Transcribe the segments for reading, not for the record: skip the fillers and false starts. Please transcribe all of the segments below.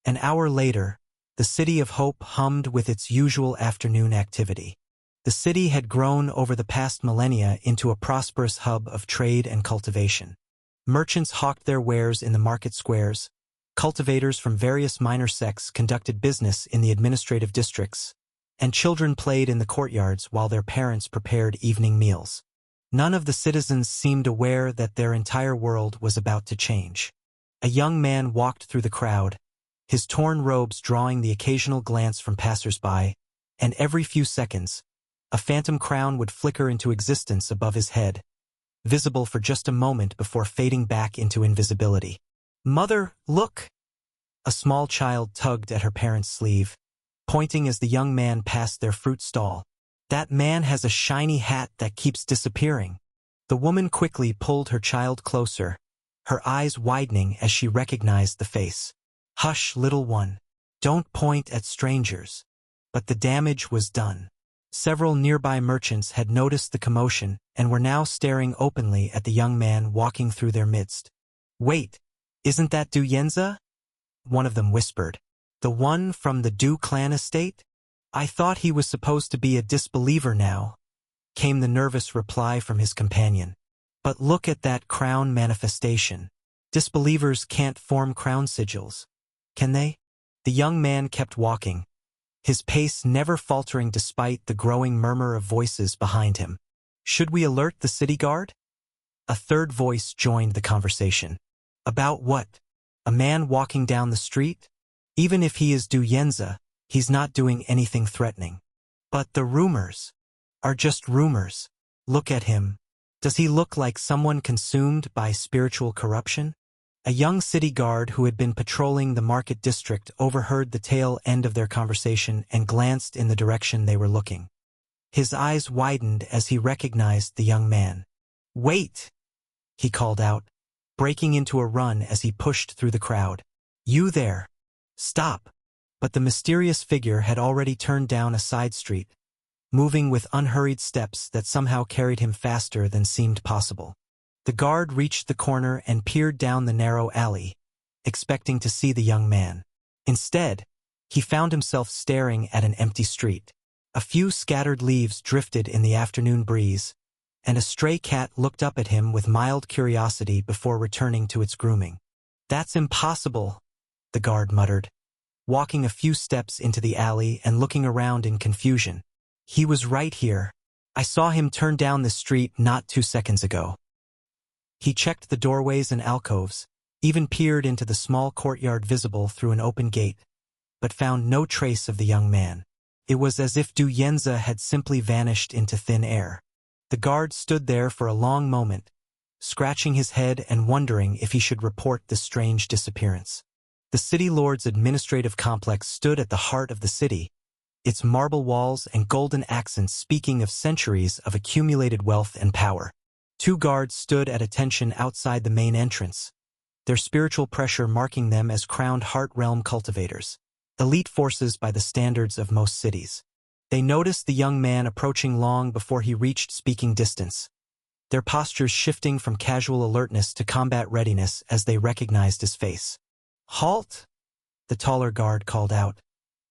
An hour later, the City of Hope hummed with its usual afternoon activity. The city had grown over the past millennia into a prosperous hub of trade and cultivation. Merchants hawked their wares in the market squares, cultivators from various minor sects conducted business in the administrative districts, and children played in the courtyards while their parents prepared evening meals. None of the citizens seemed aware that their entire world was about to change. A young man walked through the crowd, his torn robes drawing the occasional glance from passers-by, and every few seconds, a phantom crown would flicker into existence above his head, visible for just a moment before fading back into invisibility. "Mother, look!" A small child tugged at her parent's sleeve, pointing as the young man passed their fruit stall. "That man has a shiny hat that keeps disappearing." The woman quickly pulled her child closer, her eyes widening as she recognized the face. "Hush, little one. Don't point at strangers." But the damage was done. Several nearby merchants had noticed the commotion and were now staring openly at the young man walking through their midst. "Wait, isn't that Du Yenza?" one of them whispered. "The one from the Du clan estate? I thought he was supposed to be a disbeliever now," came the nervous reply from his companion. "But look at that crown manifestation. Disbelievers can't form crown sigils, can they?" The young man kept walking, his pace never faltering despite the growing murmur of voices behind him. "Should we alert the city guard?" A third voice joined the conversation. "About what? A man walking down the street? Even if he is Du Yenza, he's not doing anything threatening." "But the rumors are just rumors. Look at him. Does he look like someone consumed by spiritual corruption?" A young city guard who had been patrolling the market district overheard the tail end of their conversation and glanced in the direction they were looking. His eyes widened as he recognized the young man. "Wait!" he called out, breaking into a run as he pushed through the crowd. "You there! Stop!" But the mysterious figure had already turned down a side street, moving with unhurried steps that somehow carried him faster than seemed possible. The guard reached the corner and peered down the narrow alley, expecting to see the young man. Instead, he found himself staring at an empty street. A few scattered leaves drifted in the afternoon breeze, and a stray cat looked up at him with mild curiosity before returning to its grooming. "That's impossible," the guard muttered, walking a few steps into the alley and looking around in confusion. "He was right here. I saw him turn down the street not 2 seconds ago." He checked the doorways and alcoves, even peered into the small courtyard visible through an open gate, but found no trace of the young man. It was as if Du Yenza had simply vanished into thin air. The guard stood there for a long moment, scratching his head and wondering if he should report the strange disappearance. The city lord's administrative complex stood at the heart of the city, its marble walls and golden accents speaking of centuries of accumulated wealth and power. 2 guards stood at attention outside the main entrance, their spiritual pressure marking them as crowned heart realm cultivators, elite forces by the standards of most cities. They noticed the young man approaching long before he reached speaking distance, their postures shifting from casual alertness to combat readiness as they recognized his face. "Halt!" the taller guard called out,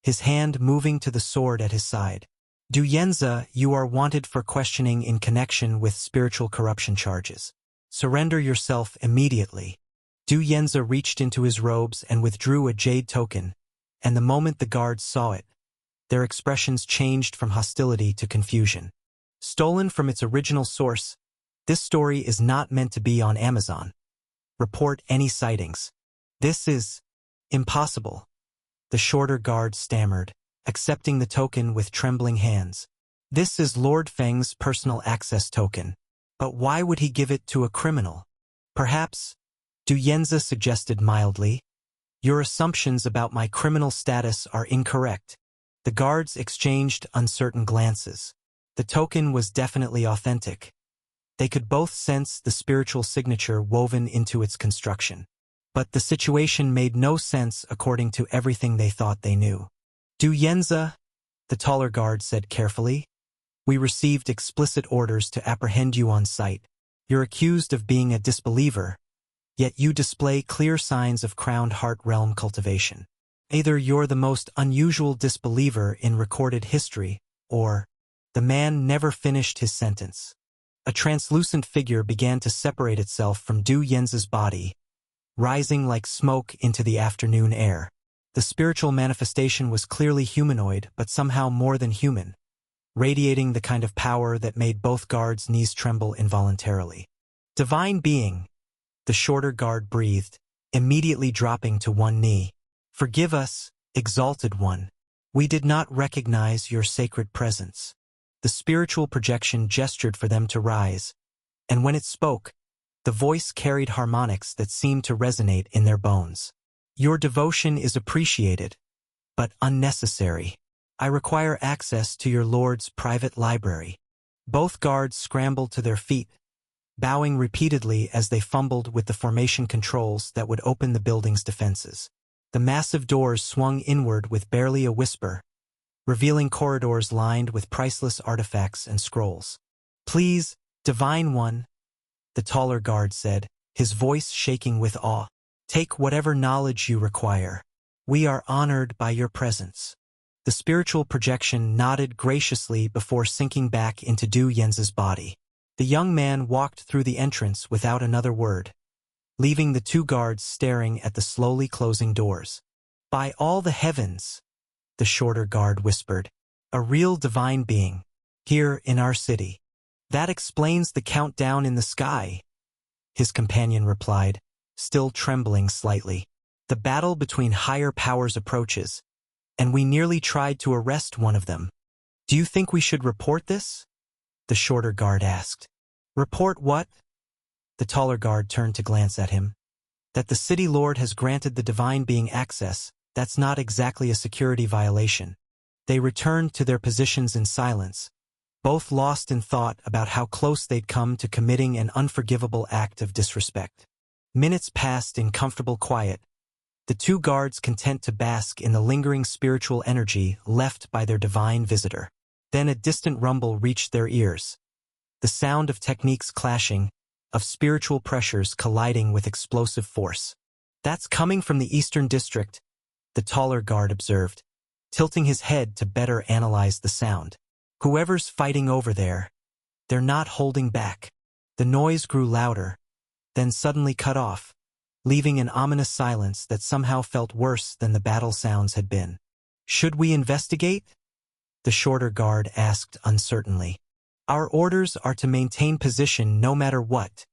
his hand moving to the sword at his side. "Du Yenza, you are wanted for questioning in connection with spiritual corruption charges. Surrender yourself immediately." Du Yenza reached into his robes and withdrew a jade token, and the moment the guards saw it, their expressions changed from hostility to confusion. Stolen from its original source, this story is not meant to be on Amazon. Report any sightings. "This is impossible," the shorter guard stammered, accepting the token with trembling hands. "This is Lord Feng's personal access token. But why would he give it to a criminal?" "Perhaps," Du Yenza suggested mildly, "your assumptions about my criminal status are incorrect." The guards exchanged uncertain glances. The token was definitely authentic. They could both sense the spiritual signature woven into its construction. But the situation made no sense according to everything they thought they knew. "Du Yenza," the taller guard said carefully, "we received explicit orders to apprehend you on sight. You're accused of being a disbeliever, yet you display clear signs of crowned heart realm cultivation. Either you're the most unusual disbeliever in recorded history, or the man never finished his sentence. A translucent figure began to separate itself from Du Yenz's body, rising like smoke into the afternoon air. The spiritual manifestation was clearly humanoid, but somehow more than human, radiating the kind of power that made both guards' knees tremble involuntarily. Divine being, the shorter guard breathed, immediately dropping to one knee. Forgive us, exalted one. We did not recognize your sacred presence. The spiritual projection gestured for them to rise, and when it spoke, the voice carried harmonics that seemed to resonate in their bones. Your devotion is appreciated, but unnecessary. I require access to your lord's private library. Both guards scrambled to their feet, bowing repeatedly as they fumbled with the formation controls that would open the building's defenses. The massive doors swung inward with barely a whisper, revealing corridors lined with priceless artifacts and scrolls. Please, Divine One, the taller guard said, his voice shaking with awe. Take whatever knowledge you require. We are honored by your presence. The spiritual projection nodded graciously before sinking back into Du Yenz's body. The young man walked through the entrance without another word, leaving the two guards staring at the slowly closing doors. By all the heavens, the shorter guard whispered, a real divine being, here in our city. That explains the countdown in the sky, his companion replied, still trembling slightly. The battle between higher powers approaches, and we nearly tried to arrest one of them. Do you think we should report this? The shorter guard asked. Report what? The taller guard turned to glance at him. That the city lord has granted the divine being access, that's not exactly a security violation. They returned to their positions in silence, both lost in thought about how close they'd come to committing an unforgivable act of disrespect. Minutes passed in comfortable quiet, the two guards content to bask in the lingering spiritual energy left by their divine visitor. Then a distant rumble reached their ears. The sound of techniques clashing, of spiritual pressures colliding with explosive force. That's coming from the Eastern District, the taller guard observed, tilting his head to better analyze the sound. Whoever's fighting over there, they're not holding back. The noise grew louder, then suddenly cut off, leaving an ominous silence that somehow felt worse than the battle sounds had been. Should we investigate? The shorter guard asked uncertainly. Our orders are to maintain position no matter what,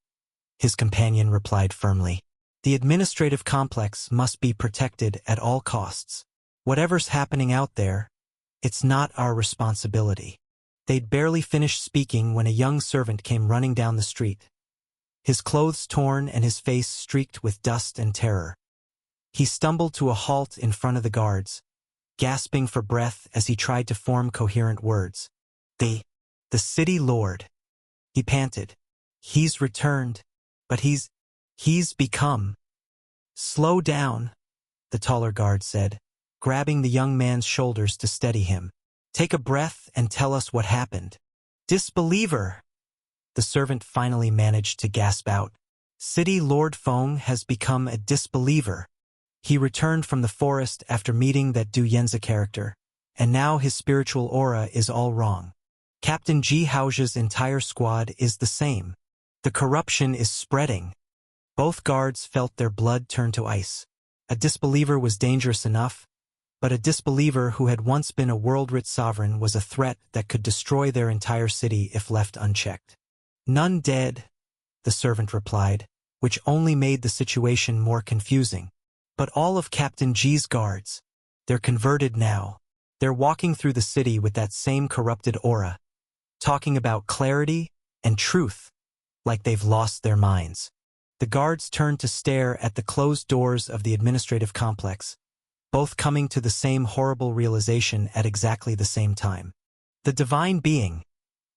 his companion replied firmly. The administrative complex must be protected at all costs. Whatever's happening out there, it's not our responsibility. They'd barely finished speaking when a young servant came running down the street, his clothes torn and his face streaked with dust and terror. He stumbled to a halt in front of the guards, gasping for breath as he tried to form coherent words. The city lord, he panted. He's returned, but he's become. Slow down, the taller guard said, grabbing the young man's shoulders to steady him. Take a breath and tell us what happened. Disbeliever, the servant finally managed to gasp out. City Lord Feng has become a disbeliever. He returned from the forest after meeting that Du Yenza character, and now his spiritual aura is all wrong. Captain Ji Haojia's entire squad is the same. The corruption is spreading. Both guards felt their blood turn to ice. A disbeliever was dangerous enough, but a disbeliever who had once been a world-rich sovereign was a threat that could destroy their entire city if left unchecked. None dead, the servant replied, which only made the situation more confusing. But all of Captain Ji's guards, they're converted now. They're walking through the city with that same corrupted aura, talking about clarity and truth, like they've lost their minds. The guards turned to stare at the closed doors of the administrative complex, both coming to the same horrible realization at exactly the same time. The divine being,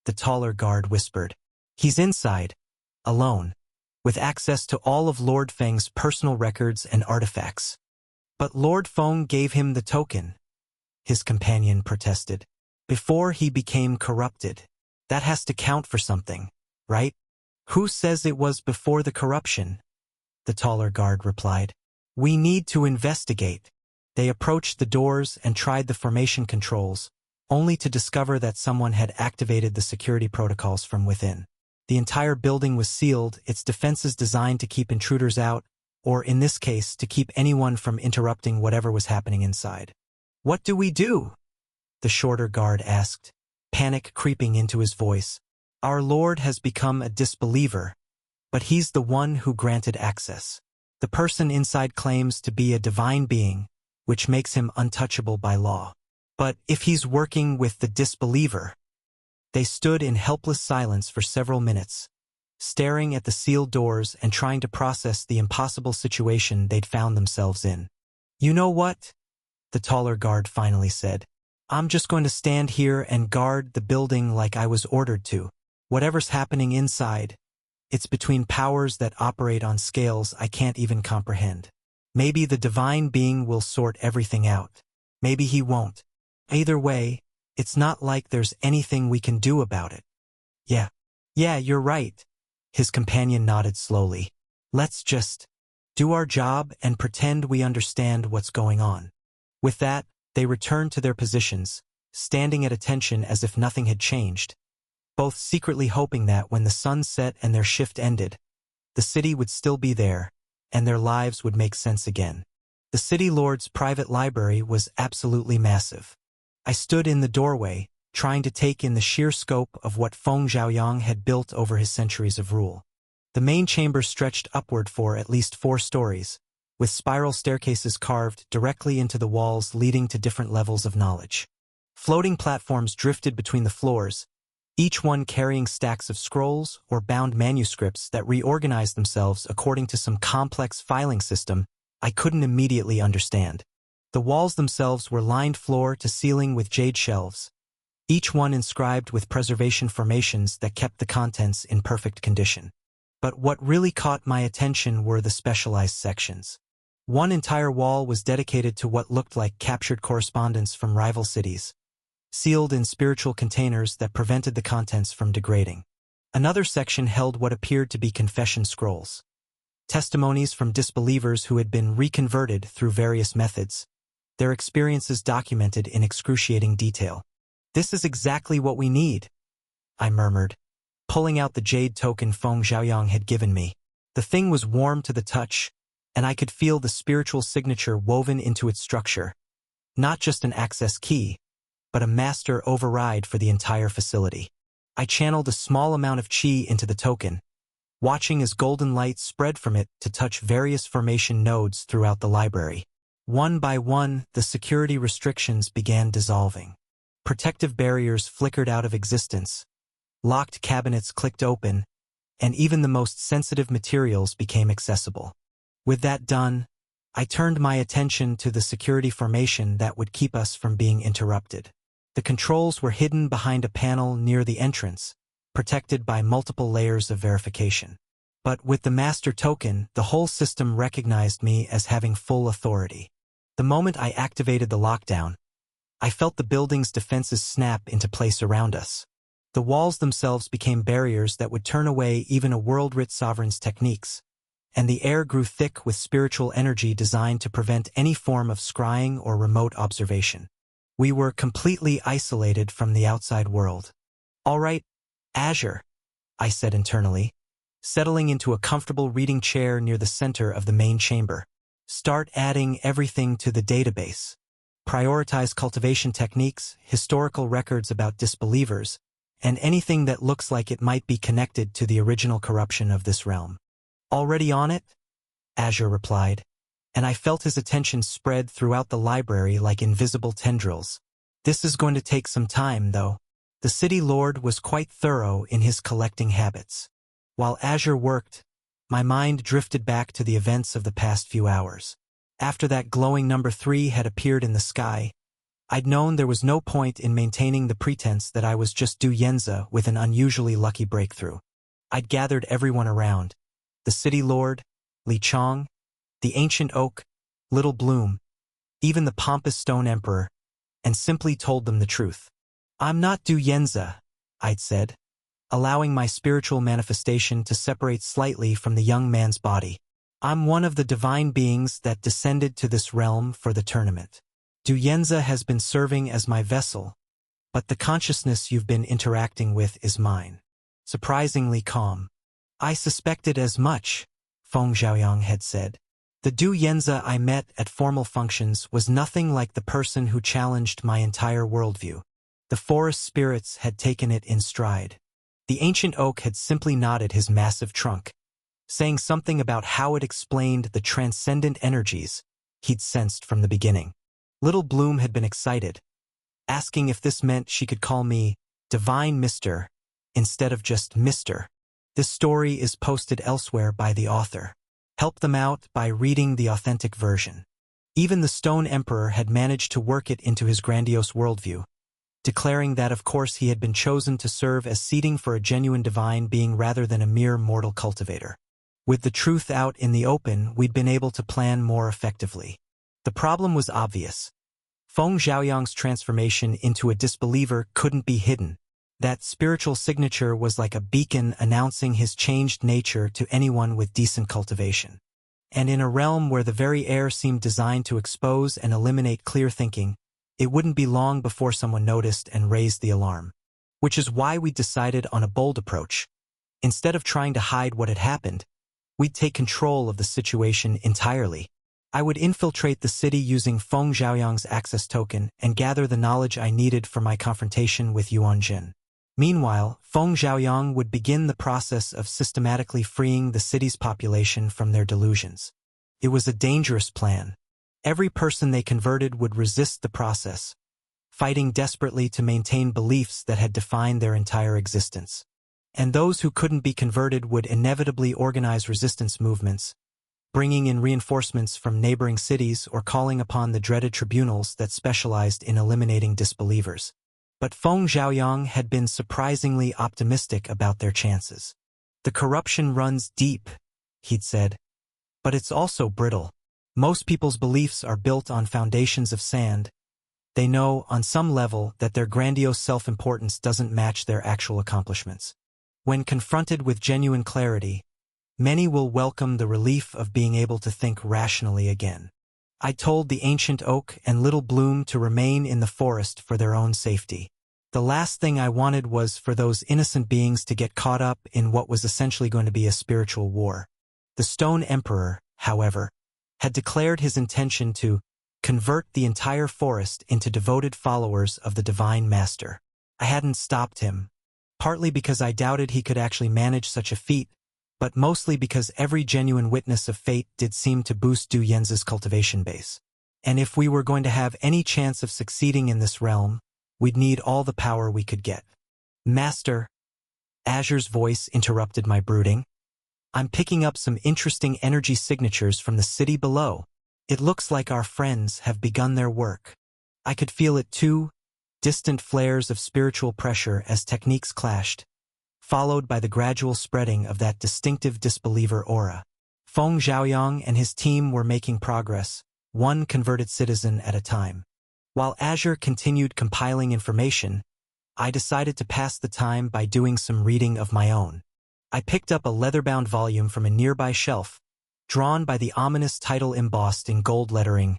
the taller guard whispered. He's inside, alone, with access to all of Lord Feng's personal records and artifacts. But Lord Feng gave him the token, his companion protested, before he became corrupted. That has to count for something, right? Who says it was before the corruption? The taller guard replied. We need to investigate. They approached the doors and tried the formation controls, only to discover that someone had activated the security protocols from within. The entire building was sealed, its defenses designed to keep intruders out, or in this case, to keep anyone from interrupting whatever was happening inside. "What do we do?" the shorter guard asked, panic creeping into his voice. "Our Lord has become a disbeliever, but he's the one who granted access. The person inside claims to be a divine being, which makes him untouchable by law. But if he's working with the disbeliever..." They stood in helpless silence for several minutes, staring at the sealed doors and trying to process the impossible situation they'd found themselves in. "You know what?" the taller guard finally said. "I'm just going to stand here and guard the building like I was ordered to. Whatever's happening inside, it's between powers that operate on scales I can't even comprehend. Maybe the divine being will sort everything out. Maybe he won't. Either way, it's not like there's anything we can do about it." Yeah, you're right," his companion nodded slowly. "Let's just do our job and pretend we understand what's going on." With that, they returned to their positions, standing at attention as if nothing had changed, both secretly hoping that when the sun set and their shift ended, the city would still be there, and their lives would make sense again. The city lord's private library was absolutely massive. I stood in the doorway, trying to take in the sheer scope of what Feng Zhaoyang had built over his centuries of rule. The main chamber stretched upward for at least 4 stories, with spiral staircases carved directly into the walls leading to different levels of knowledge. Floating platforms drifted between the floors, each one carrying stacks of scrolls or bound manuscripts that reorganized themselves according to some complex filing system I couldn't immediately understand. The walls themselves were lined floor to ceiling with jade shelves, each one inscribed with preservation formations that kept the contents in perfect condition. But what really caught my attention were the specialized sections. One entire wall was dedicated to what looked like captured correspondence from rival cities, sealed in spiritual containers that prevented the contents from degrading. Another section held what appeared to be confession scrolls, testimonies from disbelievers who had been reconverted through various methods, their experiences documented in excruciating detail. "This is exactly what we need," I murmured, pulling out the jade token Feng Zhaoyang had given me. The thing was warm to the touch, and I could feel the spiritual signature woven into its structure. Not just an access key, but a master override for the entire facility. I channeled a small amount of qi into the token, watching as golden light spread from it to touch various formation nodes throughout the library. One by one, the security restrictions began dissolving. Protective barriers flickered out of existence, locked cabinets clicked open, and even the most sensitive materials became accessible. With that done, I turned my attention to the security formation that would keep us from being interrupted. The controls were hidden behind a panel near the entrance, protected by multiple layers of verification. But with the master token, the whole system recognized me as having full authority. The moment I activated the lockdown, I felt the building's defenses snap into place around us. The walls themselves became barriers that would turn away even a world-rich sovereign's techniques, and the air grew thick with spiritual energy designed to prevent any form of scrying or remote observation. We were completely isolated from the outside world. "All right, Azure," I said internally, settling into a comfortable reading chair near the center of the main chamber. "Start adding everything to the database. Prioritize cultivation techniques, historical records about disbelievers, and anything that looks like it might be connected to the original corruption of this realm." "Already on it?" Azure replied, and I felt his attention spread throughout the library like invisible tendrils. "This is going to take some time, though." The city lord was quite thorough in his collecting habits. While Azure worked, my mind drifted back to the events of the past few hours. After that glowing number 3 had appeared in the sky, I'd known there was no point in maintaining the pretense that I was just Du Yanzi with an unusually lucky breakthrough. I'd gathered everyone around: the city lord, Li Chong, the ancient oak, Little Bloom, even the pompous stone emperor, and simply told them the truth. "I'm not Du Yanzi," I'd said, allowing my spiritual manifestation to separate slightly from the young man's body. I'm one of the divine beings that descended to this realm for the tournament. Du Yanzi has been serving as my vessel, but the consciousness you've been interacting with is mine. Surprisingly calm. I suspected as much, Feng Xiaoyang had said. The Du Yanzi I met at formal functions was nothing like the person who challenged my entire worldview. The forest spirits had taken it in stride. The ancient oak had simply nodded his massive trunk, saying something about how it explained the transcendent energies he'd sensed from the beginning. Little Bloom had been excited, asking if this meant she could call me Divine Mr. instead of just Mr. This story is posted elsewhere by the author. Help them out by reading the authentic version. Even the Stone Emperor had managed to work it into his grandiose worldview, declaring that of course he had been chosen to serve as seating for a genuine divine being rather than a mere mortal cultivator. With the truth out in the open, we'd been able to plan more effectively. The problem was obvious. Feng Xiaoyang's transformation into a disbeliever couldn't be hidden. That spiritual signature was like a beacon announcing his changed nature to anyone with decent cultivation. And in a realm where the very air seemed designed to expose and eliminate clear thinking, it wouldn't be long before someone noticed and raised the alarm. Which is why we decided on a bold approach. Instead of trying to hide what had happened, we'd take control of the situation entirely. I would infiltrate the city using Feng Xiaoyang's access token and gather the knowledge I needed for my confrontation with Yuan Jin. Meanwhile, Feng Xiaoyang would begin the process of systematically freeing the city's population from their delusions. It was a dangerous plan. Every person they converted would resist the process, fighting desperately to maintain beliefs that had defined their entire existence. And those who couldn't be converted would inevitably organize resistance movements, bringing in reinforcements from neighboring cities or calling upon the dreaded tribunals that specialized in eliminating disbelievers. But Feng Xiaoyang had been surprisingly optimistic about their chances. The corruption runs deep, he'd said, but it's also brittle. Most people's beliefs are built on foundations of sand. They know, on some level, that their grandiose self-importance doesn't match their actual accomplishments. When confronted with genuine clarity, many will welcome the relief of being able to think rationally again. I told the ancient oak and Little Bloom to remain in the forest for their own safety. The last thing I wanted was for those innocent beings to get caught up in what was essentially going to be a spiritual war. The Stone Emperor, however, had declared his intention to convert the entire forest into devoted followers of the Divine Master. I hadn't stopped him, partly because I doubted he could actually manage such a feat, but mostly because every genuine witness of fate did seem to boost Du Yanzi's cultivation base. And if we were going to have any chance of succeeding in this realm, we'd need all the power we could get. Master, Azure's voice interrupted my brooding. I'm picking up some interesting energy signatures from the city below. It looks like our friends have begun their work. I could feel it too, distant flares of spiritual pressure as techniques clashed, followed by the gradual spreading of that distinctive disbeliever aura. Feng Xiaoyang and his team were making progress, one converted citizen at a time. While Azure continued compiling information, I decided to pass the time by doing some reading of my own. I picked up a leather-bound volume from a nearby shelf, drawn by the ominous title embossed in gold lettering,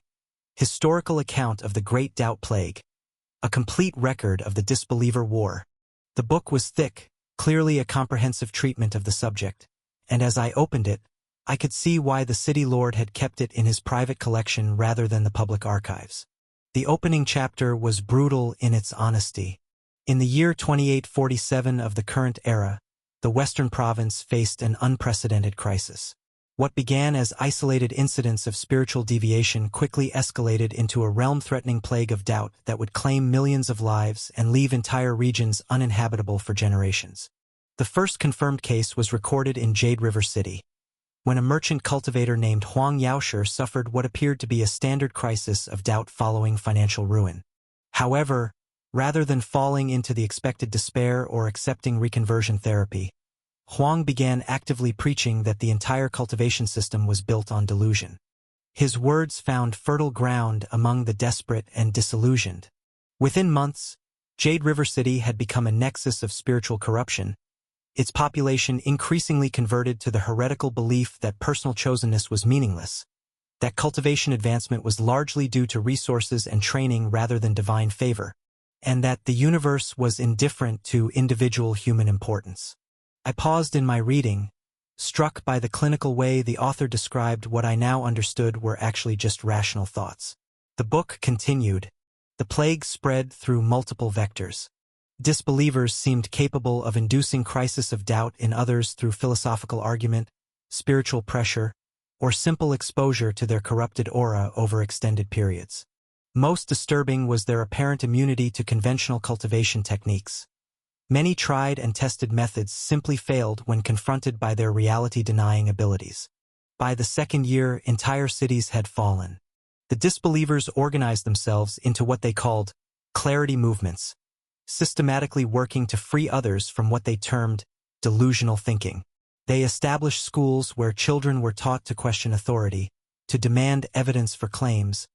Historical Account of the Great Doubt Plague, a complete record of the Disbeliever War. The book was thick, clearly a comprehensive treatment of the subject, and as I opened it, I could see why the city lord had kept it in his private collection rather than the public archives. The opening chapter was brutal in its honesty. In the year 2847 of the current era, the Western province faced an unprecedented crisis. What began as isolated incidents of spiritual deviation quickly escalated into a realm-threatening plague of doubt that would claim millions of lives and leave entire regions uninhabitable for generations. The first confirmed case was recorded in Jade River City, when a merchant cultivator named Huang Yaoshe suffered what appeared to be a standard crisis of doubt following financial ruin. However, rather than falling into the expected despair or accepting reconversion therapy, Huang began actively preaching that the entire cultivation system was built on delusion. His words found fertile ground among the desperate and disillusioned. Within months, Jade River City had become a nexus of spiritual corruption, its population increasingly converted to the heretical belief that personal chosenness was meaningless, that cultivation advancement was largely due to resources and training rather than divine favor, and that the universe was indifferent to individual human importance. I paused in my reading, struck by the clinical way the author described what I now understood were actually just rational thoughts. The book continued. The plague spread through multiple vectors. Disbelievers seemed capable of inducing crisis of doubt in others through philosophical argument, spiritual pressure, or simple exposure to their corrupted aura over extended periods. Most disturbing was their apparent immunity to conventional cultivation techniques. Many tried and tested methods simply failed when confronted by their reality-denying abilities. By the second year, entire cities had fallen. The disbelievers organized themselves into what they called clarity movements, systematically working to free others from what they termed delusional thinking. They established schools where children were taught to question authority, to demand evidence for claims,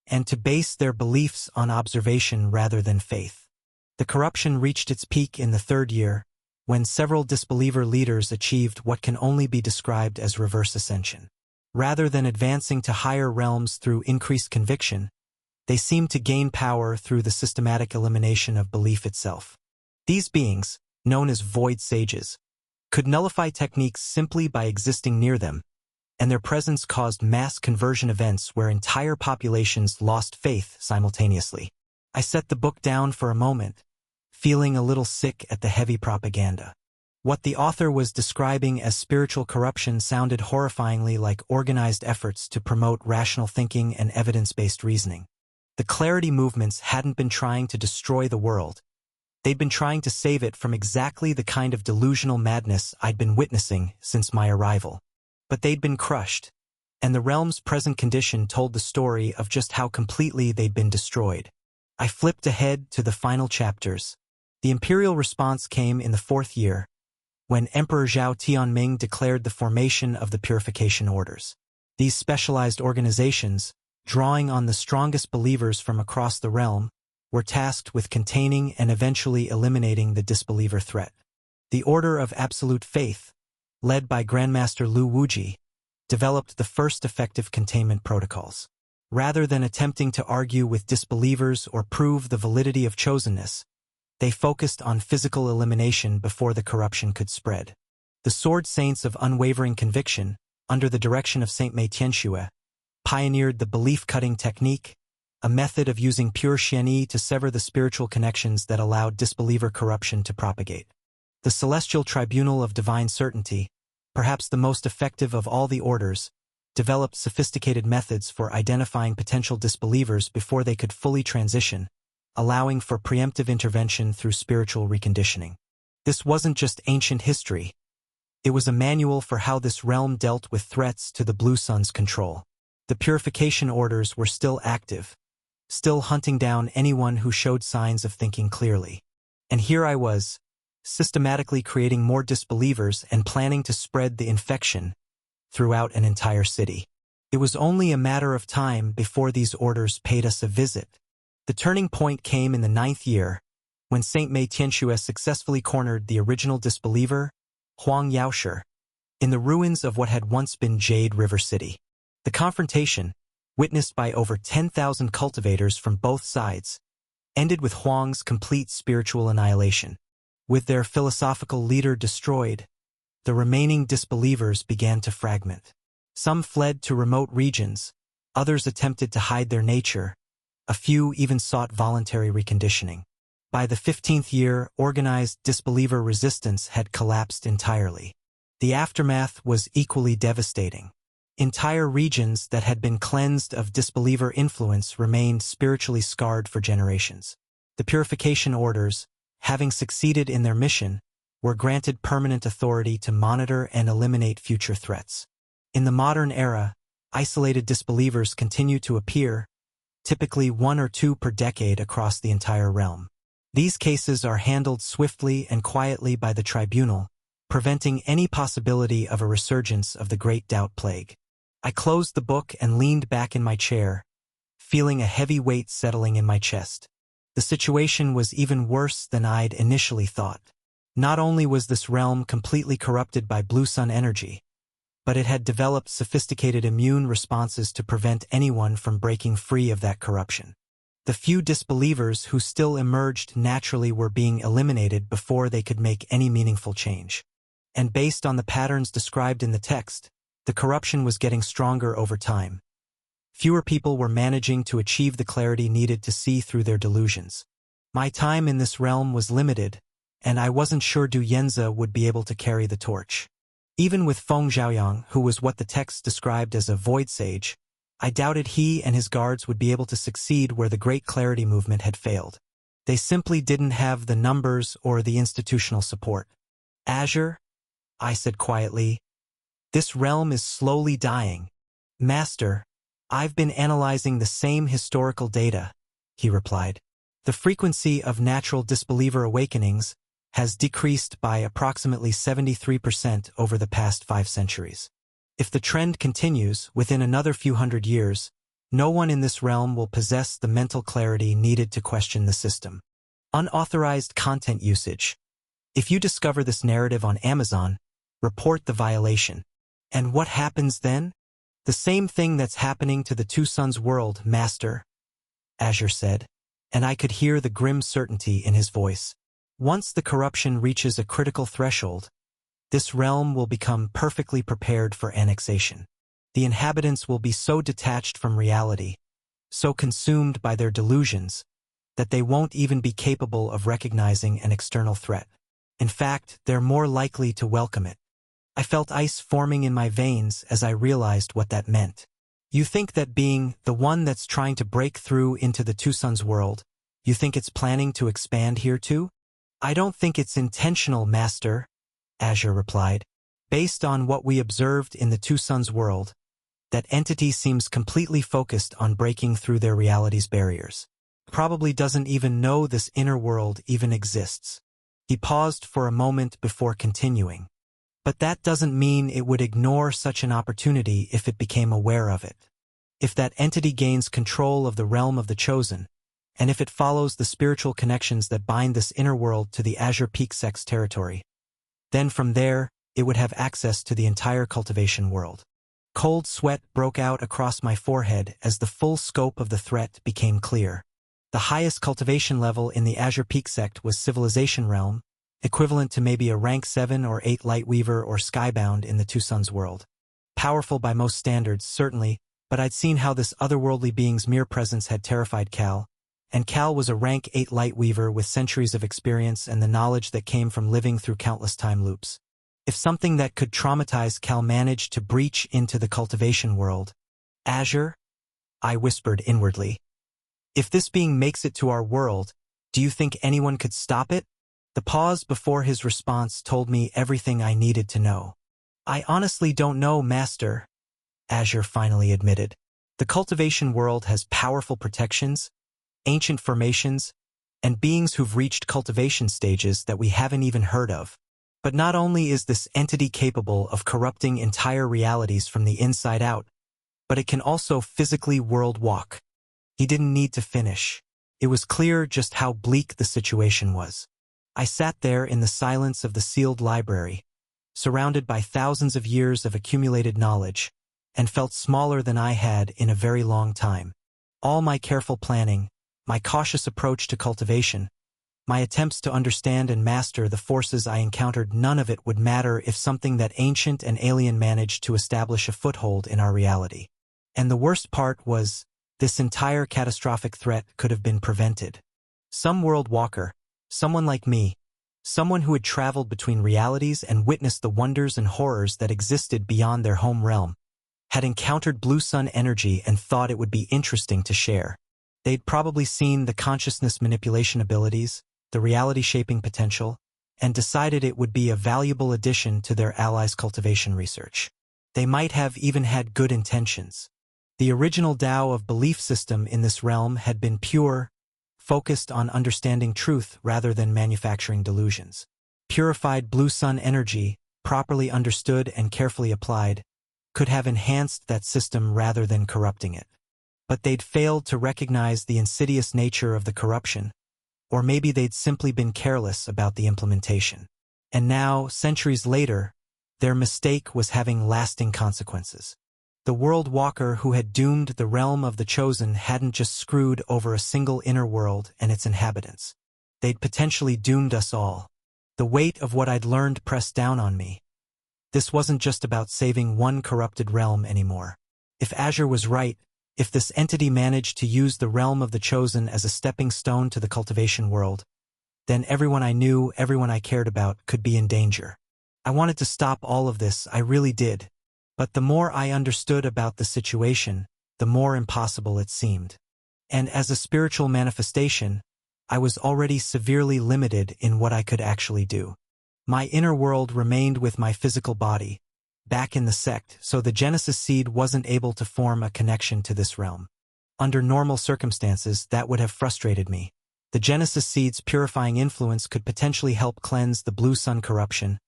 and to base their beliefs on observation rather than faith. The corruption reached its peak in the third year, when several disbeliever leaders achieved what can only be described as reverse ascension. Rather than advancing to higher realms through increased conviction, they seemed to gain power through the systematic elimination of belief itself. These beings, known as void sages, could nullify techniques simply by existing near them, and their presence caused mass conversion events where entire populations lost faith simultaneously. I set the book down for a moment, feeling a little sick at the heavy propaganda. What the author was describing as spiritual corruption sounded horrifyingly like organized efforts to promote rational thinking and evidence-based reasoning. The clarity movements hadn't been trying to destroy the world. They'd been trying to save it from exactly the kind of delusional madness I'd been witnessing since my arrival. But they'd been crushed, and the realm's present condition told the story of just how completely they'd been destroyed. I flipped ahead to the final chapters. The imperial response came in the fourth year, when Emperor Zhao Tianming declared the formation of the Purification Orders. These specialized organizations, drawing on the strongest believers from across the realm, were tasked with containing and eventually eliminating the disbeliever threat. The Order of Absolute Faith, led by Grandmaster Lu Wuji, developed the first effective containment protocols. Rather than attempting to argue with disbelievers or prove the validity of chosenness, they focused on physical elimination before the corruption could spread. The Sword Saints of Unwavering Conviction, under the direction of Saint Mei Tianxue, pioneered the belief-cutting technique, a method of using pure xianyi to sever the spiritual connections that allowed disbeliever corruption to propagate. The Celestial Tribunal of Divine Certainty, perhaps the most effective of all the orders, developed sophisticated methods for identifying potential disbelievers before they could fully transition, allowing for preemptive intervention through spiritual reconditioning. This wasn't just ancient history. It was a manual for how this realm dealt with threats to the Blue Sun's control. The Purification Orders were still active, still hunting down anyone who showed signs of thinking clearly. And here I was, systematically creating more disbelievers and planning to spread the infection throughout an entire city. It was only a matter of time before these orders paid us a visit. The turning point came in the 9th year, when Saint Mei Tianxue successfully cornered the original disbeliever, Huang Yaoshi, in the ruins of what had once been Jade River City. The confrontation, witnessed by over 10,000 cultivators from both sides, ended with Huang's complete spiritual annihilation. With their philosophical leader destroyed, the remaining disbelievers began to fragment. Some fled to remote regions, others attempted to hide their nature, a few even sought voluntary reconditioning. By the 15th year, organized disbeliever resistance had collapsed entirely. The aftermath was equally devastating. Entire regions that had been cleansed of disbeliever influence remained spiritually scarred for generations. The Purification Orders, having succeeded in their mission, were granted permanent authority to monitor and eliminate future threats. In the modern era, isolated disbelievers continue to appear, typically 1 or 2 per decade across the entire realm. These cases are handled swiftly and quietly by the tribunal, preventing any possibility of a resurgence of the Great Doubt Plague. I closed the book and leaned back in my chair, feeling a heavy weight settling in my chest. The situation was even worse than I'd initially thought. Not only was this realm completely corrupted by blue sun energy, but it had developed sophisticated immune responses to prevent anyone from breaking free of that corruption. The few disbelievers who still emerged naturally were being eliminated before they could make any meaningful change. And based on the patterns described in the text, the corruption was getting stronger over time. Fewer people were managing to achieve the clarity needed to see through their delusions. My time in this realm was limited, and I wasn't sure Du Yanzi would be able to carry the torch. Even with Feng Zhaoyang, who was what the text described as a void sage, I doubted he and his guards would be able to succeed where the Great Clarity movement had failed. They simply didn't have the numbers or the institutional support. Azure, I said quietly, this realm is slowly dying. Master, I've been analyzing the same historical data, he replied. The frequency of natural disbeliever awakenings has decreased by approximately 73% over the past 5 centuries. If the trend continues, within another few hundred years, no one in this realm will possess the mental clarity needed to question the system. Unauthorized content usage. If you discover this narrative on Amazon, report the violation. And what happens then? The same thing that's happening to the Two Suns world, Master, Azure said, and I could hear the grim certainty in his voice. Once the corruption reaches a critical threshold, this realm will become perfectly prepared for annexation. The inhabitants will be so detached from reality, so consumed by their delusions, that they won't even be capable of recognizing an external threat. In fact, they're more likely to welcome it. I felt ice forming in my veins as I realized what that meant. You think that being the one that's trying to break through into the Two Suns world, you think it's planning to expand here too? I don't think it's intentional, Master, Azure replied. Based on what we observed in the Two Suns world, that entity seems completely focused on breaking through their reality's barriers. Probably doesn't even know this inner world even exists. He paused for a moment before continuing. But that doesn't mean it would ignore such an opportunity if it became aware of it. If that entity gains control of the realm of the chosen, and if it follows the spiritual connections that bind this inner world to the Azure Peak Sect's territory, then from there, it would have access to the entire cultivation world. Cold sweat broke out across my forehead as the full scope of the threat became clear. The highest cultivation level in the Azure Peak Sect was Civilization Realm, equivalent to maybe a rank 7 or 8 Lightweaver or Skybound in the Two Suns world. Powerful by most standards, certainly, but I'd seen how this otherworldly being's mere presence had terrified Cal, and Cal was a rank 8 Lightweaver with centuries of experience and the knowledge that came from living through countless time loops. If something that could traumatize Cal managed to breach into the cultivation world, Azure, I whispered inwardly. If this being makes it to our world, do you think anyone could stop it? The pause before his response told me everything I needed to know. I honestly don't know, Master, Azure finally admitted. The cultivation world has powerful protections, ancient formations, and beings who've reached cultivation stages that we haven't even heard of. But not only is this entity capable of corrupting entire realities from the inside out, but it can also physically world walk. He didn't need to finish. It was clear just how bleak the situation was. I sat there in the silence of the sealed library, surrounded by thousands of years of accumulated knowledge, and felt smaller than I had in a very long time. All my careful planning, my cautious approach to cultivation, my attempts to understand and master the forces I encountered, none of it would matter if something that ancient and alien managed to establish a foothold in our reality. And the worst part was, this entire catastrophic threat could have been prevented. Some world walker, someone like me, someone who had traveled between realities and witnessed the wonders and horrors that existed beyond their home realm, had encountered Blue Sun energy and thought it would be interesting to share. They'd probably seen the consciousness manipulation abilities, the reality-shaping potential, and decided it would be a valuable addition to their allies' cultivation research. They might have even had good intentions. The original Tao of belief system in this realm had been pure, focused on understanding truth rather than manufacturing delusions. Purified Blue Sun energy, properly understood and carefully applied, could have enhanced that system rather than corrupting it. But they'd failed to recognize the insidious nature of the corruption, or maybe they'd simply been careless about the implementation. And now, centuries later, their mistake was having lasting consequences. The World Walker who had doomed the realm of the Chosen hadn't just screwed over a single inner world and its inhabitants. They'd potentially doomed us all. The weight of what I'd learned pressed down on me. This wasn't just about saving one corrupted realm anymore. If Azure was right, if this entity managed to use the realm of the Chosen as a stepping stone to the cultivation world, then everyone I knew, everyone I cared about, could be in danger. I wanted to stop all of this, I really did. But the more I understood about the situation, the more impossible it seemed. And as a spiritual manifestation, I was already severely limited in what I could actually do. My inner world remained with my physical body, back in the sect, so the Genesis seed wasn't able to form a connection to this realm. Under normal circumstances, that would have frustrated me. The Genesis seed's purifying influence could potentially help cleanse the Blue Sun corruption,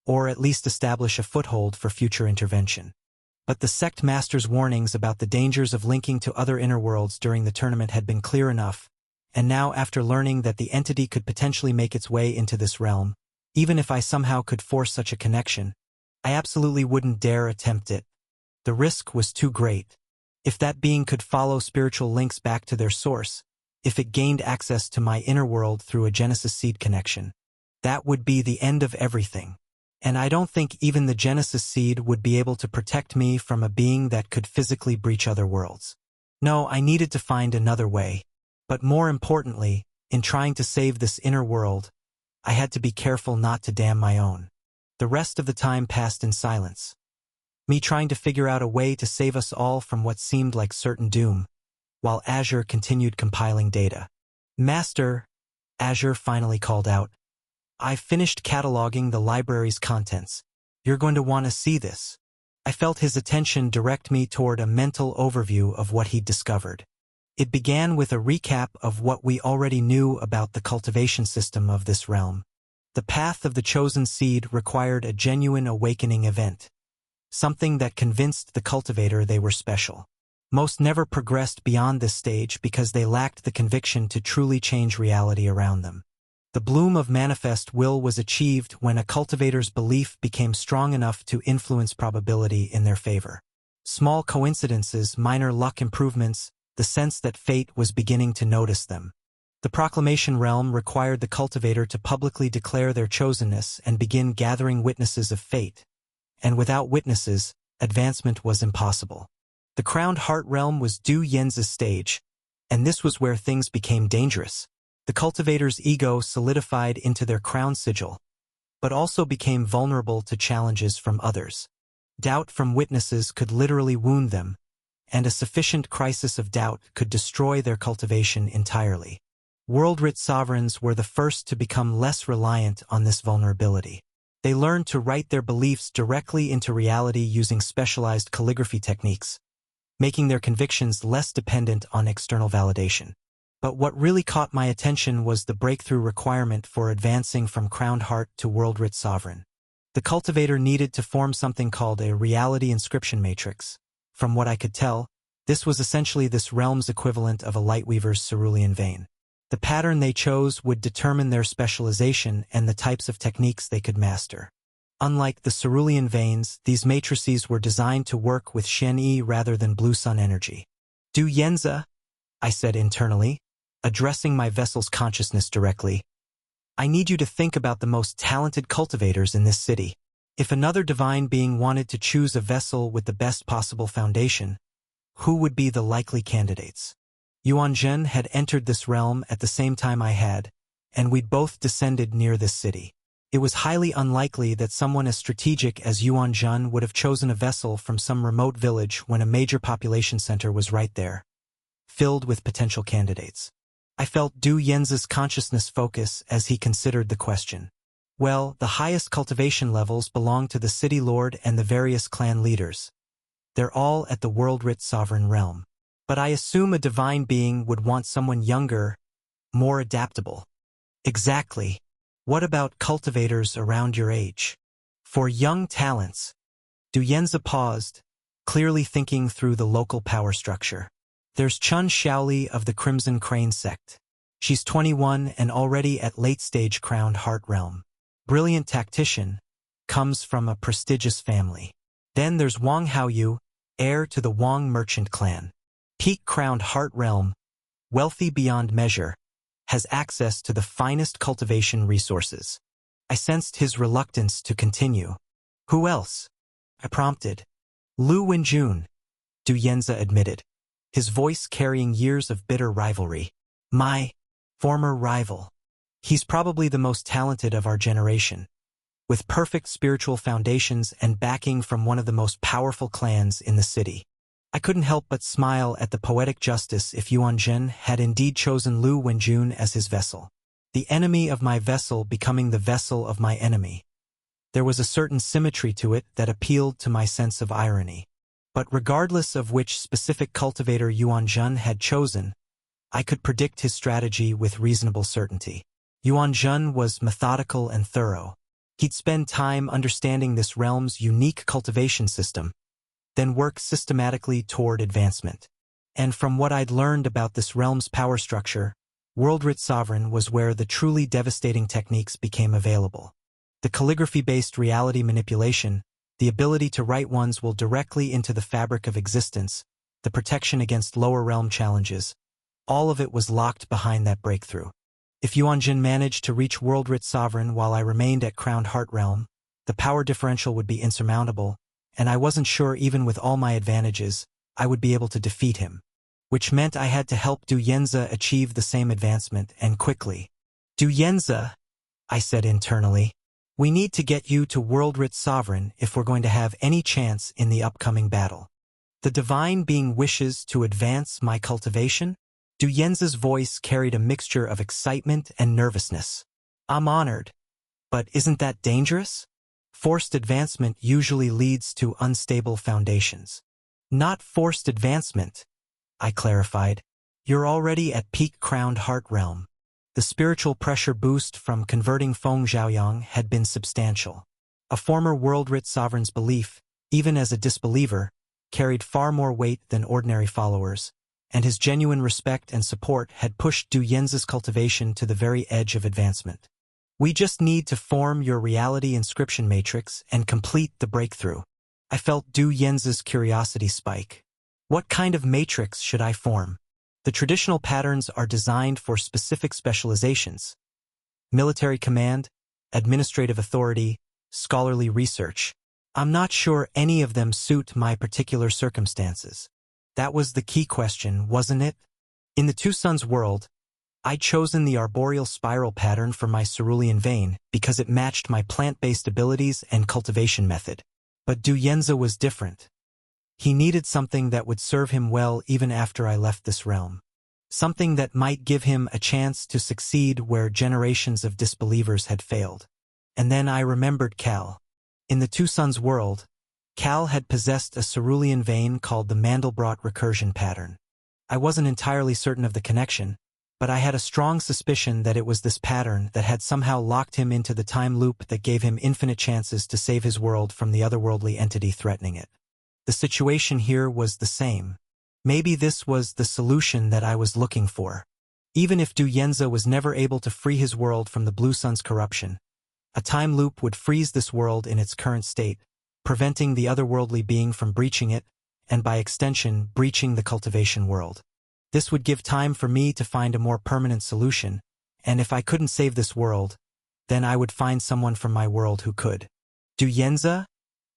or at least establish a foothold for future intervention. But the sect master's warnings about the dangers of linking to other inner worlds during the tournament had been clear enough, and now after learning that the entity could potentially make its way into this realm, even if I somehow could force such a connection, I absolutely wouldn't dare attempt it. The risk was too great. If that being could follow spiritual links back to their source, if it gained access to my inner world through a Genesis seed connection, that would be the end of everything. And I don't think even the Genesis seed would be able to protect me from a being that could physically breach other worlds. No, I needed to find another way. But more importantly, in trying to save this inner world, I had to be careful not to damn my own. The rest of the time passed in silence. Me trying to figure out a way to save us all from what seemed like certain doom, while Azure continued compiling data. "Master," Azure finally called out, "I've finished cataloging the library's contents. You're going to want to see this." I felt his attention direct me toward a mental overview of what he'd discovered. It began with a recap of what we already knew about the cultivation system of this realm. The path of the chosen seed required a genuine awakening event, something that convinced the cultivator they were special. Most never progressed beyond this stage because they lacked the conviction to truly change reality around them. The bloom of manifest will was achieved when a cultivator's belief became strong enough to influence probability in their favor. Small coincidences, minor luck improvements, the sense that fate was beginning to notice them. The proclamation realm required the cultivator to publicly declare their chosenness and begin gathering witnesses of fate. And without witnesses, advancement was impossible. The crowned heart realm was Du Yen's stage, and this was where things became dangerous. The cultivator's ego solidified into their crown sigil, but also became vulnerable to challenges from others. Doubt from witnesses could literally wound them, and a sufficient crisis of doubt could destroy their cultivation entirely. Worldwrit sovereigns were the first to become less reliant on this vulnerability. They learned to write their beliefs directly into reality using specialized calligraphy techniques, making their convictions less dependent on external validation. But what really caught my attention was the breakthrough requirement for advancing from crowned heart to Worldwrit sovereign. The cultivator needed to form something called a reality inscription matrix. From what I could tell, this was essentially this realm's equivalent of a lightweaver's cerulean vein. The pattern they chose would determine their specialization and the types of techniques they could master. Unlike the cerulean veins, these matrices were designed to work with Shen-Yi rather than Blue Sun energy. Du Yenza, I said internally, addressing my vessel's consciousness directly. I need you to think about the most talented cultivators in this city. If another divine being wanted to choose a vessel with the best possible foundation, who would be the likely candidates? Yuan Zhen had entered this realm at the same time I had, and we'd both descended near this city. It was highly unlikely that someone as strategic as Yuan Zhen would have chosen a vessel from some remote village when a major population center was right there, filled with potential candidates. I felt Du Yen's consciousness focus as he considered the question. Well, the highest cultivation levels belong to the city lord and the various clan leaders. They're all at the Worldwrit sovereign realm. But I assume a divine being would want someone younger, more adaptable. Exactly. What about cultivators around your age? For young talents. Du Yenza paused, clearly thinking through the local power structure. There's Chun Shaoli of the Crimson Crane sect. She's 21 and already at late-stage crowned heart realm. brilliant tactician, comes from a prestigious family. Then there's Wang Haoyu, heir to the Wang merchant clan. Peak-crowned Heart Realm, wealthy beyond measure, has access to the finest cultivation resources. I sensed his reluctance to continue. Who else? I prompted. Lu Wenjun, Du Yanze admitted, his voice carrying years of bitter rivalry. My former rival. He's probably the most talented of our generation, with perfect spiritual foundations and backing from one of the most powerful clans in the city. I couldn't help but smile at the poetic justice if Yuan Zhen had indeed chosen Lu Wenjun as his vessel. The enemy of my vessel becoming the vessel of my enemy. There was a certain symmetry to it that appealed to my sense of irony. But regardless of which specific cultivator Yuan Zhen had chosen, I could predict his strategy with reasonable certainty. Yuan Zhen was methodical and thorough. He'd spend time understanding this realm's unique cultivation system, then work systematically toward advancement. And from what I'd learned about this realm's power structure, Worldwrit Sovereign was where the truly devastating techniques became available. The calligraphy-based reality manipulation, the ability to write one's will directly into the fabric of existence, the protection against lower realm challenges, all of it was locked behind that breakthrough. If Yuan Zhen managed to reach Worldwrit Sovereign while I remained at Crowned Heart Realm, the power differential would be insurmountable, and I wasn't sure even with all my advantages, I would be able to defeat him. Which meant I had to help Du Yanze achieve the same advancement, and quickly. Du Yanze, I said internally, we need to get you to Worldwrit Sovereign if we're going to have any chance in the upcoming battle. The divine being wishes to advance my cultivation? Du Yanze's voice carried a mixture of excitement and nervousness. I'm honored. But isn't that dangerous? Forced advancement usually leads to unstable foundations. Not forced advancement, I clarified. You're already at peak Crowned Heart Realm. The spiritual pressure boost from converting Feng Zhaoyang had been substantial. A former Worldwrit Sovereign's belief, even as a disbeliever, carried far more weight than ordinary followers, and his genuine respect and support had pushed Du Yanze's cultivation to the very edge of advancement. We just need to form your reality inscription matrix and complete the breakthrough. I felt Du Yanze's curiosity spike. What kind of matrix should I form? The traditional patterns are designed for specific specializations. Military command, administrative authority, scholarly research. I'm not sure any of them suit my particular circumstances. That was the key question, wasn't it? In the Two Suns world, I'd chosen the arboreal spiral pattern for my cerulean vein because it matched my plant-based abilities and cultivation method. But Du Yanze was different. He needed something that would serve him well even after I left this realm. Something that might give him a chance to succeed where generations of disbelievers had failed. And then I remembered Cal. In the Two Suns world, Cal had possessed a cerulean vein called the Mandelbrot recursion pattern. I wasn't entirely certain of the connection, but I had a strong suspicion that it was this pattern that had somehow locked him into the time loop that gave him infinite chances to save his world from the otherworldly entity threatening it. The situation here was the same. Maybe this was the solution that I was looking for. Even if Du Yanze was never able to free his world from the Blue Sun's corruption, a time loop would freeze this world in its current state, preventing the otherworldly being from breaching it, and by extension, breaching the cultivation world. This would give time for me to find a more permanent solution, and if I couldn't save this world, then I would find someone from my world who could. Du Yanze?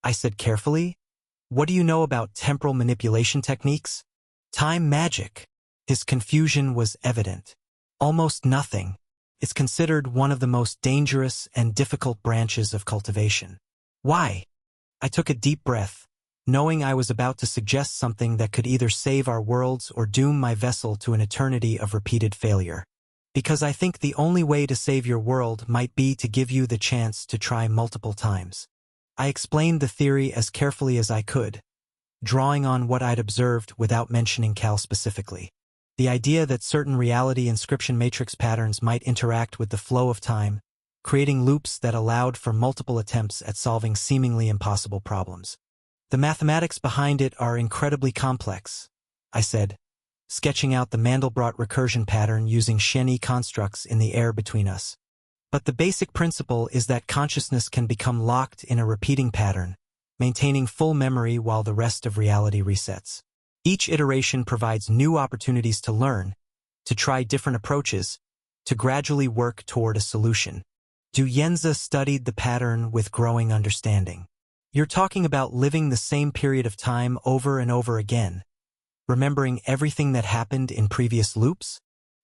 I said carefully. What do you know about temporal manipulation techniques? Time magic. His confusion was evident. Almost nothing. It's considered one of the most dangerous and difficult branches of cultivation. Why? I took a deep breath, knowing I was about to suggest something that could either save our worlds or doom my vessel to an eternity of repeated failure. Because I think the only way to save your world might be to give you the chance to try multiple times. I explained the theory as carefully as I could, drawing on what I'd observed without mentioning Cal specifically. The idea that certain reality inscription matrix patterns might interact with the flow of time, creating loops that allowed for multiple attempts at solving seemingly impossible problems. The mathematics behind it are incredibly complex, I said, sketching out the Mandelbrot recursion pattern using Shen-Yi constructs in the air between us. But the basic principle is that consciousness can become locked in a repeating pattern, maintaining full memory while the rest of reality resets. Each iteration provides new opportunities to learn, to try different approaches, to gradually work toward a solution. Du Yanzi studied the pattern with growing understanding. You're talking about living the same period of time over and over again, remembering everything that happened in previous loops?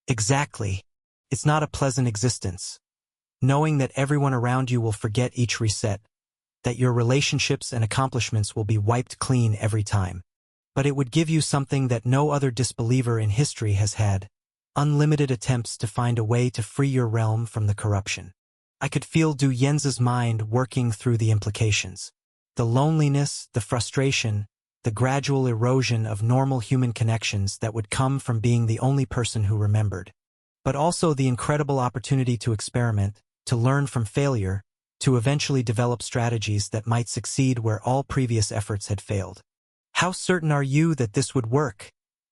Exactly. It's not a pleasant existence. Knowing that everyone around you will forget each reset, that your relationships and accomplishments will be wiped clean every time. But it would give you something that no other disbeliever in history has had: unlimited attempts to find a way to free your realm from the corruption. I could feel Du Yanzi's mind working through the implications. The loneliness, the frustration, the gradual erosion of normal human connections that would come from being the only person who remembered. But also the incredible opportunity to experiment, to learn from failure, to eventually develop strategies that might succeed where all previous efforts had failed. "How certain are you that this would work?"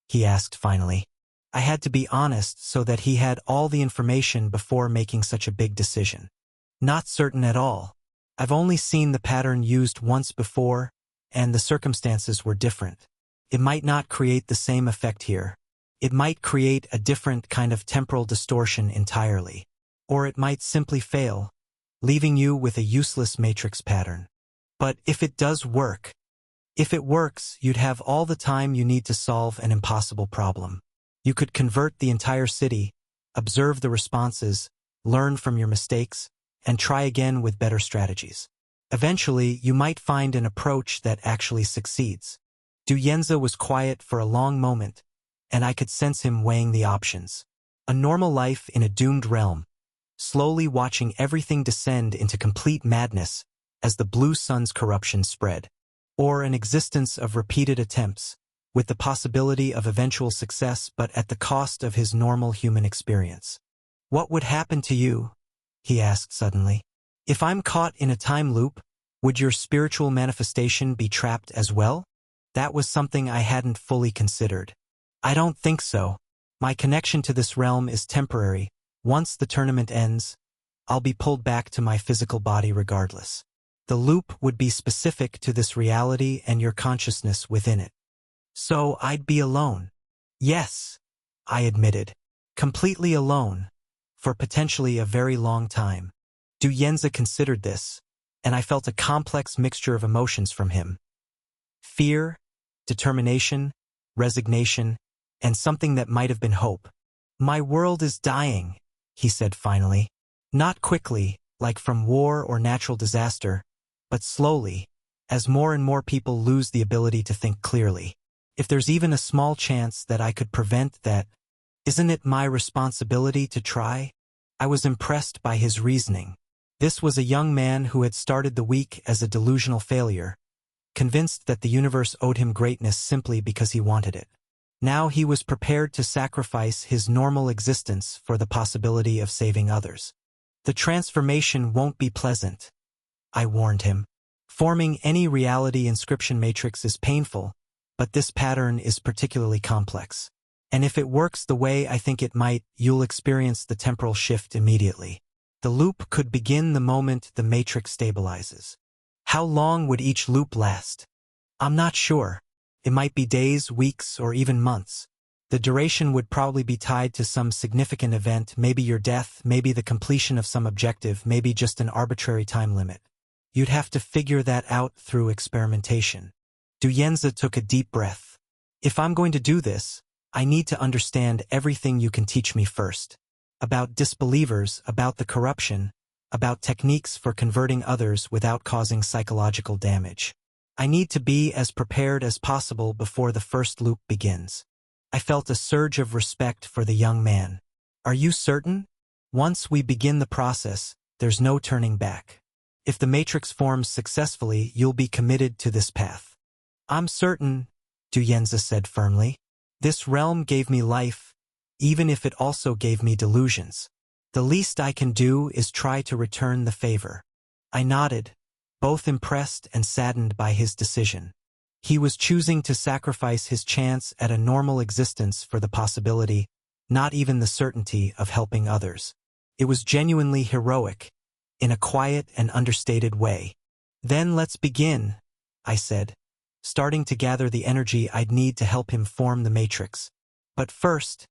he asked finally. I had to be honest so that he had all the information before making such a big decision. "Not certain at all. I've only seen the pattern used once before, and the circumstances were different. It might not create the same effect here. It might create a different kind of temporal distortion entirely. Or it might simply fail, leaving you with a useless matrix pattern. But if it does work, if it works, you'd have all the time you need to solve an impossible problem. You could convert the entire city, observe the responses, learn from your mistakes, and try again with better strategies. Eventually, you might find an approach that actually succeeds." Du Yanzi was quiet for a long moment, and I could sense him weighing the options. A normal life in a doomed realm, slowly watching everything descend into complete madness as the blue sun's corruption spread. Or an existence of repeated attempts, with the possibility of eventual success but at the cost of his normal human experience. "What would happen to you?" he asked suddenly. "If I'm caught in a time loop, would your spiritual manifestation be trapped as well?" That was something I hadn't fully considered. "I don't think so. My connection to this realm is temporary. Once the tournament ends, I'll be pulled back to my physical body regardless. The loop would be specific to this reality and your consciousness within it. So I'd be alone." "Yes," I admitted. "Completely alone. For potentially a very long time." Du Yanzi considered this, and I felt a complex mixture of emotions from him. Fear, determination, resignation, and something that might have been hope. "My world is dying," he said finally. "Not quickly, like from war or natural disaster, but slowly, as more and more people lose the ability to think clearly. If there's even a small chance that I could prevent that, isn't it my responsibility to try?" I was impressed by his reasoning. This was a young man who had started the week as a delusional failure, convinced that the universe owed him greatness simply because he wanted it. Now he was prepared to sacrifice his normal existence for the possibility of saving others. "The transformation won't be pleasant," I warned him. "Forming any reality inscription matrix is painful, but this pattern is particularly complex. And if it works the way I think it might, you'll experience the temporal shift immediately. The loop could begin the moment the matrix stabilizes." "How long would each loop last?" "I'm not sure. It might be days, weeks, or even months. The duration would probably be tied to some significant event, maybe your death, maybe the completion of some objective, maybe just an arbitrary time limit. You'd have to figure that out through experimentation." Du Yanzi took a deep breath. "If I'm going to do this, I need to understand everything you can teach me first. About disbelievers, about the corruption, about techniques for converting others without causing psychological damage. I need to be as prepared as possible before the first loop begins." I felt a surge of respect for the young man. "Are you certain? Once we begin the process, there's no turning back. If the matrix forms successfully, you'll be committed to this path." "I'm certain," Du Yanzi said firmly. "This realm gave me life, even if it also gave me delusions. The least I can do is try to return the favor." I nodded, both impressed and saddened by his decision. He was choosing to sacrifice his chance at a normal existence for the possibility, not even the certainty, of helping others. It was genuinely heroic, in a quiet and understated way. "Then let's begin," I said, starting to gather the energy I'd need to help him form the matrix. "But first,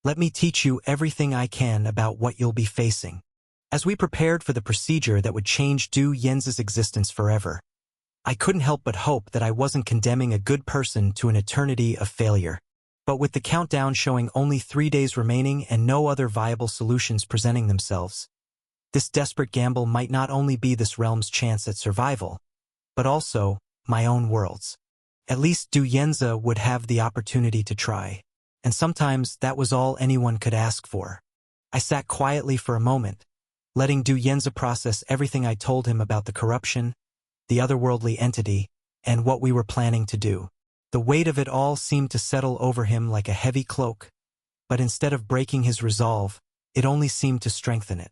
let me teach you everything I can about what you'll be facing." As we prepared for the procedure that would change Du Yanzi's existence forever, I couldn't help but hope that I wasn't condemning a good person to an eternity of failure. But with the countdown showing only 3 days remaining and no other viable solutions presenting themselves, this desperate gamble might not only be this realm's chance at survival, but also my own world's. At least Du Yanzi would have the opportunity to try, and sometimes that was all anyone could ask for. I sat quietly for a moment, letting Du Yanzi process everything I told him about the corruption, the otherworldly entity, and what we were planning to do. The weight of it all seemed to settle over him like a heavy cloak, but instead of breaking his resolve, it only seemed to strengthen it.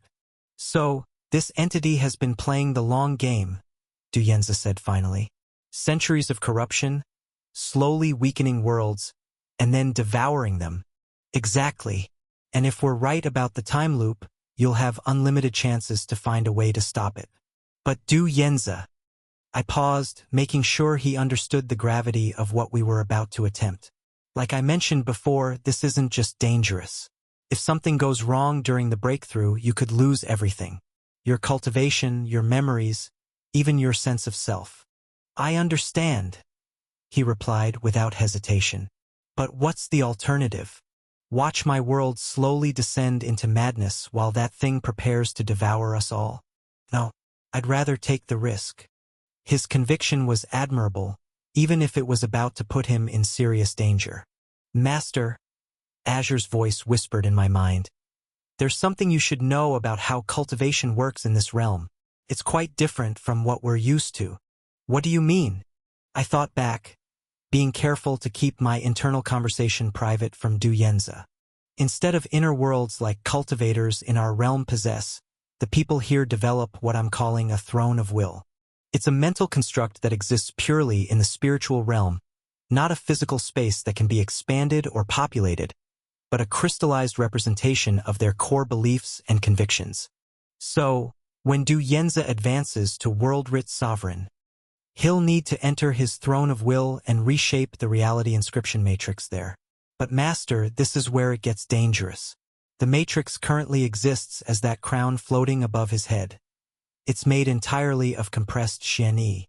"So, this entity has been playing the long game," Du Yanzi said finally. "Centuries of corruption, slowly weakening worlds, and then devouring them." "Exactly. And if we're right about the time loop, you'll have unlimited chances to find a way to stop it." "But Du Yanzi..." I paused, making sure he understood the gravity of what we were about to attempt. "Like I mentioned before, this isn't just dangerous. If something goes wrong during the breakthrough, you could lose everything. Your cultivation, your memories, even your sense of self." "I understand," he replied without hesitation. "But what's the alternative? Watch my world slowly descend into madness while that thing prepares to devour us all? No, I'd rather take the risk." His conviction was admirable, even if it was about to put him in serious danger. "Master," Azure's voice whispered in my mind, "there's something you should know about how cultivation works in this realm. It's quite different from what we're used to." "What do you mean?" I thought back, being careful to keep my internal conversation private from Du Yanzi. "Instead of inner worlds like cultivators in our realm possess, the people here develop what I'm calling a throne of will. It's a mental construct that exists purely in the spiritual realm, not a physical space that can be expanded or populated, but a crystallized representation of their core beliefs and convictions. So, when Du Yanzi advances to World-Writ Sovereign, he'll need to enter his throne of will and reshape the reality inscription matrix there. But Master, this is where it gets dangerous. The matrix currently exists as that crown floating above his head. It's made entirely of compressed Xianyi.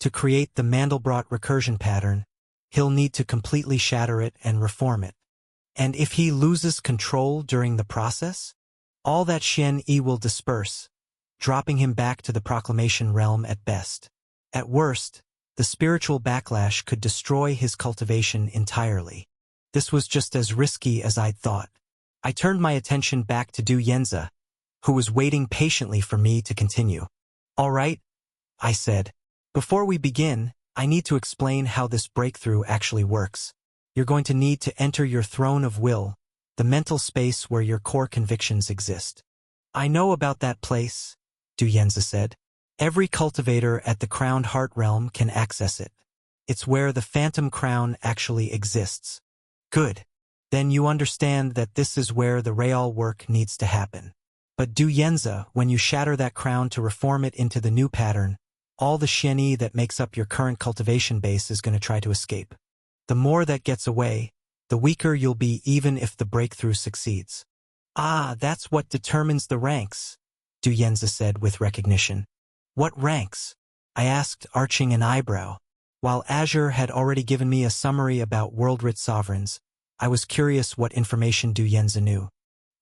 To create the Mandelbrot recursion pattern, he'll need to completely shatter it and reform it. And if he loses control during the process, all that Xianyi will disperse, dropping him back to the proclamation realm at best. At worst, the spiritual backlash could destroy his cultivation entirely. This was just as risky as I'd thought. I turned my attention back to Du Yanzi, who was waiting patiently for me to continue. "All right," I said. "Before we begin, I need to explain how this breakthrough actually works. You're going to need to enter your throne of will, the mental space where your core convictions exist." "I know about that place," Du Yanzi said. "Every cultivator at the Crowned Heart Realm can access it. It's where the Phantom Crown actually exists." "Good. Then you understand that this is where the real work needs to happen. But Du Yanzi, when you shatter that crown to reform it into the new pattern, all the Xianyi that makes up your current cultivation base is going to try to escape. The more that gets away, the weaker you'll be even if the breakthrough succeeds." "Ah, that's what determines the ranks," Du Yanzi said with recognition. "What ranks?" I asked, arching an eyebrow. While Azure had already given me a summary about World-Writ Sovereigns, I was curious what information Du Yanzi knew.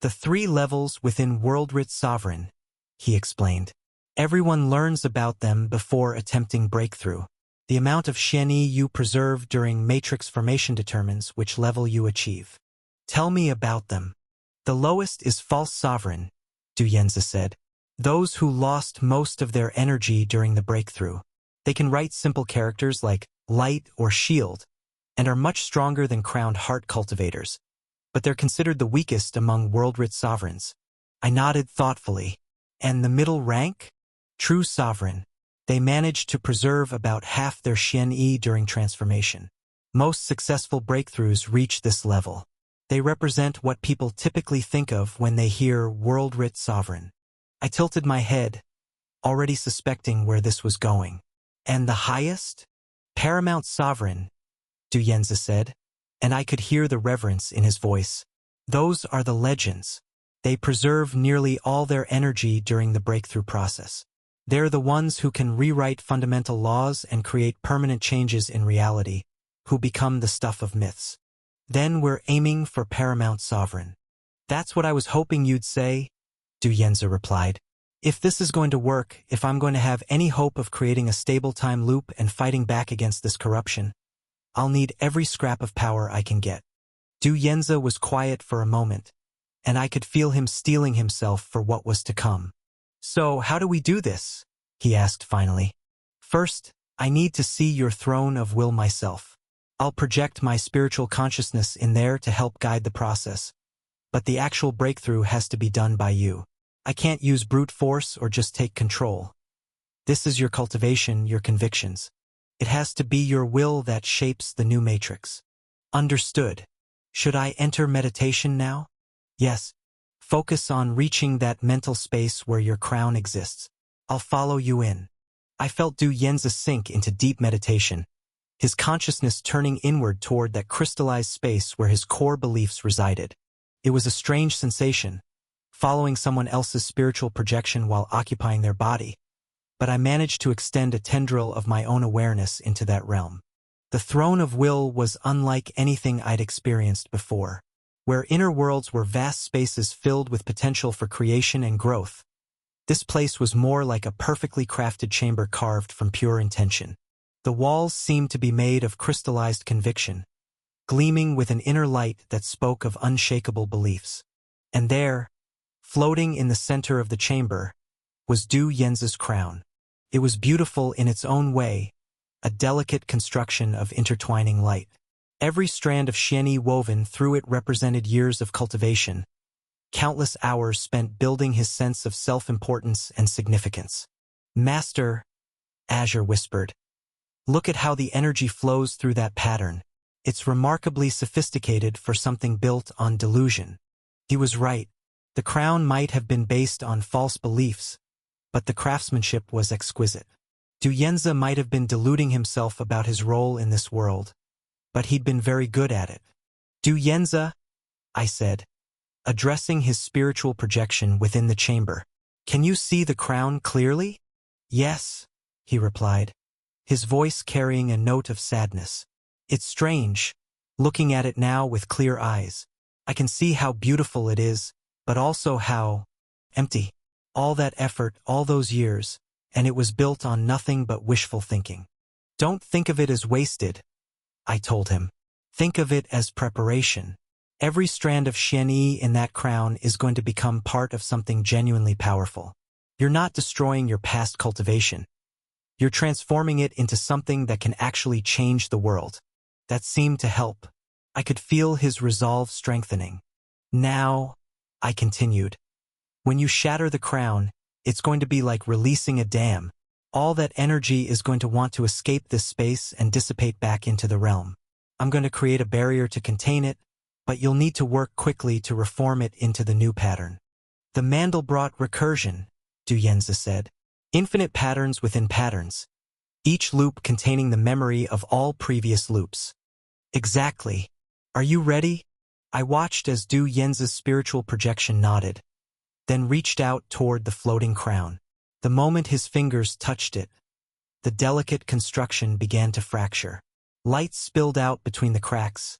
"The 3 levels within World-Writ Sovereign," he explained. "Everyone learns about them before attempting breakthrough. The amount of Xianyi you preserve during matrix formation determines which level you achieve." "Tell me about them." "The lowest is False Sovereign," Du Yanzi said. "Those who lost most of their energy during the breakthrough. They can write simple characters like light or shield, and are much stronger than Crowned Heart cultivators, but they're considered the weakest among World-Writ Sovereigns." I nodded thoughtfully. "And the middle rank?" "True Sovereign. They manage to preserve about half their Xianyi during transformation. Most successful breakthroughs reach this level." They represent what people typically think of when they hear World-Writ Sovereign. I tilted my head, already suspecting where this was going. And the highest? Paramount Sovereign, Du Yenza said, and I could hear the reverence in his voice. Those are the legends. They preserve nearly all their energy during the breakthrough process. They're the ones who can rewrite fundamental laws and create permanent changes in reality, who become the stuff of myths. Then we're aiming for Paramount Sovereign. That's what I was hoping you'd say, Du Yenza replied. If this is going to work, if I'm going to have any hope of creating a stable time loop and fighting back against this corruption, I'll need every scrap of power I can get. Du Yenza was quiet for a moment, and I could feel him steeling himself for what was to come. So, how do we do this? He asked finally. First, I need to see your throne of will myself. I'll project my spiritual consciousness in there to help guide the process. But the actual breakthrough has to be done by you. I can't use brute force or just take control. This is your cultivation, your convictions. It has to be your will that shapes the new matrix. Understood. Should I enter meditation now? Yes. Focus on reaching that mental space where your crown exists. I'll follow you in. I felt Du Yenza sink into deep meditation, his consciousness turning inward toward that crystallized space where his core beliefs resided. It was a strange sensation, following someone else's spiritual projection while occupying their body, but I managed to extend a tendril of my own awareness into that realm. The throne of will was unlike anything I'd experienced before, where inner worlds were vast spaces filled with potential for creation and growth. This place was more like a perfectly crafted chamber carved from pure intention. The walls seemed to be made of crystallized conviction, gleaming with an inner light that spoke of unshakable beliefs. And there, floating in the center of the chamber, was Du Yenza's crown. It was beautiful in its own way, a delicate construction of intertwining light. Every strand of Xianyi woven through it represented years of cultivation, countless hours spent building his sense of self-importance and significance. Master, Azure whispered, look at how the energy flows through that pattern. It's remarkably sophisticated for something built on delusion. He was right. The crown might have been based on false beliefs, but the craftsmanship was exquisite. Du Yenza might have been deluding himself about his role in this world, but he'd been very good at it. Du Yenza, I said, addressing his spiritual projection within the chamber. Can you see the crown clearly? Yes, he replied, his voice carrying a note of sadness. It's strange, looking at it now with clear eyes. I can see how beautiful it is, but also how empty. All that effort, all those years, and it was built on nothing but wishful thinking. Don't think of it as wasted, I told him. Think of it as preparation. Every strand of Xianyi in that crown is going to become part of something genuinely powerful. You're not destroying your past cultivation. You're transforming it into something that can actually change the world. That seemed to help. I could feel his resolve strengthening. Now, I continued, when you shatter the crown, it's going to be like releasing a dam. All that energy is going to want to escape this space and dissipate back into the realm. I'm going to create a barrier to contain it, but you'll need to work quickly to reform it into the new pattern. The Mandelbrot recursion, Du Yenza said. Infinite patterns within patterns, each loop containing the memory of all previous loops. Exactly. Are you ready? I watched as Du Yenza's spiritual projection nodded, then reached out toward the floating crown. The moment his fingers touched it, the delicate construction began to fracture. Light spilled out between the cracks,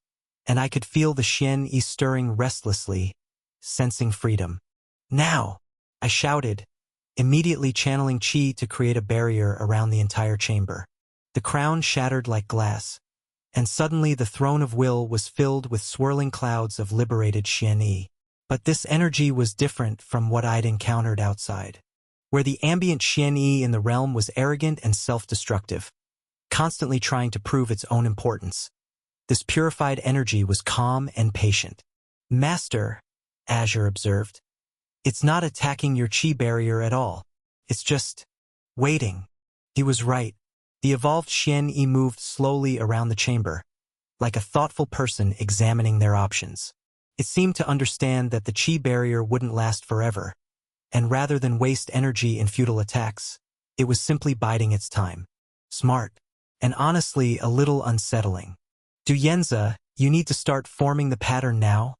and I could feel the Xianyi stirring restlessly, sensing freedom. Now, I shouted, immediately channeling qi to create a barrier around the entire chamber. The crown shattered like glass, and suddenly the throne of will was filled with swirling clouds of liberated Xianyi. But this energy was different from what I'd encountered outside, where the ambient Xianyi in the realm was arrogant and self-destructive, constantly trying to prove its own importance. This purified energy was calm and patient. Master, Azure observed, it's not attacking your qi barrier at all. It's just waiting. He was right. The evolved Xianyi moved slowly around the chamber, like a thoughtful person examining their options. It seemed to understand that the chi barrier wouldn't last forever, and rather than waste energy in futile attacks, it was simply biding its time. Smart, and honestly a little unsettling. Du Yanzi, you need to start forming the pattern now,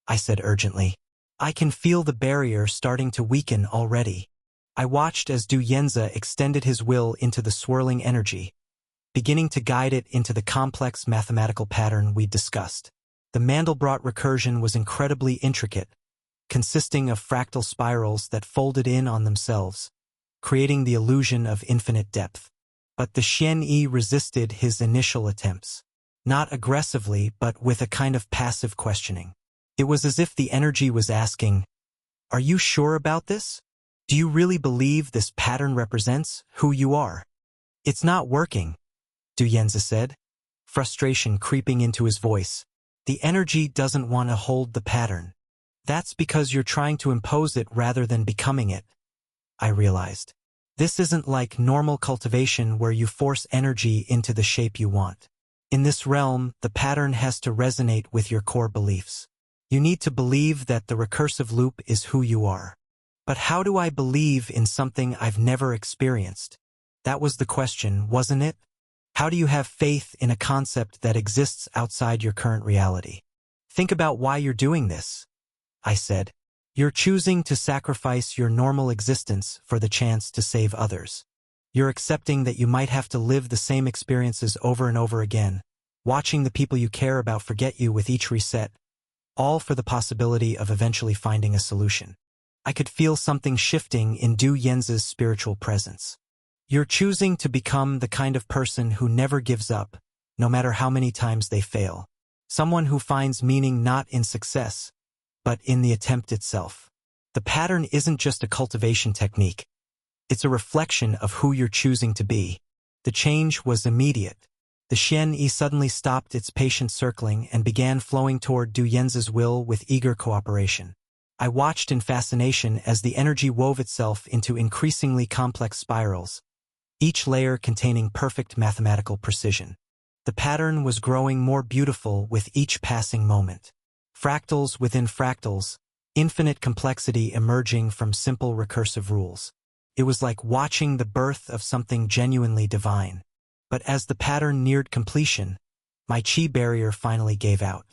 I said urgently. I can feel the barrier starting to weaken already. I watched as Du Yanzi extended his will into the swirling energy, beginning to guide it into the complex mathematical pattern we'd discussed. The Mandelbrot recursion was incredibly intricate, consisting of fractal spirals that folded in on themselves, creating the illusion of infinite depth. But the Xian Yi resisted his initial attempts. Not aggressively, but with a kind of passive questioning. It was as if the energy was asking, "Are you sure about this? Do you really believe this pattern represents who you are?" "It's not working," Du Yanzi said, frustration creeping into his voice. "The energy doesn't want to hold the pattern." "That's because you're trying to impose it rather than becoming it," I realized. "This isn't like normal cultivation where you force energy into the shape you want. In this realm, the pattern has to resonate with your core beliefs. You need to believe that the recursive loop is who you are." "But how do I believe in something I've never experienced?" That was the question, wasn't it? How do you have faith in a concept that exists outside your current reality? "Think about why you're doing this," I said. "You're choosing to sacrifice your normal existence for the chance to save others. You're accepting that you might have to live the same experiences over and over again, watching the people you care about forget you with each reset, all for the possibility of eventually finding a solution." I could feel something shifting in Du Yanzi's spiritual presence. "You're choosing to become the kind of person who never gives up, no matter how many times they fail. Someone who finds meaning not in success, but in the attempt itself. The pattern isn't just a cultivation technique. It's a reflection of who you're choosing to be." The change was immediate. The Xian Yi suddenly stopped its patient circling and began flowing toward Du Yanzi's will with eager cooperation. I watched in fascination as the energy wove itself into increasingly complex spirals, each layer containing perfect mathematical precision. The pattern was growing more beautiful with each passing moment. Fractals within fractals, infinite complexity emerging from simple recursive rules. It was like watching the birth of something genuinely divine. But as the pattern neared completion, my chi barrier finally gave out.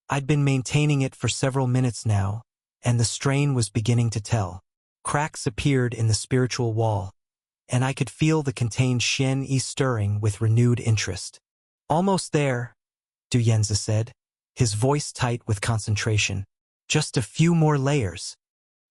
I'd been maintaining it for several minutes now, and the strain was beginning to tell. Cracks appeared in the spiritual wall, and I could feel the contained Xian Yi stirring with renewed interest. "Almost there," Du Yanzi said, his voice tight with concentration. "Just a few more layers."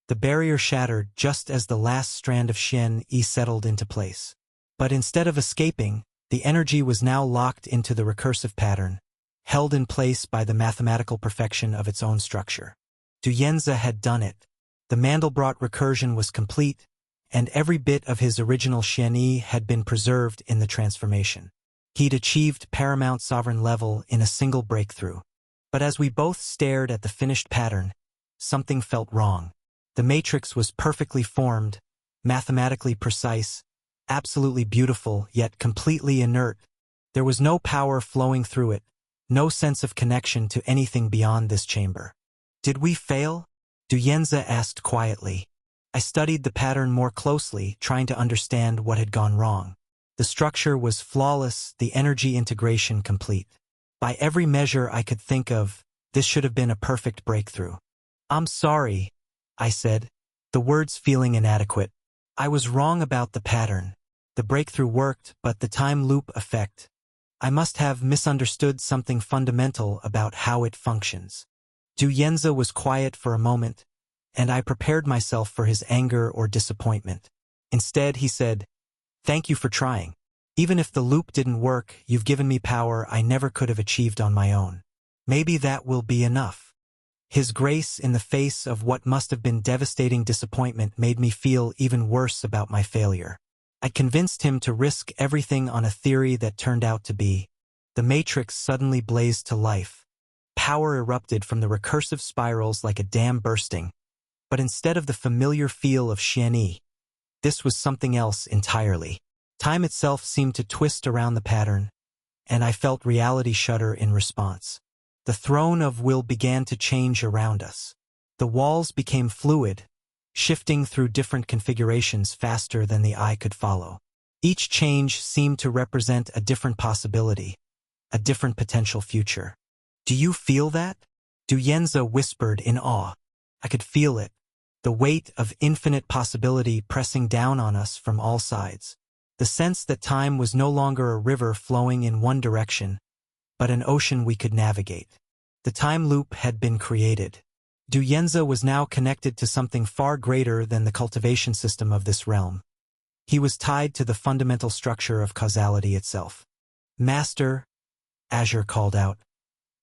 The barrier shattered just as the last strand of Xian Yi settled into place. But instead of escaping, the energy was now locked into the recursive pattern, held in place by the mathematical perfection of its own structure. Du Yanzi had done it. The Mandelbrot recursion was complete, and every bit of his original Xian Yi had been preserved in the transformation. He'd achieved paramount sovereign level in a single breakthrough. But as we both stared at the finished pattern, something felt wrong. The matrix was perfectly formed, mathematically precise, absolutely beautiful, yet completely inert. There was no power flowing through it, no sense of connection to anything beyond this chamber. "Did we fail?" Du Yanzi asked quietly. I studied the pattern more closely, trying to understand what had gone wrong. The structure was flawless, the energy integration complete. By every measure I could think of, this should have been a perfect breakthrough. "I'm sorry," I said, the words feeling inadequate. "I was wrong about the pattern. The breakthrough worked, but the time loop effect. I must have misunderstood something fundamental about how it functions." Du Yanzi was quiet for a moment, and I prepared myself for his anger or disappointment. Instead, he said, "Thank you for trying. Even if the loop didn't work, you've given me power I never could have achieved on my own. Maybe that will be enough." His grace in the face of what must have been devastating disappointment made me feel even worse about my failure. I convinced him to risk everything on a theory that turned out to be. The matrix suddenly blazed to life. Power erupted from the recursive spirals like a dam bursting. But instead of the familiar feel of Xian Yi, this was something else entirely. Time itself seemed to twist around the pattern, and I felt reality shudder in response. The throne of will began to change around us. The walls became fluid, shifting through different configurations faster than the eye could follow. Each change seemed to represent a different possibility, a different potential future. "Do you feel that?" Du Yenza whispered in awe. I could feel it, the weight of infinite possibility pressing down on us from all sides. The sense that time was no longer a river flowing in one direction, but an ocean we could navigate. The time loop had been created. Du Yenza was now connected to something far greater than the cultivation system of this realm. He was tied to the fundamental structure of causality itself. "Master," Azure called out.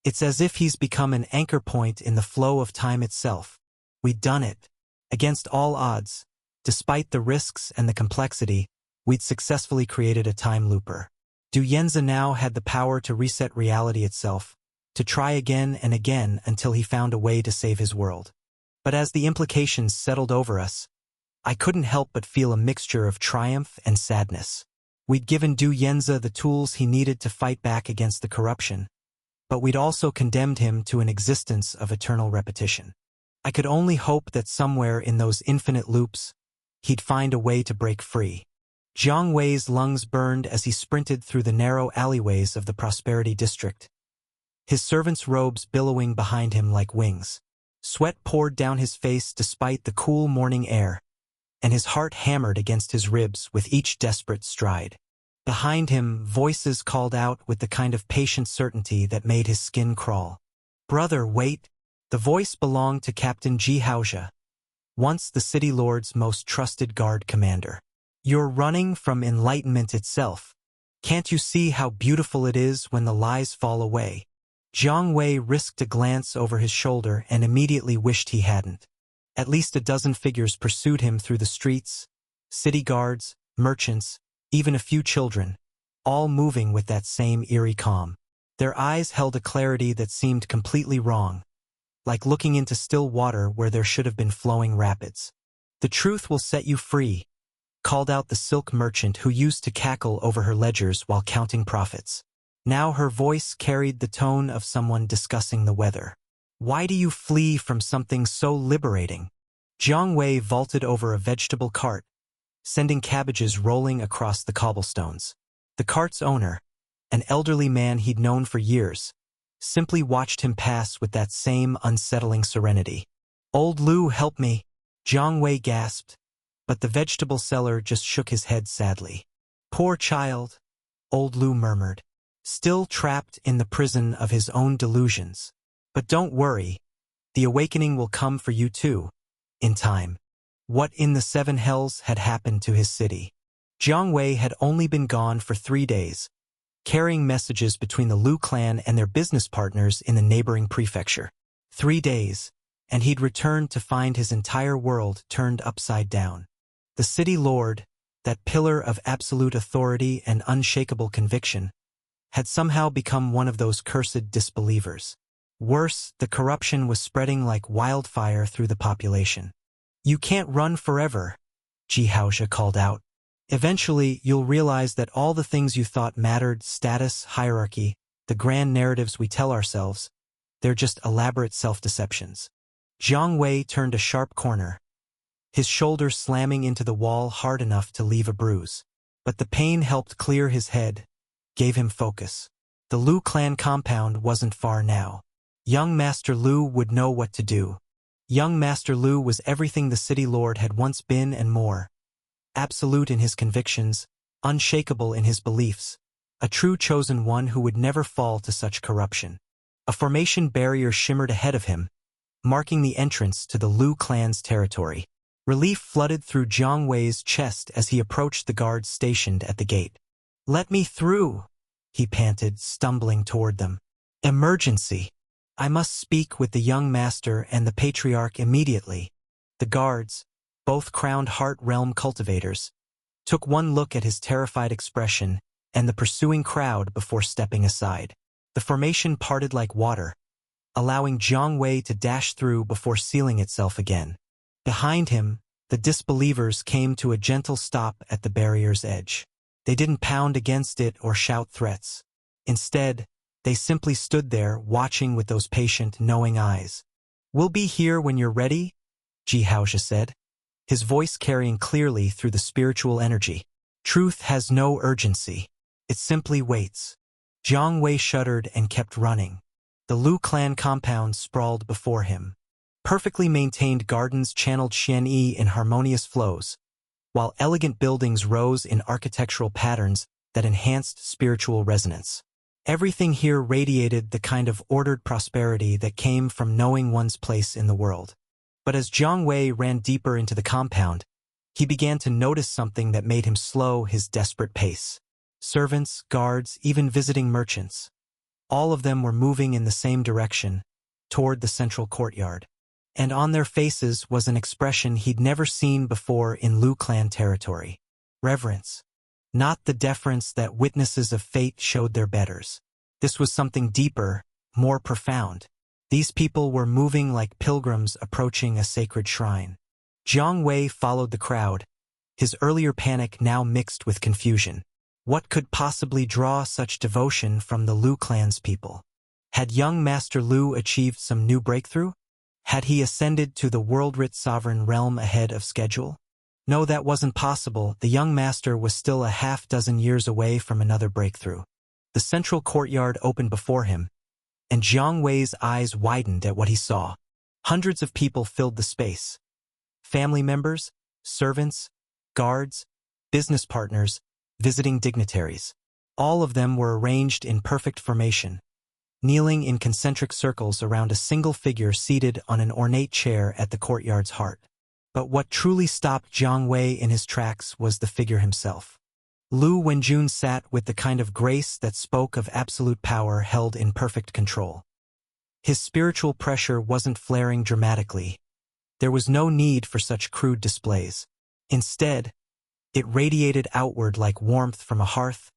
"It's as if he's become an anchor point in the flow of time itself. We'd done it. Against all odds, despite the risks and the complexity, we'd successfully created a time looper." Du Yenza now had the power to reset reality itself, to try again and again until he found a way to save his world. But as the implications settled over us, I couldn't help but feel a mixture of triumph and sadness. We'd given Du Yenza the tools he needed to fight back against the corruption, but we'd also condemned him to an existence of eternal repetition. I could only hope that somewhere in those infinite loops, he'd find a way to break free. Jiang Wei's lungs burned as he sprinted through the narrow alleyways of the Prosperity District, his servants' robes billowing behind him like wings. Sweat poured down his face despite the cool morning air, and his heart hammered against his ribs with each desperate stride. Behind him, voices called out with the kind of patient certainty that made his skin crawl. "Brother, wait!" The voice belonged to Captain Ji Haozhe, once the City Lord's most trusted guard commander. "You're running from enlightenment itself. Can't you see how beautiful it is when the lies fall away?" Jiang Wei risked a glance over his shoulder and immediately wished he hadn't. At least a dozen figures pursued him through the streets, city guards, merchants, even a few children, all moving with that same eerie calm. Their eyes held a clarity that seemed completely wrong, like looking into still water where there should have been flowing rapids. "The truth will set you free," called out the silk merchant who used to cackle over her ledgers while counting profits. Now her voice carried the tone of someone discussing the weather. "Why do you flee from something so liberating?" Jiang Wei vaulted over a vegetable cart, sending cabbages rolling across the cobblestones. The cart's owner, an elderly man he'd known for years, simply watched him pass with that same unsettling serenity. "Old Lu, help me," Jiang Wei gasped, but the vegetable seller just shook his head sadly. "Poor child," Old Lu murmured, still trapped in the prison of his own delusions. "But don't worry, the awakening will come for you too, in time." What in the seven hells had happened to his city? Jiang Wei had only been gone for 3 days, carrying messages between the Lu clan and their business partners in the neighboring prefecture. 3 days, and he'd returned to find his entire world turned upside down. The city lord, that pillar of absolute authority and unshakable conviction, had somehow become one of those cursed disbelievers. Worse, the corruption was spreading like wildfire through the population. "You can't run forever," Ji Haozhe called out. "Eventually, you'll realize that all the things you thought mattered, status, hierarchy, the grand narratives we tell ourselves, they're just elaborate self-deceptions." Jiang Wei turned a sharp corner, his shoulder slamming into the wall hard enough to leave a bruise. But the pain helped clear his head, gave him focus. The Lu clan compound wasn't far now. Young Master Lu would know what to do. Young Master Lu was everything the city lord had once been and more. Absolute in his convictions, unshakable in his beliefs, a true chosen one who would never fall to such corruption. A formation barrier shimmered ahead of him, marking the entrance to the Lu clan's territory. Relief flooded through Jiang Wei's chest as he approached the guards stationed at the gate. "Let me through," he panted, stumbling toward them. "Emergency. I must speak with the young master and the patriarch immediately." The guards, both crowned Heart Realm cultivators, took one look at his terrified expression and the pursuing crowd before stepping aside. The formation parted like water, allowing Jiang Wei to dash through before sealing itself again. Behind him, the disbelievers came to a gentle stop at the barrier's edge. They didn't pound against it or shout threats. Instead, They simply stood there, watching with those patient, knowing eyes. "We'll be here when you're ready," Ji Haozhi said, his voice carrying clearly through the spiritual energy. Truth has no urgency. It simply waits. Jiang Wei shuddered and kept running. The Lu clan compound sprawled before him. Perfectly maintained gardens channeled Xianyi in harmonious flows, while elegant buildings rose in architectural patterns that enhanced spiritual resonance. Everything here radiated the kind of ordered prosperity that came from knowing one's place in the world. But as Jiang Wei ran deeper into the compound, he began to notice something that made him slow his desperate pace. Servants, guards, even visiting merchants. All of them were moving in the same direction, toward the central courtyard. And on their faces was an expression he'd never seen before in Lu clan territory. Reverence. Not the deference that witnesses of fate showed their betters. This was something deeper, more profound. These people were moving like pilgrims approaching a sacred shrine. Jiang Wei followed the crowd, his earlier panic now mixed with confusion. What could possibly draw such devotion from the Lu clan's people? Had young Master Lu achieved some new breakthrough? Had he ascended to the world-rich sovereign realm ahead of schedule? No, that wasn't possible. The young master was still a half-dozen years away from another breakthrough. The central courtyard opened before him, and Jiang Wei's eyes widened at what he saw. Hundreds of people filled the space. Family members, servants, guards, business partners, visiting dignitaries. All of them were arranged in perfect formation, kneeling in concentric circles around a single figure seated on an ornate chair at the courtyard's heart. But what truly stopped Jiang Wei in his tracks was the figure himself. Lu Wenjun sat with the kind of grace that spoke of absolute power held in perfect control. His spiritual pressure wasn't flaring dramatically. There was no need for such crude displays. Instead, it radiated outward like warmth from a hearth,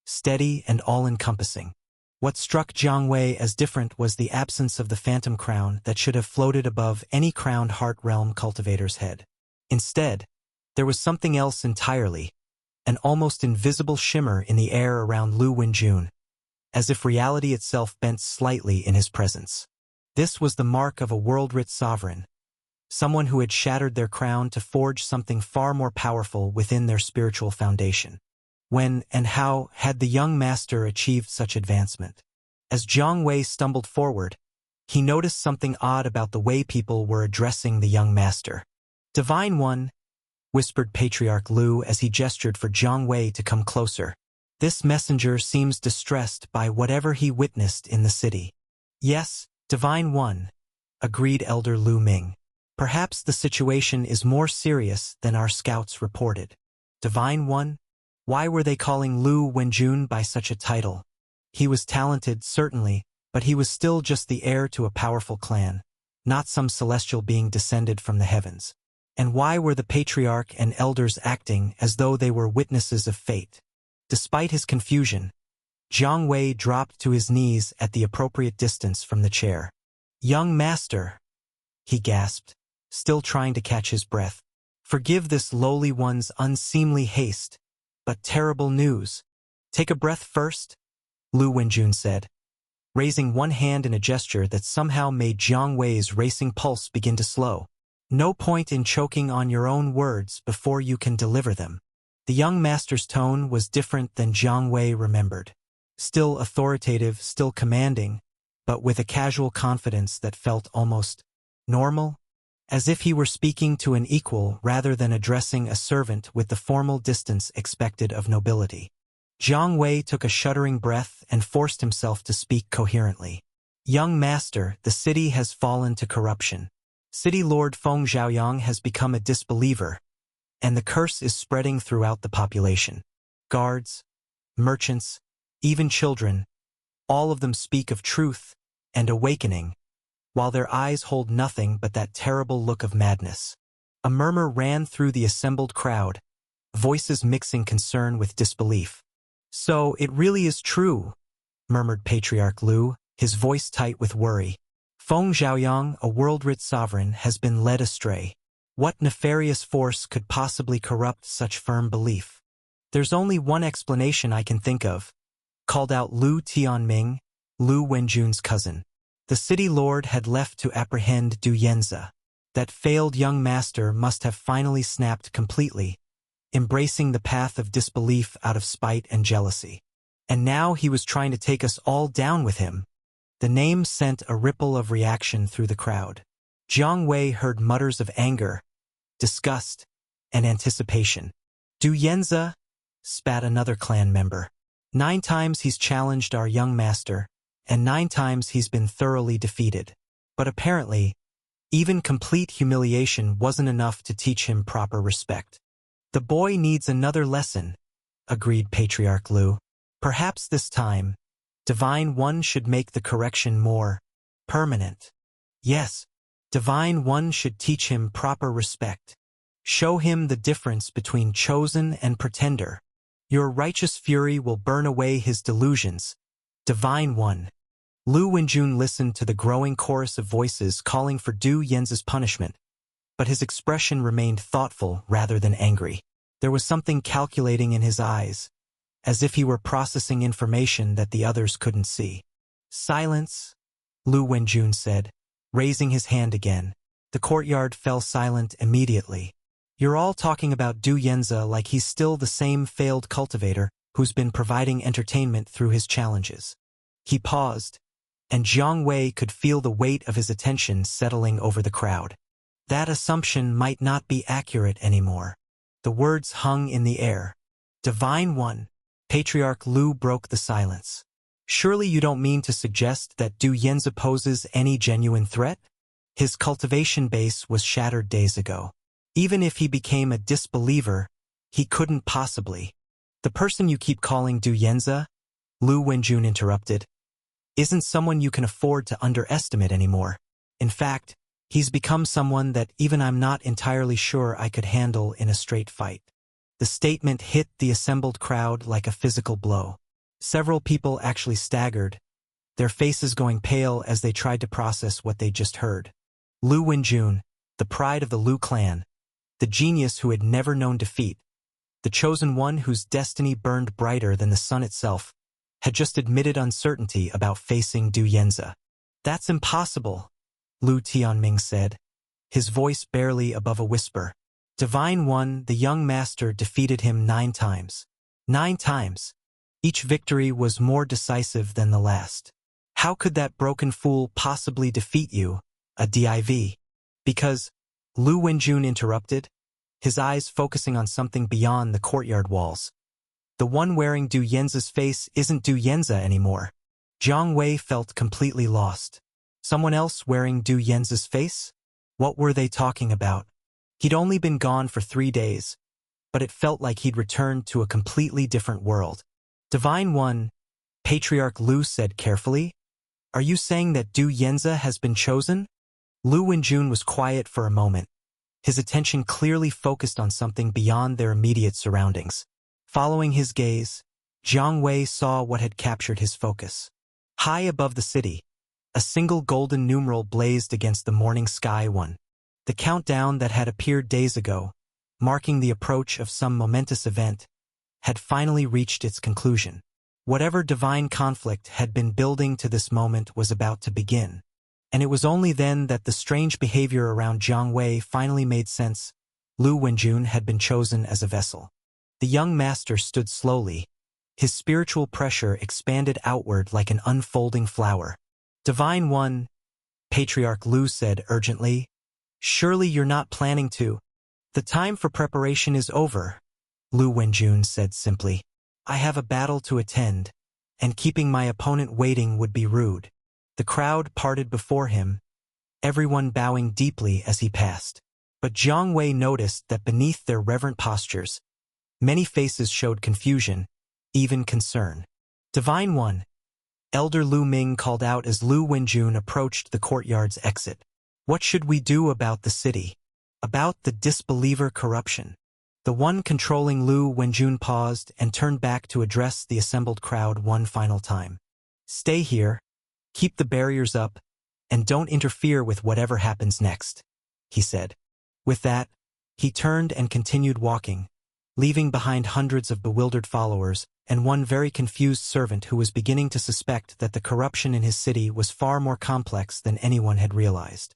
steady and all-encompassing. What struck Jiang Wei as different was the absence of the phantom crown that should have floated above any crowned heart realm cultivator's head. Instead, there was something else entirely, an almost invisible shimmer in the air around Lu Wenjun, as if reality itself bent slightly in his presence. This was the mark of a world-rich sovereign, someone who had shattered their crown to forge something far more powerful within their spiritual foundation. When and how had the young master achieved such advancement? As Jiang Wei stumbled forward, he noticed something odd about the way people were addressing the young master. "Divine One," whispered Patriarch Lu as he gestured for Jiang Wei to come closer. "This messenger seems distressed by whatever he witnessed in the city." "Yes, Divine One," agreed Elder Lu Ming. "Perhaps the situation is more serious than our scouts reported." Divine One? Why were they calling Lu Wenjun by such a title? He was talented, certainly, but he was still just the heir to a powerful clan, not some celestial being descended from the heavens. And why were the patriarch and elders acting as though they were witnesses of fate? Despite his confusion, Jiang Wei dropped to his knees at the appropriate distance from the chair. "Young master," he gasped, still trying to catch his breath. "Forgive this lowly one's unseemly haste, but terrible news." "Take a breath first," Lu Wenjun said, raising one hand in a gesture that somehow made Jiang Wei's racing pulse begin to slow. "No point in choking on your own words before you can deliver them." The young master's tone was different than Jiang Wei remembered. Still authoritative, still commanding, but with a casual confidence that felt almost normal, as if he were speaking to an equal rather than addressing a servant with the formal distance expected of nobility. Jiang Wei took a shuddering breath and forced himself to speak coherently. "Young master, the city has fallen to corruption. City Lord Feng Zhaoyang has become a disbeliever, and the curse is spreading throughout the population. Guards, merchants, even children, all of them speak of truth and awakening, while their eyes hold nothing but that terrible look of madness." A murmur ran through the assembled crowd, voices mixing concern with disbelief. "So it really is true," murmured Patriarch Lu, his voice tight with worry. "Feng Zhaoyang, a world-rich sovereign, has been led astray. What nefarious force could possibly corrupt such firm belief?" "There's only one explanation I can think of," called out Lu Tianming, Lu Wenjun's cousin. The city lord had left to apprehend Du Yanzi. That failed young master must have finally snapped completely, embracing the path of disbelief out of spite and jealousy. And now he was trying to take us all down with him. The name sent a ripple of reaction through the crowd. Jiang Wei heard mutters of anger, disgust, and anticipation. Du Yanzi, spat another clan member. 9 times he's challenged our young master, and 9 times he's been thoroughly defeated. But apparently, even complete humiliation wasn't enough to teach him proper respect. The boy needs another lesson, agreed Patriarch Lu. Perhaps this time, Divine One should make the correction more permanent. Yes, Divine One should teach him proper respect. Show him the difference between chosen and pretender. Your righteous fury will burn away his delusions. Divine One. Lu Wenjun listened to the growing chorus of voices calling for Du Yanzi's punishment, but his expression remained thoughtful rather than angry. There was something calculating in his eyes, as if he were processing information that the others couldn't see. Silence, Lu Wenjun said, raising his hand again. The courtyard fell silent immediately. You're all talking about Du Yanzi like he's still the same failed cultivator who's been providing entertainment through his challenges. He paused, and Jiang Wei could feel the weight of his attention settling over the crowd. That assumption might not be accurate anymore. The words hung in the air. Divine One. Patriarch Lu broke the silence. Surely you don't mean to suggest that Du Yanzi poses any genuine threat? His cultivation base was shattered days ago. Even if he became a disbeliever, he couldn't possibly. The person you keep calling Du Yanzi, Lu Wenjun interrupted, isn't someone you can afford to underestimate anymore. In fact, he's become someone that even I'm not entirely sure I could handle in a straight fight. The statement hit the assembled crowd like a physical blow. Several people actually staggered, their faces going pale as they tried to process what they just heard. Lu Wenjun, the pride of the Lu clan, the genius who had never known defeat, the chosen one whose destiny burned brighter than the sun itself, had just admitted uncertainty about facing Du Yanzi. That's impossible, Lu Tianming said, his voice barely above a whisper. Divine One, the young master, defeated him 9 times. 9 times. Each victory was more decisive than the last. How could that broken fool possibly defeat you, a div? Because, Lu Wenjun interrupted, his eyes focusing on something beyond the courtyard walls. The one wearing Du Yanzi's face isn't Du Yanzi anymore. Jiang Wei felt completely lost. Someone else wearing Du Yanzi's face? What were they talking about? He'd only been gone for 3 days, but it felt like he'd returned to a completely different world. Divine One, Patriarch Lu said carefully, are you saying that Du Yanzi has been chosen? Lu Wenjun was quiet for a moment, his attention clearly focused on something beyond their immediate surroundings. Following his gaze, Jiang Wei saw what had captured his focus. High above the city, a single golden numeral blazed against the morning sky. 1. The countdown that had appeared days ago, marking the approach of some momentous event, had finally reached its conclusion. Whatever divine conflict had been building to this moment was about to begin. And it was only then that the strange behavior around Jiang Wei finally made sense. Lu Wenjun had been chosen as a vessel. The young master stood slowly. His spiritual pressure expanded outward like an unfolding flower. Divine One, Patriarch Lu said urgently, surely you're not planning to. The time for preparation is over, Lu Wenjun said simply. I have a battle to attend, and keeping my opponent waiting would be rude. The crowd parted before him, everyone bowing deeply as he passed. But Jiang Wei noticed that beneath their reverent postures, many faces showed confusion, even concern. Divine One, Elder Lu Ming called out as Lu Wenjun approached the courtyard's exit. What should we do about the city? About the disbeliever corruption? The one controlling Lu Wenjun paused and turned back to address the assembled crowd one final time. Stay here, keep the barriers up, and don't interfere with whatever happens next, he said. With that, he turned and continued walking, leaving behind hundreds of bewildered followers and one very confused servant who was beginning to suspect that the corruption in his city was far more complex than anyone had realized.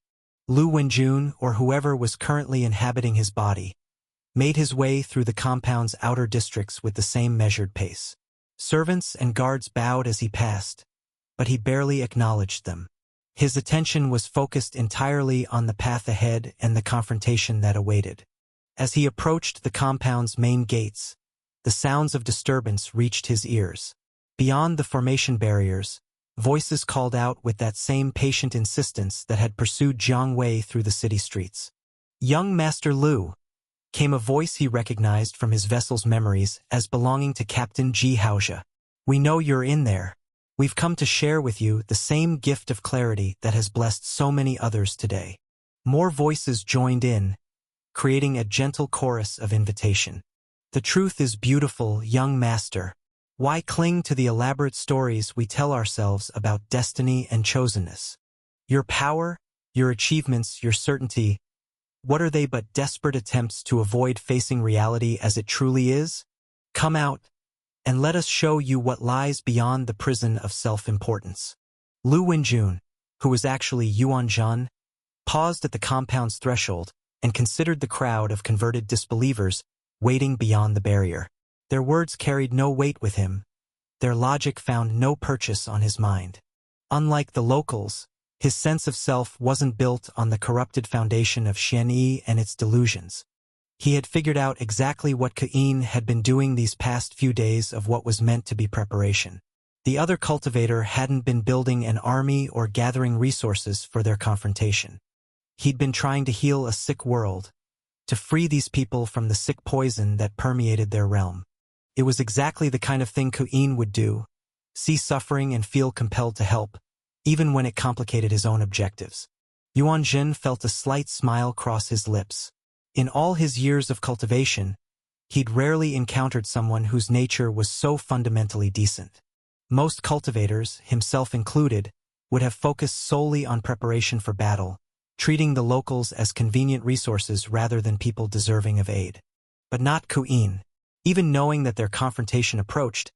Lu Wenjun, or whoever was currently inhabiting his body, made his way through the compound's outer districts with the same measured pace. Servants and guards bowed as he passed, but he barely acknowledged them. His attention was focused entirely on the path ahead and the confrontation that awaited. As he approached the compound's main gates, the sounds of disturbance reached his ears. Beyond the formation barriers, voices called out with that same patient insistence that had pursued Jiang Wei through the city streets. "Young Master Lu," came a voice he recognized from his vessel's memories as belonging to Captain Ji Haozhe. "We know you're in there. We've come to share with you the same gift of clarity that has blessed so many others today." More voices joined in, creating a gentle chorus of invitation. "The truth is beautiful, young master. Why cling to the elaborate stories we tell ourselves about destiny and chosenness? Your power, your achievements, your certainty, what are they but desperate attempts to avoid facing reality as it truly is? Come out, and let us show you what lies beyond the prison of self-importance." Lu Wenjun, who was actually Yuan Zhan, paused at the compound's threshold and considered the crowd of converted disbelievers waiting beyond the barrier. Their words carried no weight with him. Their logic found no purchase on his mind. Unlike the locals, his sense of self wasn't built on the corrupted foundation of Xianyi and its delusions. He had figured out exactly what Ku'in had been doing these past few days of what was meant to be preparation. The other cultivator hadn't been building an army or gathering resources for their confrontation. He'd been trying to heal a sick world, to free these people from the sick poison that permeated their realm. It was exactly the kind of thing Ku'in would do, see suffering and feel compelled to help, even when it complicated his own objectives. Yuan Zhan felt a slight smile cross his lips. In all his years of cultivation, he'd rarely encountered someone whose nature was so fundamentally decent. Most cultivators, himself included, would have focused solely on preparation for battle, treating the locals as convenient resources rather than people deserving of aid. But not Ku'in. Even knowing that their confrontation approached,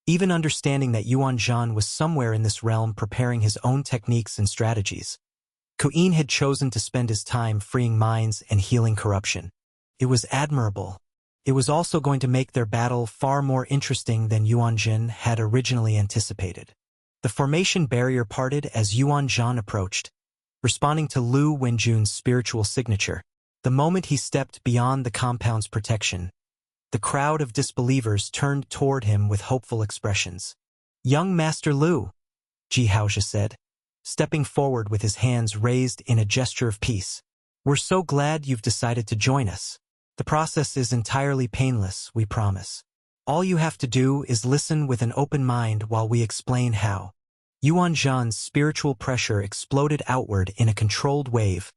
even understanding that Yuan Zhan was somewhere in this realm preparing his own techniques and strategies, Ku'in had chosen to spend his time freeing minds and healing corruption. It was admirable. It was also going to make their battle far more interesting than Yuan Zhan had originally anticipated. The formation barrier parted as Yuan Zhan approached, responding to Lu Wenjun's spiritual signature. The moment he stepped beyond the compound's protection, the crowd of disbelievers turned toward him with hopeful expressions. "Young Master Lu," Ji Haozhe said, stepping forward with his hands raised in a gesture of peace. "We're so glad you've decided to join us. The process is entirely painless, we promise. All you have to do is listen with an open mind while we explain how." Yuan Zhan's spiritual pressure exploded outward in a controlled wave,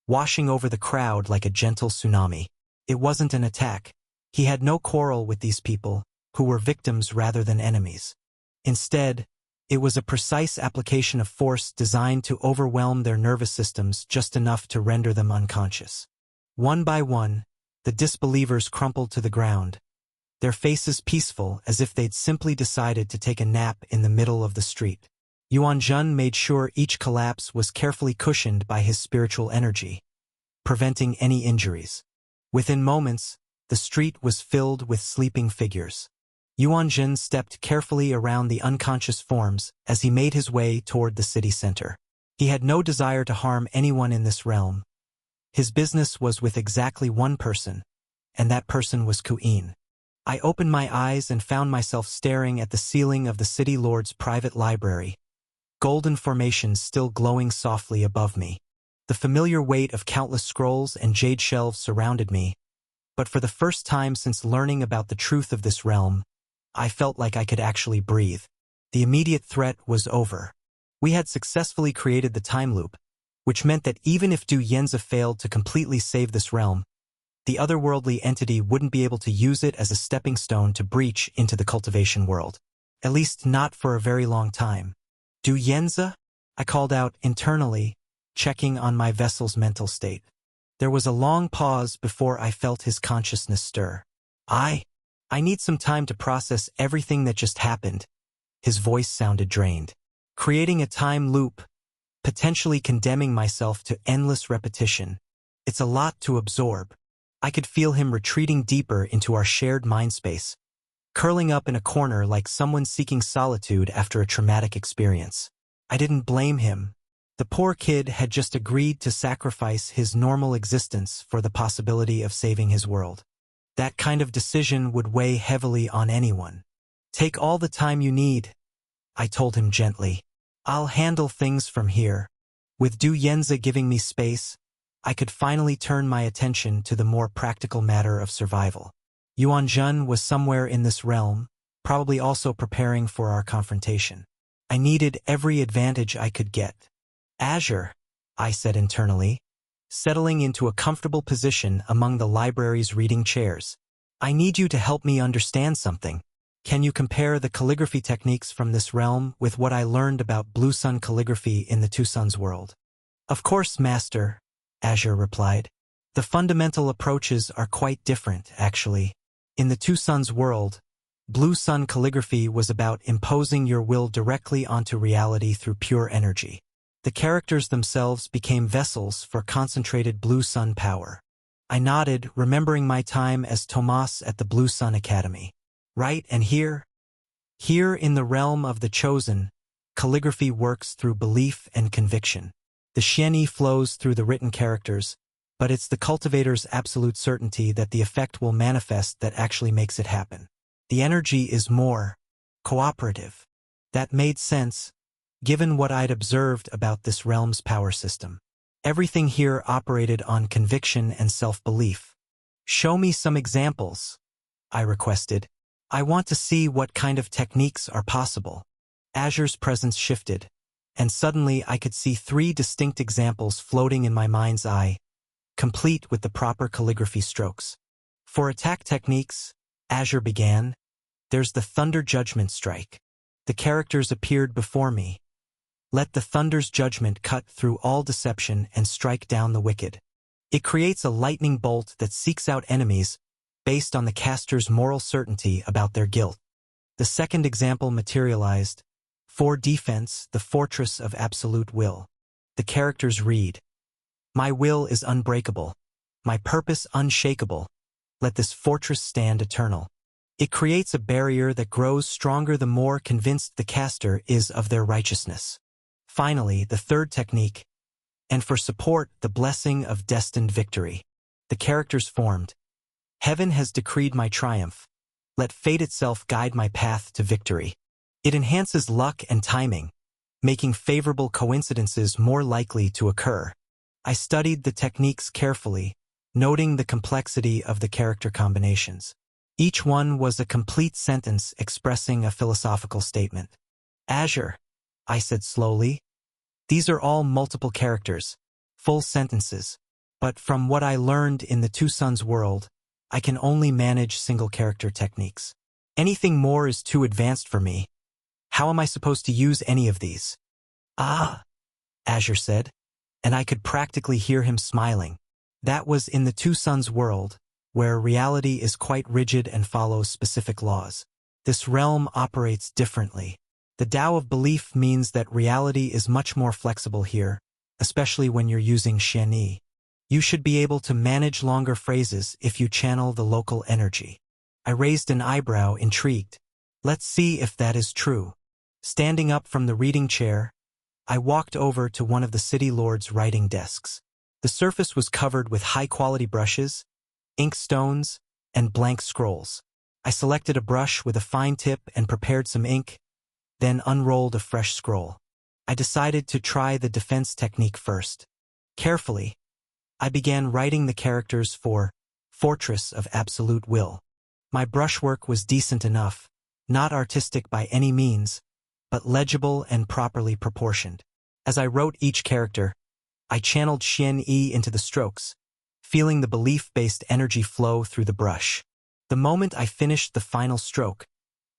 washing over the crowd like a gentle tsunami. It wasn't an attack. He had no quarrel with these people, who were victims rather than enemies. Instead, it was a precise application of force designed to overwhelm their nervous systems just enough to render them unconscious. One by one, the disbelievers crumpled to the ground, their faces peaceful as if they'd simply decided to take a nap in the middle of the street. Yuan Zhan made sure each collapse was carefully cushioned by his spiritual energy, preventing any injuries. Within moments, the street was filled with sleeping figures. Yuan Zhan stepped carefully around the unconscious forms as he made his way toward the city center. He had no desire to harm anyone in this realm. His business was with exactly one person, and that person was Ku'in. I opened my eyes and found myself staring at the ceiling of the city lord's private library, golden formations still glowing softly above me. The familiar weight of countless scrolls and jade shelves surrounded me, but for the first time since learning about the truth of this realm, I felt like I could actually breathe. The immediate threat was over. We had successfully created the time loop, which meant that even if Du Yanzi failed to completely save this realm, the otherworldly entity wouldn't be able to use it as a stepping stone to breach into the cultivation world. At least not for a very long time. Du Yanzi? I called out internally, checking on my vessel's mental state. There was a long pause before I felt his consciousness stir. I I need some time to process everything that just happened. His voice sounded drained. Creating a time loop, potentially condemning myself to endless repetition. It's a lot to absorb. I could feel him retreating deeper into our shared mind space, curling up in a corner like someone seeking solitude after a traumatic experience. I didn't blame him. The poor kid had just agreed to sacrifice his normal existence for the possibility of saving his world. That kind of decision would weigh heavily on anyone. Take all the time you need, I told him gently. I'll handle things from here. With Du Yenza giving me space, I could finally turn my attention to the more practical matter of survival. Yuan Zhen was somewhere in this realm, probably also preparing for our confrontation. I needed every advantage I could get. Azure, I said internally, settling into a comfortable position among the library's reading chairs. I need you to help me understand something. Can you compare the calligraphy techniques from this realm with what I learned about Blue Sun calligraphy in the Two Suns world? Of course, Master, Azure replied. The fundamental approaches are quite different, actually. In the Two Suns world, Blue Sun calligraphy was about imposing your will directly onto reality through pure energy. The characters themselves became vessels for concentrated Blue Sun power. I nodded, remembering my time as Tomas at the Blue Sun Academy. Right, and here in the realm of the Chosen, calligraphy works through belief and conviction. The Xianyi flows through the written characters, but it's the cultivator's absolute certainty that the effect will manifest that actually makes it happen. The energy is more cooperative. That made sense, given what I'd observed about this realm's power system. Everything here operated on conviction and self-belief. Show me some examples, I requested. I want to see what kind of techniques are possible. Azure's presence shifted, and suddenly I could see 3 distinct examples floating in my mind's eye, complete with the proper calligraphy strokes. For attack techniques, Azure began, there's the Thunder Judgment Strike. The characters appeared before me. Let the thunder's judgment cut through all deception and strike down the wicked. It creates a lightning bolt that seeks out enemies based on the caster's moral certainty about their guilt. The second example materialized. For defense, the fortress of absolute will. The characters read, my will is unbreakable, my purpose unshakable. Let this fortress stand eternal. It creates a barrier that grows stronger the more convinced the caster is of their righteousness. Finally, the third technique, and for support, the blessing of destined victory. The characters formed. Heaven has decreed my triumph. Let fate itself guide my path to victory. It enhances luck and timing, making favorable coincidences more likely to occur. I studied the techniques carefully, noting the complexity of the character combinations. Each one was a complete sentence expressing a philosophical statement. Azure, I said slowly. These are all multiple characters, full sentences. But from what I learned in the Two Suns world, I can only manage single character techniques. Anything more is too advanced for me. How am I supposed to use any of these? Ah, Azure said, and I could practically hear him smiling. That was in the Two Suns world, where reality is quite rigid and follows specific laws. This realm operates differently. The Tao of belief means that reality is much more flexible here, especially when you're using Xianyi. You should be able to manage longer phrases if you channel the local energy. I raised an eyebrow, intrigued. Let's see if that is true. Standing up from the reading chair, I walked over to one of the city lord's writing desks. The surface was covered with high-quality brushes, ink stones, and blank scrolls. I selected a brush with a fine tip and prepared some ink, then unrolled a fresh scroll. I decided to try the defense technique first. Carefully, I began writing the characters for Fortress of Absolute Will. My brushwork was decent enough, not artistic by any means, but legible and properly proportioned. As I wrote each character, I channeled Xianyi into the strokes, feeling the belief-based energy flow through the brush. The moment I finished the final stroke,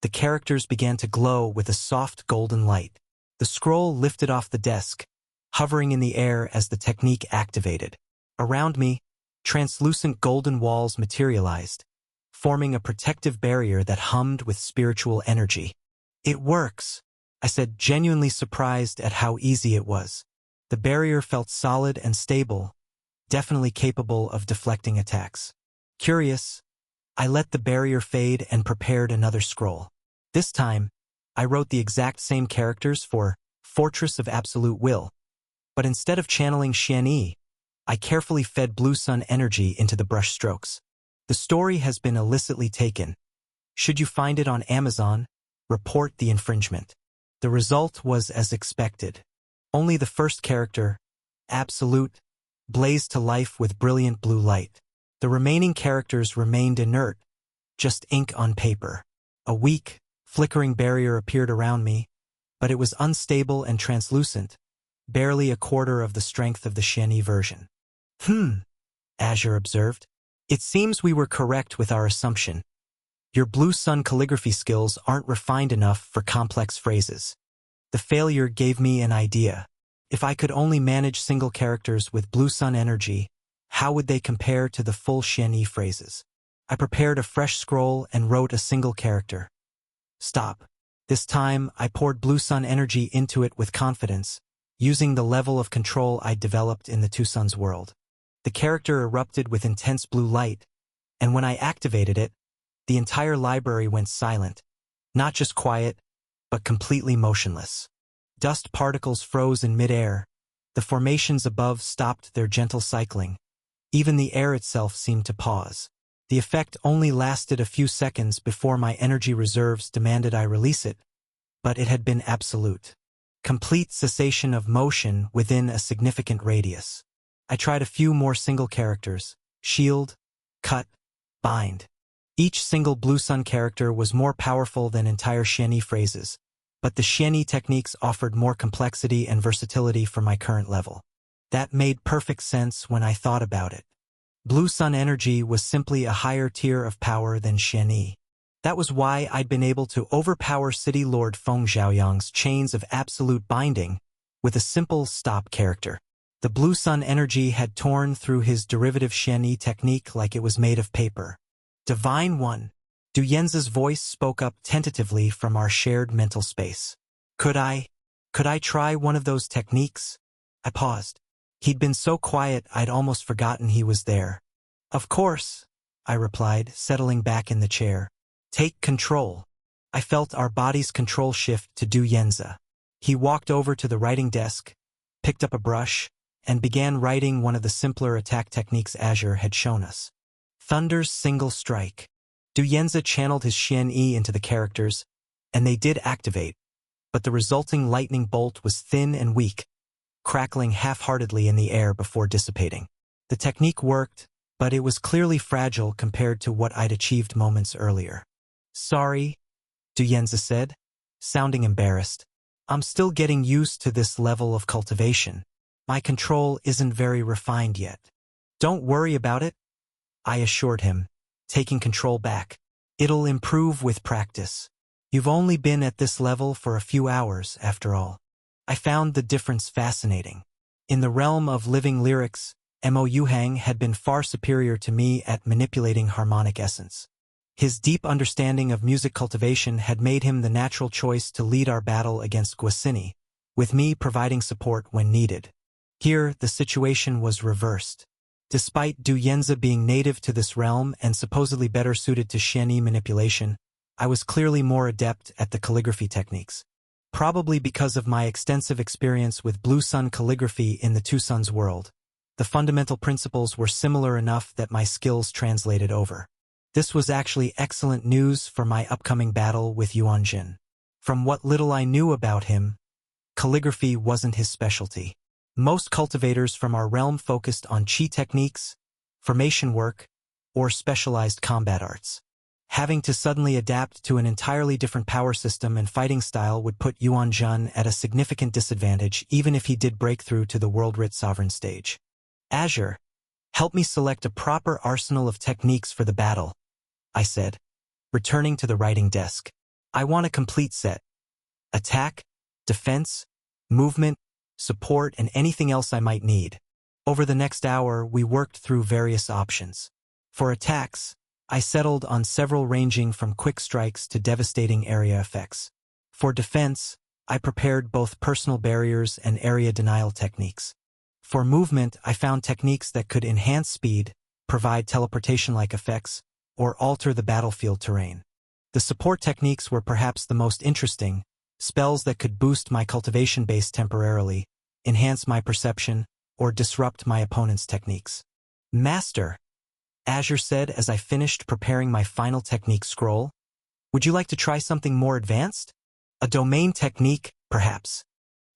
the characters began to glow with a soft golden light. The scroll lifted off the desk, hovering in the air as the technique activated. Around me, translucent golden walls materialized, forming a protective barrier that hummed with spiritual energy. It works, I said, genuinely surprised at how easy it was. The barrier felt solid and stable, definitely capable of deflecting attacks. Curious, I let the barrier fade and prepared another scroll. This time, I wrote the exact same characters for Fortress of Absolute Will, but instead of channeling Xianyi, I carefully fed Blue Sun energy into the brush strokes. The story has been illicitly taken. Should you find it on Amazon, report the infringement. The result was as expected. Only the first character, Absolute, blazed to life with brilliant blue light. The remaining characters remained inert, just ink on paper. A weak, flickering barrier appeared around me, but it was unstable and translucent, barely a quarter of the strength of the Xianyi version. Azure observed. It seems we were correct with our assumption. Your Blue Sun calligraphy skills aren't refined enough for complex phrases. The failure gave me an idea. If I could only manage single characters with Blue Sun energy, how would they compare to the full Xianyi phrases? I prepared a fresh scroll and wrote a single character. Stop. This time, I poured Blue Sun energy into it with confidence, using the level of control I'd developed in the Two Suns world. The character erupted with intense blue light, and when I activated it, the entire library went silent, not just quiet, but completely motionless. Dust particles froze in midair, the formations above stopped their gentle cycling. Even the air itself seemed to pause. The effect only lasted a few seconds before my energy reserves demanded I release it, but it had been absolute. Complete cessation of motion within a significant radius. I tried a few more single characters: shield, cut, bind. Each single Blue Sun character was more powerful than entire Xianyi phrases, but the Xianyi techniques offered more complexity and versatility for my current level. That made perfect sense when I thought about it. Blue Sun energy was simply a higher tier of power than Xianyi. That was why I'd been able to overpower City Lord Feng Xiaoyang's chains of absolute binding with a simple stop character. The Blue Sun energy had torn through his derivative Xianyi technique like it was made of paper. Divine One, Du Yanzi's voice spoke up tentatively from our shared mental space. Could I try one of those techniques? I paused. He'd been so quiet I'd almost forgotten he was there. Of course, I replied, settling back in the chair. Take control. I felt our body's control shift to Du Yanzi. He walked over to the writing desk, picked up a brush, and began writing one of the simpler attack techniques Azure had shown us. Thunder's Single Strike. Du Yanzi channeled his Xianyi into the characters, and they did activate, but the resulting lightning bolt was thin and weak, crackling half-heartedly in the air before dissipating. The technique worked, but it was clearly fragile compared to what I'd achieved moments earlier. Sorry, Du Yanzi said, sounding embarrassed. I'm still getting used to this level of cultivation. My control isn't very refined yet. Don't worry about it, I assured him, taking control back. It'll improve with practice. You've only been at this level for a few hours, after all. I found the difference fascinating. In the realm of living lyrics, Mo Yuhang had been far superior to me at manipulating harmonic essence. His deep understanding of music cultivation had made him the natural choice to lead our battle against Guosini, with me providing support when needed. Here, the situation was reversed. Despite Du Yanzi being native to this realm and supposedly better suited to Xianyi manipulation, I was clearly more adept at the calligraphy techniques. Probably because of my extensive experience with Blue Sun calligraphy in the Two Suns world, the fundamental principles were similar enough that my skills translated over. This was actually excellent news for my upcoming battle with Yuan Jin. From what little I knew about him, calligraphy wasn't his specialty. Most cultivators from our realm focused on qi techniques, formation work, or specialized combat arts. Having to suddenly adapt to an entirely different power system and fighting style would put Yuan Jin at a significant disadvantage even if he did break through to the world-writ sovereign stage. Azure, help me select a proper arsenal of techniques for the battle, I said, returning to the writing desk. I want a complete set. Attack, defense, movement, support, and anything else I might need. Over the next hour, we worked through various options. For attacks, I settled on several ranging from quick strikes to devastating area effects. For defense, I prepared both personal barriers and area denial techniques. For movement, I found techniques that could enhance speed, provide teleportation-like effects, or alter the battlefield terrain. The support techniques were perhaps the most interesting, spells that could boost my cultivation base temporarily, enhance my perception, or disrupt my opponent's techniques. Master, Azure said as I finished preparing my final technique scroll, would you like to try something more advanced? A domain technique, perhaps.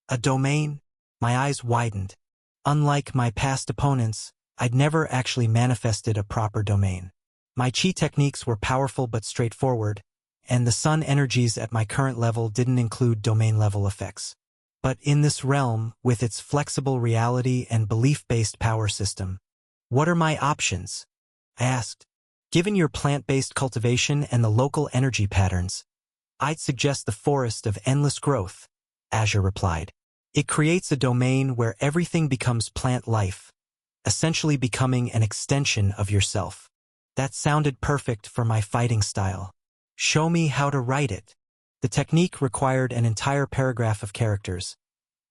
A domain? My eyes widened. Unlike my past opponents, I'd never actually manifested a proper domain. My chi techniques were powerful but straightforward, and the sun energies at my current level didn't include domain-level effects. But in this realm, with its flexible reality and belief-based power system, what are my options? I asked. Given your plant-based cultivation and the local energy patterns, I'd suggest the Forest of Endless Growth, Azure replied. It creates a domain where everything becomes plant life, essentially becoming an extension of yourself. That sounded perfect for my fighting style. Show me how to write it. The technique required an entire paragraph of characters,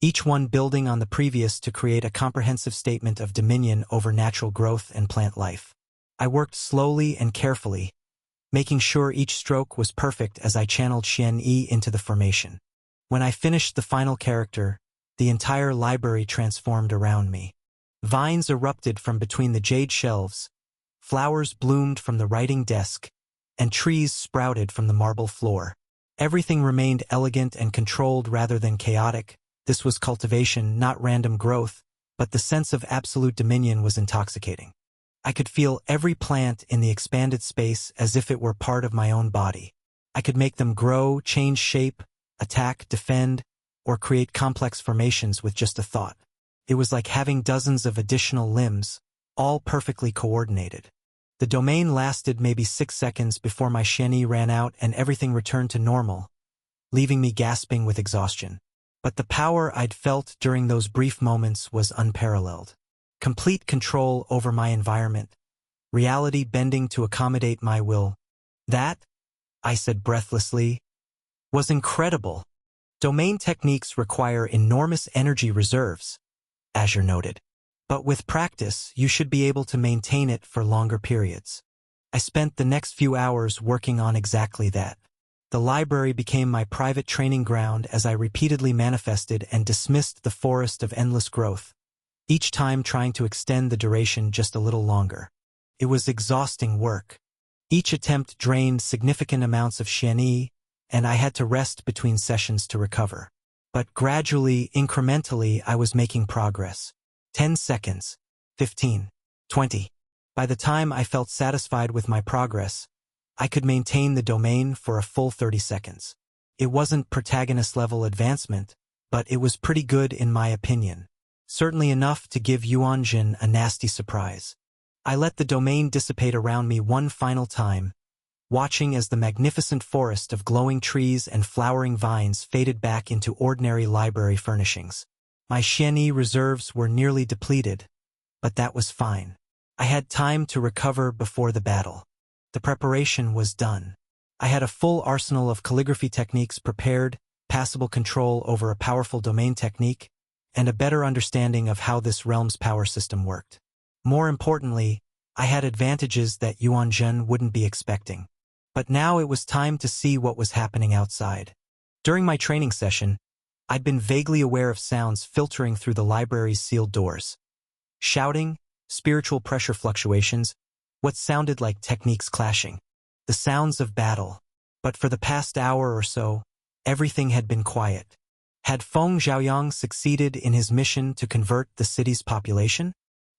each one building on the previous to create a comprehensive statement of dominion over natural growth and plant life. I worked slowly and carefully, making sure each stroke was perfect as I channeled Xian Yi into the formation. When I finished the final character, the entire library transformed around me. Vines erupted from between the jade shelves, flowers bloomed from the writing desk, and trees sprouted from the marble floor. Everything remained elegant and controlled rather than chaotic. This was cultivation, not random growth, but the sense of absolute dominion was intoxicating. I could feel every plant in the expanded space as if it were part of my own body. I could make them grow, change shape, attack, defend, or create complex formations with just a thought. It was like having dozens of additional limbs, all perfectly coordinated. The domain lasted maybe 6 seconds before my Xian Yi ran out and everything returned to normal, leaving me gasping with exhaustion. But the power I'd felt during those brief moments was unparalleled. Complete control over my environment, reality bending to accommodate my will. That, I said breathlessly, was incredible. Domain techniques require enormous energy reserves, Azure noted. But with practice, you should be able to maintain it for longer periods. I spent the next few hours working on exactly that. The library became my private training ground as I repeatedly manifested and dismissed the Forest of Endless Growth, each time trying to extend the duration just a little longer. It was exhausting work. Each attempt drained significant amounts of Xian Yi, and I had to rest between sessions to recover. But gradually, incrementally, I was making progress. 10 seconds, 15, 20. By the time I felt satisfied with my progress, I could maintain the domain for a full 30 seconds. It wasn't protagonist-level advancement, but it was pretty good in my opinion. Certainly enough to give Yuanjin a nasty surprise. I let the domain dissipate around me one final time, watching as the magnificent forest of glowing trees and flowering vines faded back into ordinary library furnishings. My Xian Yi reserves were nearly depleted, but that was fine. I had time to recover before the battle. The preparation was done. I had a full arsenal of calligraphy techniques prepared, passable control over a powerful domain technique, and a better understanding of how this realm's power system worked. More importantly, I had advantages that Yuanzhen wouldn't be expecting. But now it was time to see what was happening outside. During my training session, I'd been vaguely aware of sounds filtering through the library's sealed doors. Shouting, spiritual pressure fluctuations, what sounded like techniques clashing. The sounds of battle. But for the past hour or so, everything had been quiet. Had Feng Zhaoyang succeeded in his mission to convert the city's population?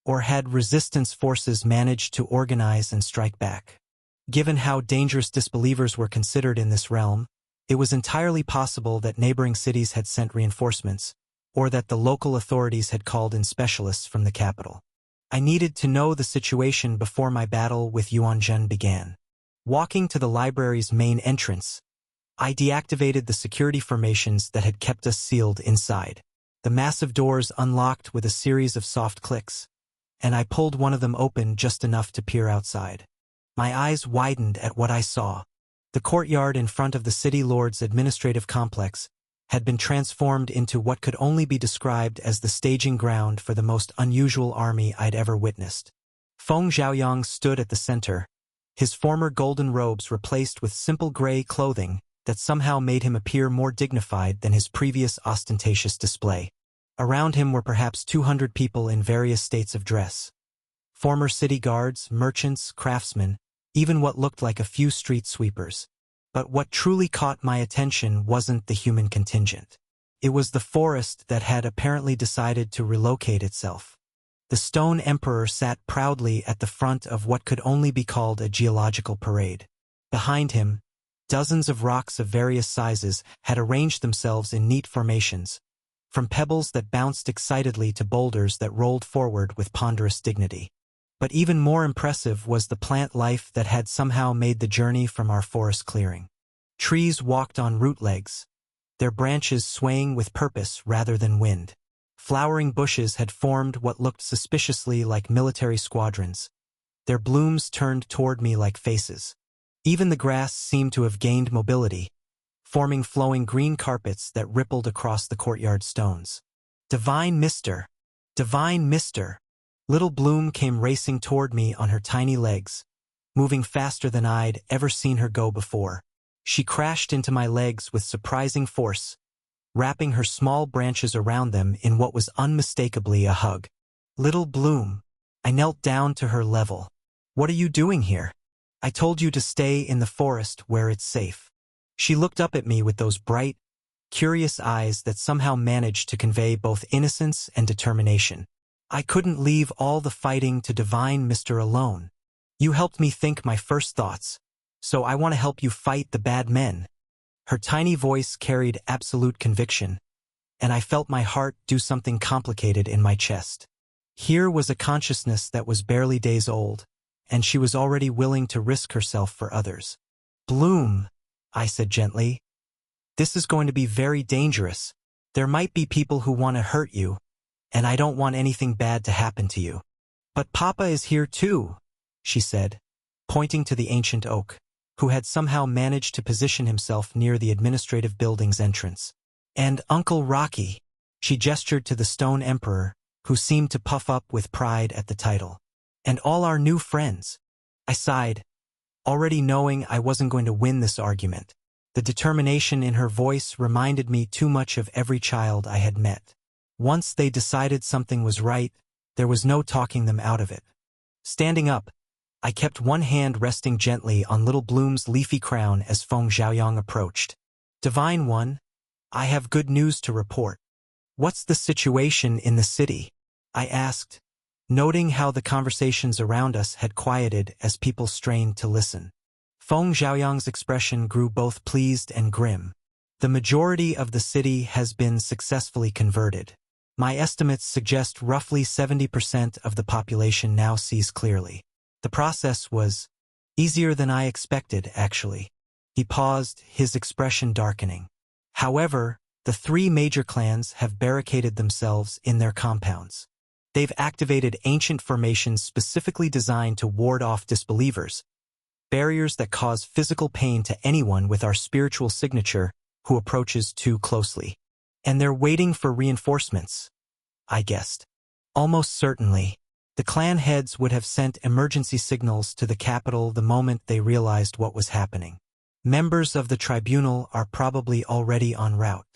Or had resistance forces managed to organize and strike back? Given how dangerous disbelievers were considered in this realm, it was entirely possible that neighboring cities had sent reinforcements, or that the local authorities had called in specialists from the capital. I needed to know the situation before my battle with Yuanzhen began. Walking to the library's main entrance, I deactivated the security formations that had kept us sealed inside. The massive doors unlocked with a series of soft clicks, and I pulled one of them open just enough to peer outside. My eyes widened at what I saw. The courtyard in front of the city lord's administrative complex had been transformed into what could only be described as the staging ground for the most unusual army I'd ever witnessed. Feng Xiaoyang stood at the center, his former golden robes replaced with simple gray clothing that somehow made him appear more dignified than his previous ostentatious display. Around him were perhaps 200 people in various states of dress. Former city guards, merchants, craftsmen, even what looked like a few street sweepers. But what truly caught my attention wasn't the human contingent. It was the forest that had apparently decided to relocate itself. The Stone Emperor sat proudly at the front of what could only be called a geological parade. Behind him, dozens of rocks of various sizes had arranged themselves in neat formations, from pebbles that bounced excitedly to boulders that rolled forward with ponderous dignity. But even more impressive was the plant life that had somehow made the journey from our forest clearing. Trees walked on root legs, their branches swaying with purpose rather than wind. Flowering bushes had formed what looked suspiciously like military squadrons. Their blooms turned toward me like faces. Even the grass seemed to have gained mobility, forming flowing green carpets that rippled across the courtyard stones. Divine Mister! Divine Mister! Little Bloom came racing toward me on her tiny legs, moving faster than I'd ever seen her go before. She crashed into my legs with surprising force, wrapping her small branches around them in what was unmistakably a hug. Little Bloom! I knelt down to her level. What are you doing here? I told you to stay in the forest where it's safe. She looked up at me with those bright, curious eyes that somehow managed to convey both innocence and determination. I couldn't leave all the fighting to Divine Mister alone. You helped me think my first thoughts, so I want to help you fight the bad men. Her tiny voice carried absolute conviction, and I felt my heart do something complicated in my chest. Here was a consciousness that was barely days old, and she was already willing to risk herself for others. Bloom, I said gently, this is going to be very dangerous. There might be people who want to hurt you, and I don't want anything bad to happen to you. But Papa is here too, she said, pointing to the ancient oak, who had somehow managed to position himself near the administrative building's entrance. And Uncle Rocky, she gestured to the Stone Emperor, who seemed to puff up with pride at the title. And all our new friends. I sighed, already knowing I wasn't going to win this argument. The determination in her voice reminded me too much of every child I had met. Once they decided something was right, there was no talking them out of it. Standing up, I kept one hand resting gently on Little Bloom's leafy crown as Feng Xiaoyang approached. Divine One, I have good news to report. What's the situation in the city? I asked, noting how the conversations around us had quieted as people strained to listen. Feng Xiaoyang's expression grew both pleased and grim. The majority of the city has been successfully converted. My estimates suggest roughly 70% of the population now sees clearly. The process was easier than I expected, actually. He paused, his expression darkening. However, the three major clans have barricaded themselves in their compounds. They've activated ancient formations specifically designed to ward off disbelievers, barriers that cause physical pain to anyone with our spiritual signature who approaches too closely. And they're waiting for reinforcements, I guessed. Almost certainly, the clan heads would have sent emergency signals to the capital the moment they realized what was happening. Members of the tribunal are probably already en route.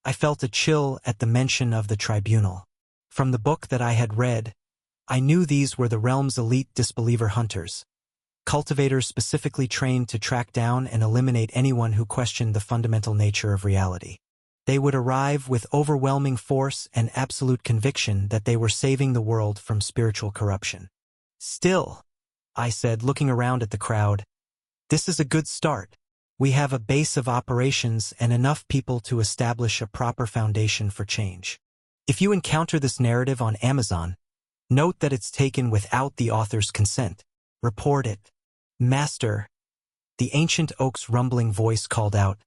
I felt a chill at the mention of the tribunal. From the book that I had read, I knew these were the realm's elite disbeliever hunters, cultivators specifically trained to track down and eliminate anyone who questioned the fundamental nature of reality. They would arrive with overwhelming force and absolute conviction that they were saving the world from spiritual corruption. Still, I said, looking around at the crowd, this is a good start. We have a base of operations and enough people to establish a proper foundation for change. If you encounter this narrative on Amazon, note that it's taken without the author's consent. Report it. Master, the ancient oak's rumbling voice called out,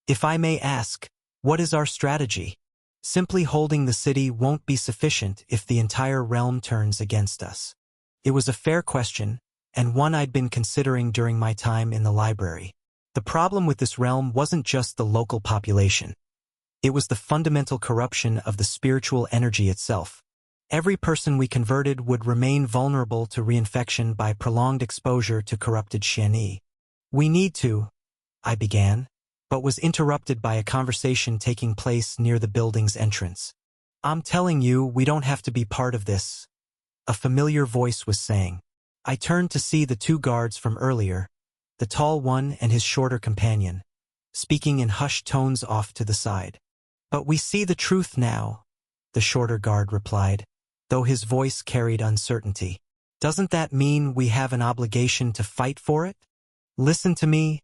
if I may ask, what is our strategy? Simply holding the city won't be sufficient if the entire realm turns against us. It was a fair question, and one I'd been considering during my time in the library. The problem with this realm wasn't just the local population. It was the fundamental corruption of the spiritual energy itself. Every person we converted would remain vulnerable to reinfection by prolonged exposure to corrupted Xianyi. We need to, I began, but was interrupted by a conversation taking place near the building's entrance. I'm telling you, we don't have to be part of this, a familiar voice was saying. I turned to see the two guards from earlier, the tall one and his shorter companion, speaking in hushed tones off to the side. But we see the truth now, the shorter guard replied, though his voice carried uncertainty. Doesn't that mean we have an obligation to fight for it? Listen to me,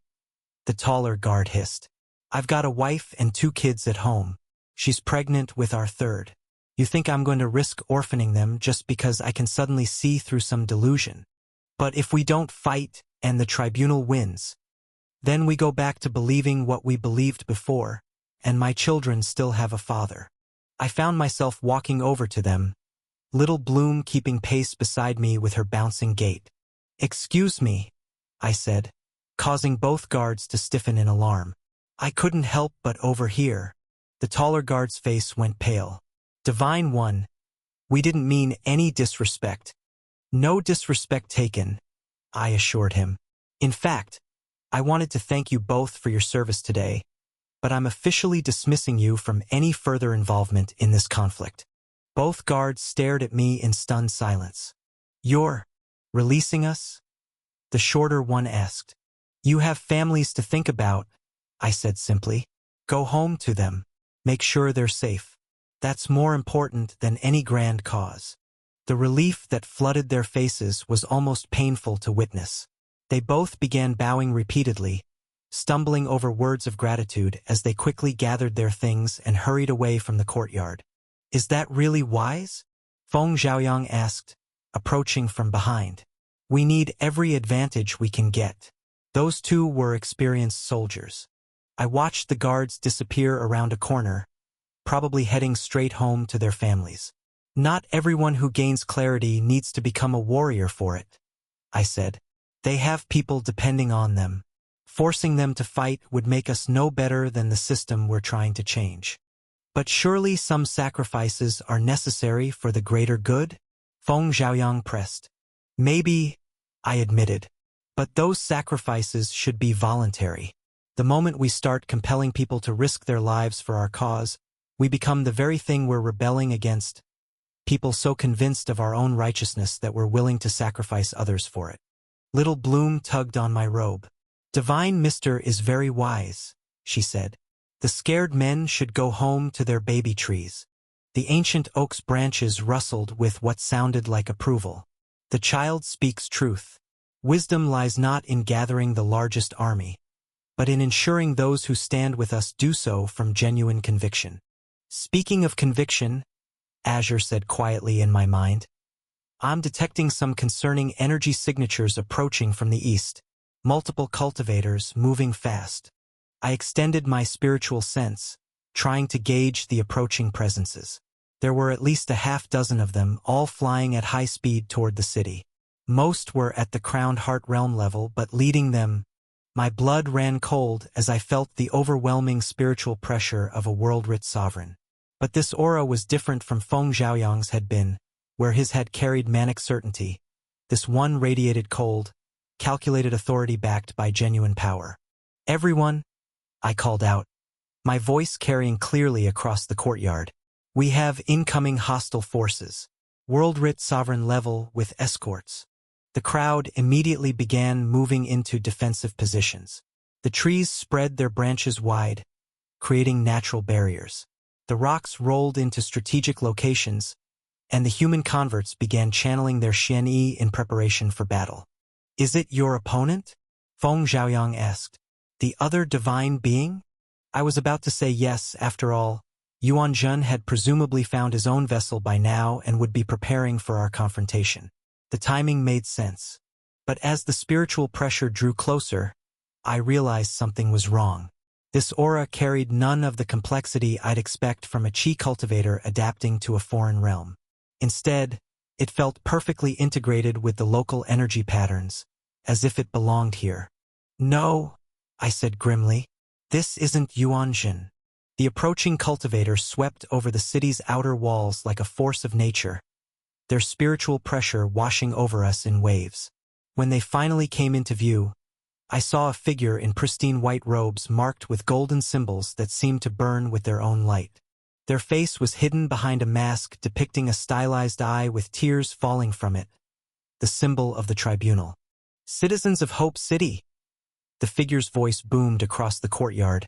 the taller guard hissed. I've got a wife and 2 kids at home. She's pregnant with our 3rd. You think I'm going to risk orphaning them just because I can suddenly see through some delusion? But if we don't fight and the tribunal wins, then we go back to believing what we believed before, and my children still have a father. I found myself walking over to them, little Bloom keeping pace beside me with her bouncing gait. Excuse me, I said, causing both guards to stiffen in alarm. I couldn't help but overhear. The taller guard's face went pale. Divine One, we didn't mean any disrespect. No disrespect taken, I assured him. In fact, I wanted to thank you both for your service today, but I'm officially dismissing you from any further involvement in this conflict. Both guards stared at me in stunned silence. You're releasing us? The shorter one asked. You have families to think about, I said simply. Go home to them. Make sure they're safe. That's more important than any grand cause. The relief that flooded their faces was almost painful to witness. They both began bowing repeatedly, stumbling over words of gratitude as they quickly gathered their things and hurried away from the courtyard. Is that really wise? Feng Xiaoyang asked, approaching from behind. We need every advantage we can get. Those 2 were experienced soldiers. I watched the guards disappear around a corner, probably heading straight home to their families. Not everyone who gains clarity needs to become a warrior for it, I said. They have people depending on them. Forcing them to fight would make us no better than the system we're trying to change. But surely some sacrifices are necessary for the greater good? Feng Xiaoyang pressed. Maybe, I admitted. But those sacrifices should be voluntary. The moment we start compelling people to risk their lives for our cause, we become the very thing we're rebelling against. People so convinced of our own righteousness that we're willing to sacrifice others for it. Little Bloom tugged on my robe. Divine Mister is very wise, she said. The scared men should go home to their baby trees. The ancient oak's branches rustled with what sounded like approval. The child speaks truth. Wisdom lies not in gathering the largest army, but in ensuring those who stand with us do so from genuine conviction. Speaking of conviction, Azure said quietly in my mind, I'm detecting some concerning energy signatures approaching from the east, multiple cultivators moving fast. I extended my spiritual sense, trying to gauge the approaching presences. There were at least a half-dozen of them, all flying at high speed toward the city. Most were at the Crowned Heart realm level, but leading them, my blood ran cold as I felt the overwhelming spiritual pressure of a world-rich sovereign. But this aura was different from Feng Xiaoyang's had been, where his had carried manic certainty. This one radiated cold, calculated authority backed by genuine power. Everyone, I called out, my voice carrying clearly across the courtyard. We have incoming hostile forces. World-rich sovereign level with escorts. The crowd immediately began moving into defensive positions. The trees spread their branches wide, creating natural barriers. The rocks rolled into strategic locations, and the human converts began channeling their Xianyi in preparation for battle. Is it your opponent? Feng Xiaoyang asked. The other divine being? I was about to say yes, after all. Yuan Zhen had presumably found his own vessel by now and would be preparing for our confrontation. The timing made sense. But as the spiritual pressure drew closer, I realized something was wrong. This aura carried none of the complexity I'd expect from a Qi cultivator adapting to a foreign realm. Instead, It felt perfectly integrated with the local energy patterns, as if it belonged here. "No," I said grimly. "This isn't Yuanjin." The approaching cultivator swept over the city's outer walls like a force of nature, their spiritual pressure washing over us in waves. When they finally came into view, I saw a figure in pristine white robes marked with golden symbols that seemed to burn with their own light. Their face was hidden behind a mask depicting a stylized eye with tears falling from it, the symbol of the tribunal. "Citizens of Hope City!" The figure's voice boomed across the courtyard,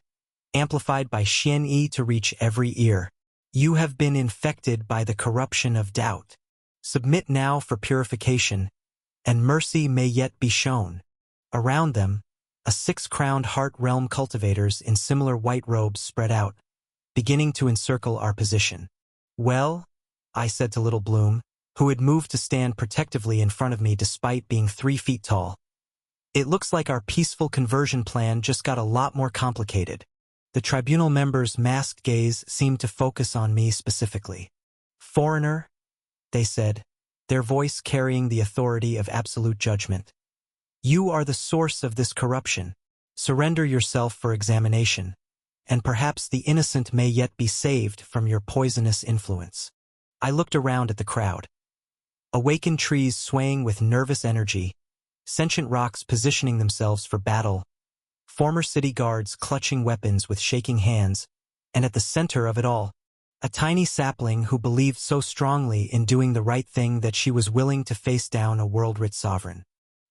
amplified by Xian Yi to reach every ear. "You have been infected by the corruption of doubt. Submit now for purification, and mercy may yet be shown." Around them, a six-crowned heart realm cultivators in similar white robes spread out, beginning to encircle our position. "Well," I said to Little Bloom, who had moved to stand protectively in front of me despite being 3 feet tall. "It looks like our peaceful conversion plan just got a lot more complicated." The tribunal members' masked gaze seemed to focus on me specifically. "Foreigner," they said, their voice carrying the authority of absolute judgment. "You are the source of this corruption. Surrender yourself for examination, and perhaps the innocent may yet be saved from your poisonous influence." I looked around at the crowd. Awakened trees swaying with nervous energy, sentient rocks positioning themselves for battle, former city guards clutching weapons with shaking hands, and at the center of it all, a tiny sapling who believed so strongly in doing the right thing that she was willing to face down a world-rich sovereign.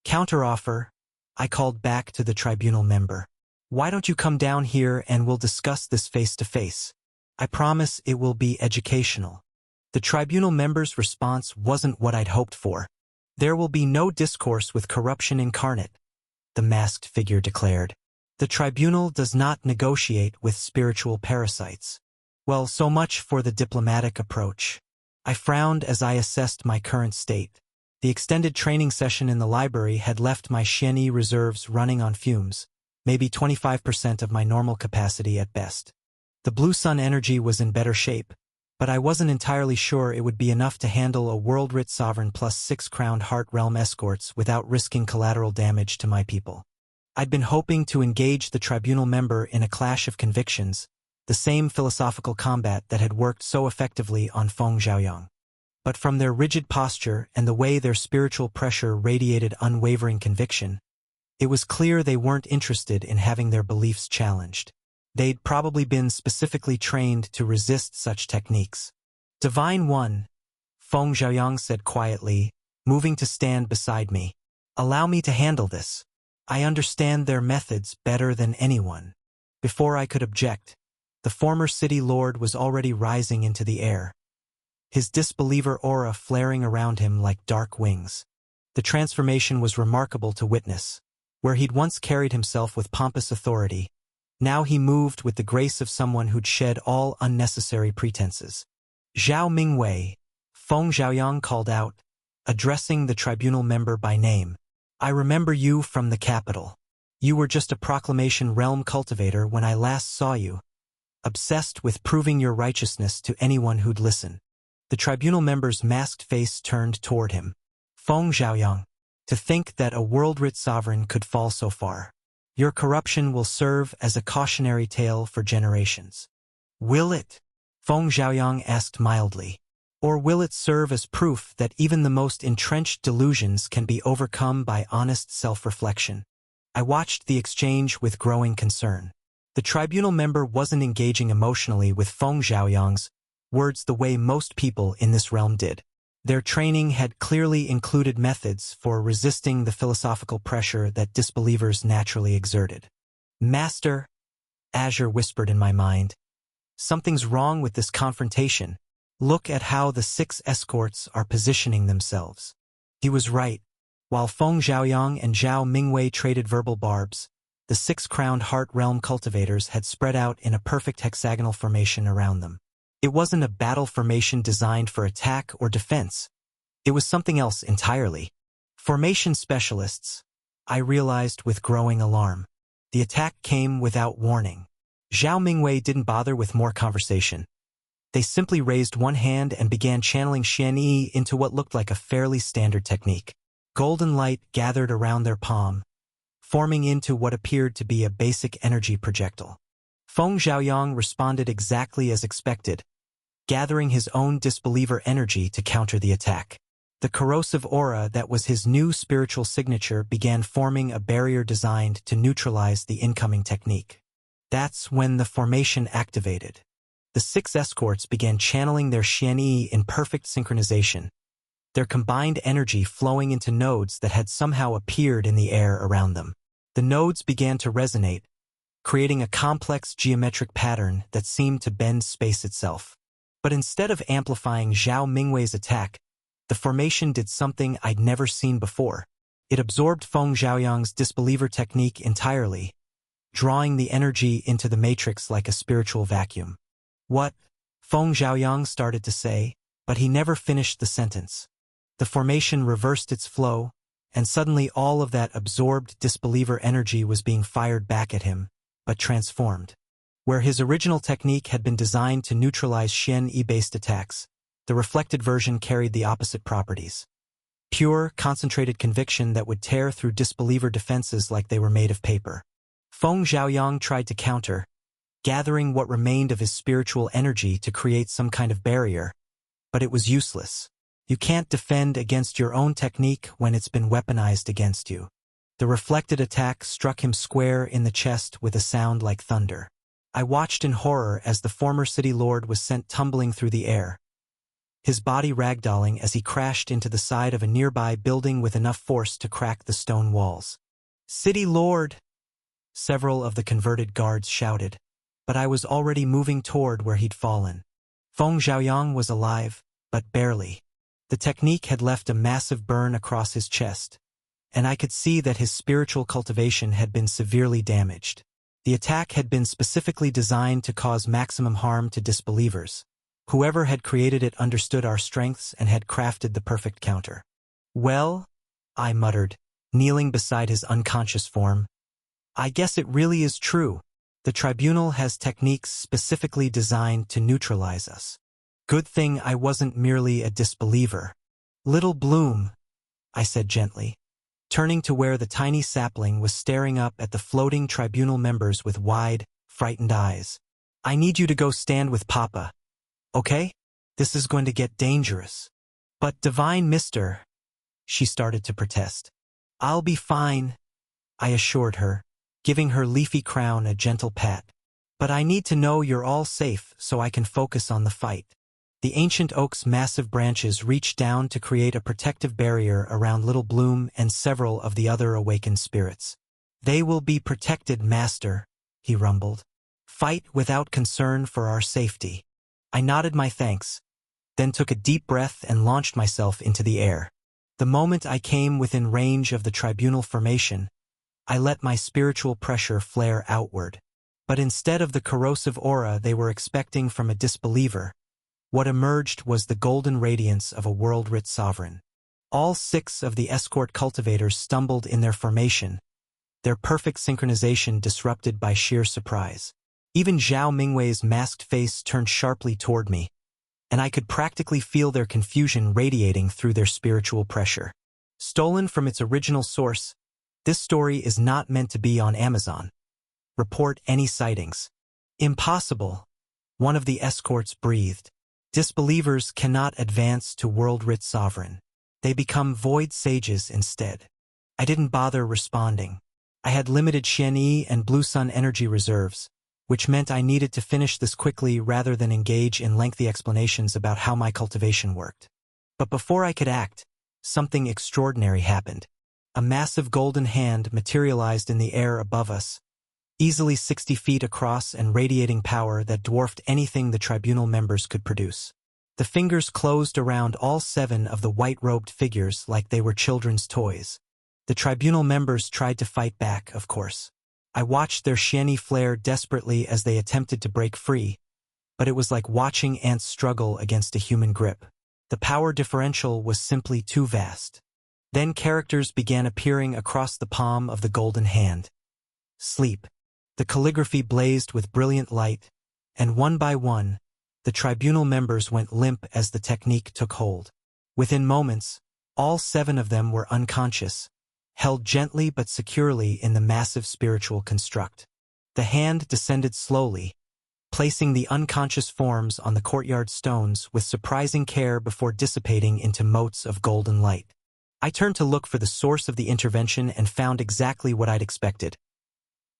"Counteroffer," I called back to the tribunal member. "Why don't you come down here and we'll discuss this face-to-face? I promise it will be educational." The tribunal member's response wasn't what I'd hoped for. "There will be no discourse with corruption incarnate," the masked figure declared. "The tribunal does not negotiate with spiritual parasites." Well, so much for the diplomatic approach. I frowned as I assessed my current state. The extended training session in the library had left my Xian Yi reserves running on fumes, maybe 25% of my normal capacity at best. The Blue Sun energy was in better shape, but I wasn't entirely sure it would be enough to handle a world-rich sovereign plus 6 crowned heart realm escorts without risking collateral damage to my people. I'd been hoping to engage the tribunal member in a clash of convictions, the same philosophical combat that had worked so effectively on Feng Xiaoyang. But from their rigid posture and the way their spiritual pressure radiated unwavering conviction, it was clear they weren't interested in having their beliefs challenged. They'd probably been specifically trained to resist such techniques. "Divine One," Feng Xiaoyang said quietly, moving to stand beside me. "Allow me to handle this. I understand their methods better than anyone." Before I could object, the former city lord was already rising into the air, his disbeliever aura flaring around him like dark wings. The transformation was remarkable to witness. Where he'd once carried himself with pompous authority, now he moved with the grace of someone who'd shed all unnecessary pretenses. "Zhao Mingwei," Feng Xiaoyang called out, addressing the tribunal member by name. "I remember you from the capital. You were just a proclamation realm cultivator when I last saw you, obsessed with proving your righteousness to anyone who'd listen." The tribunal member's masked face turned toward him. "Feng Xiaoyang, to think that a world-rich sovereign could fall so far. Your corruption will serve as a cautionary tale for generations." "Will it?" Feng Xiaoyang asked mildly. "Or will it serve as proof that even the most entrenched delusions can be overcome by honest self-reflection?" I watched the exchange with growing concern. The tribunal member wasn't engaging emotionally with Feng Xiaoyang's words the way most people in this realm did. Their training had clearly included methods for resisting the philosophical pressure that disbelievers naturally exerted. "Master," Azure whispered in my mind, "something's wrong with this confrontation. Look at how the 6 escorts are positioning themselves." He was right. While Feng Xiaoyang and Zhao Mingwei traded verbal barbs, the 6-crowned heart realm cultivators had spread out in a perfect hexagonal formation around them. It wasn't a battle formation designed for attack or defense. It was something else entirely. Formation specialists, I realized with growing alarm. The attack came without warning. Zhao Mingwei didn't bother with more conversation. They simply raised one hand and began channeling Xian Yi into what looked like a fairly standard technique. Golden light gathered around their palm, forming into what appeared to be a basic energy projectile. Feng Xiaoyang responded exactly as expected, gathering his own disbeliever energy to counter the attack. The corrosive aura that was his new spiritual signature began forming a barrier designed to neutralize the incoming technique. That's when the formation activated. The 6 escorts began channeling their Xian Yi in perfect synchronization, their combined energy flowing into nodes that had somehow appeared in the air around them. The nodes began to resonate, creating a complex geometric pattern that seemed to bend space itself. But instead of amplifying Zhao Mingwei's attack, the formation did something I'd never seen before. It absorbed Feng Xiaoyang's disbeliever technique entirely, drawing the energy into the matrix like a spiritual vacuum. What? Feng Xiaoyang started to say, but he never finished the sentence. The formation reversed its flow, and suddenly all of that absorbed disbeliever energy was being fired back at him, but transformed. Where his original technique had been designed to neutralize Xian Yi-based attacks, the reflected version carried the opposite properties. Pure, concentrated conviction that would tear through disbeliever defenses like they were made of paper. Feng Xiaoyang tried to counter, gathering what remained of his spiritual energy to create some kind of barrier, but it was useless. You can't defend against your own technique when it's been weaponized against you. The reflected attack struck him square in the chest with a sound like thunder. I watched in horror as the former city lord was sent tumbling through the air, his body ragdolling as he crashed into the side of a nearby building with enough force to crack the stone walls. "City Lord!" Several of the converted guards shouted, but I was already moving toward where he'd fallen. Feng Xiaoyang was alive, but barely. The technique had left a massive burn across his chest, and I could see that his spiritual cultivation had been severely damaged. The attack had been specifically designed to cause maximum harm to disbelievers. Whoever had created it understood our strengths and had crafted the perfect counter. "Well," I muttered, kneeling beside his unconscious form, "I guess it really is true. The tribunal has techniques specifically designed to neutralize us. Good thing I wasn't merely a disbeliever." "Little Bloom," I said gently, turning to where the tiny sapling was staring up at the floating tribunal members with wide, frightened eyes. "I need you to go stand with Papa. Okay? This is going to get dangerous." "But Divine Mister," she started to protest. "I'll be fine," I assured her, giving her leafy crown a gentle pat. "But I need to know you're all safe so I can focus on the fight." The ancient oak's massive branches reached down to create a protective barrier around Little Bloom and several of the other awakened spirits. "They will be protected, Master," he rumbled. "Fight without concern for our safety." I nodded my thanks, then took a deep breath and launched myself into the air. The moment I came within range of the tribunal formation, I let my spiritual pressure flare outward. But instead of the corrosive aura they were expecting from a disbeliever, what emerged was the golden radiance of a world-rich sovereign. All 6 of the escort cultivators stumbled in their formation, their perfect synchronization disrupted by sheer surprise. Even Zhao Mingwei's masked face turned sharply toward me, and I could practically feel their confusion radiating through their spiritual pressure. Stolen from its original source, this story is not meant to be on Amazon. Report any sightings. "Impossible," one of the escorts breathed. "Disbelievers cannot advance to world-rich sovereign. They become void sages instead." I didn't bother responding. I had limited Xian Yi and Blue Sun energy reserves, which meant I needed to finish this quickly rather than engage in lengthy explanations about how my cultivation worked. But before I could act, something extraordinary happened. A massive golden hand materialized in the air above us, easily 60 feet across and radiating power that dwarfed anything the tribunal members could produce. The fingers closed around all 7 of the white-robed figures like they were children's toys. The tribunal members tried to fight back, of course. I watched their Xian Yi flare desperately as they attempted to break free, but it was like watching ants struggle against a human grip. The power differential was simply too vast. Then characters began appearing across the palm of the golden hand. "Sleep." The calligraphy blazed with brilliant light, and one by one, The tribunal members went limp as the technique took hold. Within moments, all 7 of them were unconscious, held gently but securely in the massive spiritual construct. The hand descended slowly, placing the unconscious forms on the courtyard stones with surprising care before dissipating into motes of golden light. I turned to look for the source of the intervention and found exactly what I'd expected.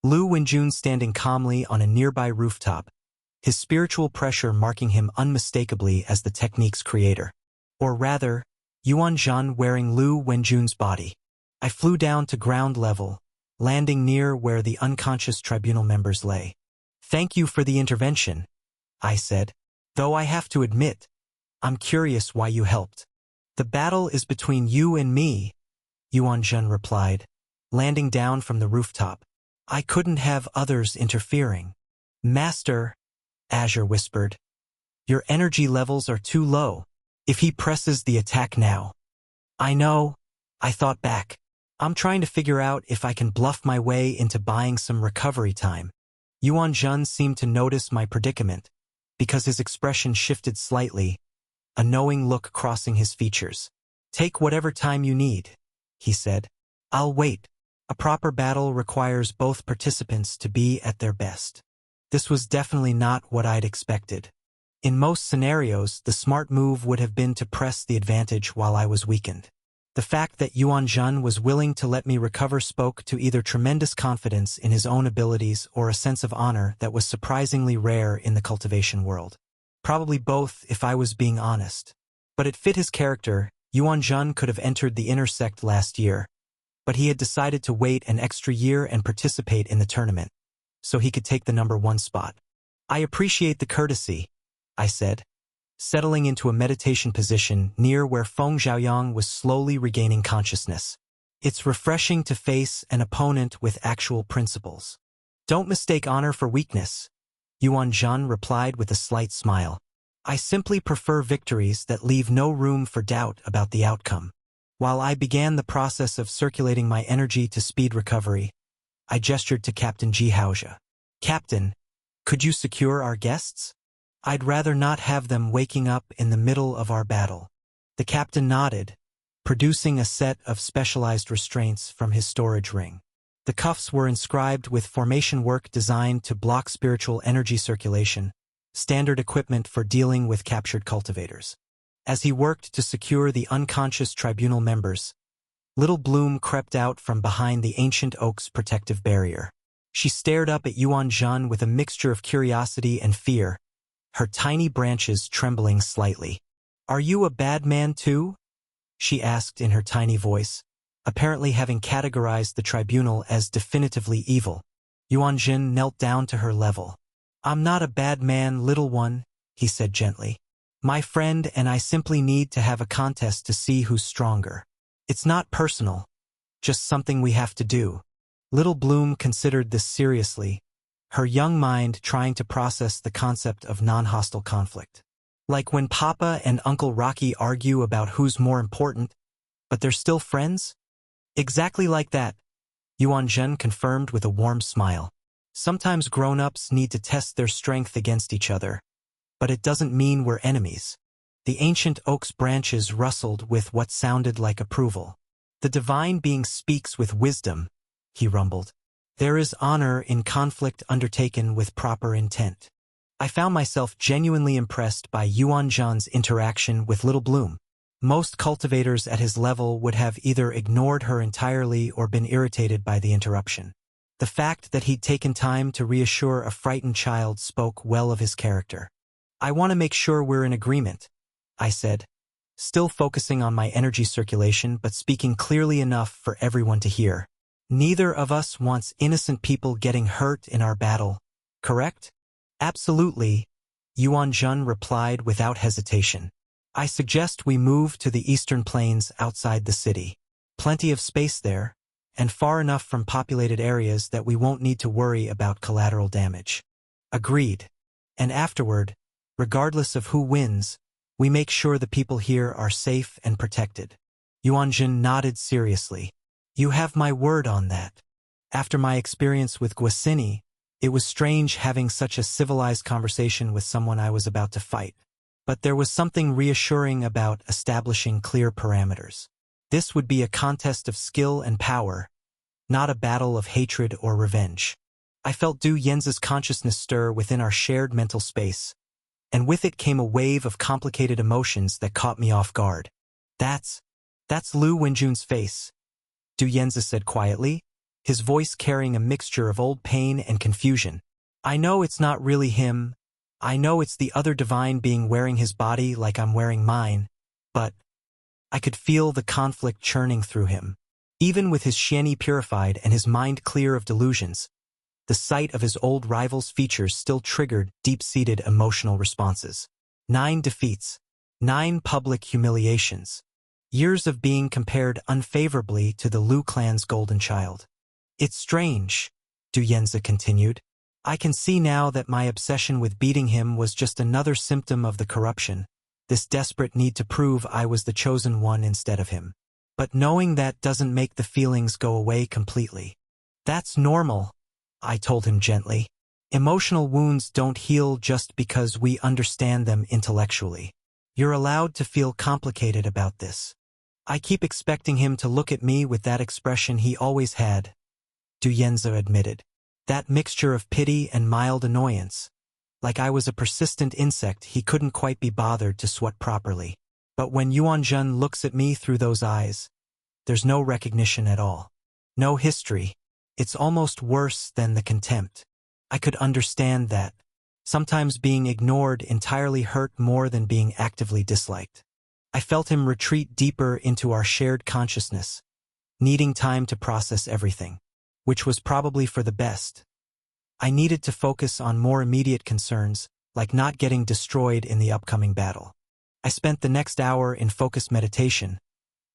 Lu Wenjun standing calmly on a nearby rooftop, his spiritual pressure marking him unmistakably as the technique's creator. Or rather, Yuan Zhan wearing Lu Wenjun's body. I flew down to ground level, landing near where the unconscious tribunal members lay. "Thank you for the intervention," I said, "though I have to admit, I'm curious why you helped." "The battle is between you and me," Yuan Zhan replied, landing down from the rooftop. "I couldn't have others interfering." "Master," Azure whispered, "your energy levels are too low. If he presses the attack now." "I know," I thought back. "I'm trying to figure out if I can bluff my way into buying some recovery time." Yuan Zhan seemed to notice my predicament, because his expression shifted slightly, a knowing look crossing his features. "Take whatever time you need," he said. "I'll wait. A proper battle requires both participants to be at their best." This was definitely not what I'd expected. In most scenarios, the smart move would have been to press the advantage while I was weakened. The fact that Yuan Zhan was willing to let me recover spoke to either tremendous confidence in his own abilities or a sense of honor that was surprisingly rare in the cultivation world. Probably both, if I was being honest. But it fit his character. Yuan Zhan could have entered the inner sect last year, but he had decided to wait an extra year and participate in the tournament, so he could take the #1 spot. "I appreciate the courtesy," I said, settling into a meditation position near where Feng Xiaoyang was slowly regaining consciousness. "It's refreshing to face an opponent with actual principles." "Don't mistake honor for weakness," Yuan Zhan replied with a slight smile. "I simply prefer victories that leave no room for doubt about the outcome." While I began the process of circulating my energy to speed recovery, I gestured to Captain Ji Haozhe. "Captain, could you secure our guests? I'd rather not have them waking up in the middle of our battle." The captain nodded, producing a set of specialized restraints from his storage ring. The cuffs were inscribed with formation work designed to block spiritual energy circulation, standard equipment for dealing with captured cultivators. As he worked to secure the unconscious tribunal members, Little Bloom crept out from behind the ancient oak's protective barrier. She stared up at Yuan Zhan with a mixture of curiosity and fear, her tiny branches trembling slightly. "Are you a bad man too?" she asked in her tiny voice, apparently having categorized the tribunal as definitively evil. Yuan Zhan knelt down to her level. "I'm not a bad man, little one," he said gently. "My friend and I simply need to have a contest to see who's stronger. It's not personal, just something we have to do." Little Bloom considered this seriously, her young mind trying to process the concept of non-hostile conflict. Like when Papa and Uncle Rocky argue about who's more important, but they're still friends? Exactly like that, Yuan Zhen confirmed with a warm smile. Sometimes grown-ups need to test their strength against each other, but it doesn't mean we're enemies. The ancient oak's branches rustled with what sounded like approval. "The divine being speaks with wisdom," he rumbled. "There is honor in conflict undertaken with proper intent." I found myself genuinely impressed by Yuan Zhan's interaction with Little Bloom. Most cultivators at his level would have either ignored her entirely or been irritated by the interruption. The fact that he'd taken time to reassure a frightened child spoke well of his character. "I want to make sure we're in agreement," I said, still focusing on my energy circulation but speaking clearly enough for everyone to hear. "Neither of us wants innocent people getting hurt in our battle, correct?" "Absolutely," Yuan Zhen replied without hesitation. "I suggest we move to the eastern plains outside the city. Plenty of space there, and far enough from populated areas that we won't need to worry about collateral damage." "Agreed. And afterward, regardless of who wins, we make sure the people here are safe and protected." Yuan Zhen nodded seriously. "You have my word on that. After my experience with Guosini, It was strange having such a civilized conversation with someone I was about to fight. But there was something reassuring about establishing clear parameters. This would be a contest of skill and power, not a battle of hatred or revenge. I felt Du Yanzi's consciousness stir within our shared mental space, and with it came a wave of complicated emotions that caught me off guard. That's Lu Wenjun's face, Du Yanzi said quietly, his voice carrying a mixture of old pain and confusion. I know it's not really him. I know it's the other divine being wearing his body like I'm wearing mine, but I could feel the conflict churning through him. Even with his Xianyi purified and his mind clear of delusions, the sight of his old rival's features still triggered deep-seated emotional responses. 9 defeats, 9 public humiliations, years of being compared unfavorably to the Lu clan's golden child. It's strange, Du Yanzi continued. I can see now that my obsession with beating him was just another symptom of the corruption, this desperate need to prove I was the chosen one instead of him. But knowing that doesn't make the feelings go away completely. That's normal, I told him gently. Emotional wounds don't heal just because we understand them intellectually. You're allowed to feel complicated about this. I keep expecting him to look at me with that expression he always had, Du Yanzi admitted. That mixture of pity and mild annoyance. Like I was a persistent insect he couldn't quite be bothered to sweat properly. But when Yuanzhen looks at me through those eyes, there's no recognition at all. No history. It's almost worse than the contempt. I could understand that. Sometimes being ignored entirely hurt more than being actively disliked. I felt him retreat deeper into our shared consciousness, needing time to process everything, which was probably for the best. I needed to focus on more immediate concerns, like not getting destroyed in the upcoming battle. I spent the next hour in focused meditation,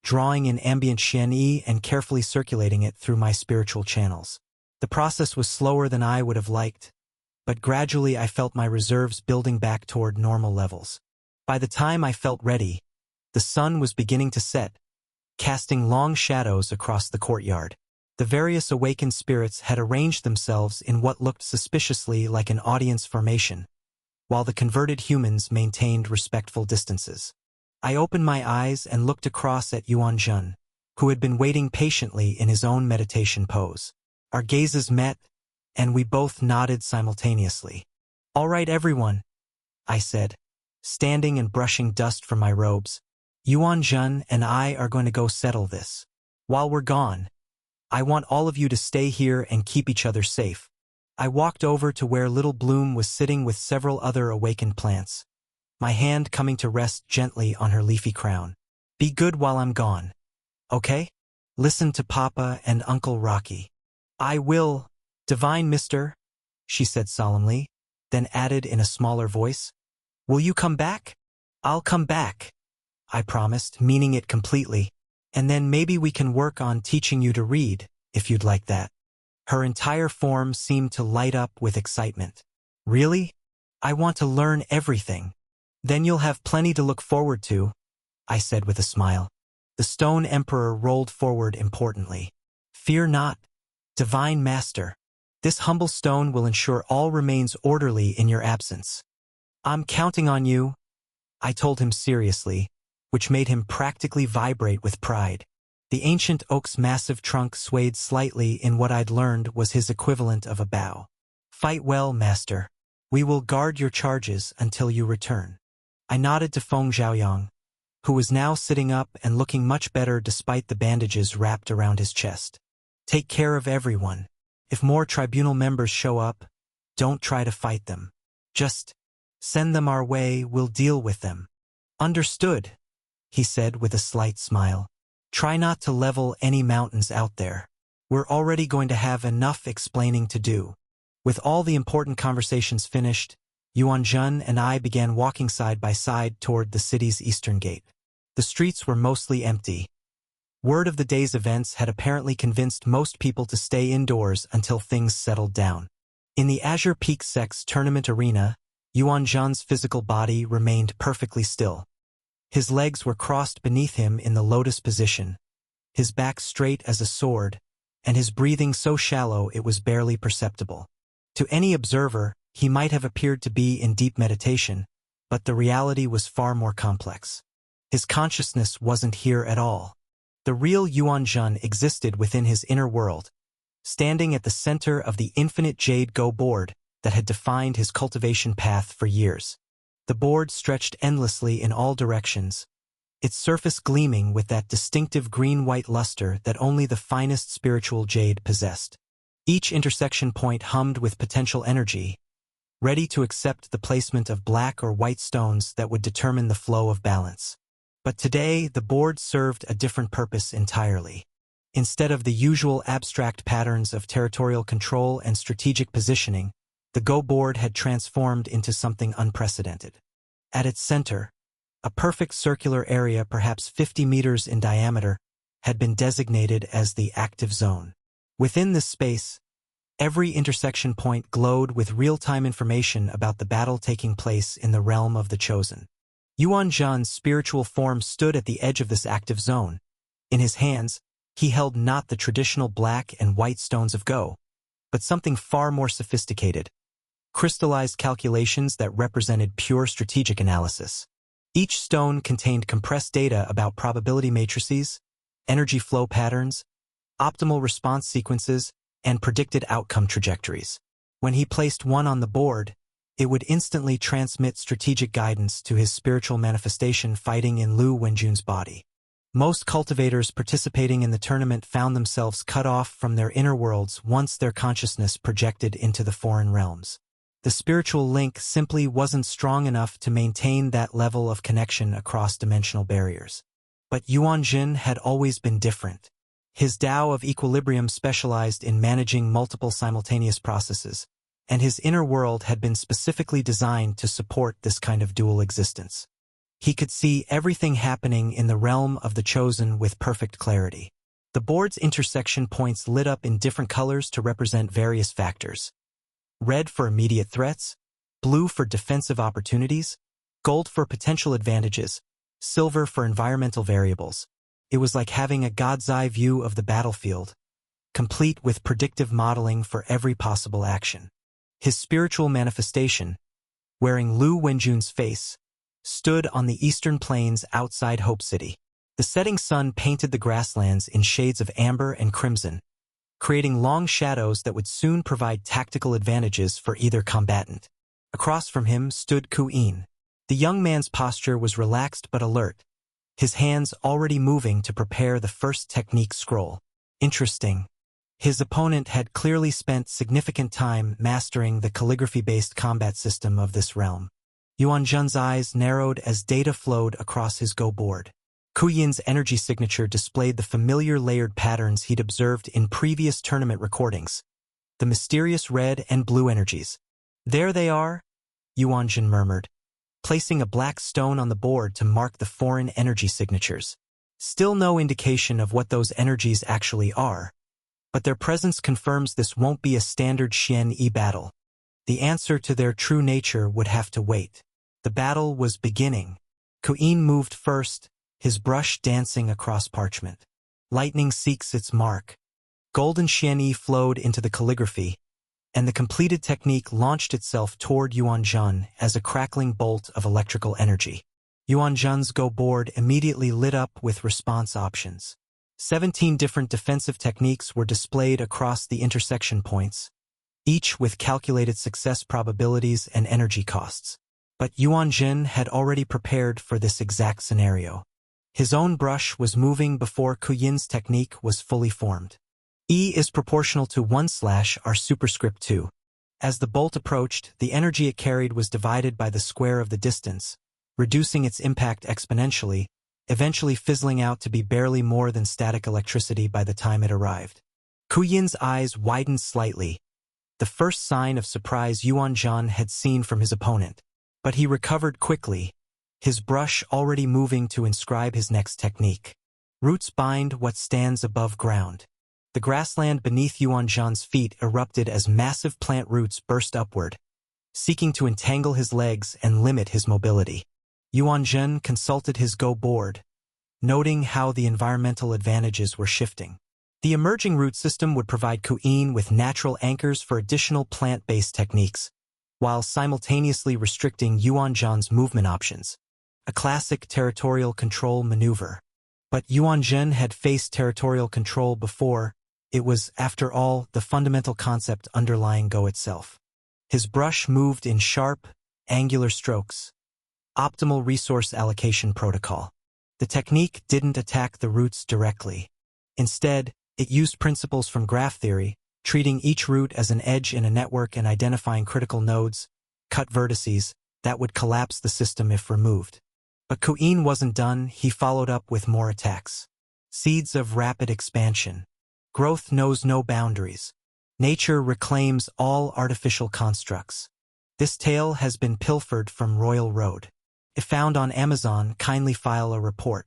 drawing in ambient Xianyi and carefully circulating it through my spiritual channels. The process was slower than I would have liked, but gradually I felt my reserves building back toward normal levels. By the time I felt ready, the sun was beginning to set, casting long shadows across the courtyard. The various awakened spirits had arranged themselves in what looked suspiciously like an audience formation, while the converted humans maintained respectful distances. I opened my eyes and looked across at Yuanzhen, who had been waiting patiently in his own meditation pose. Our gazes met, and we both nodded simultaneously. All right, everyone, I said, standing and brushing dust from my robes. Yuanzhen and I are going to go settle this. While we're gone, I want all of you to stay here and keep each other safe. I walked over to where Little Bloom was sitting with several other awakened plants, my hand coming to rest gently on her leafy crown. Be good while I'm gone, okay? Listen to Papa and Uncle Rocky. I will, Divine Mister, she said solemnly, then added in a smaller voice. Will you come back? I'll come back, I promised, meaning it completely. And then maybe we can work on teaching you to read, if you'd like that. Her entire form seemed to light up with excitement. Really? I want to learn everything. Then you'll have plenty to look forward to, I said with a smile. The Stone Emperor rolled forward importantly. Fear not, Divine Master. This humble stone will ensure all remains orderly in your absence. I'm counting on you, I told him seriously, which made him practically vibrate with pride. The ancient oak's massive trunk swayed slightly in what I'd learned was his equivalent of a bow. Fight well, Master. We will guard your charges until you return. I nodded to Feng Zhaoyang, who was now sitting up and looking much better despite the bandages wrapped around his chest. Take care of everyone. If more tribunal members show up, don't try to fight them. Just send them our way, we'll deal with them. Understood, he said with a slight smile. Try not to level any mountains out there. We're already going to have enough explaining to do. With all the important conversations finished, Yuanzhen and I began walking side by side toward the city's eastern gate. The streets were mostly empty. Word of the day's events had apparently convinced most people to stay indoors until things settled down. In the Azure Peak Sex tournament arena, Yuanzhen's physical body remained perfectly still. His legs were crossed beneath him in the lotus position, his back straight as a sword, and his breathing so shallow it was barely perceptible. To any observer, he might have appeared to be in deep meditation, but the reality was far more complex. His consciousness wasn't here at all. The real Yuan Jun existed within his inner world, standing at the center of the infinite jade Go board that had defined his cultivation path for years. The board stretched endlessly in all directions, its surface gleaming with that distinctive green-white luster that only the finest spiritual jade possessed. Each intersection point hummed with potential energy, ready to accept the placement of black or white stones that would determine the flow of balance. But today, the board served a different purpose entirely. Instead of the usual abstract patterns of territorial control and strategic positioning, the Go board had transformed into something unprecedented. At its center, a perfect circular area perhaps 50 meters in diameter had been designated as the active zone. Within this space, every intersection point glowed with real-time information about the battle taking place in the realm of the Chosen. Yuan Jun's spiritual form stood at the edge of this active zone. In his hands, he held not the traditional black and white stones of Go, but something far more sophisticated, crystallized calculations that represented pure strategic analysis. Each stone contained compressed data about probability matrices, energy flow patterns, optimal response sequences, and predicted outcome trajectories. When he placed one on the board, it would instantly transmit strategic guidance to his spiritual manifestation fighting in Lu Wenjun's body. Most cultivators participating in the tournament found themselves cut off from their inner worlds once their consciousness projected into the foreign realms. The spiritual link simply wasn't strong enough to maintain that level of connection across dimensional barriers. But Yuan Jun had always been different. His Tao of equilibrium specialized in managing multiple simultaneous processes, and his inner world had been specifically designed to support this kind of dual existence. He could see everything happening in the realm of the Chosen with perfect clarity. The board's intersection points lit up in different colors to represent various factors. Red for immediate threats, blue for defensive opportunities, gold for potential advantages, silver for environmental variables. It was like having a God's eye view of the battlefield, complete with predictive modeling for every possible action. His spiritual manifestation, wearing Lu Wenjun's face, stood on the eastern plains outside Hope City. The setting sun painted the grasslands in shades of amber and crimson, creating long shadows that would soon provide tactical advantages for either combatant. Across from him stood Ku Yin. The young man's posture was relaxed but alert, his hands already moving to prepare the first technique scroll. Interesting. His opponent had clearly spent significant time mastering the calligraphy-based combat system of this realm. Yuan Jun's eyes narrowed as data flowed across his Go board. Ku Yin's energy signature displayed the familiar layered patterns he'd observed in previous tournament recordings. The mysterious red and blue energies. There they are, Yuan Jun murmured, placing a black stone on the board to mark the foreign energy signatures. Still no indication of what those energies actually are, but their presence confirms this won't be a standard Xian Yi battle. The answer to their true nature would have to wait. The battle was beginning. Ku Yin moved first, his brush dancing across parchment. Lightning seeks its mark. Golden Xian Yi flowed into the calligraphy, and the completed technique launched itself toward Yuan Jun as a crackling bolt of electrical energy. Yuan Jun's Go board immediately lit up with response options. 17 different defensive techniques were displayed across the intersection points, each with calculated success probabilities and energy costs. But Yuan Jun had already prepared for this exact scenario. His own brush was moving before Ku Yin's technique was fully formed. E is proportional to 1/r superscript 2. As the bolt approached, the energy it carried was divided by the square of the distance, reducing its impact exponentially, eventually fizzling out to be barely more than static electricity by the time it arrived. Ku Yin's eyes widened slightly, the first sign of surprise Yuan Jun had seen from his opponent. But he recovered quickly, his brush already moving to inscribe his next technique. Roots bind what stands above ground. The grassland beneath Yuan Jun's feet erupted as massive plant roots burst upward, seeking to entangle his legs and limit his mobility. Yuan Jun consulted his Go board, noting how the environmental advantages were shifting. The emerging root system would provide Kuin with natural anchors for additional plant-based techniques, while simultaneously restricting Yuanzhan's movement options, a classic territorial control maneuver. But Yuanzhan had faced territorial control before. It was, after all, the fundamental concept underlying Go itself. His brush moved in sharp, angular strokes. Optimal resource allocation protocol. The technique didn't attack the roots directly. Instead, it used principles from graph theory, treating each root as an edge in a network and identifying critical nodes, cut vertices, that would collapse the system if removed. But Kuin wasn't done. He followed up with more attacks. Seeds of rapid expansion. Growth knows no boundaries. Nature reclaims all artificial constructs. This tale has been pilfered from Royal Road. If found on Amazon, kindly file a report.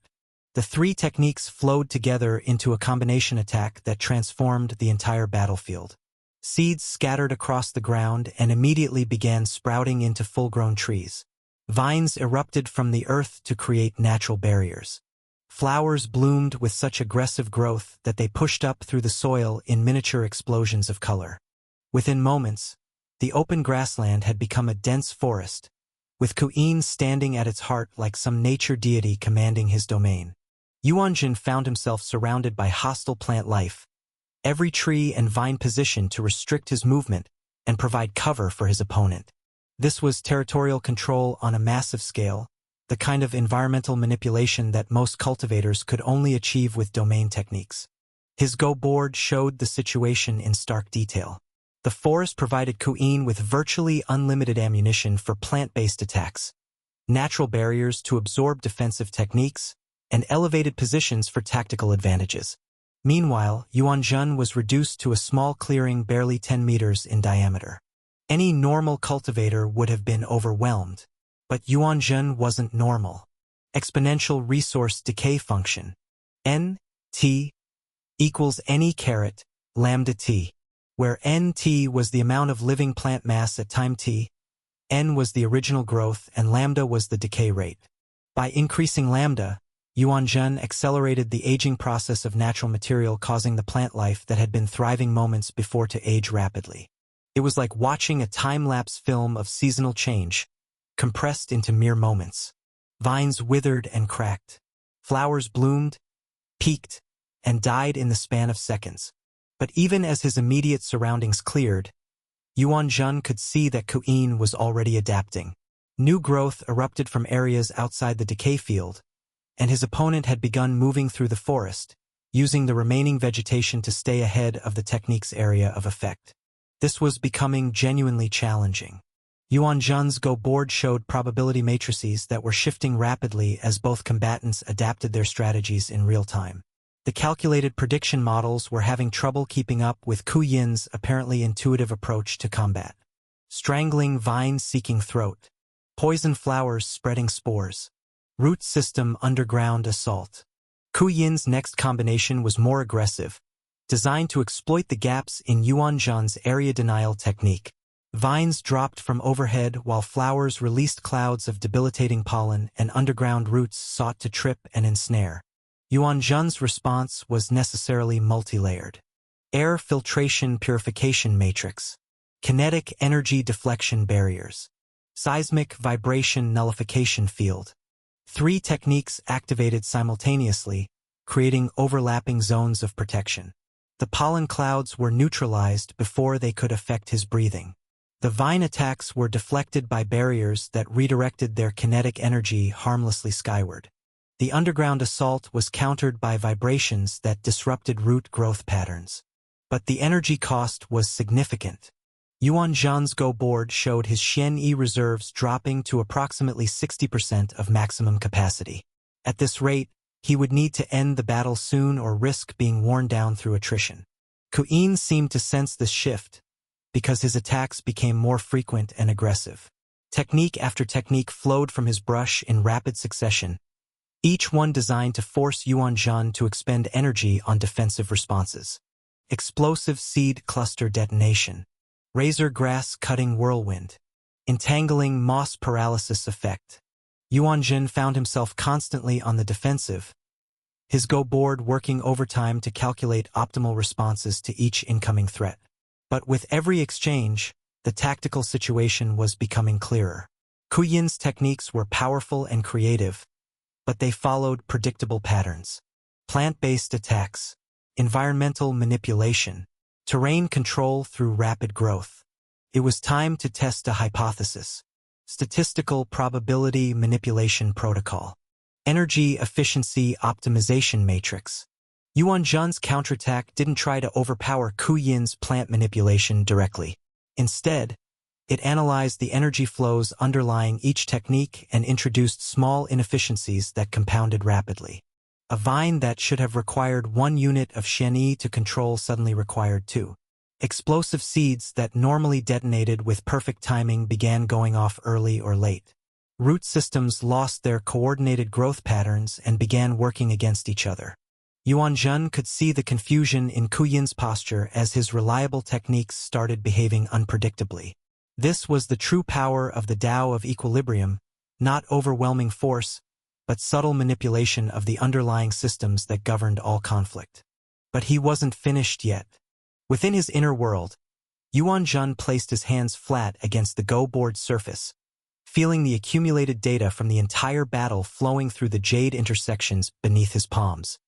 The three techniques flowed together into a combination attack that transformed the entire battlefield. Seeds scattered across the ground and immediately began sprouting into full-grown trees. Vines erupted from the earth to create natural barriers. Flowers bloomed with such aggressive growth that they pushed up through the soil in miniature explosions of color. Within moments, the open grassland had become a dense forest, with Kuin standing at its heart like some nature deity commanding his domain. Yuanzhan found himself surrounded by hostile plant life, every tree and vine positioned to restrict his movement and provide cover for his opponent. This was territorial control on a massive scale, the kind of environmental manipulation that most cultivators could only achieve with domain techniques. His Go board showed the situation in stark detail. The forest provided Kuin with virtually unlimited ammunition for plant-based attacks, natural barriers to absorb defensive techniques, and elevated positions for tactical advantages. Meanwhile, Yuanzhan was reduced to a small clearing barely 10 meters in diameter. Any normal cultivator would have been overwhelmed, but Yuanzhan wasn't normal. Exponential resource decay function. N(T) equals any caret lambda t, where N(T) was the amount of living plant mass at time t, N was the original growth, and lambda was the decay rate. By increasing lambda, Yuanzhan accelerated the aging process of natural material, causing the plant life that had been thriving moments before to age rapidly. It was like watching a time-lapse film of seasonal change, compressed into mere moments. Vines withered and cracked. Flowers bloomed, peaked, and died in the span of seconds. But even as his immediate surroundings cleared, Yuanzhan could see that Kuin was already adapting. New growth erupted from areas outside the decay field, and his opponent had begun moving through the forest, using the remaining vegetation to stay ahead of the technique's area of effect. This was becoming genuinely challenging. Yuanzhan's Go board showed probability matrices that were shifting rapidly as both combatants adapted their strategies in real time. The calculated prediction models were having trouble keeping up with Kuin's apparently intuitive approach to combat. Strangling vines seeking throat. Poison flowers spreading spores. Root system underground assault. Kuin's next combination was more aggressive, designed to exploit the gaps in Yuanzhan's area denial technique. Vines dropped from overhead while flowers released clouds of debilitating pollen, and underground roots sought to trip and ensnare. Yuanzhan's response was necessarily multi-layered. Air filtration purification matrix. Kinetic energy deflection barriers. Seismic vibration nullification field. 3 techniques activated simultaneously, creating overlapping zones of protection. The pollen clouds were neutralized before they could affect his breathing. The vine attacks were deflected by barriers that redirected their kinetic energy harmlessly skyward. The underground assault was countered by vibrations that disrupted root growth patterns. But the energy cost was significant. Yuanzhan's Go board showed his Xian-Yi reserves dropping to approximately 60% of maximum capacity. At this rate, he would need to end the battle soon or risk being worn down through attrition. Kuin seemed to sense this shift, because his attacks became more frequent and aggressive. Technique after technique flowed from his brush in rapid succession, each one designed to force Yuanzhan to expend energy on defensive responses. Explosive seed cluster detonation. Razor grass cutting whirlwind. Entangling moss paralysis effect. Yuanzhan found himself constantly on the defensive, his Go board working overtime to calculate optimal responses to each incoming threat. But with every exchange, the tactical situation was becoming clearer. Ku Yin's techniques were powerful and creative, but they followed predictable patterns. Plant-based attacks, environmental manipulation, terrain control through rapid growth. It was time to test a hypothesis. Statistical probability manipulation protocol. Energy efficiency optimization matrix. Yuan Zhan's counterattack didn't try to overpower Ku Yin's plant manipulation directly. Instead, it analyzed the energy flows underlying each technique and introduced small inefficiencies that compounded rapidly. A vine that should have required 1 unit of Xianyi to control suddenly required 2. Explosive seeds that normally detonated with perfect timing began going off early or late. Root systems lost their coordinated growth patterns and began working against each other. Yuan Zhan could see the confusion in Ku Yin's posture as his reliable techniques started behaving unpredictably. This was the true power of the Tao of equilibrium, not overwhelming force, but subtle manipulation of the underlying systems that governed all conflict. But he wasn't finished yet. Within his inner world, Yuan Zhan placed his hands flat against the Go board surface, feeling the accumulated data from the entire battle flowing through the jade intersections beneath his palms.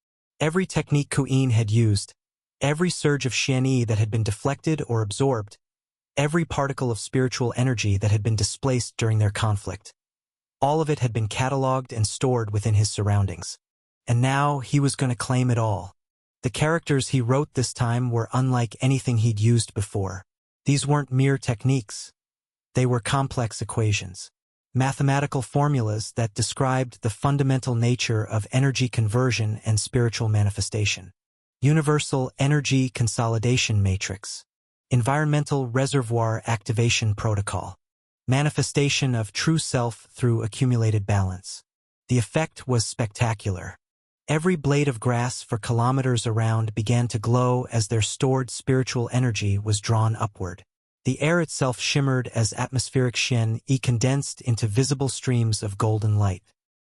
Every technique Ku Yin had used, every surge of Xianyi that had been deflected or absorbed, every particle of spiritual energy that had been displaced during their conflict. All of it had been catalogued and stored within his surroundings. And now he was going to claim it all. The characters he wrote this time were unlike anything he'd used before. These weren't mere techniques. They were complex equations. Mathematical formulas that described the fundamental nature of energy conversion and spiritual manifestation. Universal Energy Consolidation Matrix. Environmental Reservoir Activation Protocol. Manifestation of true self through accumulated balance. The effect was spectacular. Every blade of grass for kilometers around began to glow as their stored spiritual energy was drawn upward. The air itself shimmered as atmospheric Xianyi condensed into visible streams of golden light.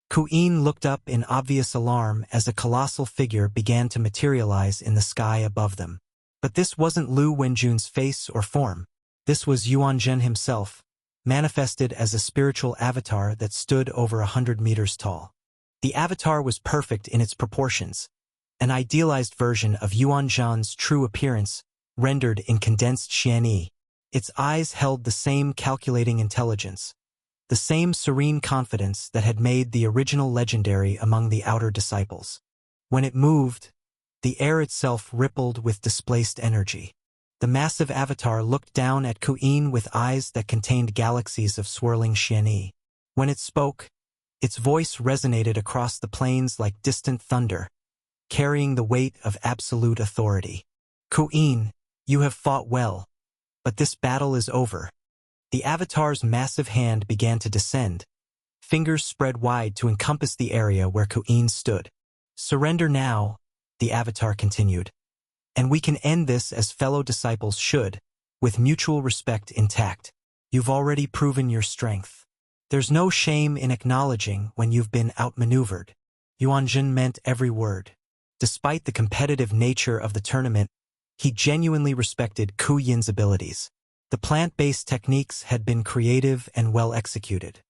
Ku Yin looked up in obvious alarm as a colossal figure began to materialize in the sky above them. But this wasn't Lu Wenjun's face or form. This was Yuan Zhan himself, manifested as a spiritual avatar that stood over 100 meters tall. The avatar was perfect in its proportions, an idealized version of Yuan Zhan's true appearance, rendered in condensed Xianyi. Its eyes held the same calculating intelligence, the same serene confidence that had made the original legendary among the outer disciples. When it moved, the air itself rippled with displaced energy. The massive avatar looked down at Ku Yin with eyes that contained galaxies of swirling Xianyi. When it spoke, its voice resonated across the plains like distant thunder, carrying the weight of absolute authority. Ku Yin, you have fought well, but this battle is over. The avatar's massive hand began to descend, fingers spread wide to encompass the area where Ku Yin stood. Surrender now, the avatar continued, and we can end this as fellow disciples should, with mutual respect intact. You've already proven your strength. There's no shame in acknowledging when you've been outmaneuvered. Yuan Zhan meant every word. Despite the competitive nature of the tournament, he genuinely respected Ku Yin's abilities. The plant-based techniques had been creative and well executed.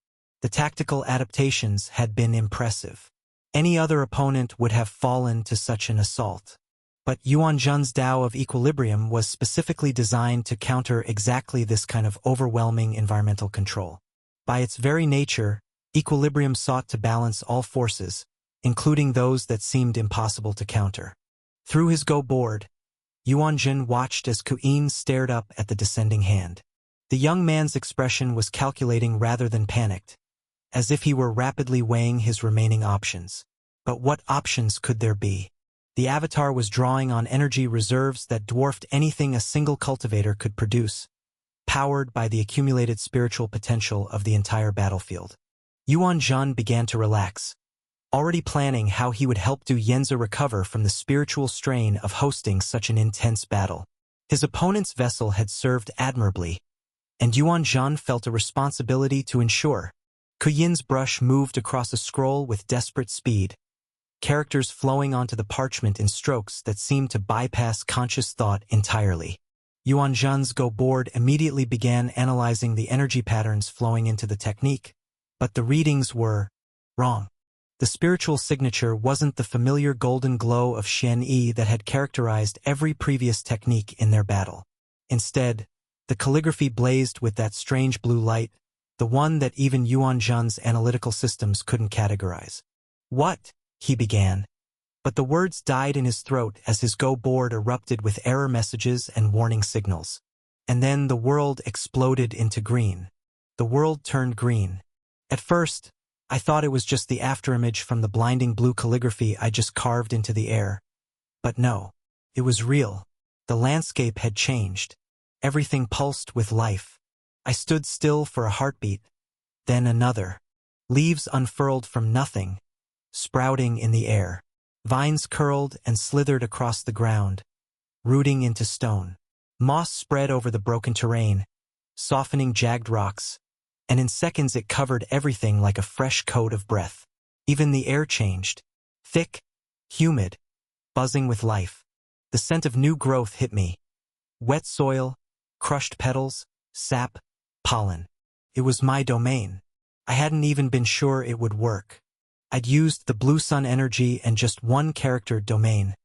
The tactical adaptations had been impressive. Any other opponent would have fallen to such an assault. But Yuan Zhan's Tao of equilibrium was specifically designed to counter exactly this kind of overwhelming environmental control. By its very nature, equilibrium sought to balance all forces, including those that seemed impossible to counter. Through his Go board, Yuan Zhan watched as Ku Yin stared up at the descending hand. The young man's expression was calculating rather than panicked, as if he were rapidly weighing his remaining options. But what options could there be? The avatar was drawing on energy reserves that dwarfed anything a single cultivator could produce, powered by the accumulated spiritual potential of the entire battlefield. Yuan Zhan began to relax, already planning how he would help Du Yanzi recover from the spiritual strain of hosting such an intense battle. His opponent's vessel had served admirably, and Yuan Zhan felt a responsibility to ensure. Ku Yin's brush moved across a scroll with desperate speed, characters flowing onto the parchment in strokes that seemed to bypass conscious thought entirely. Yuan Zhen's Go board immediately began analyzing the energy patterns flowing into the technique, but the readings were wrong. The spiritual signature wasn't the familiar golden glow of Xian Yi that had characterized every previous technique in their battle. Instead, the calligraphy blazed with that strange blue light, the one that even Yuan Zhen's analytical systems couldn't categorize. "What?" he began. But the words died in his throat as his Go board erupted with error messages and warning signals. And then the world exploded into green. The world turned green. At first, I thought it was just the afterimage from the blinding blue calligraphy I just carved into the air. But no, it was real. The landscape had changed. Everything pulsed with life. I stood still for a heartbeat, then another. Leaves unfurled from nothing, sprouting in the air. Vines curled and slithered across the ground, rooting into stone. Moss spread over the broken terrain, softening jagged rocks, and in seconds it covered everything like a fresh coat of breath. Even the air changed. Thick, humid, buzzing with life. The scent of new growth hit me. Wet soil, crushed petals, sap, pollen. It was my domain. I hadn't even been sure it would work. I'd used the Blue Sun energy and just one character domain,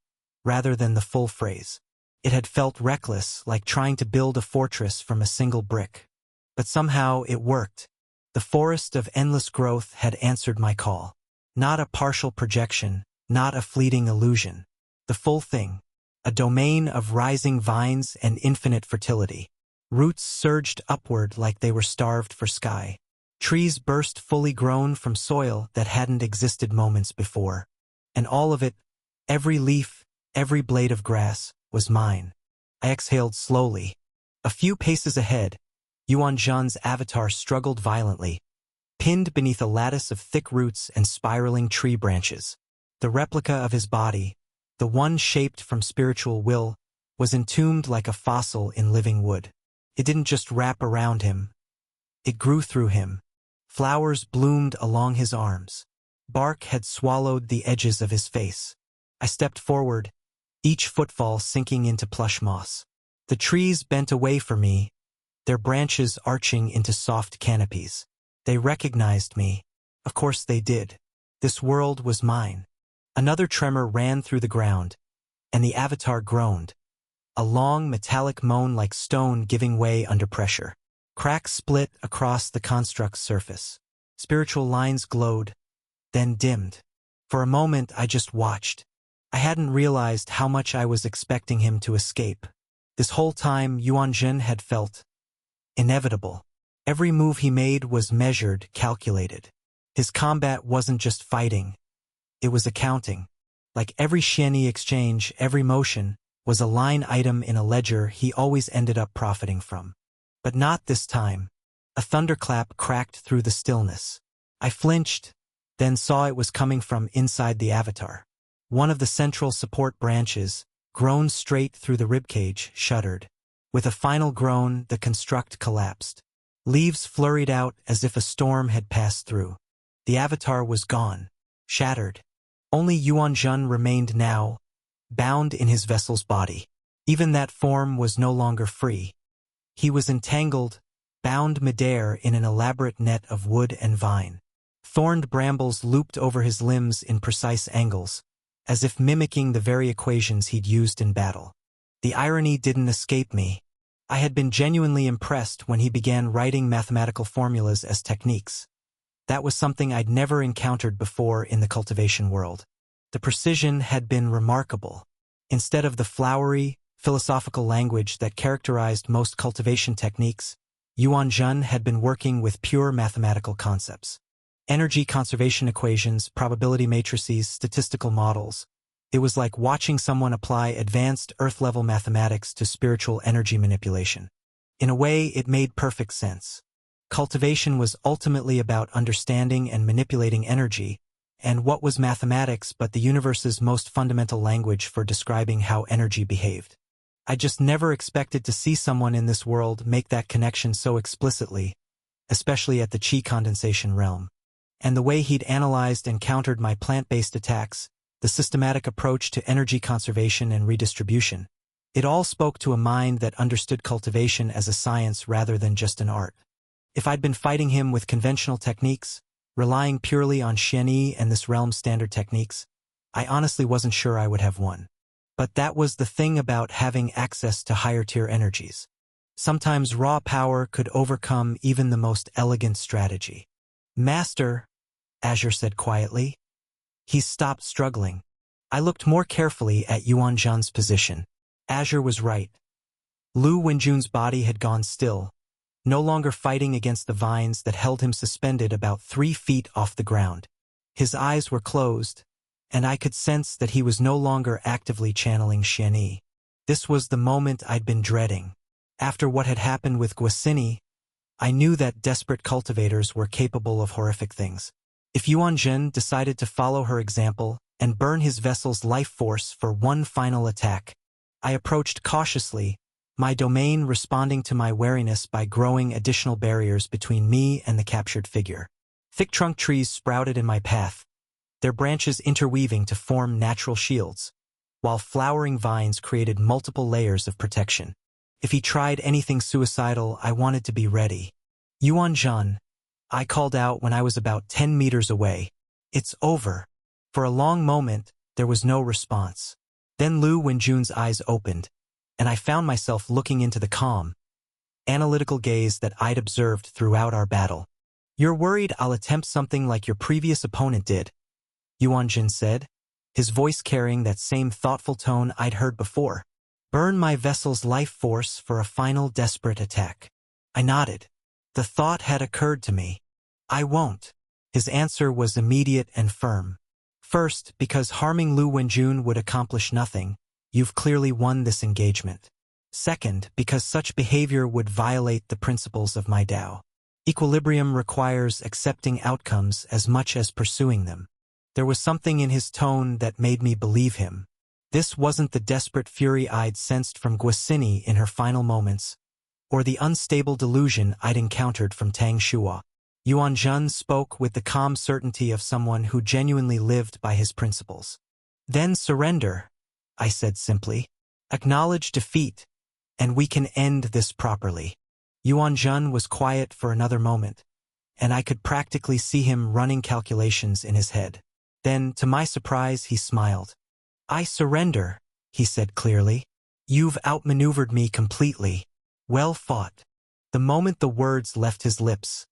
rather than the full phrase. It had felt reckless, like trying to build a fortress from a single brick. But somehow it worked. The forest of endless growth had answered my call. Not a partial projection, not a fleeting illusion. The full thing. A domain of rising vines and infinite fertility. Roots surged upward like they were starved for sky. Trees burst fully grown from soil that hadn't existed moments before. And all of it, every leaf, every blade of grass, was mine. I exhaled slowly. A few paces ahead, Yuan Zhen's avatar struggled violently, pinned beneath a lattice of thick roots and spiraling tree branches. The replica of his body, the one shaped from spiritual will, was entombed like a fossil in living wood. It didn't just wrap around him. It grew through him. Flowers bloomed along his arms. Bark had swallowed the edges of his face. I stepped forward, each footfall sinking into plush moss. The trees bent away from me, their branches arching into soft canopies. They recognized me. Of course they did. This world was mine. Another tremor ran through the ground, and the avatar groaned. A long metallic moan like stone giving way under pressure. Cracks split across the construct's surface. Spiritual lines glowed, then dimmed. For a moment I just watched. I hadn't realized how much I was expecting him to escape. This whole time Yuan Zhen had felt inevitable. Every move he made was measured, calculated. His combat wasn't just fighting. It was accounting. Like every Xian Yi exchange, every motion was a line item in a ledger he always ended up profiting from. But not this time. A thunderclap cracked through the stillness. I flinched, then saw it was coming from inside the avatar. One of the central support branches, grown straight through the ribcage, shuddered. With a final groan, the construct collapsed. Leaves flurried out as if a storm had passed through. The avatar was gone, shattered. Only Yuan Zhen remained now, bound in his vessel's body. Even that form was no longer free. He was entangled, bound midair in an elaborate net of wood and vine. Thorned brambles looped over his limbs in precise angles, as if mimicking the very equations he'd used in battle. The irony didn't escape me. I had been genuinely impressed when he began writing mathematical formulas as techniques. That was something I'd never encountered before in the cultivation world. The precision had been remarkable. Instead of the flowery, philosophical language that characterized most cultivation techniques, Yuan Zhen had been working with pure mathematical concepts. Energy conservation equations, probability matrices, statistical models. It was like watching someone apply advanced Earth-level mathematics to spiritual energy manipulation. In a way, it made perfect sense. Cultivation was ultimately about understanding and manipulating energy, and what was mathematics but the universe's most fundamental language for describing how energy behaved? I just never expected to see someone in this world make that connection so explicitly, especially at the qi condensation realm. And the way he'd analyzed and countered my plant-based attacks, the systematic approach to energy conservation and redistribution. It all spoke to a mind that understood cultivation as a science rather than just an art. If I'd been fighting him with conventional techniques, relying purely on Xianyi and this realm's standard techniques, I honestly wasn't sure I would have won. But that was the thing about having access to higher-tier energies. Sometimes raw power could overcome even the most elegant strategy. "Master," Azure said quietly. He stopped struggling. I looked more carefully at Yuan Zhan's position. Azure was right. Lu Wenjun's body had gone still, no longer fighting against the vines that held him suspended about 3 feet off the ground. His eyes were closed, and I could sense that he was no longer actively channeling Xianyi. This was the moment I'd been dreading. After what had happened with Guosini, I knew that desperate cultivators were capable of horrific things. If Yuan Zhan decided to follow her example and burn his vessel's life force for one final attack, I approached cautiously, my domain responding to my wariness by growing additional barriers between me and the captured figure. Thick trunk trees sprouted in my path, their branches interweaving to form natural shields, while flowering vines created multiple layers of protection. If he tried anything suicidal, I wanted to be ready. "Yuan Zhan," I called out when I was about 10 meters away. "It's over." For a long moment, there was no response. Then Lu Wenjun's eyes opened, and I found myself looking into the calm, analytical gaze that I'd observed throughout our battle. "You're worried I'll attempt something like your previous opponent did," Yuan Zhan said, his voice carrying that same thoughtful tone I'd heard before. "Burn my vessel's life force for a final desperate attack." I nodded. The thought had occurred to me. "I won't." His answer was immediate and firm. "First, because harming Lu Wenjun would accomplish nothing. You've clearly won this engagement. Second, because such behavior would violate the principles of my Dao. Equilibrium requires accepting outcomes as much as pursuing them." There was something in his tone that made me believe him. This wasn't the desperate fury I'd sensed from Guosini in her final moments, or the unstable delusion I'd encountered from Tang Shua. Yuan Zhan spoke with the calm certainty of someone who genuinely lived by his principles. "Then surrender," I said simply. "Acknowledge defeat, and we can end this properly." Yuan Zhan was quiet for another moment, and I could practically see him running calculations in his head. Then, to my surprise, he smiled. "I surrender," he said clearly. "You've outmaneuvered me completely. Well fought." The moment the words left his lips,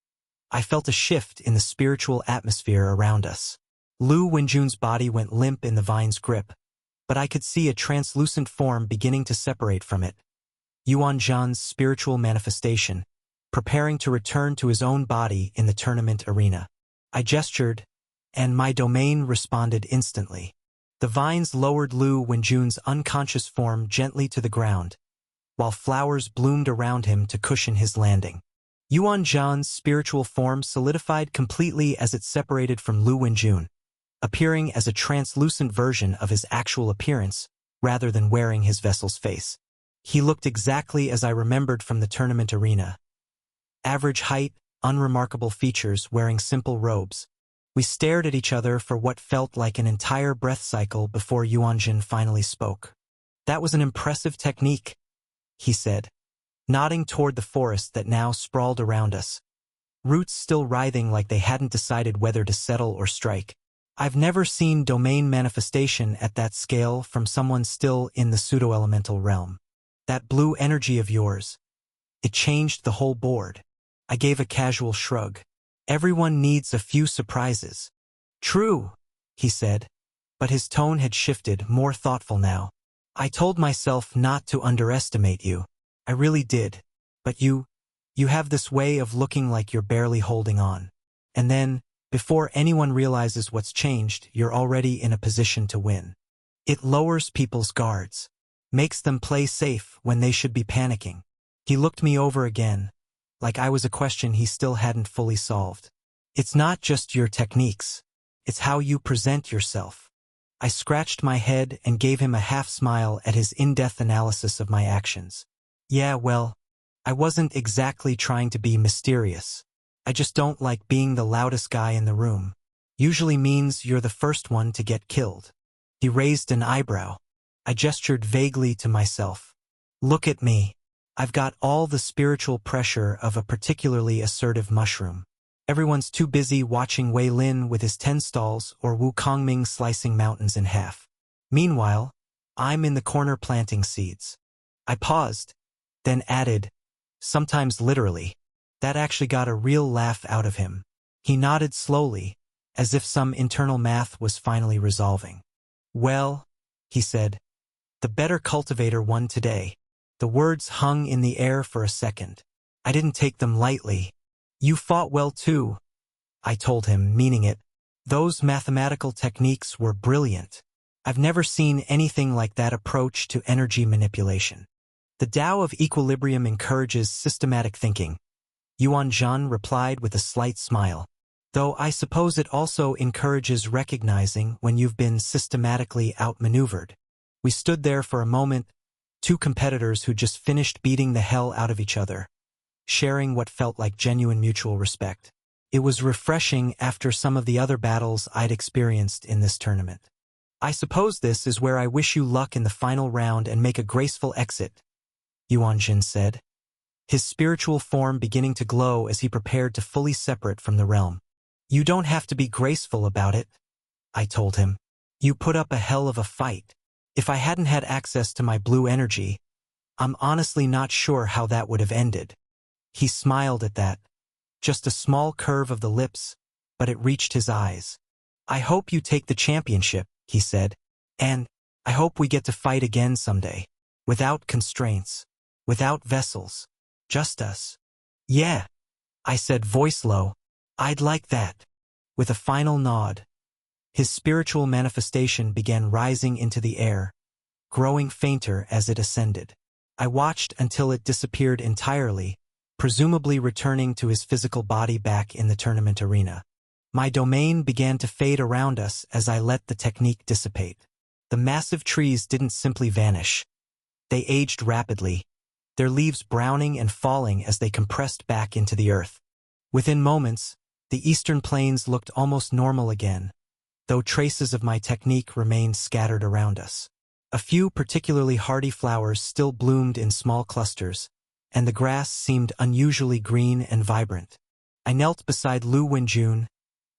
I felt a shift in the spiritual atmosphere around us. Lu Wenjun's body went limp in the vine's grip, but I could see a translucent form beginning to separate from it. Yuan Zhan's spiritual manifestation, preparing to return to his own body in the tournament arena. I gestured, and my domain responded instantly. The vines lowered Lu Wenjun's unconscious form gently to the ground, while flowers bloomed around him to cushion his landing. Yuan Zhan's spiritual form solidified completely as it separated from Lu Wenjun, appearing as a translucent version of his actual appearance rather than wearing his vessel's face. He looked exactly as I remembered from the tournament arena. Average height, unremarkable features, wearing simple robes. We stared at each other for what felt like an entire breath cycle before Yuan Zhan finally spoke. "That was an impressive technique," he said, nodding toward the forest that now sprawled around us, roots still writhing like they hadn't decided whether to settle or strike. "I've never seen domain manifestation at that scale from someone still in the pseudo-elemental realm. That blue energy of yours, it changed the whole board." I gave a casual shrug. "Everyone needs a few surprises." "True," he said, but his tone had shifted, more thoughtful now. "I told myself not to underestimate you. I really did. But you have this way of looking like you're barely holding on. And then, before anyone realizes what's changed, you're already in a position to win. It lowers people's guards, makes them play safe when they should be panicking." He looked me over again, like I was a question he still hadn't fully solved. "It's not just your techniques. It's how you present yourself." I scratched my head and gave him a half-smile at his in-depth analysis of my actions. "Yeah, well, I wasn't exactly trying to be mysterious. I just don't like being the loudest guy in the room. Usually means you're the first one to get killed." He raised an eyebrow. I gestured vaguely to myself. Look at me. I've got all the spiritual pressure of a particularly assertive mushroom. Everyone's too busy watching Wei Lin with his 10 stalls or Wu Kongming slicing mountains in half. Meanwhile, I'm in the corner planting seeds. I paused, then added, sometimes literally. That actually got a real laugh out of him. He nodded slowly, as if some internal math was finally resolving. Well, he said, the better cultivator won today. The words hung in the air for a second. I didn't take them lightly. You fought well too, I told him, meaning it. Those mathematical techniques were brilliant. I've never seen anything like that approach to energy manipulation. The Tao of Equilibrium encourages systematic thinking, Yuan Zhen replied with a slight smile. Though I suppose it also encourages recognizing when you've been systematically outmaneuvered. We stood there for a moment, two competitors who just finished beating the hell out of each other, sharing what felt like genuine mutual respect. It was refreshing after some of the other battles I'd experienced in this tournament. I suppose this is where I wish you luck in the final round and make a graceful exit, Yuan Zhen said, his spiritual form beginning to glow as he prepared to fully separate from the realm. You don't have to be graceful about it, I told him. You put up a hell of a fight. If I hadn't had access to my blue energy, I'm honestly not sure how that would have ended. He smiled at that. Just a small curve of the lips, but it reached his eyes. I hope you take the championship, he said, and I hope we get to fight again someday. Without constraints. Without vessels. Just us. Yeah, I said, voice low. I'd like that. With a final nod. His spiritual manifestation began rising into the air, growing fainter as it ascended. I watched until it disappeared entirely, presumably returning to his physical body back in the tournament arena. My domain began to fade around us as I let the technique dissipate. The massive trees didn't simply vanish. They aged rapidly, their leaves browning and falling as they compressed back into the earth. Within moments, the eastern plains looked almost normal again, though traces of my technique remained scattered around us. A few particularly hardy flowers still bloomed in small clusters, and the grass seemed unusually green and vibrant. I knelt beside Lu Wenjun,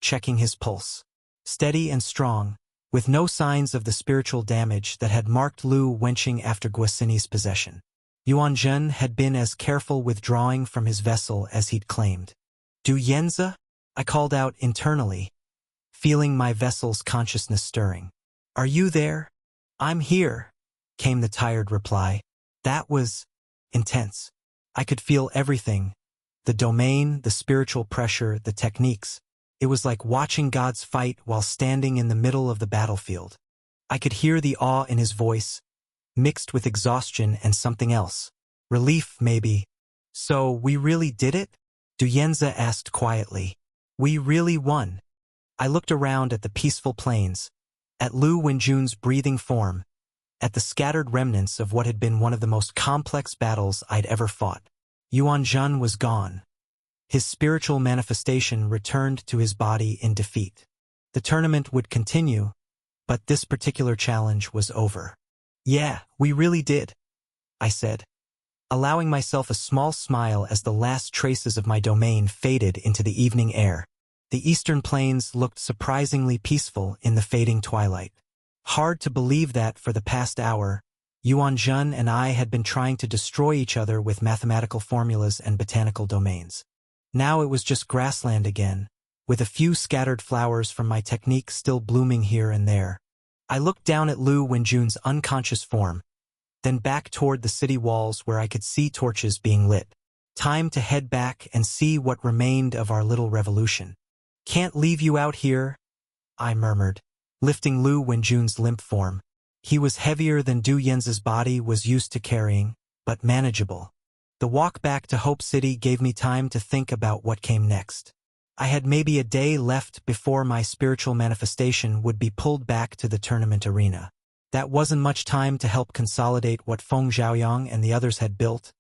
checking his pulse. Steady and strong, with no signs of the spiritual damage that had marked Lu Wenqing after Guosini's possession. Yuan Zhen had been as careful withdrawing from his vessel as he'd claimed. Du Yanzi? I called out internally, feeling my vessel's consciousness stirring. Are you there? I'm here, came the tired reply. That was intense. I could feel everything. The domain, the spiritual pressure, the techniques. It was like watching gods fight while standing in the middle of the battlefield. I could hear the awe in his voice, mixed with exhaustion and something else. Relief, maybe. So, we really did it? Du Yanzi asked quietly. We really won. I looked around at the peaceful plains, at Lu Wenjun's breathing form, at the scattered remnants of what had been one of the most complex battles I'd ever fought. Yuan Zhen was gone. His spiritual manifestation returned to his body in defeat. The tournament would continue, but this particular challenge was over. Yeah, we really did, I said, allowing myself a small smile as the last traces of my domain faded into the evening air. The eastern plains looked surprisingly peaceful in the fading twilight. Hard to believe that for the past hour, Yuan Zhen and I had been trying to destroy each other with mathematical formulas and botanical domains. Now it was just grassland again, with a few scattered flowers from my technique still blooming here and there. I looked down at Lu Wenjun's unconscious form, then back toward the city walls where I could see torches being lit. Time to head back and see what remained of our little revolution. Can't leave you out here, I murmured, lifting Lu Wenjun's limp form. He was heavier than Du Yanzi's body was used to carrying, but manageable. The walk back to Hope City gave me time to think about what came next. I had maybe a day left before my spiritual manifestation would be pulled back to the tournament arena. That wasn't much time to help consolidate what Feng Zhaoyang and the others had built,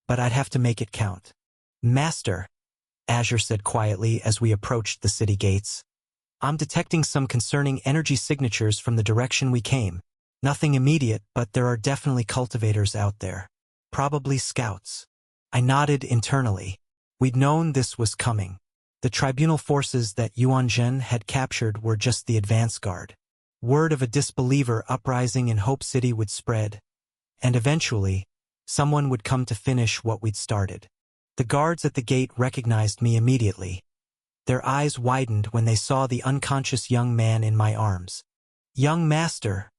but I'd have to make it count. Master, Azure said quietly as we approached the city gates. I'm detecting some concerning energy signatures from the direction we came. Nothing immediate, but there are definitely cultivators out there. Probably scouts. I nodded internally. We'd known this was coming. The tribunal forces that Yuan Zhen had captured were just the advance guard. Word of a disbeliever uprising in Hope City would spread, and eventually, someone would come to finish what we'd started. The guards at the gate recognized me immediately. Their eyes widened when they saw the unconscious young man in my arms. "Young master,"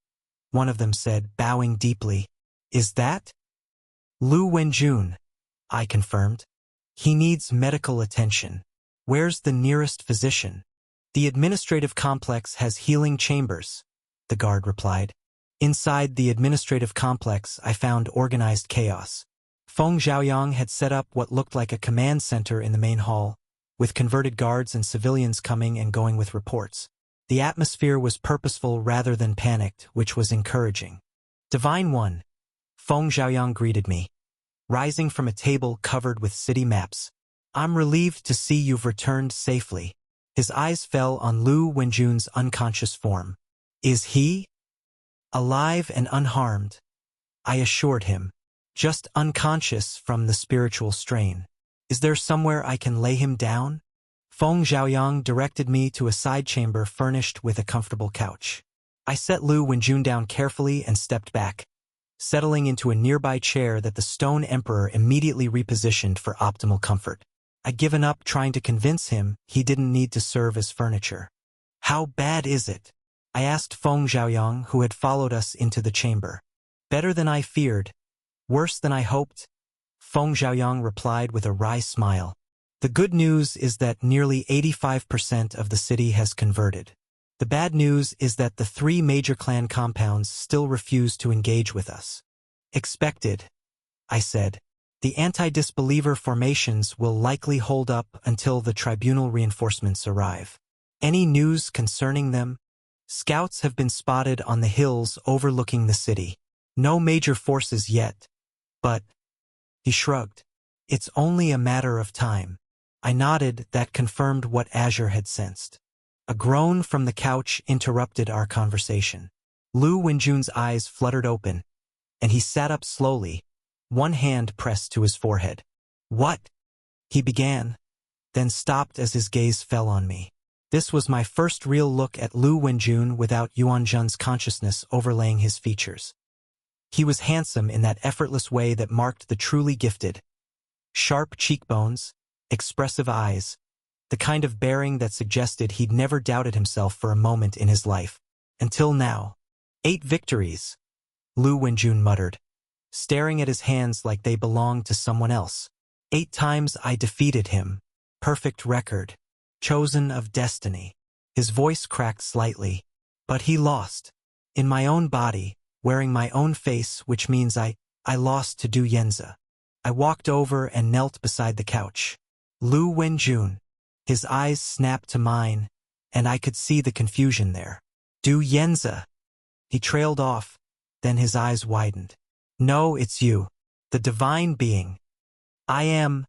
one of them said, bowing deeply. "Is that?" "Lu Wenjun," I confirmed. "He needs medical attention. Where's the nearest physician?" "The administrative complex has healing chambers," the guard replied. Inside the administrative complex, I found organized chaos. Feng Xiaoyang had set up what looked like a command center in the main hall, with converted guards and civilians coming and going with reports. The atmosphere was purposeful rather than panicked, which was encouraging. "Divine One," Feng Xiaoyang greeted me, rising from a table covered with city maps. "I'm relieved to see you've returned safely." His eyes fell on Lu Wenjun's unconscious form. "Is he alive and unharmed?" I assured him. "Just unconscious from the spiritual strain. Is there somewhere I can lay him down?" Feng Xiaoyang directed me to a side chamber furnished with a comfortable couch. I set Lu Wenjun down carefully and stepped back, settling into a nearby chair that the Stone Emperor immediately repositioned for optimal comfort. I'd given up trying to convince him he didn't need to serve as furniture. "How bad is it?" I asked Feng Xiaoyang, who had followed us into the chamber. "Better than I feared. Worse than I hoped," Feng Xiaoyang replied with a wry smile. "The good news is that nearly 85% of the city has converted. The bad news is that the 3 major clan compounds still refuse to engage with us." "Expected," I said. "The anti-disbeliever formations will likely hold up until the tribunal reinforcements arrive. Any news concerning them?" "Scouts have been spotted on the hills overlooking the city. No major forces yet, but—" He shrugged. "It's only a matter of time." I nodded. That confirmed what Azure had sensed. A groan from the couch interrupted our conversation. Lu Wenjun's eyes fluttered open, and he sat up slowly, one hand pressed to his forehead. "What?" he began, then stopped as his gaze fell on me. This was my first real look at Lu Wenjun without Yuan Zhen's consciousness overlaying his features. He was handsome in that effortless way that marked the truly gifted. Sharp cheekbones, expressive eyes, the kind of bearing that suggested he'd never doubted himself for a moment in his life. Until now. 8 victories, Lu Wenjun muttered, staring at his hands like they belonged to someone else. 8 times I defeated him. Perfect record. Chosen of destiny. His voice cracked slightly. But he lost. In my own body, wearing my own face, which means I lost to Du Yanzi. I walked over and knelt beside the couch. Lu Wenjun. His eyes snapped to mine, and I could see the confusion there. Du Yanzi. He trailed off, then his eyes widened. "No, it's you. The divine being." "I am,"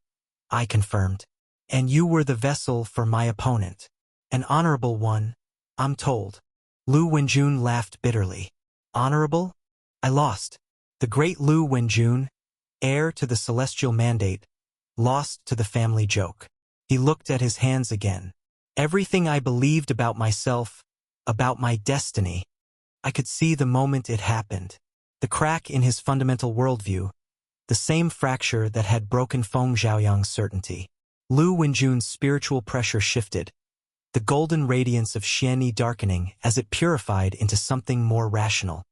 I confirmed. "And you were the vessel for my opponent. An honorable one, I'm told." Lu Wenjun laughed bitterly. "Honorable? I lost." The great Lu Wenjun, heir to the celestial mandate, lost to the family joke. He looked at his hands again. Everything I believed about myself, about my destiny, I could see the moment it happened. The crack in his fundamental worldview, the same fracture that had broken Feng Xiaoyang's certainty. Lu Wenjun's spiritual pressure shifted, the golden radiance of Xianyi darkening as it purified into something more rational.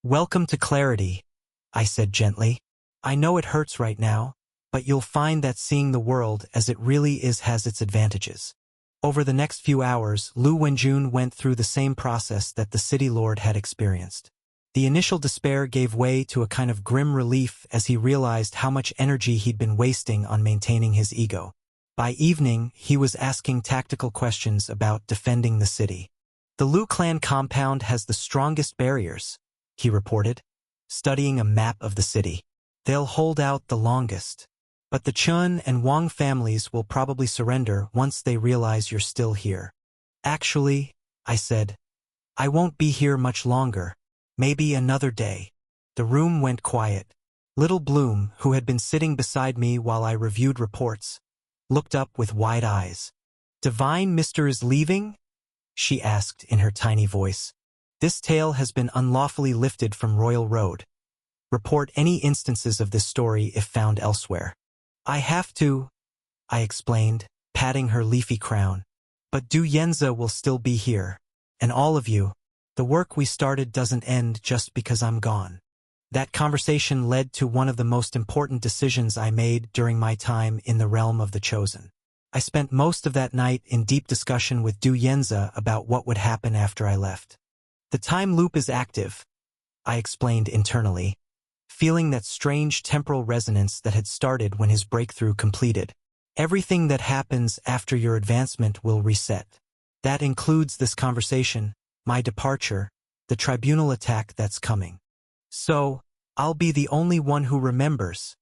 "Welcome to clarity," I said gently. "I know it hurts right now, but you'll find that seeing the world as it really is has its advantages." Over the next few hours, Lu Wenjun went through the same process that the city lord had experienced. The initial despair gave way to a kind of grim relief as he realized how much energy he'd been wasting on maintaining his ego. By evening, he was asking tactical questions about defending the city. "The Lu clan compound has the strongest barriers," he reported, studying a map of the city. "They'll hold out the longest. But the Chun and Wang families will probably surrender once they realize you're still here." Actually, I said, I won't be here much longer. Maybe another day. The room went quiet. Little Bloom, who had been sitting beside me while I reviewed reports, looked up with wide eyes. Divine Mister is leaving? She asked in her tiny voice. This tale has been unlawfully lifted from Royal Road. Report any instances of this story if found elsewhere. I have to, I explained, patting her leafy crown. But Du Yenza will still be here. And all of you. The work we started doesn't end just because I'm gone. That conversation led to one of the most important decisions I made during my time in the realm of the Chosen. I spent most of that night in deep discussion with Du Yenza about what would happen after I left. The time loop is active, I explained internally, feeling that strange temporal resonance that had started when his breakthrough completed. Everything that happens after your advancement will reset. That includes this conversation, my departure, the tribunal attack that's coming. So, I'll be the only one who remembers,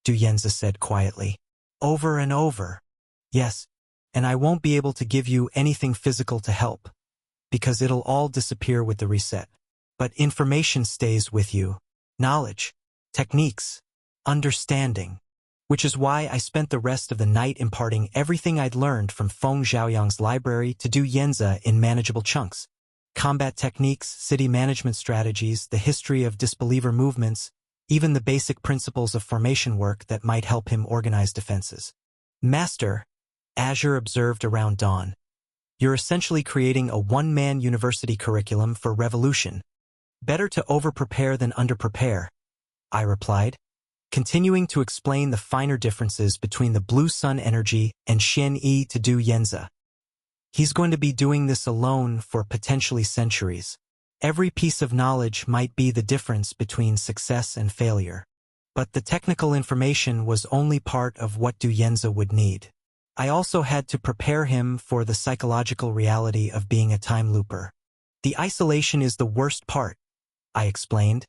Du Yenza said quietly. Over and over. Yes, and I won't be able to give you anything physical to help, because it'll all disappear with the reset. But information stays with you. Knowledge, techniques, understanding. Which is why I spent the rest of the night imparting everything I'd learned from Feng Xiaoyang's library to Du Yenza in manageable chunks. Combat techniques, city management strategies, the history of disbeliever movements, even the basic principles of formation work that might help him organize defenses. Master, Azure observed around dawn, you're essentially creating a one-man university curriculum for revolution. Better to over-prepare than under-prepare, I replied, continuing to explain the finer differences between the Blue Sun energy and Xian Yi to Du Yenza. He's going to be doing this alone for potentially centuries. Every piece of knowledge might be the difference between success and failure. But the technical information was only part of what Du Yenza would need. I also had to prepare him for the psychological reality of being a time looper. The isolation is the worst part, I explained,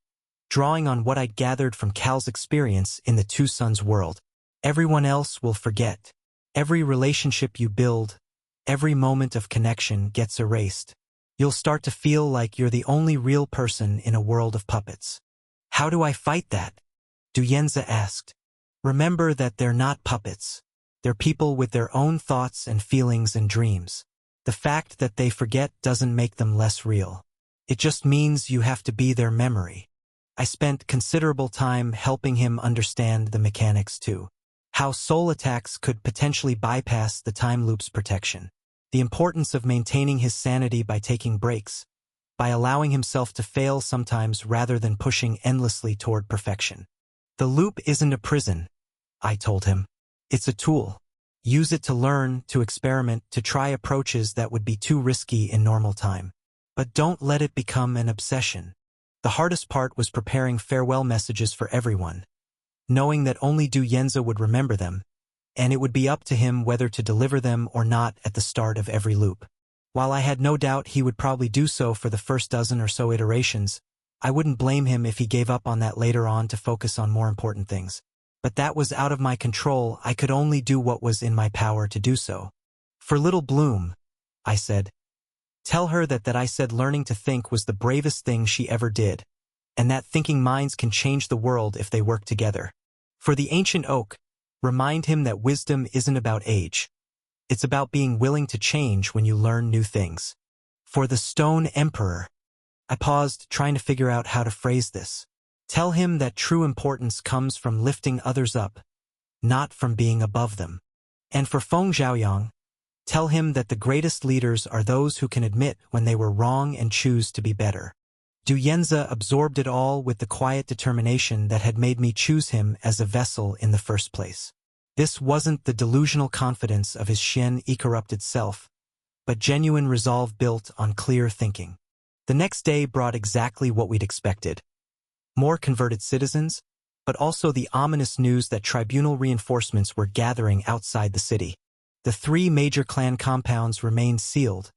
drawing on what I'd gathered from Cal's experience in the Two Suns world. Everyone else will forget. Every relationship you build, every moment of connection gets erased. You'll start to feel like you're the only real person in a world of puppets. How do I fight that? Du Yenza asked. Remember that they're not puppets. They're people with their own thoughts and feelings and dreams. The fact that they forget doesn't make them less real. It just means you have to be their memory. I spent considerable time helping him understand the mechanics too. How soul attacks could potentially bypass the time loop's protection. The importance of maintaining his sanity by taking breaks, by allowing himself to fail sometimes rather than pushing endlessly toward perfection. The loop isn't a prison, I told him. It's a tool. Use it to learn, to experiment, to try approaches that would be too risky in normal time. But don't let it become an obsession. The hardest part was preparing farewell messages for everyone, knowing that only Du Yenza would remember them, and it would be up to him whether to deliver them or not at the start of every loop. While I had no doubt he would probably do so for the first dozen or so iterations, I wouldn't blame him if he gave up on that later on to focus on more important things. But that was out of my control. I could only do what was in my power to do so. For Little Bloom, I said, tell her that I said learning to think was the bravest thing she ever did, and that thinking minds can change the world if they work together. For the Ancient Oak, remind him that wisdom isn't about age. It's about being willing to change when you learn new things. For the Stone Emperor, I paused, trying to figure out how to phrase this. Tell him that true importance comes from lifting others up, not from being above them. And for Feng Xiaoyang, tell him that the greatest leaders are those who can admit when they were wrong and choose to be better. Du Yenza absorbed it all with the quiet determination that had made me choose him as a vessel in the first place. This wasn't the delusional confidence of his Xian Yi-corrupted self, but genuine resolve built on clear thinking. The next day brought exactly what we'd expected. More converted citizens, but also the ominous news that tribunal reinforcements were gathering outside the city. The 3 major clan compounds remained sealed,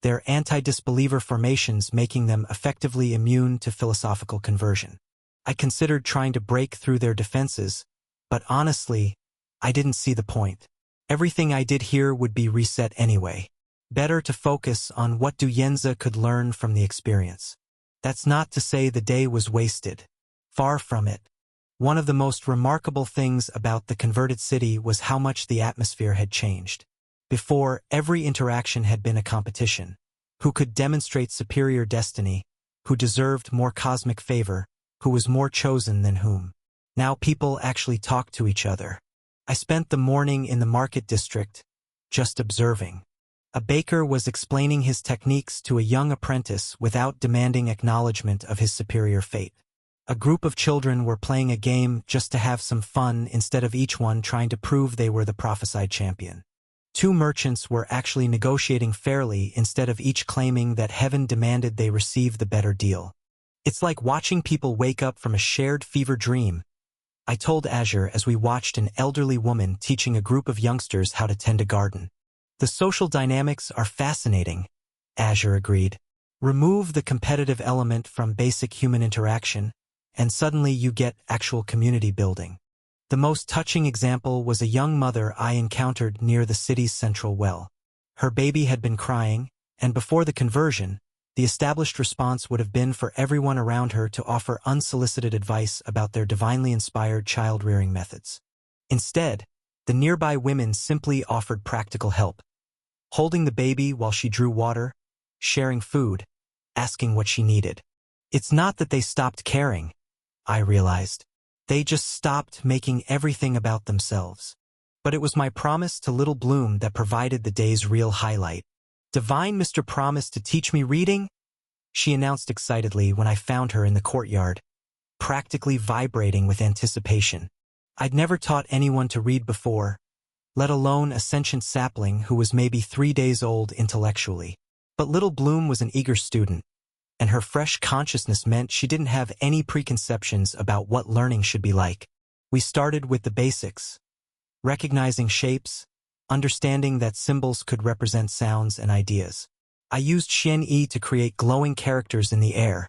their anti-disbeliever formations making them effectively immune to philosophical conversion. I considered trying to break through their defenses, but honestly, I didn't see the point. Everything I did here would be reset anyway. Better to focus on what Du Yenza could learn from the experience. That's not to say the day was wasted. Far from it. One of the most remarkable things about the converted city was how much the atmosphere had changed. Before, every interaction had been a competition. Who could demonstrate superior destiny, who deserved more cosmic favor, who was more chosen than whom. Now people actually talked to each other. I spent the morning in the market district, just observing. A baker was explaining his techniques to a young apprentice without demanding acknowledgement of his superior fate. A group of children were playing a game just to have some fun instead of each one trying to prove they were the prophesied champion. Two merchants were actually negotiating fairly instead of each claiming that heaven demanded they receive the better deal. It's like watching people wake up from a shared fever dream, I told Azure as we watched an elderly woman teaching a group of youngsters how to tend a garden. The social dynamics are fascinating, Azure agreed. Remove the competitive element from basic human interaction, and suddenly you get actual community building. The most touching example was a young mother I encountered near the city's central well. Her baby had been crying, and before the conversion, the established response would have been for everyone around her to offer unsolicited advice about their divinely inspired child-rearing methods. Instead, the nearby women simply offered practical help, holding the baby while she drew water, sharing food, asking what she needed. It's not that they stopped caring, I realized. They just stopped making everything about themselves. But it was my promise to Little Bloom that provided the day's real highlight. "Divine Mr. promised to teach me reading?" she announced excitedly when I found her in the courtyard, practically vibrating with anticipation. I'd never taught anyone to read before, let alone a sentient sapling who was maybe 3 days old intellectually. But Little Bloom was an eager student, and her fresh consciousness meant she didn't have any preconceptions about what learning should be like. We started with the basics, recognizing shapes, understanding that symbols could represent sounds and ideas. I used Xian Yi to create glowing characters in the air,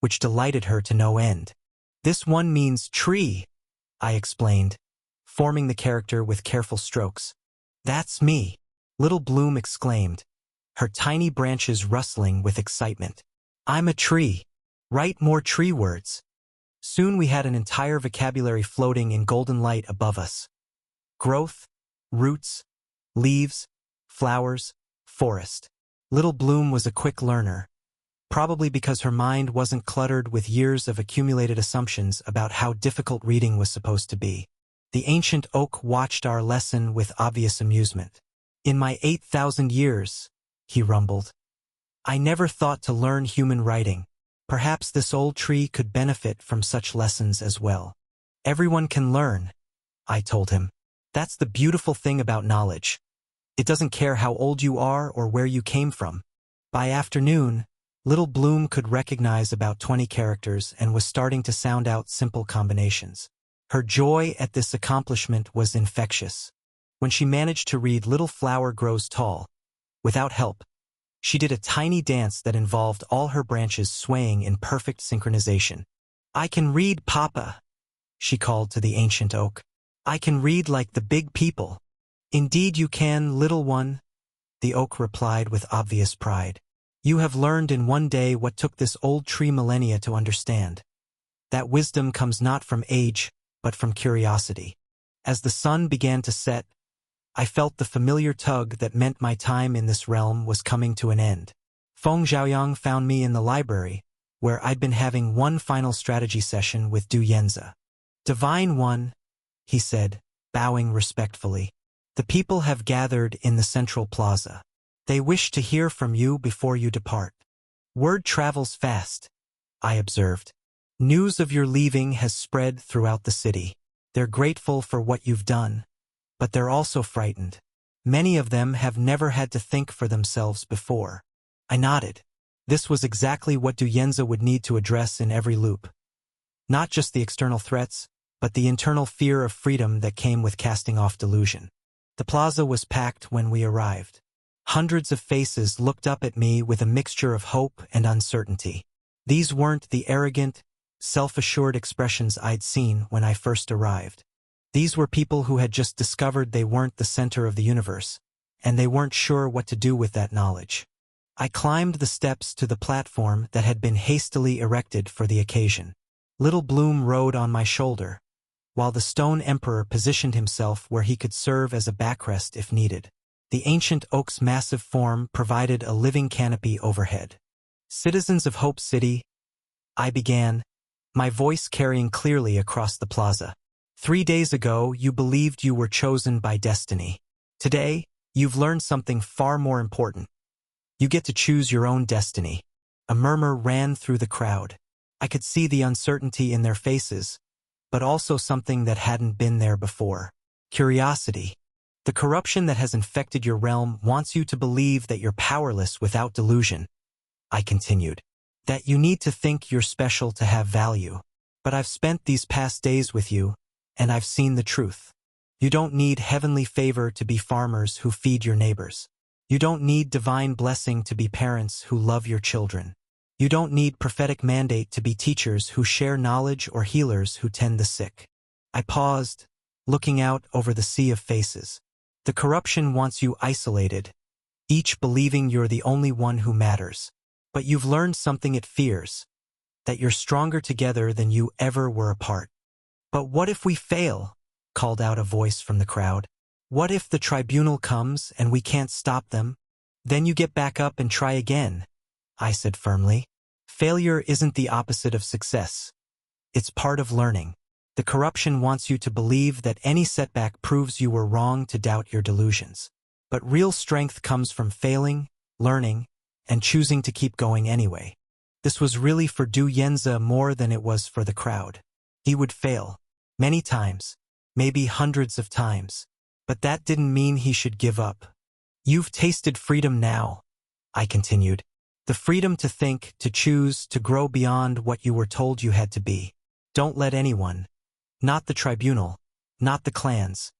which delighted her to no end. "This one means tree," I explained, forming the character with careful strokes. "That's me," Little Bloom exclaimed, her tiny branches rustling with excitement. "I'm a tree. Write more tree words." Soon we had an entire vocabulary floating in golden light above us. Growth, roots, leaves, flowers, forest. Little Bloom was a quick learner, probably because her mind wasn't cluttered with years of accumulated assumptions about how difficult reading was supposed to be. The ancient oak watched our lesson with obvious amusement. "In my 8,000 years, he rumbled, I never thought to learn human writing. Perhaps this old tree could benefit from such lessons as well." "Everyone can learn," I told him. "That's the beautiful thing about knowledge. It doesn't care how old you are or where you came from." By afternoon, Little Bloom could recognize about 20 characters and was starting to sound out simple combinations. Her joy at this accomplishment was infectious. When she managed to read "Little flower grows tall," without help, she did a tiny dance that involved all her branches swaying in perfect synchronization. "I can read, Papa," she called to the ancient oak. "I can read like the big people." "Indeed you can, little one," the oak replied with obvious pride. "You have learned in one day what took this old tree millennia to understand. That wisdom comes not from age, but from curiosity." As the sun began to set, I felt the familiar tug that meant my time in this realm was coming to an end. Feng Xiaoyang found me in the library, where I'd been having one final strategy session with Du Yenza. "Divine One," he said, bowing respectfully, "the people have gathered in the central plaza. They wish to hear from you before you depart." "Word travels fast," I observed. "News of your leaving has spread throughout the city. They're grateful for what you've done, but they're also frightened. Many of them have never had to think for themselves before." I nodded. This was exactly what Du Yenza would need to address in every loop. Not just the external threats, but the internal fear of freedom that came with casting off delusion. The plaza was packed when we arrived. Hundreds of faces looked up at me with a mixture of hope and uncertainty. These weren't the arrogant, self-assured expressions I'd seen when I first arrived. These were people who had just discovered they weren't the center of the universe, and they weren't sure what to do with that knowledge. I climbed the steps to the platform that had been hastily erected for the occasion. Little Bloom rode on my shoulder, while the Stone Emperor positioned himself where he could serve as a backrest if needed. The ancient oak's massive form provided a living canopy overhead. "Citizens of Hope City," I began, my voice carrying clearly across the plaza. "3 days ago, you believed you were chosen by destiny. Today, you've learned something far more important. You get to choose your own destiny." A murmur ran through the crowd. I could see the uncertainty in their faces, but also something that hadn't been there before. Curiosity. The corruption that has infected your realm wants you to believe that you're powerless without delusion. I continued. That you need to think you're special to have value. But I've spent these past days with you, and I've seen the truth. You don't need heavenly favor to be farmers who feed your neighbors. You don't need divine blessing to be parents who love your children. You don't need prophetic mandate to be teachers who share knowledge or healers who tend the sick. I paused, looking out over the sea of faces. The corruption wants you isolated, each believing you're the only one who matters. But you've learned something it fears, that you're stronger together than you ever were apart. "But what if we fail?" called out a voice from the crowd. "What if the tribunal comes and we can't stop them? Then you get back up and try again," I said firmly. "Failure isn't the opposite of success. It's part of learning. The corruption wants you to believe that any setback proves you were wrong, to doubt your delusions. But real strength comes from failing, learning, and choosing to keep going anyway." This was really for Du Yenza more than it was for the crowd. He would fail. Many times. Maybe hundreds of times. But that didn't mean he should give up. "You've tasted freedom now," I continued. "The freedom to think, to choose, to grow beyond what you were told you had to be. Don't let anyone, not the tribunal, not the clans,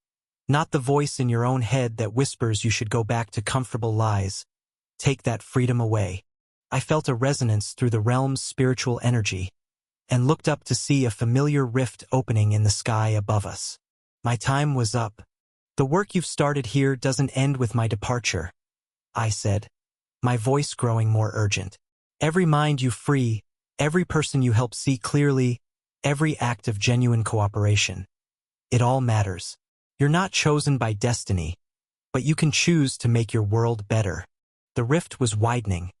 not the voice in your own head that whispers you should go back to comfortable lies, take that freedom away." I felt a resonance through the realm's spiritual energy, and looked up to see a familiar rift opening in the sky above us. "My time was up. The work you've started here doesn't end with my departure," I said, my voice growing more urgent. "Every mind you free, every person you help see clearly, every act of genuine cooperation. It all matters. You're not chosen by destiny, but you can choose to make your world better." The rift was widening,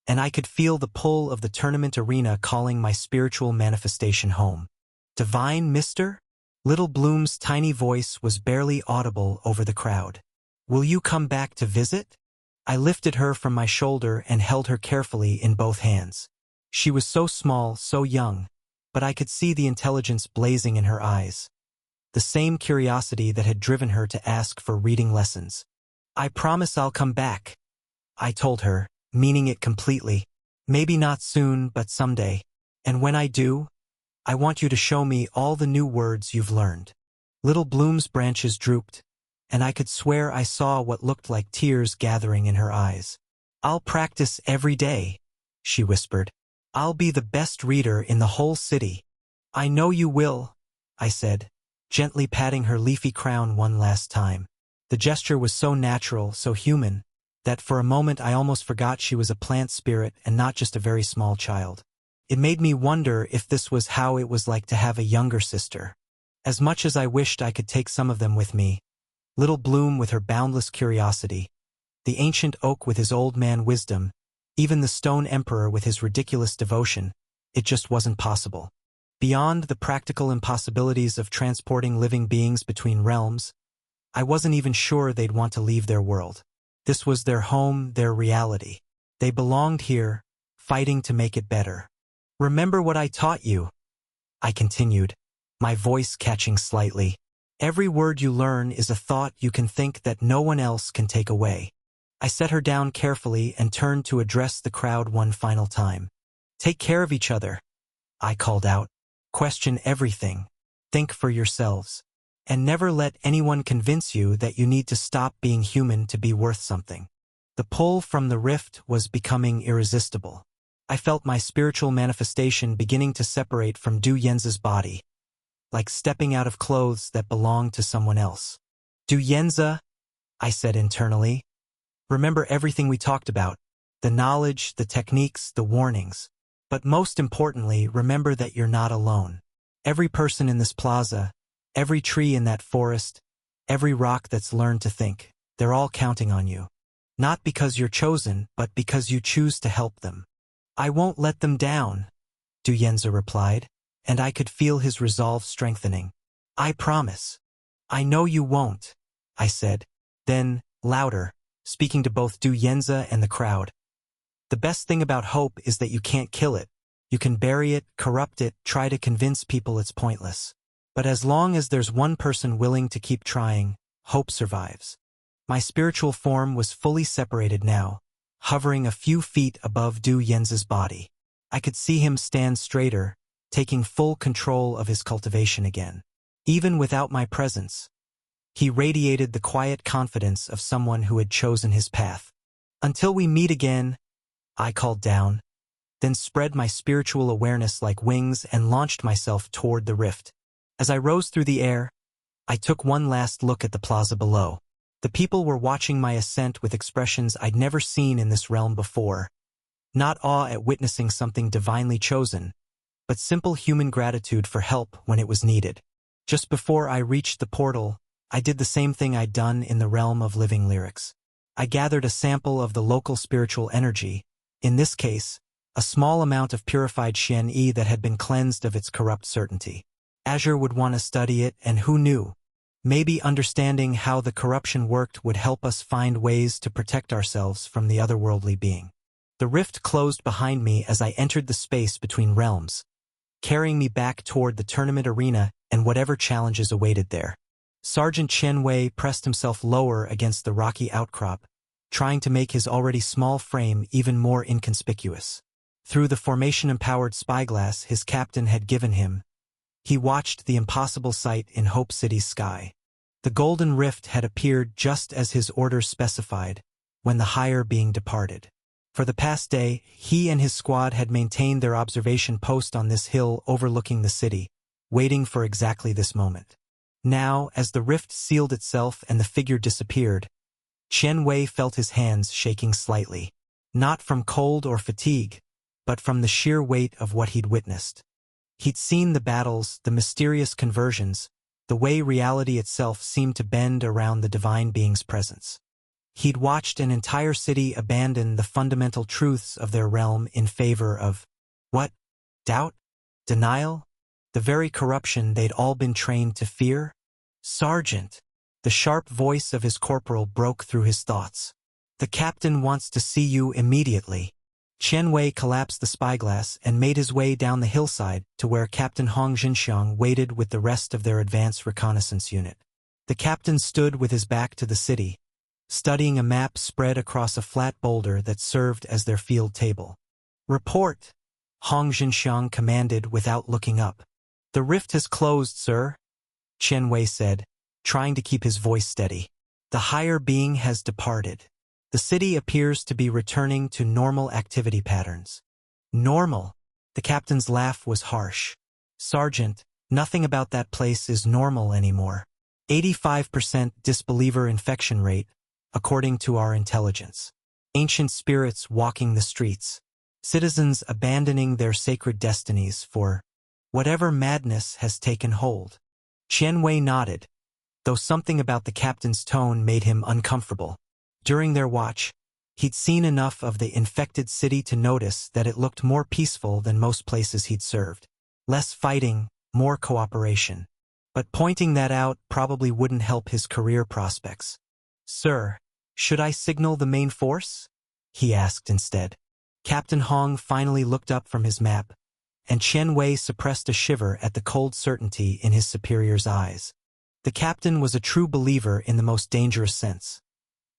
and I could feel the pull of the tournament arena calling my spiritual manifestation home. "Divine Mister?" Little Bloom's tiny voice was barely audible over the crowd. "Will you come back to visit?" I lifted her from my shoulder and held her carefully in both hands. She was so small, so young, but I could see the intelligence blazing in her eyes. The same curiosity that had driven her to ask for reading lessons. "I promise I'll come back," I told her, meaning it completely. "Maybe not soon, but someday. And when I do, I want you to show me all the new words you've learned." Little Bloom's branches drooped, and I could swear I saw what looked like tears gathering in her eyes. "I'll practice every day," she whispered. "I'll be the best reader in the whole city." "I know you will," I said, gently patting her leafy crown one last time. The gesture was so natural, so human, that for a moment I almost forgot she was a plant spirit and not just a very small child. It made me wonder if this was how it was like to have a younger sister. As much as I wished I could take some of them with me, Little Bloom with her boundless curiosity, the ancient oak with his old man wisdom, even the Stone Emperor with his ridiculous devotion, it just wasn't possible. Beyond the practical impossibilities of transporting living beings between realms, I wasn't even sure they'd want to leave their world. This was their home, their reality. They belonged here, fighting to make it better. "Remember what I taught you," I continued, my voice catching slightly. "Every word you learn is a thought you can think that no one else can take away." I set her down carefully and turned to address the crowd one final time. "Take care of each other," I called out. "Question everything. Think for yourselves. And never let anyone convince you that you need to stop being human to be worth something." The pull from the rift was becoming irresistible. I felt my spiritual manifestation beginning to separate from Du Yenza's body, like stepping out of clothes that belonged to someone else. "Du Yenza," I said internally, Remember everything we talked about, the knowledge, the techniques, the warnings. But most importantly, remember that you're not alone. Every person in this plaza, every tree in that forest, every rock that's learned to think, they're all counting on you. Not because you're chosen, but because you choose to help them. I won't let them down, Du Yenza replied, and I could feel his resolve strengthening. I promise. I know you won't, I said. Then, louder, speaking to both Du Yenza and the crowd. The best thing about hope is that you can't kill it. You can bury it, corrupt it, try to convince people it's pointless. But as long as there's one person willing to keep trying, hope survives. My spiritual form was fully separated now, hovering a few feet above Du Yenza's body. I could see him stand straighter, taking full control of his cultivation again. Even without my presence, he radiated the quiet confidence of someone who had chosen his path. Until we meet again, I called down, then spread my spiritual awareness like wings and launched myself toward the rift. As I rose through the air, I took one last look at the plaza below. The people were watching my ascent with expressions I'd never seen in this realm before. Not awe at witnessing something divinely chosen, but simple human gratitude for help when it was needed. Just before I reached the portal, I did the same thing I'd done in the realm of living lyrics. I gathered a sample of the local spiritual energy, in this case, a small amount of purified Xian Yi that had been cleansed of its corrupt certainty. Azure would want to study it, and who knew? Maybe understanding how the corruption worked would help us find ways to protect ourselves from the otherworldly being. The rift closed behind me as I entered the space between realms, carrying me back toward the tournament arena and whatever challenges awaited there. Sergeant Chen Wei pressed himself lower against the rocky outcrop, trying to make his already small frame even more inconspicuous. Through the formation-empowered spyglass his captain had given him, he watched the impossible sight in Hope City's sky. The golden rift had appeared just as his orders specified, when the higher being departed. For the past day, he and his squad had maintained their observation post on this hill overlooking the city, waiting for exactly this moment. Now, as the rift sealed itself and the figure disappeared, Chen Wei felt his hands shaking slightly, not from cold or fatigue, but from the sheer weight of what he'd witnessed. He'd seen the battles, the mysterious conversions, the way reality itself seemed to bend around the divine being's presence. He'd watched an entire city abandon the fundamental truths of their realm in favor of, what? Doubt? Denial? The very corruption they'd all been trained to fear? Sergeant! The sharp voice of his corporal broke through his thoughts. The captain wants to see you immediately. Chen Wei collapsed the spyglass and made his way down the hillside to where Captain Hong Jinxiang waited with the rest of their advance reconnaissance unit. The captain stood with his back to the city, studying a map spread across a flat boulder that served as their field table. Report! Hong Jinxiang commanded without looking up. The rift has closed, sir, Chen Wei said, trying to keep his voice steady. The higher being has departed. The city appears to be returning to normal activity patterns. Normal? The captain's laugh was harsh. Sergeant, nothing about that place is normal anymore. 85% disbeliever infection rate, according to our intelligence. Ancient spirits walking the streets. Citizens abandoning their sacred destinies for whatever madness has taken hold. Chen Wei nodded, though something about the captain's tone made him uncomfortable. During their watch, he'd seen enough of the infected city to notice that it looked more peaceful than most places he'd served. Less fighting, more cooperation. But pointing that out probably wouldn't help his career prospects. Sir, should I signal the main force? He asked instead. Captain Hong finally looked up from his map, and Chen Wei suppressed a shiver at the cold certainty in his superior's eyes. The captain was a true believer in the most dangerous sense.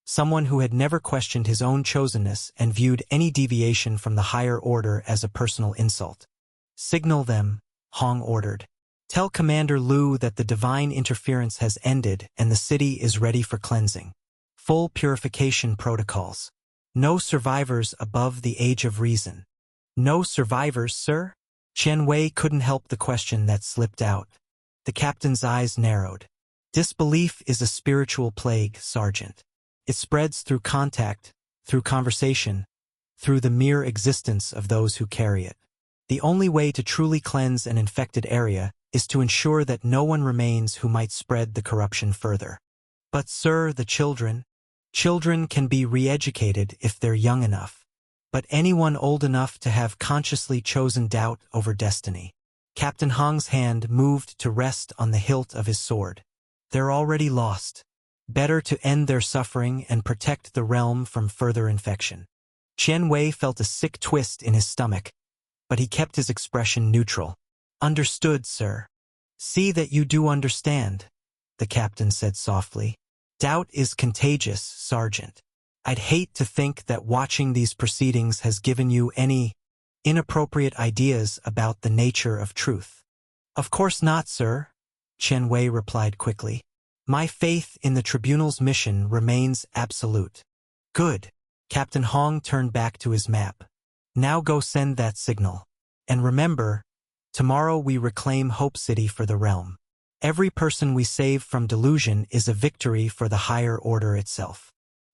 Someone who had never questioned his own chosenness and viewed any deviation from the higher order as a personal insult. Signal them, Hong ordered. Tell Commander Liu that the divine interference has ended and the city is ready for cleansing. Full purification protocols. No survivors above the age of reason. No survivors, sir? Chen Wei couldn't help the question that slipped out. The captain's eyes narrowed. Disbelief is a spiritual plague, Sergeant. It spreads through contact, through conversation, through the mere existence of those who carry it. The only way to truly cleanse an infected area is to ensure that no one remains who might spread the corruption further. But sir, the children can be re-educated if they're young enough. But anyone old enough to have consciously chosen doubt over destiny. Captain Hong's hand moved to rest on the hilt of his sword. They're already lost. Better to end their suffering and protect the realm from further infection. Qian Wei felt a sick twist in his stomach, but he kept his expression neutral. Understood, sir. See that you do understand, the captain said softly. Doubt is contagious, Sergeant. I'd hate to think that watching these proceedings has given you any inappropriate ideas about the nature of truth. Of course not, sir, Qian Wei replied quickly. My faith in the tribunal's mission remains absolute. Good. Captain Hong turned back to his map. Now go send that signal. And remember, tomorrow we reclaim Hope City for the realm. Every person we save from delusion is a victory for the higher order itself.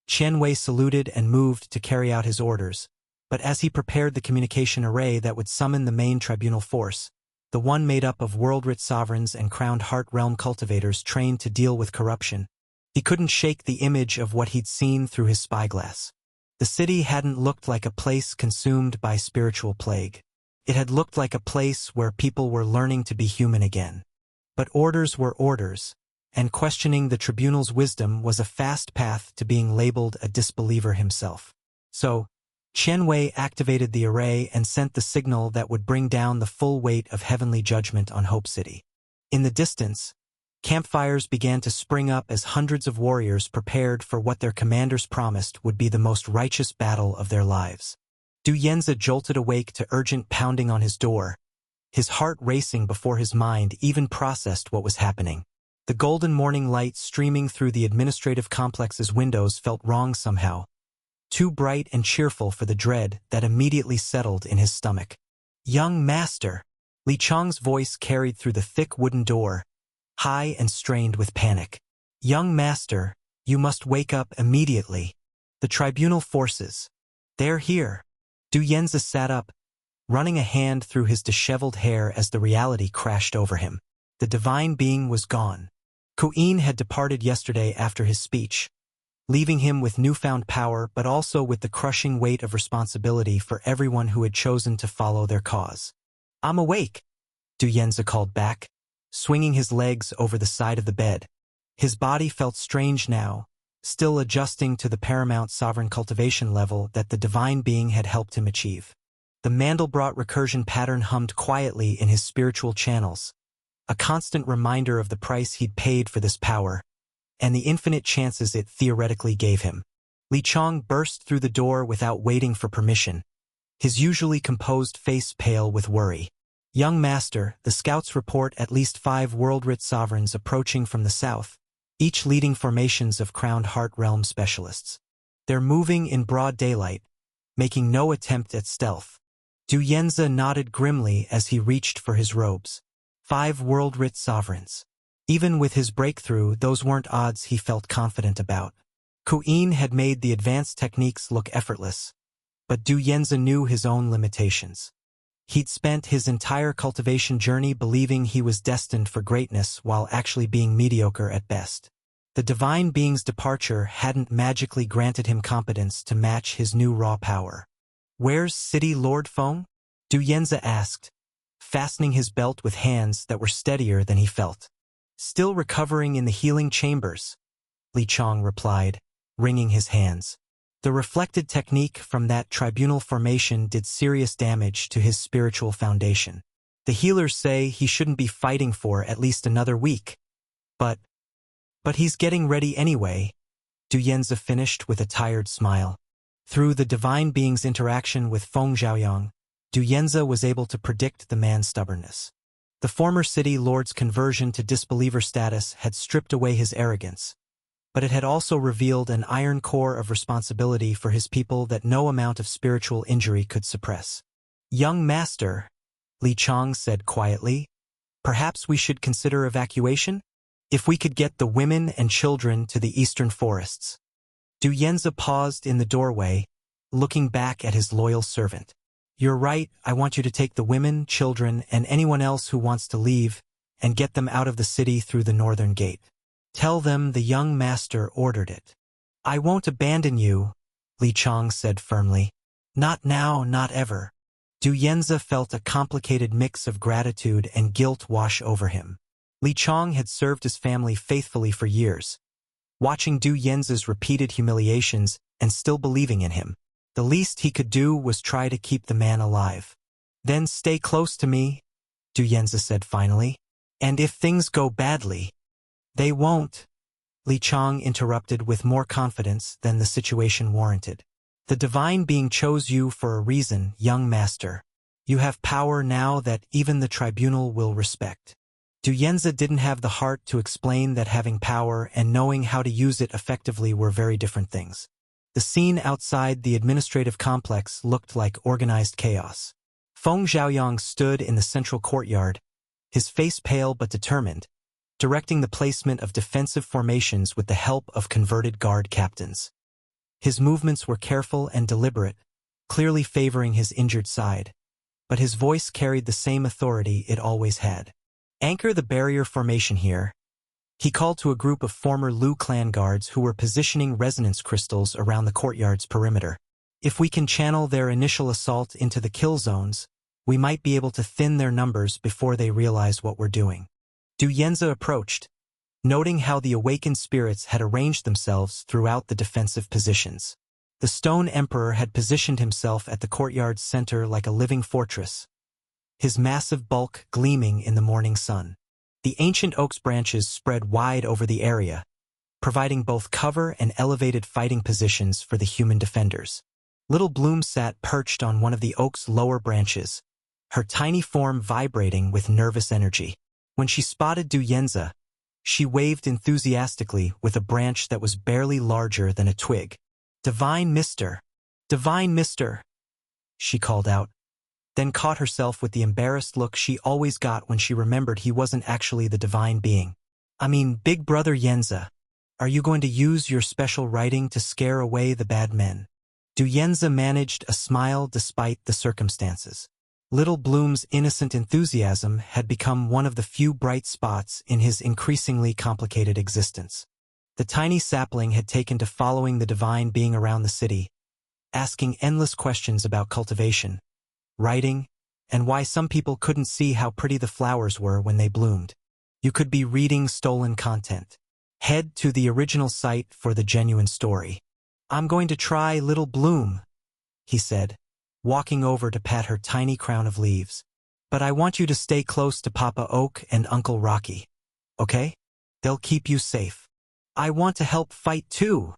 Qian Wei saluted and moved to carry out his orders, but as he prepared the communication array that would summon the main tribunal force, the one made up of world-rich sovereigns and crowned heart realm cultivators trained to deal with corruption, he couldn't shake the image of what he'd seen through his spyglass. The city hadn't looked like a place consumed by spiritual plague. It had looked like a place where people were learning to be human again. But orders were orders, and questioning the tribunal's wisdom was a fast path to being labeled a disbeliever himself. So, Qian Wei activated the array and sent the signal that would bring down the full weight of heavenly judgment on Hope City. In the distance, campfires began to spring up as hundreds of warriors prepared for what their commanders promised would be the most righteous battle of their lives. Du Yanzi jolted awake to urgent pounding on his door, his heart racing before his mind even processed what was happening. The golden morning light streaming through the administrative complex's windows felt wrong somehow, too bright and cheerful for the dread that immediately settled in his stomach. Young master, Li Chang's voice carried through the thick wooden door, high and strained with panic. Young master, you must wake up immediately. The tribunal forces. They're here. Du Yanzi sat up, running a hand through his disheveled hair as the reality crashed over him. The divine being was gone. Ku'in had departed yesterday after his speech, leaving him with newfound power but also with the crushing weight of responsibility for everyone who had chosen to follow their cause. I'm awake, Du Yanzi called back, swinging his legs over the side of the bed. His body felt strange now, still adjusting to the paramount sovereign cultivation level that the divine being had helped him achieve. The Mandelbrot recursion pattern hummed quietly in his spiritual channels, a constant reminder of the price he'd paid for this power, and the infinite chances it theoretically gave him. Li Chang burst through the door without waiting for permission, his usually composed face pale with worry. Young master, the scouts report at least 5 world-rich sovereigns approaching from the south, each leading formations of crowned heart realm specialists. They're moving in broad daylight, making no attempt at stealth. Du Yanzi nodded grimly as he reached for his robes. 5 world-rich sovereigns. Even with his breakthrough, those weren't odds he felt confident about. Ku'in had made the advanced techniques look effortless, but Du Yanzi knew his own limitations. He'd spent his entire cultivation journey believing he was destined for greatness while actually being mediocre at best. The divine being's departure hadn't magically granted him competence to match his new raw power. Where's City Lord Feng? Du Yanzi asked, fastening his belt with hands that were steadier than he felt. Still recovering in the healing chambers, Li Chang replied, wringing his hands. The reflected technique from that tribunal formation did serious damage to his spiritual foundation. The healers say he shouldn't be fighting for at least another week. But he's getting ready anyway, Du Yanzi finished with a tired smile. Through the divine being's interaction with Feng Zhaoyang, Du Yanzi was able to predict the man's stubbornness. The former city lord's conversion to disbeliever status had stripped away his arrogance, but it had also revealed an iron core of responsibility for his people that no amount of spiritual injury could suppress. Young master, Li Chang said quietly, perhaps we should consider evacuation? If we could get the women and children to the eastern forests. Du Yenza paused in the doorway, looking back at his loyal servant. You're right, I want you to take the women, children, and anyone else who wants to leave, and get them out of the city through the northern gate. Tell them the young master ordered it. I won't abandon you, Li Chong said firmly. Not now, not ever. Du Yenza felt a complicated mix of gratitude and guilt wash over him. Li Chong had served his family faithfully for years. Watching Du Yenza's repeated humiliations and still believing in him, the least he could do was try to keep the man alive. Then stay close to me, Du Yenza said finally. And if things go badly, they won't. Li Chong interrupted with more confidence than the situation warranted. The divine being chose you for a reason, young master. You have power now that even the tribunal will respect. Du Yenza didn't have the heart to explain that having power and knowing how to use it effectively were very different things. The scene outside the administrative complex looked like organized chaos. Feng Xiaoyang stood in the central courtyard, his face pale but determined, directing the placement of defensive formations with the help of converted guard captains. His movements were careful and deliberate, clearly favoring his injured side, but his voice carried the same authority it always had. Anchor the barrier formation here. He called to a group of former Lu clan guards who were positioning resonance crystals around the courtyard's perimeter. If we can channel their initial assault into the kill zones, we might be able to thin their numbers before they realize what we're doing. Du Yenza approached, noting how the awakened spirits had arranged themselves throughout the defensive positions. The Stone Emperor had positioned himself at the courtyard's center like a living fortress, his massive bulk gleaming in the morning sun. The ancient oak's branches spread wide over the area, providing both cover and elevated fighting positions for the human defenders. Little Bloom sat perched on one of the oak's lower branches, her tiny form vibrating with nervous energy. When she spotted Du Yenza, she waved enthusiastically with a branch that was barely larger than a twig. Divine Mister! Divine Mister! She called out, then caught herself with the embarrassed look she always got when she remembered he wasn't actually the divine being. I mean, Big Brother Yenza, are you going to use your special writing to scare away the bad men? Du Yenza managed a smile despite the circumstances. Little Bloom's innocent enthusiasm had become one of the few bright spots in his increasingly complicated existence. The tiny sapling had taken to following the divine being around the city, asking endless questions about cultivation, writing, and why some people couldn't see how pretty the flowers were when they bloomed. You could be reading stolen content. Head to the original site for the genuine story. I'm going to try Little Bloom, he said, walking over to pat her tiny crown of leaves. But I want you to stay close to Papa Oak and Uncle Rocky. Okay? They'll keep you safe. I want to help fight too,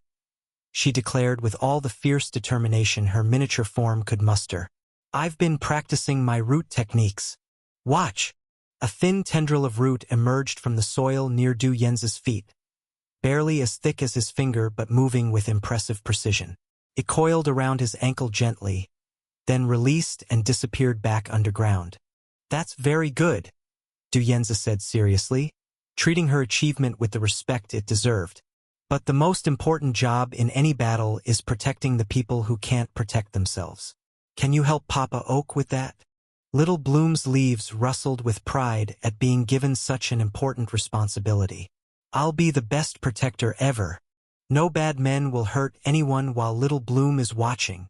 she declared with all the fierce determination her miniature form could muster. I've been practicing my root techniques. Watch! A thin tendril of root emerged from the soil near Du Yenza's feet, barely as thick as his finger but moving with impressive precision. It coiled around his ankle gently, then released and disappeared back underground. That's very good, Du Yenza said seriously, treating her achievement with the respect it deserved. But the most important job in any battle is protecting the people who can't protect themselves. Can you help Papa Oak with that? Little Bloom's leaves rustled with pride at being given such an important responsibility. I'll be the best protector ever. No bad men will hurt anyone while Little Bloom is watching.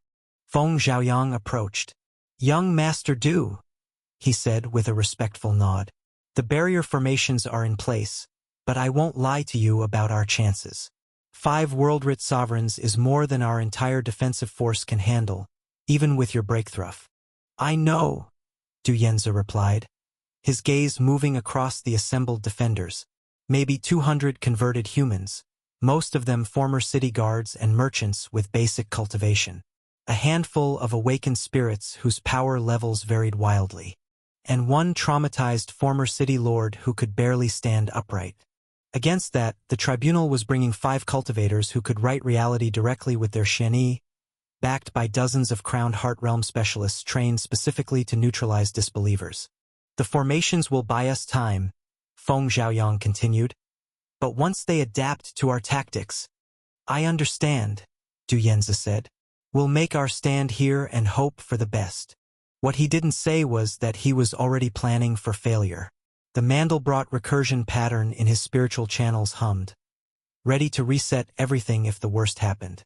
Feng Xiaoyang approached. Young Master Du, he said with a respectful nod. The barrier formations are in place, but I won't lie to you about our chances. 5 Worldwrit sovereigns is more than our entire defensive force can handle, even with your breakthrough. I know, Du Yenza replied, his gaze moving across the assembled defenders. Maybe 200 converted humans, most of them former city guards and merchants with basic cultivation. A handful of awakened spirits whose power levels varied wildly. And 1 traumatized former city lord who could barely stand upright. Against that, the tribunal was bringing 5 cultivators who could write reality directly with their Xianyi, backed by dozens of crowned Heart Realm specialists trained specifically to neutralize disbelievers. The formations will buy us time, Feng Xiaoyang continued. But once they adapt to our tactics, I understand, Du Yenza said. We'll make our stand here and hope for the best. What he didn't say was that he was already planning for failure. The Mandelbrot recursion pattern in his spiritual channels hummed, ready to reset everything if the worst happened.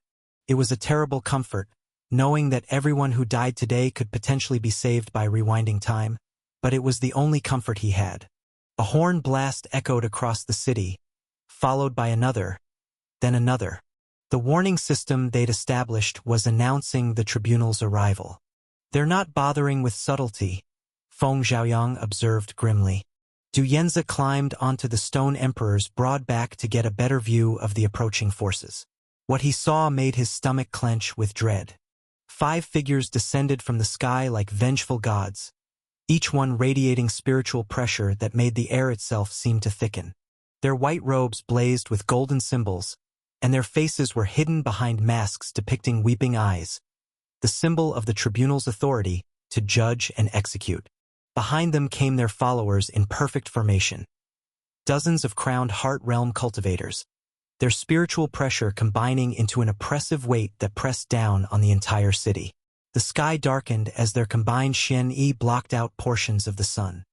It was a terrible comfort, knowing that everyone who died today could potentially be saved by rewinding time, but it was the only comfort he had. A horn blast echoed across the city, followed by another, then another. The warning system they'd established was announcing the tribunal's arrival. They're not bothering with subtlety, Feng Xiaoyang observed grimly. Du Yenza climbed onto the Stone Emperor's broad back to get a better view of the approaching forces. What he saw made his stomach clench with dread. 5 figures descended from the sky like vengeful gods, each one radiating spiritual pressure that made the air itself seem to thicken. Their white robes blazed with golden symbols, and their faces were hidden behind masks depicting weeping eyes, the symbol of the tribunal's authority to judge and execute. Behind them came their followers in perfect formation. Dozens of crowned Heart Realm cultivators, their spiritual pressure combining into an oppressive weight that pressed down on the entire city. The sky darkened as their combined Xian-Yi blocked out portions of the sun.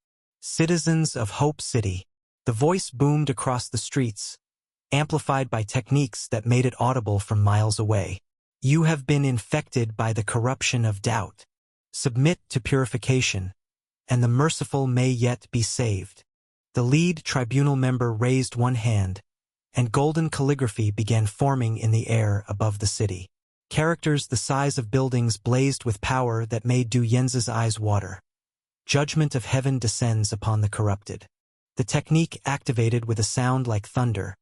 Citizens of Hope City. The voice boomed across the streets, amplified by techniques that made it audible from miles away. You have been infected by the corruption of doubt. Submit to purification, and the merciful may yet be saved. The lead tribunal member raised one hand, and golden calligraphy began forming in the air above the city. Characters the size of buildings blazed with power that made Du Yenza's eyes water. Judgment of heaven descends upon the corrupted. The technique activated with a sound like thunder,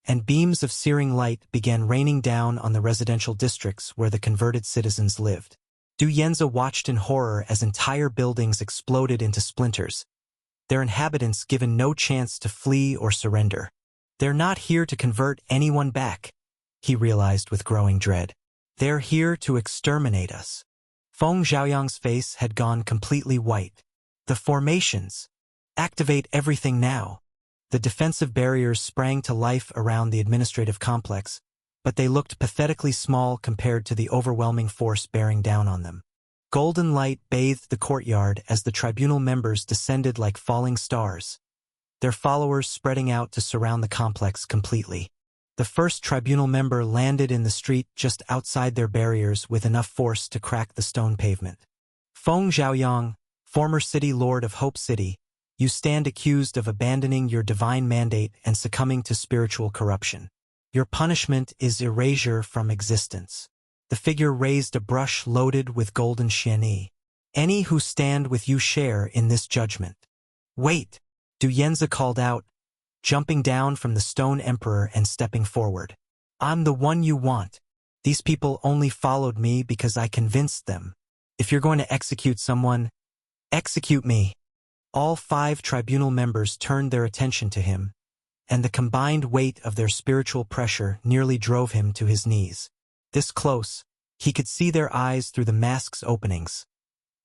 and beams of searing light began raining down on the residential districts where the converted citizens lived. Du Yenza watched in horror as entire buildings exploded into splinters, their inhabitants given no chance to flee or surrender. They're not here to convert anyone back, he realized with growing dread. They're here to exterminate us. Feng Xiaoyang's face had gone completely white. The formations. Activate everything now. The defensive barriers sprang to life around the administrative complex, but they looked pathetically small compared to the overwhelming force bearing down on them. Golden light bathed the courtyard as the tribunal members descended like falling stars, their followers spreading out to surround the complex completely. The first tribunal member landed in the street just outside their barriers with enough force to crack the stone pavement. Feng Xiaoyang, former city lord of Hope City, you stand accused of abandoning your divine mandate and succumbing to spiritual corruption. Your punishment is erasure from existence. The figure raised a brush loaded with golden Xian-Yi. Any who stand with you share in this judgment. Wait, Du Yenza called out, jumping down from the Stone Emperor and stepping forward. I'm the one you want. These people only followed me because I convinced them. If you're going to execute someone, execute me. All 5 tribunal members turned their attention to him, and the combined weight of their spiritual pressure nearly drove him to his knees. This close, he could see their eyes through the mask's openings.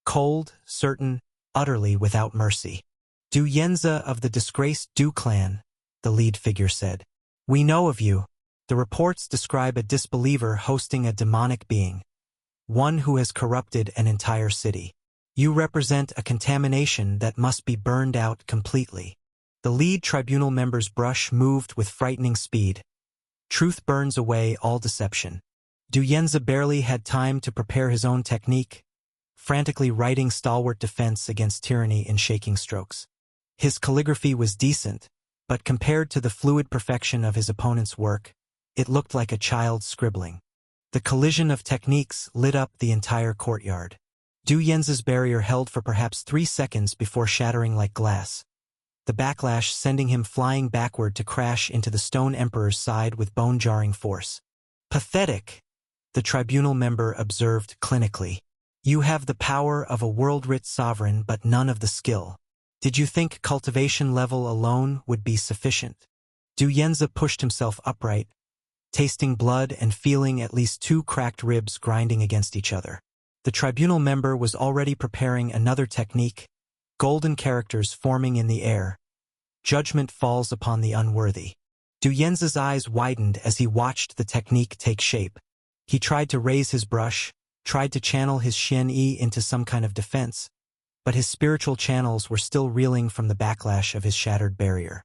Cold, certain, utterly without mercy. Du Yenza of the disgraced Du clan, the lead figure said. We know of you. The reports describe a disbeliever hosting a demonic being, one who has corrupted an entire city. You represent a contamination that must be burned out completely. The lead tribunal member's brush moved with frightening speed. Truth burns away all deception. Du Yenza barely had time to prepare his own technique, frantically writing stalwart defense against tyranny in shaking strokes. His calligraphy was decent, but compared to the fluid perfection of his opponent's work, it looked like a child's scribbling. The collision of techniques lit up the entire courtyard. Du Yenza's barrier held for perhaps 3 seconds before shattering like glass, the backlash sending him flying backward to crash into the Stone Emperor's side with bone-jarring force. Pathetic, the tribunal member observed clinically. You have the power of a world-rich sovereign but none of the skill. Did you think cultivation level alone would be sufficient? Du Yenza pushed himself upright, tasting blood and feeling at least 2 cracked ribs grinding against each other. The tribunal member was already preparing another technique, golden characters forming in the air. Judgment falls upon the unworthy. Du Yanzi's eyes widened as he watched the technique take shape. He tried to raise his brush, tried to channel his Xian Yi into some kind of defense, but his spiritual channels were still reeling from the backlash of his shattered barrier.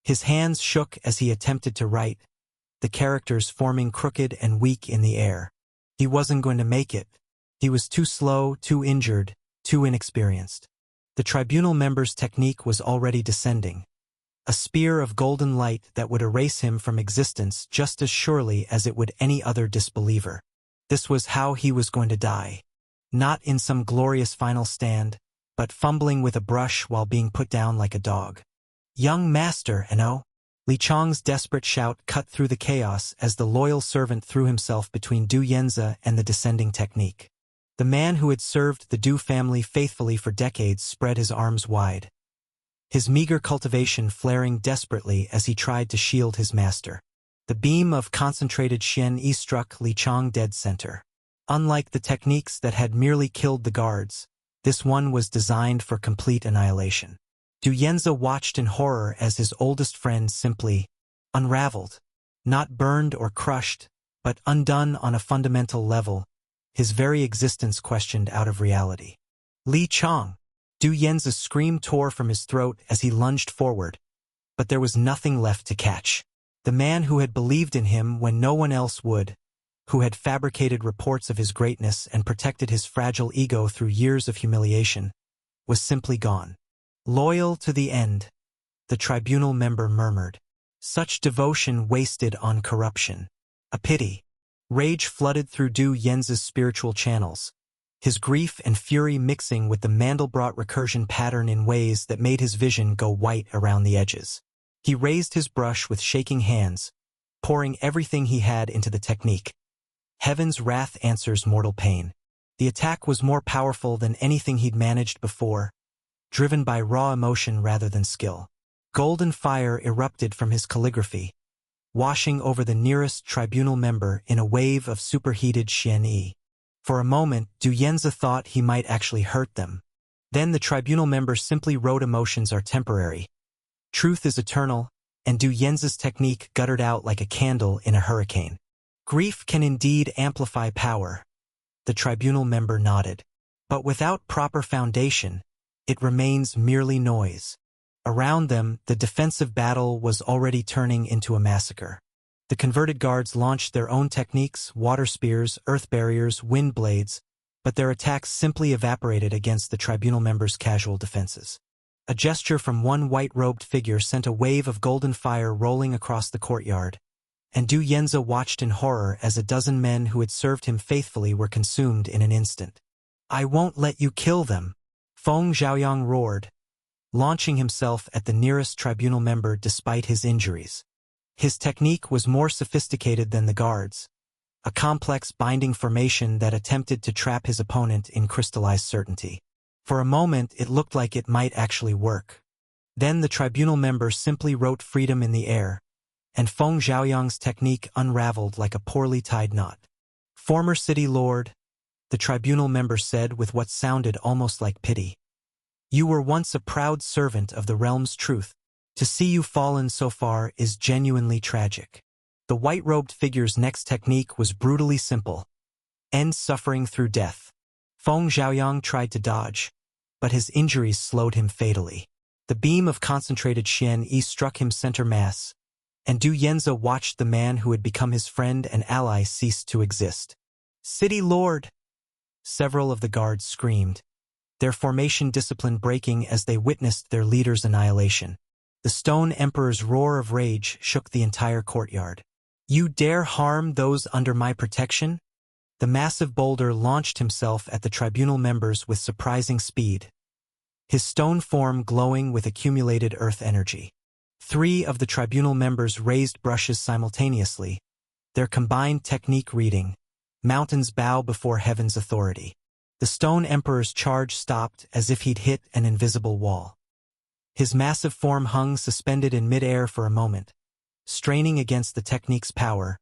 His hands shook as he attempted to write, the characters forming crooked and weak in the air. He wasn't going to make it. He was too slow, too injured, too inexperienced. The tribunal member's technique was already descending, a spear of golden light that would erase him from existence just as surely as it would any other disbeliever. This was how he was going to die. Not in some glorious final stand, but fumbling with a brush while being put down like a dog. Young master, Li Chang's desperate shout cut through the chaos as the loyal servant threw himself between Du Yanzi and the descending technique. The man who had served the Du family faithfully for decades spread his arms wide, his meager cultivation flaring desperately as he tried to shield his master. The beam of concentrated Xian Yi struck Li Chang dead center. Unlike the techniques that had merely killed the guards, this one was designed for complete annihilation. Du Yanzi watched in horror as his oldest friend simply unraveled, not burned or crushed, but undone on a fundamental level, his very existence questioned out of reality. Li Chang! Du Yanzi's scream tore from his throat as he lunged forward, but there was nothing left to catch. The man who had believed in him when no one else would, who had fabricated reports of his greatness and protected his fragile ego through years of humiliation, was simply gone. Loyal to the end, the tribunal member murmured. Such devotion wasted on corruption. A pity. Rage flooded through Du Yanzi's spiritual channels, his grief and fury mixing with the Mandelbrot recursion pattern in ways that made his vision go white around the edges. He raised his brush with shaking hands, pouring everything he had into the technique. Heaven's wrath answers mortal pain. The attack was more powerful than anything he'd managed before, driven by raw emotion rather than skill. Golden fire erupted from his calligraphy, washing over the nearest tribunal member in a wave of superheated Xian Yi. For a moment, Du Yanzi thought he might actually hurt them. Then the tribunal member simply wrote emotions are temporary. Truth is eternal, and Du Yanzi's technique guttered out like a candle in a hurricane. Grief can indeed amplify power. The tribunal member nodded. But without proper foundation, it remains merely noise. Around them, the defensive battle was already turning into a massacre. The converted guards launched their own techniques, water spears, earth barriers, wind blades, but their attacks simply evaporated against the tribunal members' casual defenses. A gesture from one white-robed figure sent a wave of golden fire rolling across the courtyard, and Du Yanzi watched in horror as a dozen men who had served him faithfully were consumed in an instant. I won't let you kill them, Feng Zhaoyang roared, launching himself at the nearest tribunal member despite his injuries. His technique was more sophisticated than the guards, a complex binding formation that attempted to trap his opponent in crystallized certainty. For a moment, it looked like it might actually work. Then the tribunal member simply wrote freedom in the air, and Feng Zhaoyang's technique unraveled like a poorly tied knot. Former city lord, the tribunal member said with what sounded almost like pity. You were once a proud servant of the realm's truth. To see you fallen so far is genuinely tragic. The white-robed figure's next technique was brutally simple. End suffering through death. Feng Zhaoyang tried to dodge, but his injuries slowed him fatally. The beam of concentrated Xian Yi struck him center mass, and Du Yanzi watched the man who had become his friend and ally cease to exist. City Lord! Several of the guards screamed, their formation discipline breaking as they witnessed their leader's annihilation. The Stone Emperor's roar of rage shook the entire courtyard. You dare harm those under my protection? The massive boulder launched himself at the tribunal members with surprising speed, his stone form glowing with accumulated earth energy. 3 of the tribunal members raised brushes simultaneously, their combined technique reading, mountains bow before heaven's authority. The Stone Emperor's charge stopped as if he'd hit an invisible wall. His massive form hung suspended in midair for a moment, straining against the technique's power,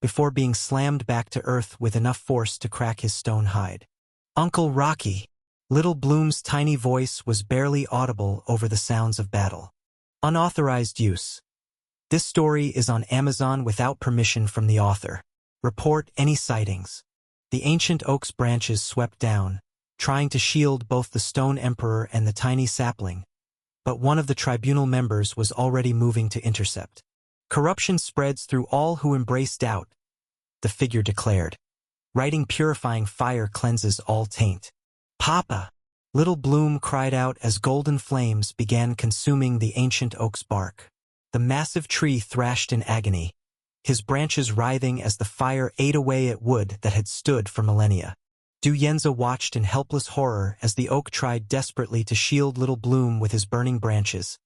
before being slammed back to earth with enough force to crack his stone hide. Uncle Rocky! Little Bloom's tiny voice was barely audible over the sounds of battle. Unauthorized use. This story is on Amazon without permission from the author. Report any sightings. The ancient oak's branches swept down, trying to shield both the stone emperor and the tiny sapling, but one of the tribunal members was already moving to intercept. Corruption spreads through all who embrace doubt, the figure declared. Writing purifying fire cleanses all taint. Papa! Little Bloom cried out as golden flames began consuming the ancient oak's bark. The massive tree thrashed in agony, his branches writhing as the fire ate away at wood that had stood for millennia. Du Yenza watched in helpless horror as the oak tried desperately to shield Little Bloom with his burning branches,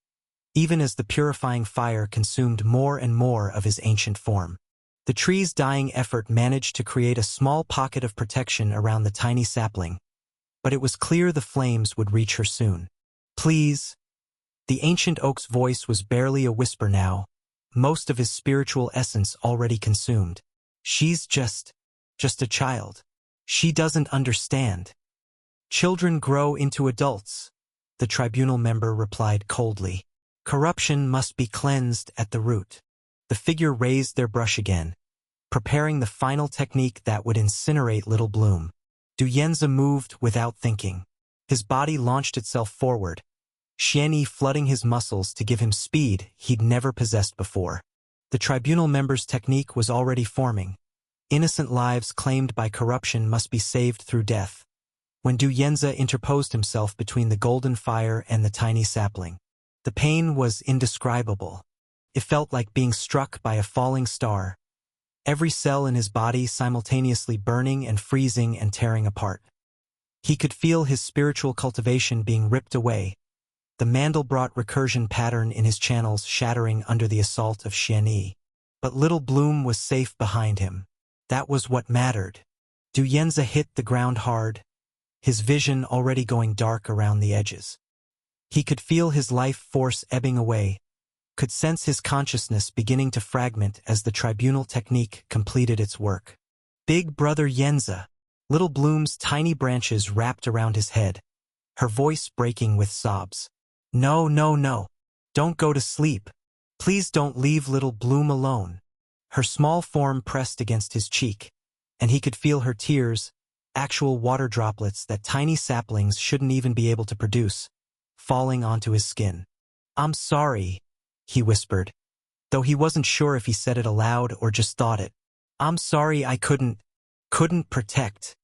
even as the purifying fire consumed more and more of his ancient form. The tree's dying effort managed to create a small pocket of protection around the tiny sapling, but it was clear the flames would reach her soon. Please. The ancient oak's voice was barely a whisper now, most of his spiritual essence already consumed. She's just a child. She doesn't understand. Children grow into adults, the tribunal member replied coldly. Corruption must be cleansed at the root. The figure raised their brush again, preparing the final technique that would incinerate Little Bloom. Du Yenza moved without thinking. His body launched itself forward, Xianyi flooding his muscles to give him speed he'd never possessed before. The tribunal member's technique was already forming. Innocent lives claimed by corruption must be saved through death, when Du Yenza interposed himself between the golden fire and the tiny sapling. The pain was indescribable. It felt like being struck by a falling star, every cell in his body simultaneously burning and freezing and tearing apart. He could feel his spiritual cultivation being ripped away, the Mandelbrot recursion pattern in his channels shattering under the assault of Xianyi. But Little Bloom was safe behind him. That was what mattered. Du Yenza hit the ground hard, his vision already going dark around the edges. He could feel his life force ebbing away, could sense his consciousness beginning to fragment as the tribunal technique completed its work. Big Brother Yenza! Little Bloom's tiny branches wrapped around his head, her voice breaking with sobs. No, no, no. Don't go to sleep. Please don't leave Little Bloom alone. Her small form pressed against his cheek, and he could feel her tears, actual water droplets that tiny saplings shouldn't even be able to produce, falling onto his skin. I'm sorry, he whispered, though he wasn't sure if he said it aloud or just thought it. I'm sorry I couldn't protect.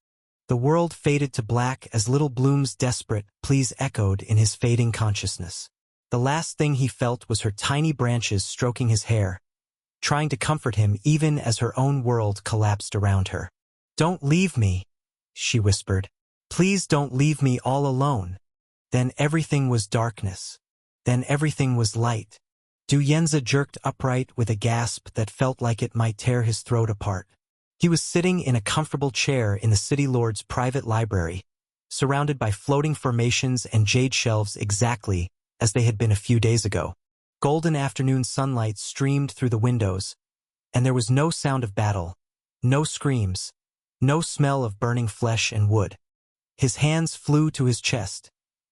The world faded to black as Little Bloom's desperate pleas echoed in his fading consciousness. The last thing he felt was her tiny branches stroking his hair, trying to comfort him even as her own world collapsed around her. Don't leave me, she whispered. Please don't leave me all alone. Then everything was darkness. Then everything was light. Du Yenza jerked upright with a gasp that felt like it might tear his throat apart. He was sitting in a comfortable chair in the city lord's private library, surrounded by floating formations and jade shelves exactly as they had been a few days ago. Golden afternoon sunlight streamed through the windows, and there was no sound of battle, no screams, no smell of burning flesh and wood. His hands flew to his chest,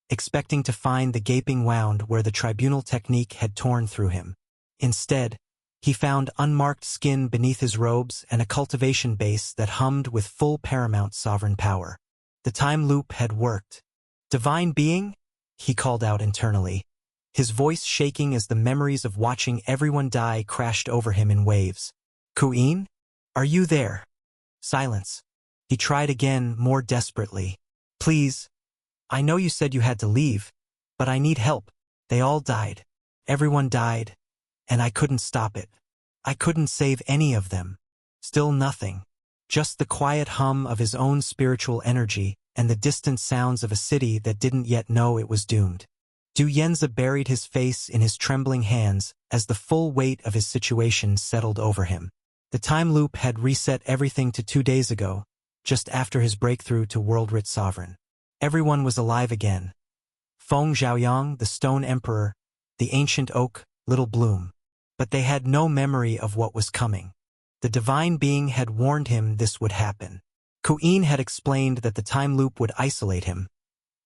expecting to find the gaping wound where the tribunal technique had torn through him. Instead, he found unmarked skin beneath his robes and a cultivation base that hummed with full paramount sovereign power. The time loop had worked. Divine being? He called out internally, his voice shaking as the memories of watching everyone die crashed over him in waves. Ku'in? Are you there? Silence. He tried again, more desperately. Please. I know you said you had to leave, but I need help. They all died. Everyone died. And I couldn't stop it. I couldn't save any of them. Still nothing. Just the quiet hum of his own spiritual energy and the distant sounds of a city that didn't yet know it was doomed. Du Yenza buried his face in his trembling hands as the full weight of his situation settled over him. The time loop had reset everything to 2 days ago, just after his breakthrough to Worldwrit Sovereign. Everyone was alive again. Feng Zhaoyang, the Stone Emperor, the Ancient Oak, Little Bloom. But they had no memory of what was coming. The divine being had warned him this would happen. Ku'in had explained that the time loop would isolate him,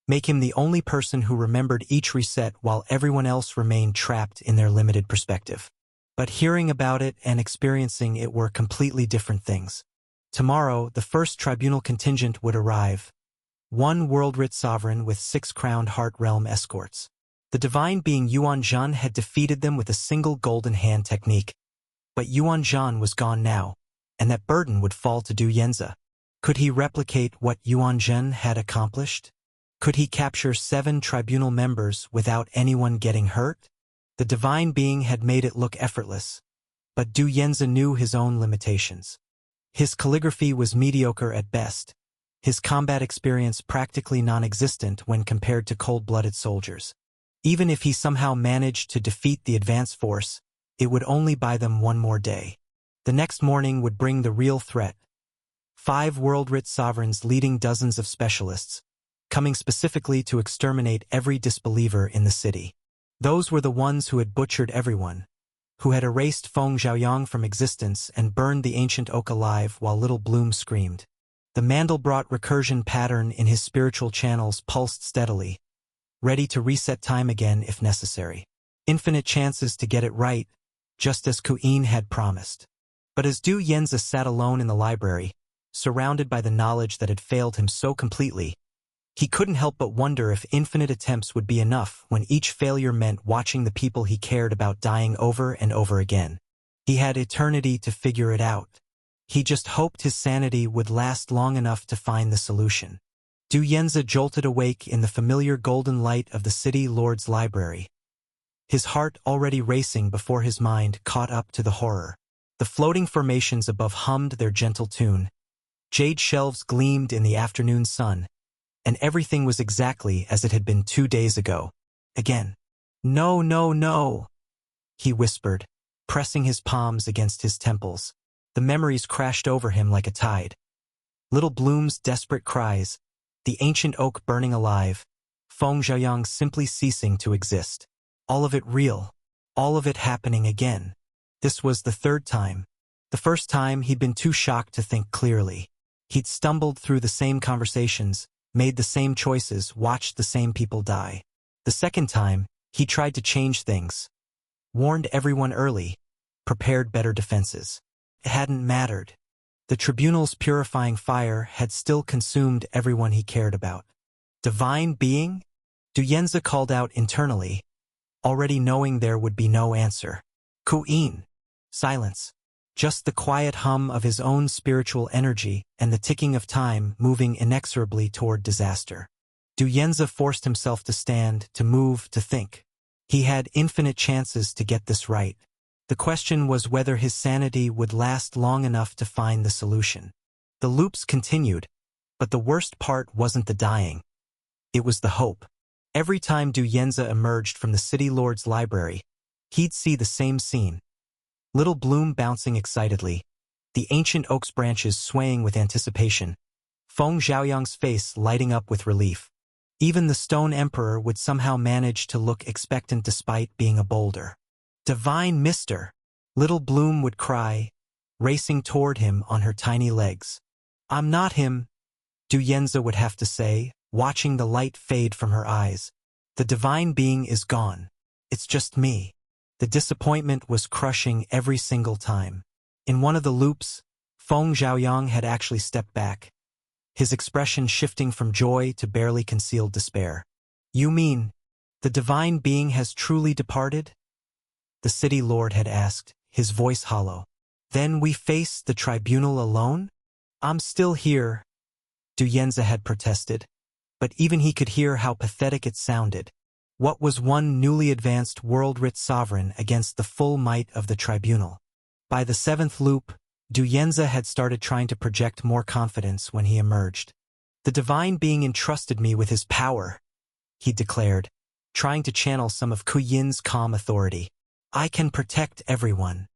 make him the only person who remembered each reset while everyone else remained trapped in their limited perspective. But hearing about it and experiencing it were completely different things. Tomorrow, the first tribunal contingent would arrive. One world-rich sovereign with 6 crowned heart realm escorts. The divine being Yuan Zhan had defeated them with a single golden hand technique. But Yuan Zhan was gone now, and that burden would fall to Du Yanze. Could he replicate what Yuan Zhan had accomplished? Could he capture 7 tribunal members without anyone getting hurt? The divine being had made it look effortless, but Du Yanze knew his own limitations. His calligraphy was mediocre at best, his combat experience practically non-existent when compared to cold-blooded soldiers. Even if he somehow managed to defeat the advance force, it would only buy them one more day. The next morning would bring the real threat. 5 world-rich sovereigns leading dozens of specialists, coming specifically to exterminate every disbeliever in the city. Those were the ones who had butchered everyone, who had erased Feng Xiaoyang from existence and burned the ancient oak alive while Little Bloom screamed. The Mandelbrot recursion pattern in his spiritual channels pulsed steadily, ready to reset time again if necessary. Infinite chances to get it right, just as Kuyin had promised. But as Du Yanze sat alone in the library, surrounded by the knowledge that had failed him so completely, he couldn't help but wonder if infinite attempts would be enough when each failure meant watching the people he cared about dying over and over again. He had eternity to figure it out. He just hoped his sanity would last long enough to find the solution. Du Yanze jolted awake in the familiar golden light of the city lord's library, his heart already racing before his mind caught up to the horror. The floating formations above hummed their gentle tune. Jade shelves gleamed in the afternoon sun, and everything was exactly as it had been 2 days ago. Again. No, no, no, he whispered, pressing his palms against his temples. The memories crashed over him like a tide. Little Bloom's desperate cries, the ancient oak burning alive, Feng Xiaoyang simply ceasing to exist. All of it real, all of it happening again. This was the 3rd time. The first time he'd been too shocked to think clearly. He'd stumbled through the same conversations, made the same choices, watched the same people die. The second time, he tried to change things. Warned everyone early, prepared better defenses. It hadn't mattered. The tribunal's purifying fire had still consumed everyone he cared about. Divine being? Du Yanze called out internally, already knowing there would be no answer. Kuyin. Silence. Just the quiet hum of his own spiritual energy and the ticking of time moving inexorably toward disaster. Du Yanze forced himself to stand, to move, to think. He had infinite chances to get this right. The question was whether his sanity would last long enough to find the solution. The loops continued, but the worst part wasn't the dying. It was the hope. Every time Du Yanze emerged from the city lord's library, he'd see the same scene. Little Bloom bouncing excitedly, the ancient oak's branches swaying with anticipation, Feng Xiaoyang's face lighting up with relief. Even the stone emperor would somehow manage to look expectant despite being a boulder. Divine Mister! Little Bloom would cry, racing toward him on her tiny legs. I'm not him, Du Yanze would have to say, watching the light fade from her eyes. The divine being is gone. It's just me. The disappointment was crushing every single time. In one of the loops, Feng Xiaoyang had actually stepped back, his expression shifting from joy to barely concealed despair. You mean, the divine being has truly departed? The city lord had asked, his voice hollow. Then we face the tribunal alone? I'm still here, Du Yanze had protested, but even he could hear how pathetic it sounded. What was one newly advanced world-rich sovereign against the full might of the tribunal? By the 7th loop, Du Yanze had started trying to project more confidence when he emerged. The divine being entrusted me with his power, he declared, trying to channel some of Kuyin's calm authority. I can protect everyone.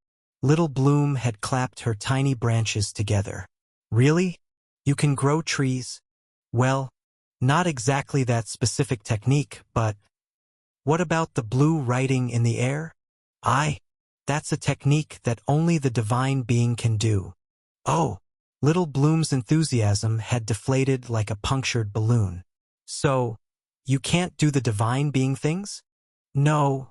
Little Bloom had clapped her tiny branches together. Really? You can grow trees? Well, not exactly that specific technique, but what about the blue writing in the air? That's a technique that only the divine being can do. Oh, Little Bloom's enthusiasm had deflated like a punctured balloon. So, you can't do the divine being things? No,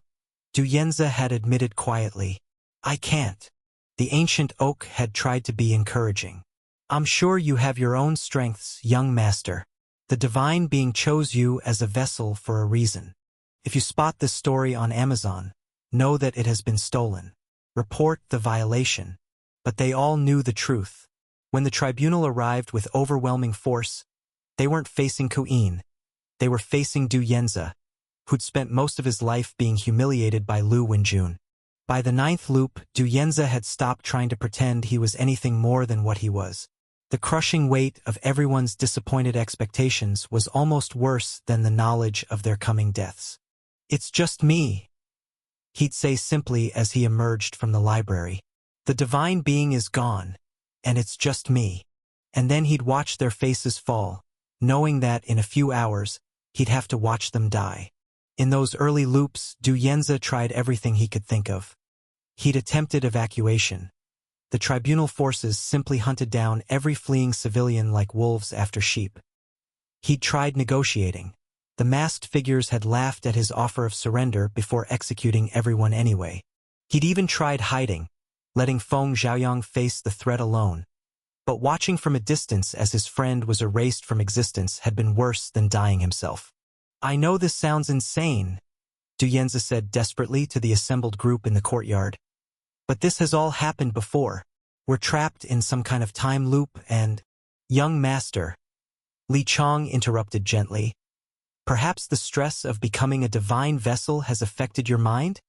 Du Yanze had admitted quietly. I can't. The ancient oak had tried to be encouraging. I'm sure you have your own strengths, young master. The divine being chose you as a vessel for a reason. If you spot this story on Amazon, know that it has been stolen. Report the violation. But they all knew the truth. When the tribunal arrived with overwhelming force, they weren't facing Ku'in. They were facing Du Yenza, who'd spent most of his life being humiliated by Lu Wenjun. By the ninth loop, Du Yenza had stopped trying to pretend he was anything more than what he was. The crushing weight of everyone's disappointed expectations was almost worse than the knowledge of their coming deaths. It's just me, he'd say simply as he emerged from the library. The divine being is gone, and it's just me. And then he'd watch their faces fall, knowing that in a few hours, he'd have to watch them die. In those early loops, Du Yenza tried everything he could think of. He'd attempted evacuation. The tribunal forces simply hunted down every fleeing civilian like wolves after sheep. He'd tried negotiating. The masked figures had laughed at his offer of surrender before executing everyone anyway. He'd even tried hiding, letting Feng Xiaoyang face the threat alone. But watching from a distance as his friend was erased from existence had been worse than dying himself. I know this sounds insane, Du Yenza said desperately to the assembled group in the courtyard. But this has all happened before. We're trapped in some kind of time loop and… Young master, Li Chong interrupted gently. Perhaps the stress of becoming a divine vessel has affected your mind?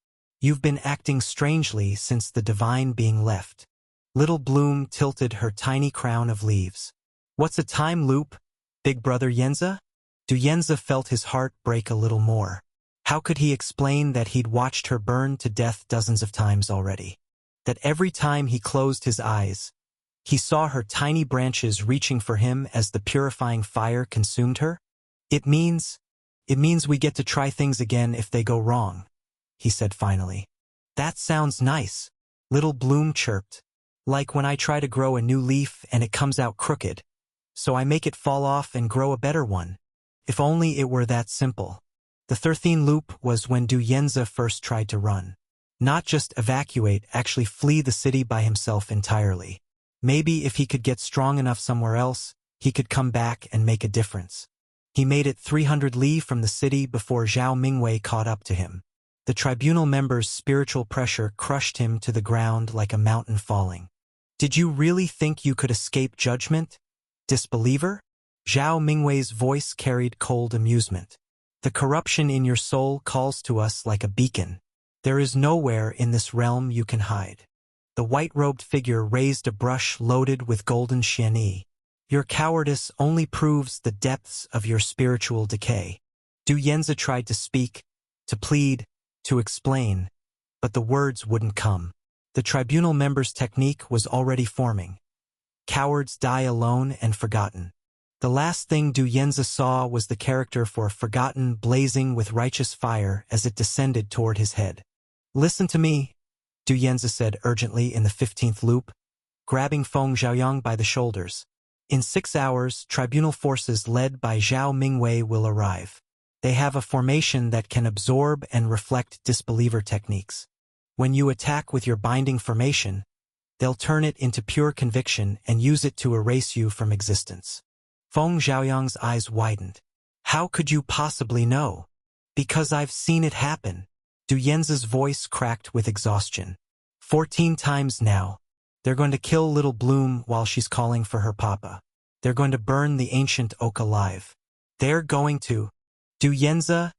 You've been acting strangely since the divine being left. Little Bloom tilted her tiny crown of leaves. What's a time loop, big brother Yenza? Du Yenza felt his heart break a little more. How could he explain that he'd watched her burn to death dozens of times already? That every time he closed his eyes, he saw her tiny branches reaching for him as the purifying fire consumed her? It means we get to try things again if they go wrong, he said finally. That sounds nice, Little Bloom chirped. Like when I try to grow a new leaf and it comes out crooked, so I make it fall off and grow a better one. If only it were that simple. The 13th loop was when Du Yenza first tried to run. Not just evacuate, actually flee the city by himself entirely. Maybe if he could get strong enough somewhere else, he could come back and make a difference. He made it 300 li from the city before Zhao Mingwei caught up to him. The tribunal members' spiritual pressure crushed him to the ground like a mountain falling. Did you really think you could escape judgment, disbeliever? Zhao Mingwei's voice carried cold amusement. The corruption in your soul calls to us like a beacon. There is nowhere in this realm you can hide. The white-robed figure raised a brush loaded with golden xianyi. Your cowardice only proves the depths of your spiritual decay. Du Yenza tried to speak, to plead, to explain, but the words wouldn't come. The tribunal members' technique was already forming. Cowards die alone and forgotten. The last thing Du Yenza saw was the character for Forgotten blazing with righteous fire as it descended toward his head. Listen to me, Du Yenza said urgently in the 15th loop, grabbing Feng Xiaoyang by the shoulders. In 6 hours, tribunal forces led by Zhao Mingwei will arrive. They have a formation that can absorb and reflect disbeliever techniques. When you attack with your binding formation, they'll turn it into pure conviction and use it to erase you from existence. Feng Xiaoyang's eyes widened. How could you possibly know? Because I've seen it happen. Du Yenza's voice cracked with exhaustion. 14 times now. They're going to kill Little Bloom while she's calling for her papa. They're going to burn the ancient oak alive. They're going to… Du Yenza,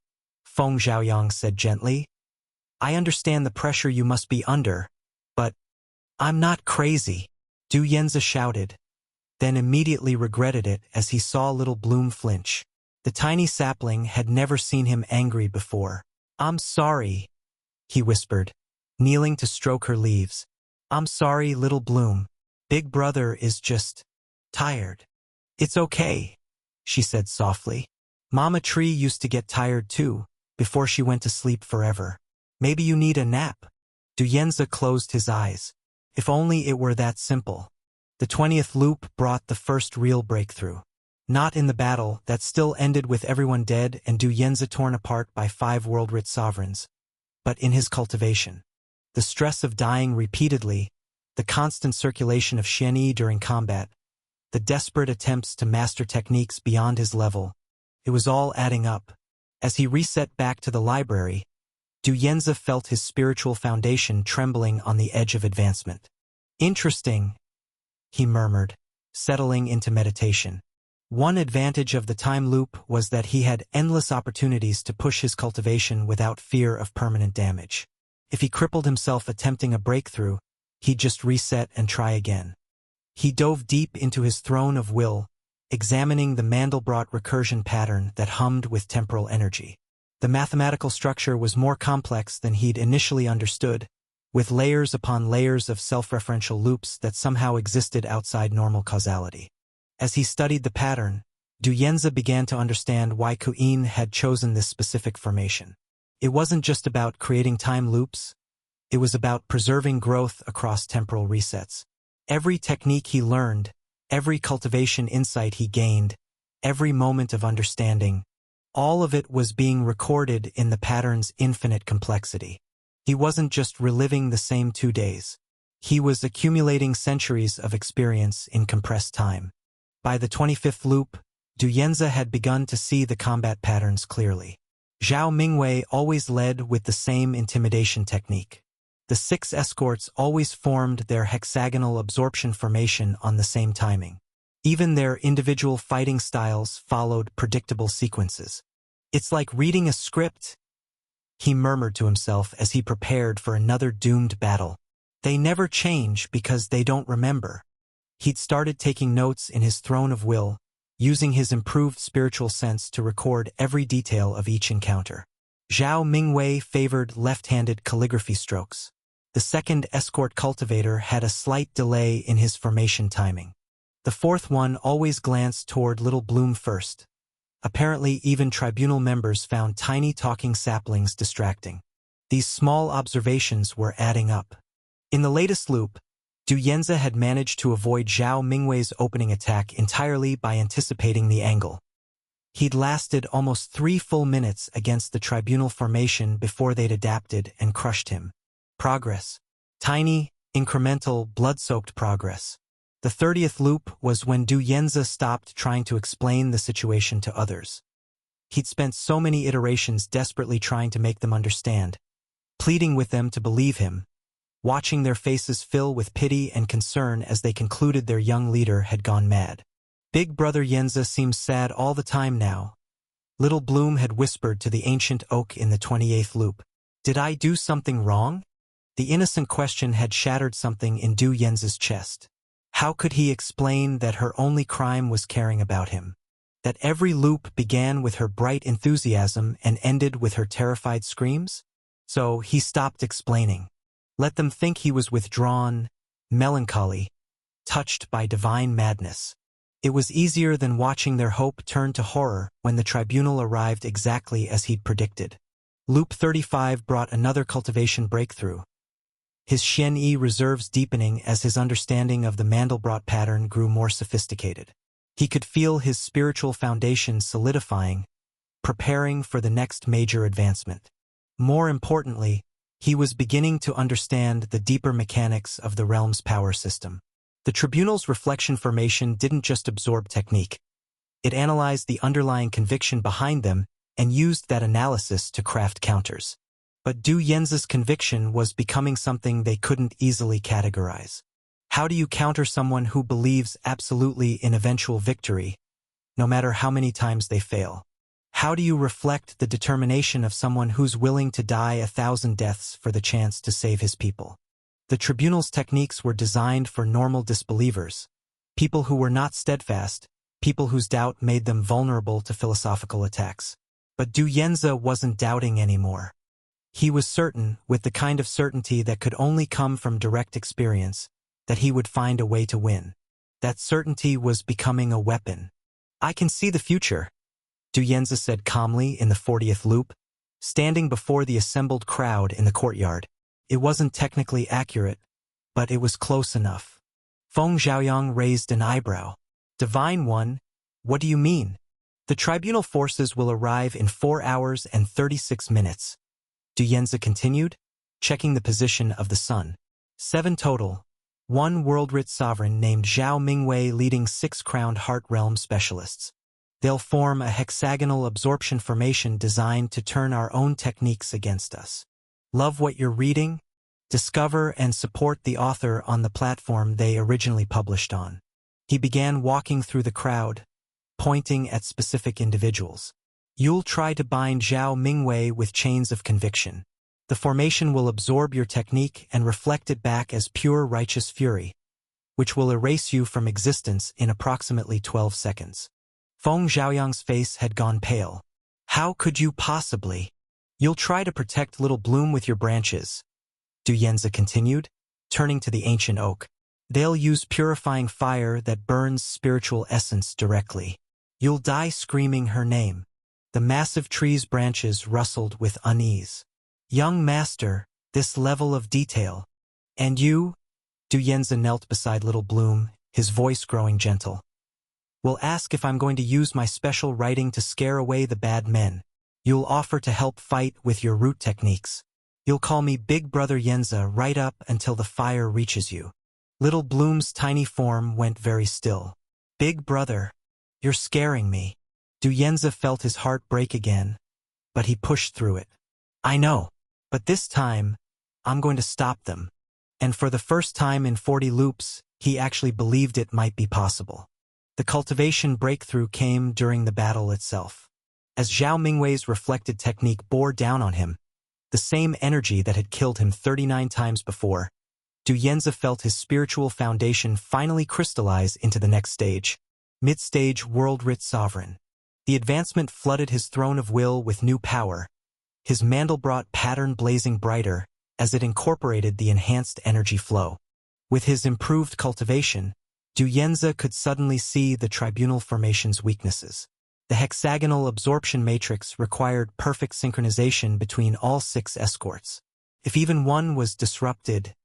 Feng Xiaoyang said gently. I understand the pressure you must be under, but I'm not crazy, Du Yenza shouted, then immediately regretted it as he saw Little Bloom flinch. The tiny sapling had never seen him angry before. I'm sorry, he whispered, kneeling to stroke her leaves. I'm sorry, Little Bloom. Big brother is just tired. It's okay, she said softly. Mama Tree used to get tired too, before she went to sleep forever. Maybe you need a nap. Du Yenza closed his eyes. If only it were that simple. The 20th loop brought the first real breakthrough. Not in the battle that still ended with everyone dead and Du Yenza torn apart by 5 world-rich sovereigns, but in his cultivation. The stress of dying repeatedly, the constant circulation of Xianyi during combat, the desperate attempts to master techniques beyond his level, it was all adding up. As he reset back to the library, Du Yanzi felt his spiritual foundation trembling on the edge of advancement. Interesting, he murmured, settling into meditation. One advantage of the time loop was that he had endless opportunities to push his cultivation without fear of permanent damage. If he crippled himself attempting a breakthrough, he'd just reset and try again. He dove deep into his throne of will, examining the Mandelbrot recursion pattern that hummed with temporal energy. The mathematical structure was more complex than he'd initially understood, with layers upon layers of self-referential loops that somehow existed outside normal causality. As he studied the pattern, Du Yanzi began to understand why Ku'in had chosen this specific formation. It wasn't just about creating time loops, it was about preserving growth across temporal resets. Every technique he learned, every cultivation insight he gained, every moment of understanding, all of it was being recorded in the pattern's infinite complexity. He wasn't just reliving the same 2 days. He was accumulating centuries of experience in compressed time. By the 25th loop, Du Yanzi had begun to see the combat patterns clearly. Zhao Mingwei always led with the same intimidation technique. The 6 escorts always formed their hexagonal absorption formation on the same timing. Even their individual fighting styles followed predictable sequences. It's like reading a script, he murmured to himself as he prepared for another doomed battle. They never change because they don't remember. He'd started taking notes in his throne of will, using his improved spiritual sense to record every detail of each encounter. Zhao Mingwei favored left-handed calligraphy strokes. The 2nd escort cultivator had a slight delay in his formation timing. The 4th one always glanced toward Little Bloom first. Apparently, even tribunal members found tiny talking saplings distracting. These small observations were adding up. In the latest loop, Du Yanzi had managed to avoid Zhao Mingwei's opening attack entirely by anticipating the angle. He'd lasted almost 3 full minutes against the tribunal formation before they'd adapted and crushed him. Progress. Tiny, incremental, blood-soaked progress. The 30th loop was when Du Yanzi stopped trying to explain the situation to others. He'd spent so many iterations desperately trying to make them understand, pleading with them to believe him, watching their faces fill with pity and concern as they concluded their young leader had gone mad. Big Brother Yanzi seems sad all the time now. Little Bloom had whispered to the ancient oak in the 28th loop. Did I do something wrong? The innocent question had shattered something in Du Yanzi's chest. How could he explain that her only crime was caring about him? That every loop began with her bright enthusiasm and ended with her terrified screams? So he stopped explaining. Let them think he was withdrawn, melancholy, touched by divine madness. It was easier than watching their hope turn to horror when the tribunal arrived exactly as he'd predicted. Loop 35 brought another cultivation breakthrough. His Xianyi reserves deepening as his understanding of the Mandelbrot pattern grew more sophisticated. He could feel his spiritual foundation solidifying, preparing for the next major advancement. More importantly, he was beginning to understand the deeper mechanics of the realm's power system. The tribunal's reflection formation didn't just absorb technique. It analyzed the underlying conviction behind them and used that analysis to craft counters. But Du Yanzi's conviction was becoming something they couldn't easily categorize. How do you counter someone who believes absolutely in eventual victory, no matter how many times they fail? How do you reflect the determination of someone who's willing to die 1,000 deaths for the chance to save his people? The tribunal's techniques were designed for normal disbelievers, people who were not steadfast, people whose doubt made them vulnerable to philosophical attacks. But Du Yanzi wasn't doubting anymore. He was certain, with the kind of certainty that could only come from direct experience, that he would find a way to win. That certainty was becoming a weapon. I can see the future, Du Yanzi said calmly in the 40th loop, standing before the assembled crowd in the courtyard. It wasn't technically accurate, but it was close enough. Feng Zhaoyang raised an eyebrow. Divine One, what do you mean? The tribunal forces will arrive in 4 hours and 36 minutes. Du Yanzi continued. checking the position of the sun. 7 total. 1 world-rich sovereign named Zhao Mingwei leading 6 crowned heart realm specialists. They'll form a hexagonal absorption formation designed to turn our own techniques against us. Love what you're reading? Discover and support the author on the platform they originally published on. He began walking through the crowd, pointing at specific individuals. You'll try to bind Zhao Mingwei with chains of conviction. The formation will absorb your technique and reflect it back as pure righteous fury, which will erase you from existence in approximately 12 seconds. Feng Xiaoyang's face had gone pale. How could you possibly? You'll try to protect Little Bloom with your branches, Du Yanzi continued, turning to the ancient oak. They'll use purifying fire that burns spiritual essence directly. You'll die screaming her name. The massive tree's branches rustled with unease. Young master, this level of detail. And you? Du Yanzi knelt beside Little Bloom, his voice growing gentle. Will ask if I'm going to use my special writing to scare away the bad men. You'll offer to help fight with your root techniques. You'll call me Big Brother Yanzi right up until the fire reaches you. Little Bloom's tiny form went very still. Big Brother, you're scaring me. Du Yanzi felt his heart break again, but he pushed through it. I know, but this time, I'm going to stop them. And for the first time in 40 loops, he actually believed it might be possible. The cultivation breakthrough came during the battle itself. As Zhao Mingwei's reflected technique bore down on him, the same energy that had killed him 39 times before, Du Yanzi felt his spiritual foundation finally crystallize into the next stage. Mid-stage world-rich sovereign. The advancement flooded his throne of will with new power. His Mandelbrot pattern blazing brighter as it incorporated the enhanced energy flow. With his improved cultivation, Du Yanzi could suddenly see the tribunal formation's weaknesses. The hexagonal absorption matrix required perfect synchronization between all 6 escorts. If even one was disrupted,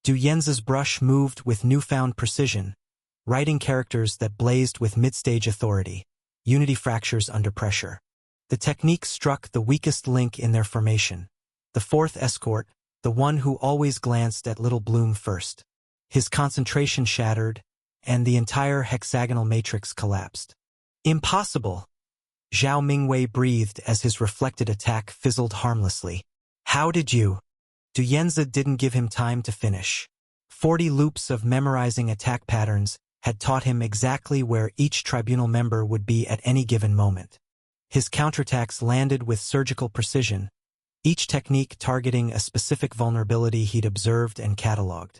Du Yanzi's brush moved with newfound precision, writing characters that blazed with mid-stage authority, unity fractures under pressure. The technique struck the weakest link in their formation, the 4th escort, the one who always glanced at Little Bloom first. His concentration shattered, and the entire hexagonal matrix collapsed. Impossible! Zhao Mingwei breathed as his reflected attack fizzled harmlessly. How did you? Du Yanzi didn't give him time to finish. 40 loops of memorizing attack patterns had taught him exactly where each tribunal member would be at any given moment. His counterattacks landed with surgical precision, each technique targeting a specific vulnerability he'd observed and catalogued.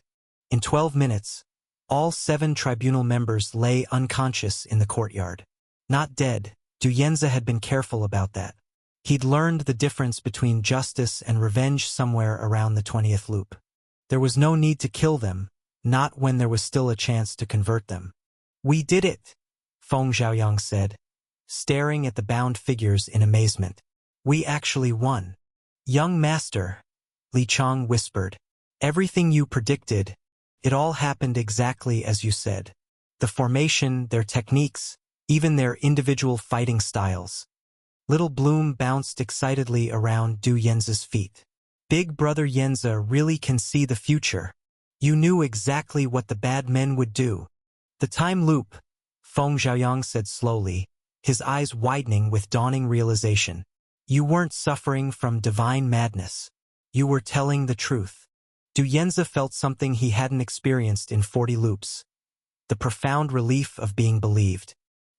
In 12 minutes, all 7 tribunal members lay unconscious in the courtyard. Not dead, Du Yanzi had been careful about that. He'd learned the difference between justice and revenge somewhere around the 20th loop. There was no need to kill them, not when there was still a chance to convert them. We did it, Feng Xiaoyang said, staring at the bound figures in amazement. We actually won. Young master, Li Chang whispered. Everything you predicted, it all happened exactly as you said. The formation, their techniques, even their individual fighting styles. Little Bloom bounced excitedly around Du Yanzi's feet. Big Brother Yanzi really can see the future. You knew exactly what the bad men would do. The time loop, Feng Xiaoyang said slowly, his eyes widening with dawning realization. You weren't suffering from divine madness. You were telling the truth. Du Yanzi felt something he hadn't experienced in 40 loops. The profound relief of being believed.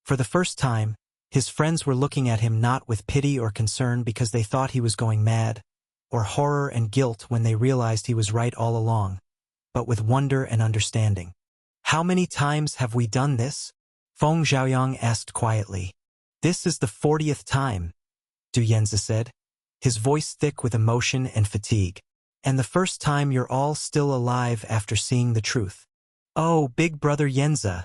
For the first time, his friends were looking at him not with pity or concern because they thought he was going mad, or horror and guilt when they realized he was right all along, but with wonder and understanding. How many times have we done this? Feng Xiaoyang asked quietly. This is the 40th time, Du Yanzi said, his voice thick with emotion and fatigue. And the first time you're all still alive after seeing the truth. Oh, Big Brother Yanzi,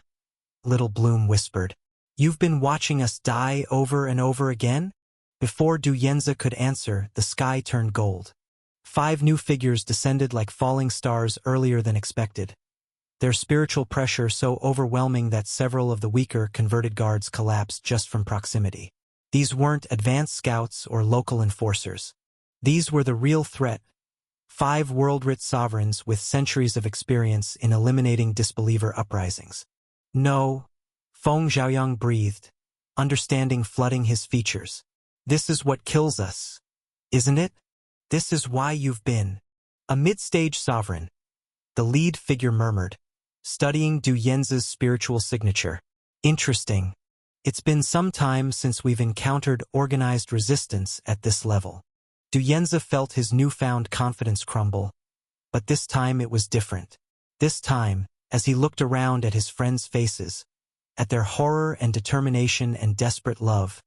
Little Bloom whispered. You've been watching us die over and over again? Before Du Yanzi could answer, the sky turned gold. 5 new figures descended like falling stars earlier than expected. Their spiritual pressure so overwhelming that several of the weaker converted guards collapsed just from proximity. These weren't advanced scouts or local enforcers. These were the real threat. 5 world-rich sovereigns with centuries of experience in eliminating disbeliever uprisings. No, Feng Xiaoyang breathed, understanding flooding his features. This is what kills us, isn't it? This is why you've been a mid-stage sovereign, the lead figure murmured, studying Du Yanzi's spiritual signature. Interesting. It's been some time since we've encountered organized resistance at this level. Du Yanzi felt his newfound confidence crumble, but this time it was different. This time, as he looked around at his friends' faces, at their horror and determination and desperate love,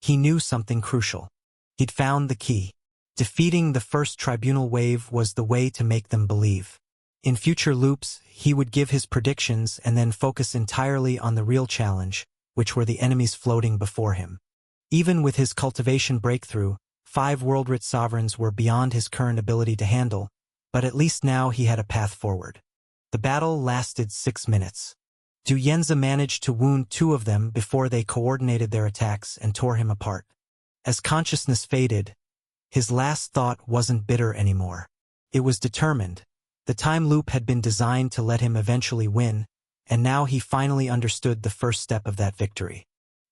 he knew something crucial. He'd found the key. Defeating the first tribunal wave was the way to make them believe. In future loops, he would give his predictions and then focus entirely on the real challenge, which were the enemies floating before him. Even with his cultivation breakthrough, 5 world-rich sovereigns were beyond his current ability to handle, but at least now he had a path forward. The battle lasted 6 minutes. Du Yanzi managed to wound 2 of them before they coordinated their attacks and tore him apart. As consciousness faded, his last thought wasn't bitter anymore. It was determined. The time loop had been designed to let him eventually win, and now he finally understood the first step of that victory.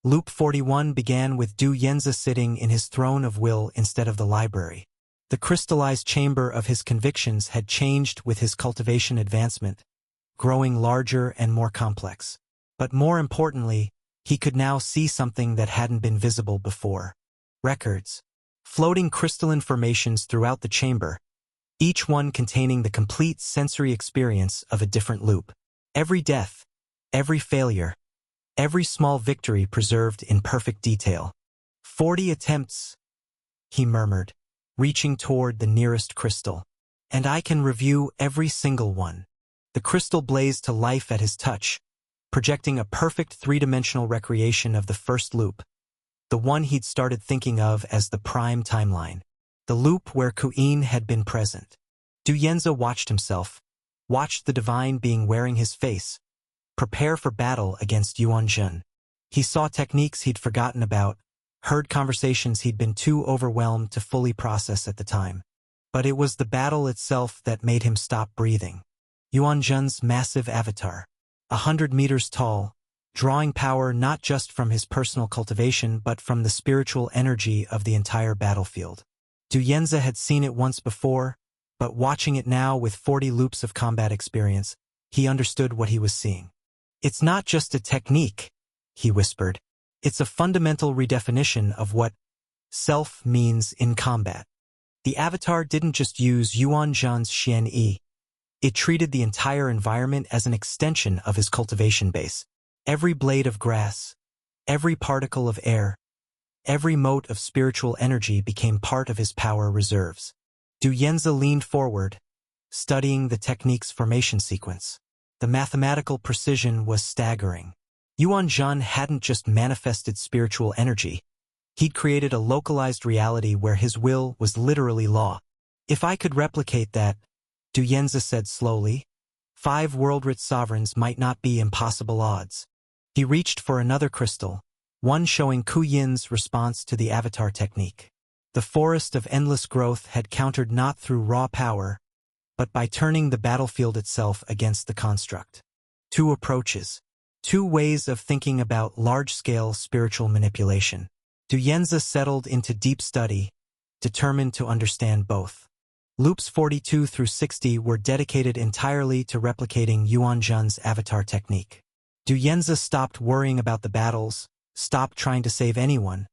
Loop 41 began with Du Yanzi sitting in his throne of will instead of the library. The crystallized chamber of his convictions had changed with his cultivation advancement, growing larger and more complex. But more importantly, he could now see something that hadn't been visible before. Records. Floating crystalline formations throughout the chamber, each one containing the complete sensory experience of a different loop. Every death, every failure, every small victory preserved in perfect detail. 40 attempts, he murmured, reaching toward the nearest crystal. And I can review every single one. The crystal blazed to life at his touch, projecting a perfect 3-dimensional recreation of the first loop, the one he'd started thinking of as the prime timeline, the loop where Ku'in had been present. Du Yanzi watched himself, watched the divine being wearing his face, prepare for battle against Yuan Zhen. He saw techniques he'd forgotten about, heard conversations he'd been too overwhelmed to fully process at the time. But it was the battle itself that made him stop breathing. Yuan Zhen's massive avatar, 100 meters tall, drawing power not just from his personal cultivation but from the spiritual energy of the entire battlefield. Du Yanzi had seen it once before, but watching it now with 40 loops of combat experience, he understood what he was seeing. It's not just a technique, he whispered. It's a fundamental redefinition of what self means in combat. The avatar didn't just use Yuan Zhen's Xian Yi. It treated the entire environment as an extension of his cultivation base. Every blade of grass, every particle of air, every mote of spiritual energy became part of his power reserves. Du Yanzi leaned forward, studying the technique's formation sequence. The mathematical precision was staggering. Yuan Zhen hadn't just manifested spiritual energy. He'd created a localized reality where his will was literally law. If I could replicate that, Du Yanzi said slowly, 5 world-rich sovereigns might not be impossible odds. He reached for another crystal, one showing Ku Yin's response to the avatar technique. The forest of endless growth had countered not through raw power, but by turning the battlefield itself against the construct. 2 approaches. 2 ways of thinking about large-scale spiritual manipulation. Du Yanzi settled into deep study, determined to understand both. Loops 42 through 60 were dedicated entirely to replicating Yuan Zhen's avatar technique. Du Yanzi stopped worrying about the battles, stopped trying to save anyone,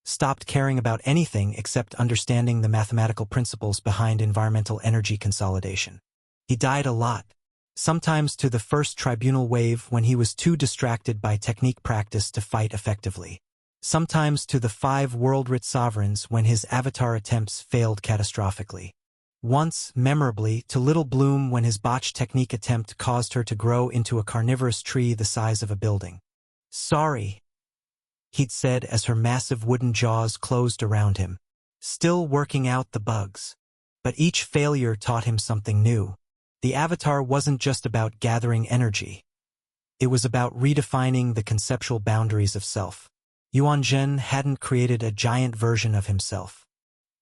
stopped caring about anything except understanding the mathematical principles behind environmental energy consolidation. He died a lot, sometimes to the first tribunal wave when he was too distracted by technique practice to fight effectively, sometimes to the 5 world-rich sovereigns when his avatar attempts failed catastrophically. Once, memorably, to Little Bloom when his botched technique attempt caused her to grow into a carnivorous tree the size of a building. Sorry, he'd said as her massive wooden jaws closed around him, still working out the bugs. But each failure taught him something new. The avatar wasn't just about gathering energy. It was about redefining the conceptual boundaries of self. Yuan Zhen hadn't created a giant version of himself.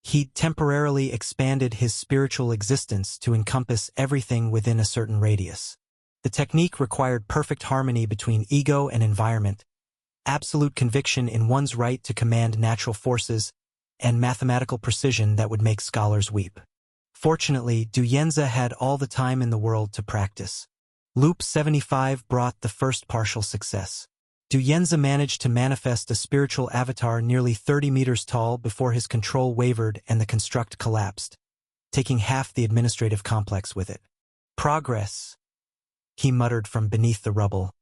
He'd temporarily expanded his spiritual existence to encompass everything within a certain radius. The technique required perfect harmony between ego and environment, absolute conviction in one's right to command natural forces, and mathematical precision that would make scholars weep. Fortunately, Du Yanzi had all the time in the world to practice. Loop 75 brought the first partial success. Du Yanzi managed to manifest a spiritual avatar nearly 30 meters tall before his control wavered and the construct collapsed, taking half the administrative complex with it. "Progress," he muttered from beneath the rubble,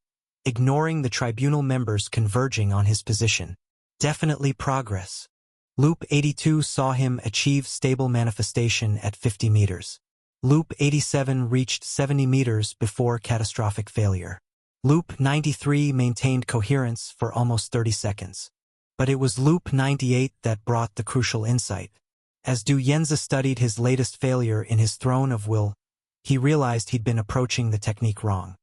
ignoring the tribunal members converging on his position. "Definitely progress." Loop 82 saw him achieve stable manifestation at 50 meters. Loop 87 reached 70 meters before catastrophic failure. Loop 93 maintained coherence for almost 30 seconds. But it was Loop 98 that brought the crucial insight. As Du Yanzi studied his latest failure in his throne of will, he realized he'd been approaching the technique wrong.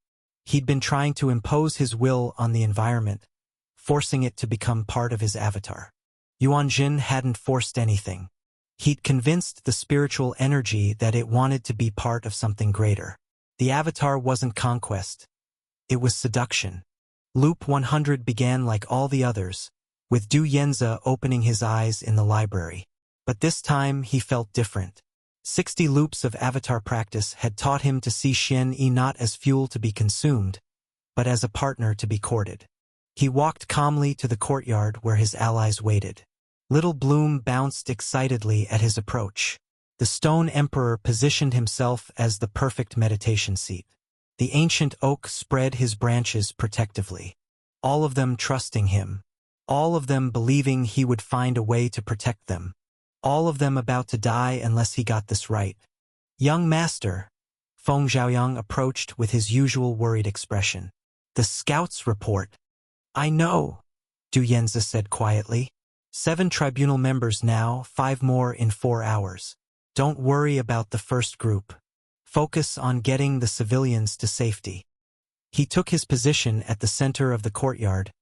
He'd been trying to impose his will on the environment, forcing it to become part of his avatar. Yuan Jin hadn't forced anything. He'd convinced the spiritual energy that it wanted to be part of something greater. The avatar wasn't conquest. It was seduction. Loop 100 began like all the others, with Du Yanzi opening his eyes in the library. But this time he felt different. 60 loops of avatar practice had taught him to see Xian Yi not as fuel to be consumed, but as a partner to be courted. He walked calmly to the courtyard where his allies waited. Little Bloom bounced excitedly at his approach. The Stone Emperor positioned himself as the perfect meditation seat. The ancient oak spread his branches protectively, all of them trusting him, all of them believing he would find a way to protect them, all of them about to die unless he got this right. "Young master," Feng Zhaoyang approached with his usual worried expression. "The scouts report." "I know," Du Yanzi said quietly. 7 tribunal members now, 5 more in 4 hours. Don't worry about the first group. Focus on getting the civilians to safety. He took his position at the center of the courtyard,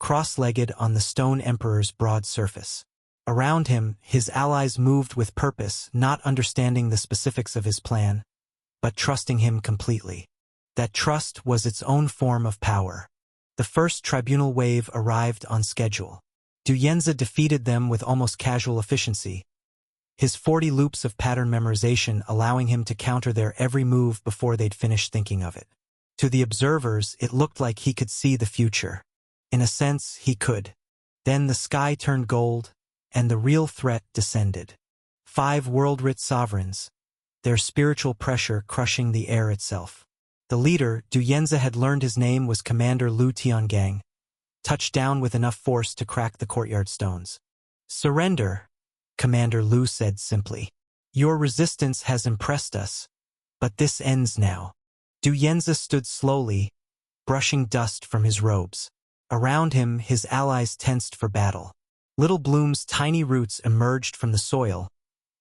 cross-legged on the Stone Emperor's broad surface. Around him, his allies moved with purpose, not understanding the specifics of his plan, but trusting him completely. That trust was its own form of power. The first tribunal wave arrived on schedule. Du Yanzi defeated them with almost casual efficiency, his 40 loops of pattern memorization allowing him to counter their every move before they'd finished thinking of it. To the observers, it looked like he could see the future. In a sense, he could. Then the sky turned gold, and the real threat descended. 5 world-rich sovereigns, their spiritual pressure crushing the air itself. The leader, Du Yanzi had learned his name was Commander Lu Tiangang, touched down with enough force to crack the courtyard stones. "Surrender," Commander Lu said simply. "Your resistance has impressed us, but this ends now." Du Yanzi stood slowly, brushing dust from his robes. Around him, his allies tensed for battle. Little Bloom's tiny roots emerged from the soil,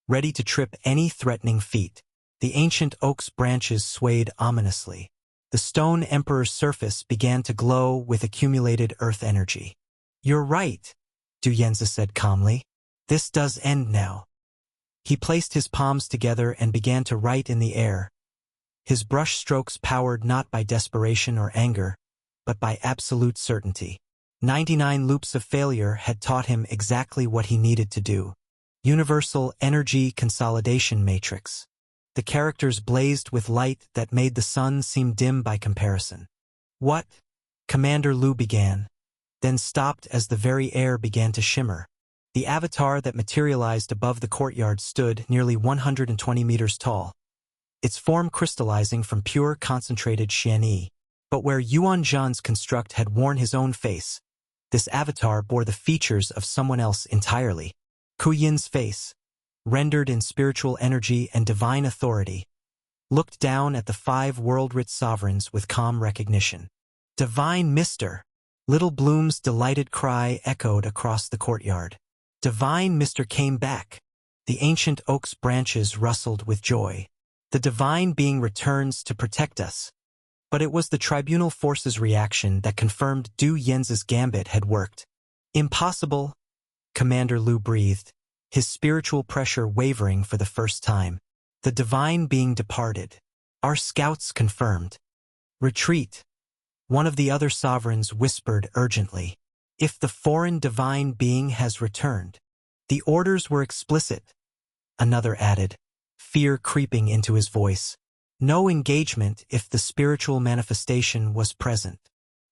ready to trip any threatening feet. The ancient oak's branches swayed ominously. The Stone Emperor's surface began to glow with accumulated earth energy. "You're right," Du Yanzi said calmly. "This does end now." He placed his palms together and began to write in the air, his brush strokes powered not by desperation or anger, but by absolute certainty. 99 loops of failure had taught him exactly what he needed to do. Universal Energy Consolidation Matrix. The characters blazed with light that made the sun seem dim by comparison. "What?" Commander Lu began, then stopped as the very air began to shimmer. The avatar that materialized above the courtyard stood nearly 120 meters tall, its form crystallizing from pure concentrated Xian Yi. But where Yuan Zhan's construct had worn his own face, this avatar bore the features of someone else entirely. Ku Yin's face, rendered in spiritual energy and divine authority, looked down at the 5 world-rich sovereigns with calm recognition. "Divine Mister!" Little Bloom's delighted cry echoed across the courtyard. Divine Mister came back. The ancient oak's branches rustled with joy. The divine being returns to protect us. But it was the tribunal force's reaction that confirmed Du Yanzi's gambit had worked. "Impossible," Commander Lu breathed. his spiritual pressure wavering for the first time. The divine being departed. Our scouts confirmed. Retreat. One of the other sovereigns whispered urgently. If the foreign divine being has returned. The orders were explicit. Another added, fear creeping into his voice. No engagement if the spiritual manifestation was present.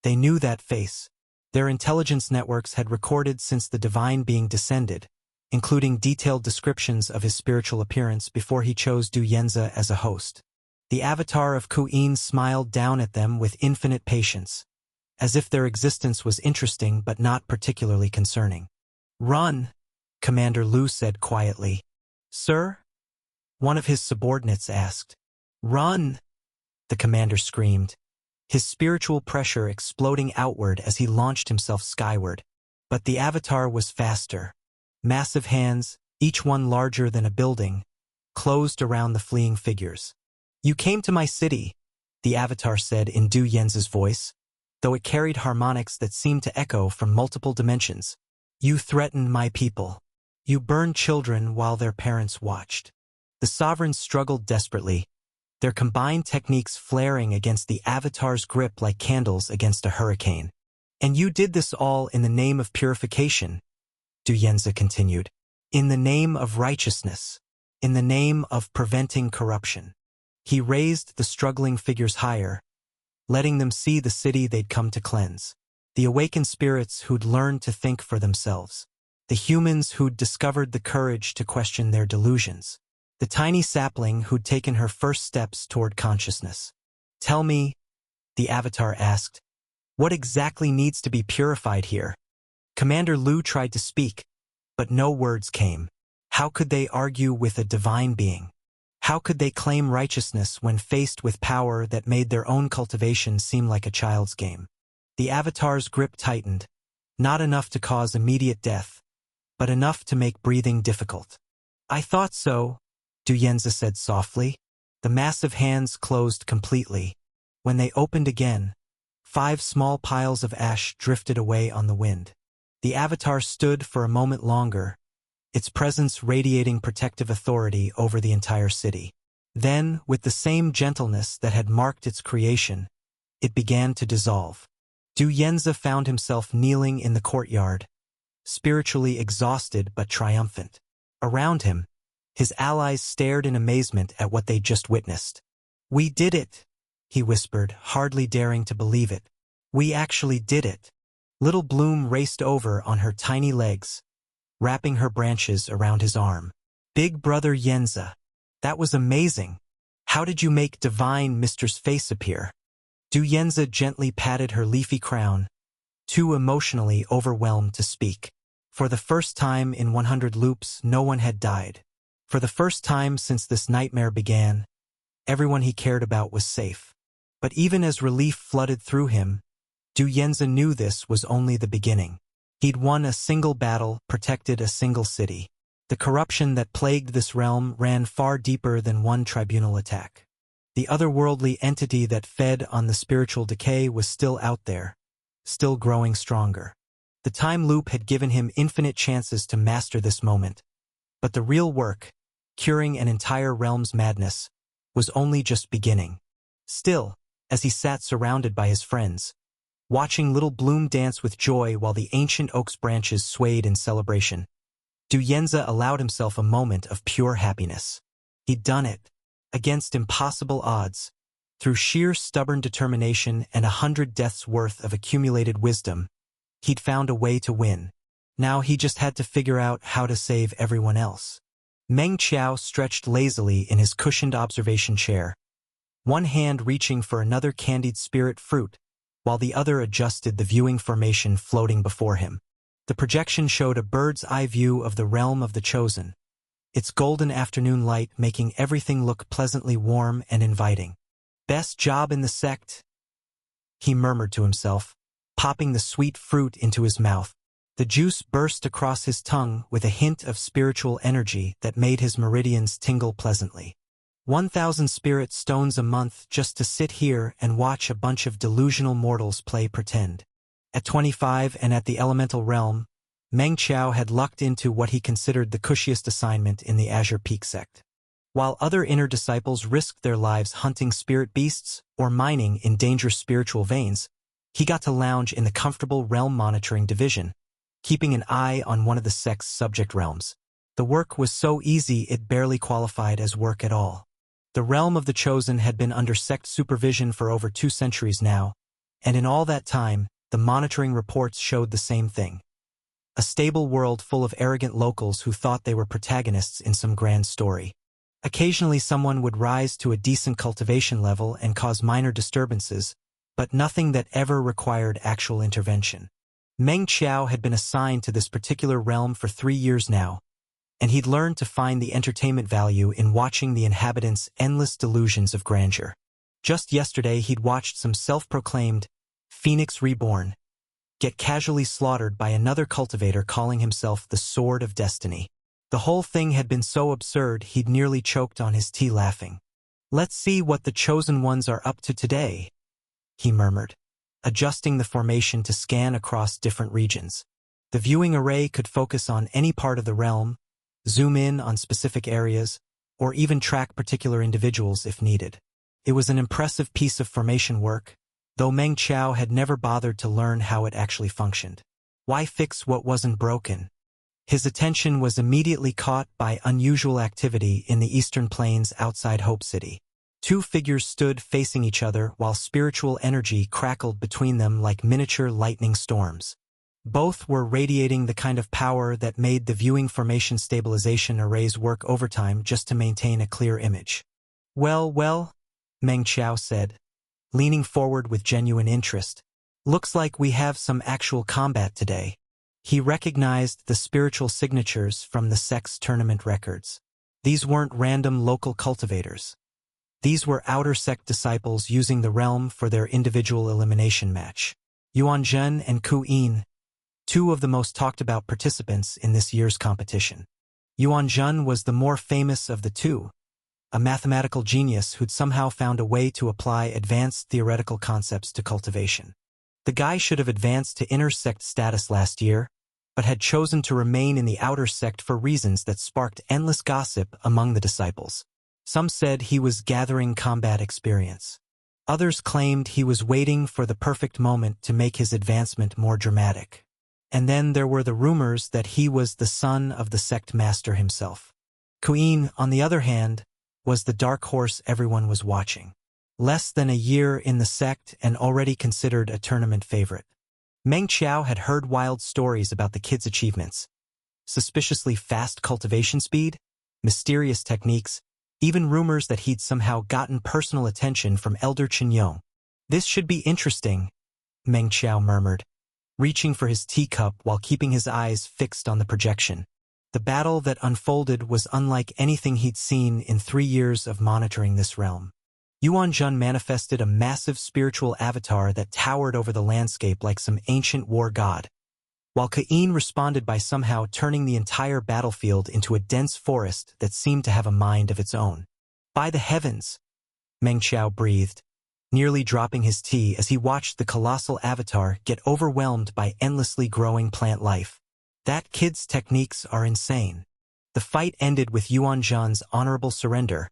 They knew that face. Their intelligence networks had recorded since the divine being descended, including detailed descriptions of his spiritual appearance before he chose Du Yenza as a host. The avatar of Ku'in smiled down at them with infinite patience, as if their existence was interesting but not particularly concerning. Run, Commander Lu said quietly. Sir? One of his subordinates asked. Run, the commander screamed, his spiritual pressure exploding outward as he launched himself skyward. But the avatar was faster. Massive hands, each one larger than a building, closed around the fleeing figures. You came to my city, the avatar said in Du Yenza's voice, though it carried harmonics that seemed to echo from multiple dimensions. You threatened my people. You burned children while their parents watched. The sovereigns struggled desperately, their combined techniques flaring against the avatar's grip like candles against a hurricane. And you did this all in the name of purification, Du Yenza continued. In the name of righteousness. In the name of preventing corruption. He raised the struggling figures higher, letting them see the city they'd come to cleanse. The awakened spirits who'd learned to think for themselves. The humans who'd discovered the courage to question their delusions. The tiny sapling who'd taken her first steps toward consciousness. Tell me, the avatar asked, what exactly needs to be purified here? Commander Lu tried to speak, but no words came. How could they argue with a divine being? How could they claim righteousness when faced with power that made their own cultivation seem like a child's game? The avatar's grip tightened, not enough to cause immediate death, but enough to make breathing difficult. I thought so, Du Yenza said softly. The massive hands closed completely. When they opened again, 5 small piles of ash drifted away on the wind. The avatar stood for a moment longer, its presence radiating protective authority over the entire city. Then, with the same gentleness that had marked its creation, it began to dissolve. Du Yenza found himself kneeling in the courtyard, spiritually exhausted but triumphant. Around him, his allies stared in amazement at what they'd just witnessed. We did it, he whispered, hardly daring to believe it. We actually did it. Little Bloom raced over on her tiny legs, wrapping her branches around his arm. Big Brother Yenza, that was amazing. How did you make Divine Mister's face appear? Du Yenza gently patted her leafy crown, too emotionally overwhelmed to speak. For the first time in 100 loops, no one had died. For the first time since this nightmare began, everyone he cared about was safe. But even as relief flooded through him, Du Yenza knew this was only the beginning. He'd won a single battle, protected a single city. The corruption that plagued this realm ran far deeper than one tribunal attack. The otherworldly entity that fed on the spiritual decay was still out there, still growing stronger. The time loop had given him infinite chances to master this moment. But the real work, curing an entire realm's madness, was only just beginning. Still, as he sat surrounded by his friends, watching Little Bloom dance with joy while the ancient oak's branches swayed in celebration, Du Yenza allowed himself a moment of pure happiness. He'd done it, against impossible odds, through sheer stubborn determination and 100 deaths' worth of accumulated wisdom. He'd found a way to win. Now he just had to figure out how to save everyone else. Meng Qiao stretched lazily in his cushioned observation chair, one hand reaching for another candied spirit fruit, while the other adjusted the viewing formation floating before him. The projection showed a bird's-eye view of the realm of the chosen, its golden afternoon light making everything look pleasantly warm and inviting. Best job in the sect, he murmured to himself, popping the sweet fruit into his mouth. The juice burst across his tongue with a hint of spiritual energy that made his meridians tingle pleasantly. 1,000 spirit stones a month just to sit here and watch a bunch of delusional mortals play pretend. At 25 and at the elemental realm, Meng Qiao had lucked into what he considered the cushiest assignment in the Azure Peak sect. While other inner disciples risked their lives hunting spirit beasts or mining in dangerous spiritual veins, he got to lounge in the comfortable realm monitoring division, keeping an eye on one of the sect's subject realms. The work was so easy it barely qualified as work at all. The realm of the Chosen had been under sect supervision for over 2 centuries now, and in all that time, the monitoring reports showed the same thing. A stable world full of arrogant locals who thought they were protagonists in some grand story. Occasionally someone would rise to a decent cultivation level and cause minor disturbances, but nothing that ever required actual intervention. Meng Qiao had been assigned to this particular realm for 3 years now, and he'd learned to find the entertainment value in watching the inhabitants' endless delusions of grandeur. Just yesterday he'd watched some self-proclaimed Phoenix Reborn get casually slaughtered by another cultivator calling himself the Sword of Destiny. The whole thing had been so absurd he'd nearly choked on his tea laughing. "Let's see what the Chosen Ones are up to today," he murmured, adjusting the formation to scan across different regions. The viewing array could focus on any part of the realm, zoom in on specific areas, or even track particular individuals if needed. It was an impressive piece of formation work, though Meng Qiao had never bothered to learn how it actually functioned. Why fix what wasn't broken? His attention was immediately caught by unusual activity in the eastern plains outside Hope City. 2 figures stood facing each other while spiritual energy crackled between them like miniature lightning storms. Both were radiating the kind of power that made the viewing formation stabilization arrays work overtime just to maintain a clear image. Well, Meng Qiao said, leaning forward with genuine interest. "Looks like we have some actual combat today." He recognized the spiritual signatures from the sect's tournament records. These weren't random local cultivators. These were outer sect disciples using the realm for their individual elimination match. Yuan Zhen and Ku Yin, 2 of the most talked about participants in this year's competition. Yuan Zhen was the more famous of the 2, a mathematical genius who'd somehow found a way to apply advanced theoretical concepts to cultivation. The guy should have advanced to inner sect status last year, but had chosen to remain in the outer sect for reasons that sparked endless gossip among the disciples. Some said he was gathering combat experience. Others claimed he was waiting for the perfect moment to make his advancement more dramatic. And then there were the rumors that he was the son of the sect master himself. Ku Yin, on the other hand, was the dark horse everyone was watching. Less than a year in the sect and already considered a tournament favorite. Meng Qiao had heard wild stories about the kid's achievements. Suspiciously fast cultivation speed, mysterious techniques, even rumors that he'd somehow gotten personal attention from Elder Qinyong. "This should be interesting," Meng Qiao murmured, reaching for his teacup while keeping his eyes fixed on the projection. The battle that unfolded was unlike anything he'd seen in 3 years of monitoring this realm. Yuan Zhen manifested a massive spiritual avatar that towered over the landscape like some ancient war god, while Ku Yin responded by somehow turning the entire battlefield into a dense forest that seemed to have a mind of its own. "By the heavens," Meng Qiao breathed, nearly dropping his tea as he watched the colossal avatar get overwhelmed by endlessly growing plant life. "That kid's techniques are insane." The fight ended with Yuan Zhen's honorable surrender,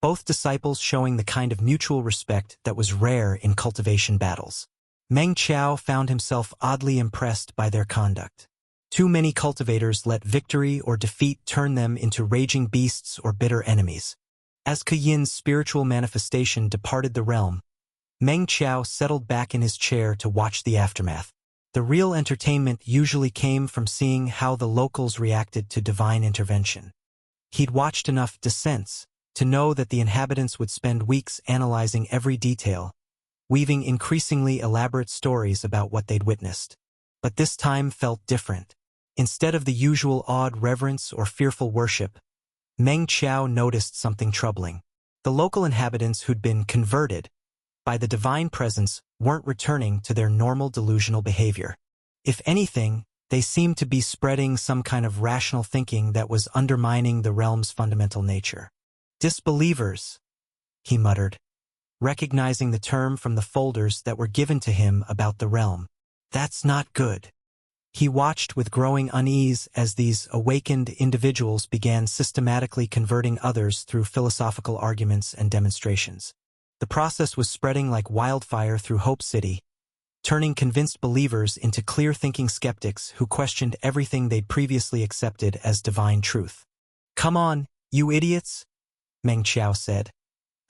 both disciples showing the kind of mutual respect that was rare in cultivation battles. Meng Qiao found himself oddly impressed by their conduct. Too many cultivators let victory or defeat turn them into raging beasts or bitter enemies. As Ku Yin's spiritual manifestation departed the realm, Meng Qiao settled back in his chair to watch the aftermath. The real entertainment usually came from seeing how the locals reacted to divine intervention. He'd watched enough descents to know that the inhabitants would spend weeks analyzing every detail, weaving increasingly elaborate stories about what they'd witnessed. But this time felt different. Instead of the usual awed reverence or fearful worship, Meng Qiao noticed something troubling. The local inhabitants who'd been converted by the divine presence weren't returning to their normal delusional behavior. If anything, they seemed to be spreading some kind of rational thinking that was undermining the realm's fundamental nature. "Disbelievers," he muttered, recognizing the term from the folders that were given to him about the realm. "That's not good." He watched with growing unease as these awakened individuals began systematically converting others through philosophical arguments and demonstrations. The process was spreading like wildfire through Hope City, turning convinced believers into clear-thinking skeptics who questioned everything they'd previously accepted as divine truth. "Come on, you idiots," Meng Qiao said,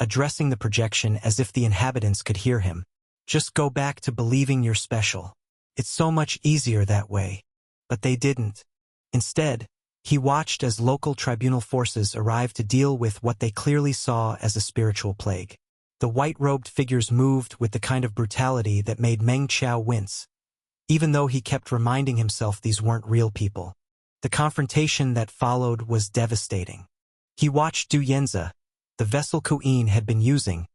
addressing the projection as if the inhabitants could hear him. "Just go back to believing you're special. It's so much easier that way." But they didn't. Instead, he watched as local tribunal forces arrived to deal with what they clearly saw as a spiritual plague. The white-robed figures moved with the kind of brutality that made Meng Qiao wince, even though he kept reminding himself these weren't real people. The confrontation that followed was devastating. He watched Du Yanzi, the vessel Kuyin had been using,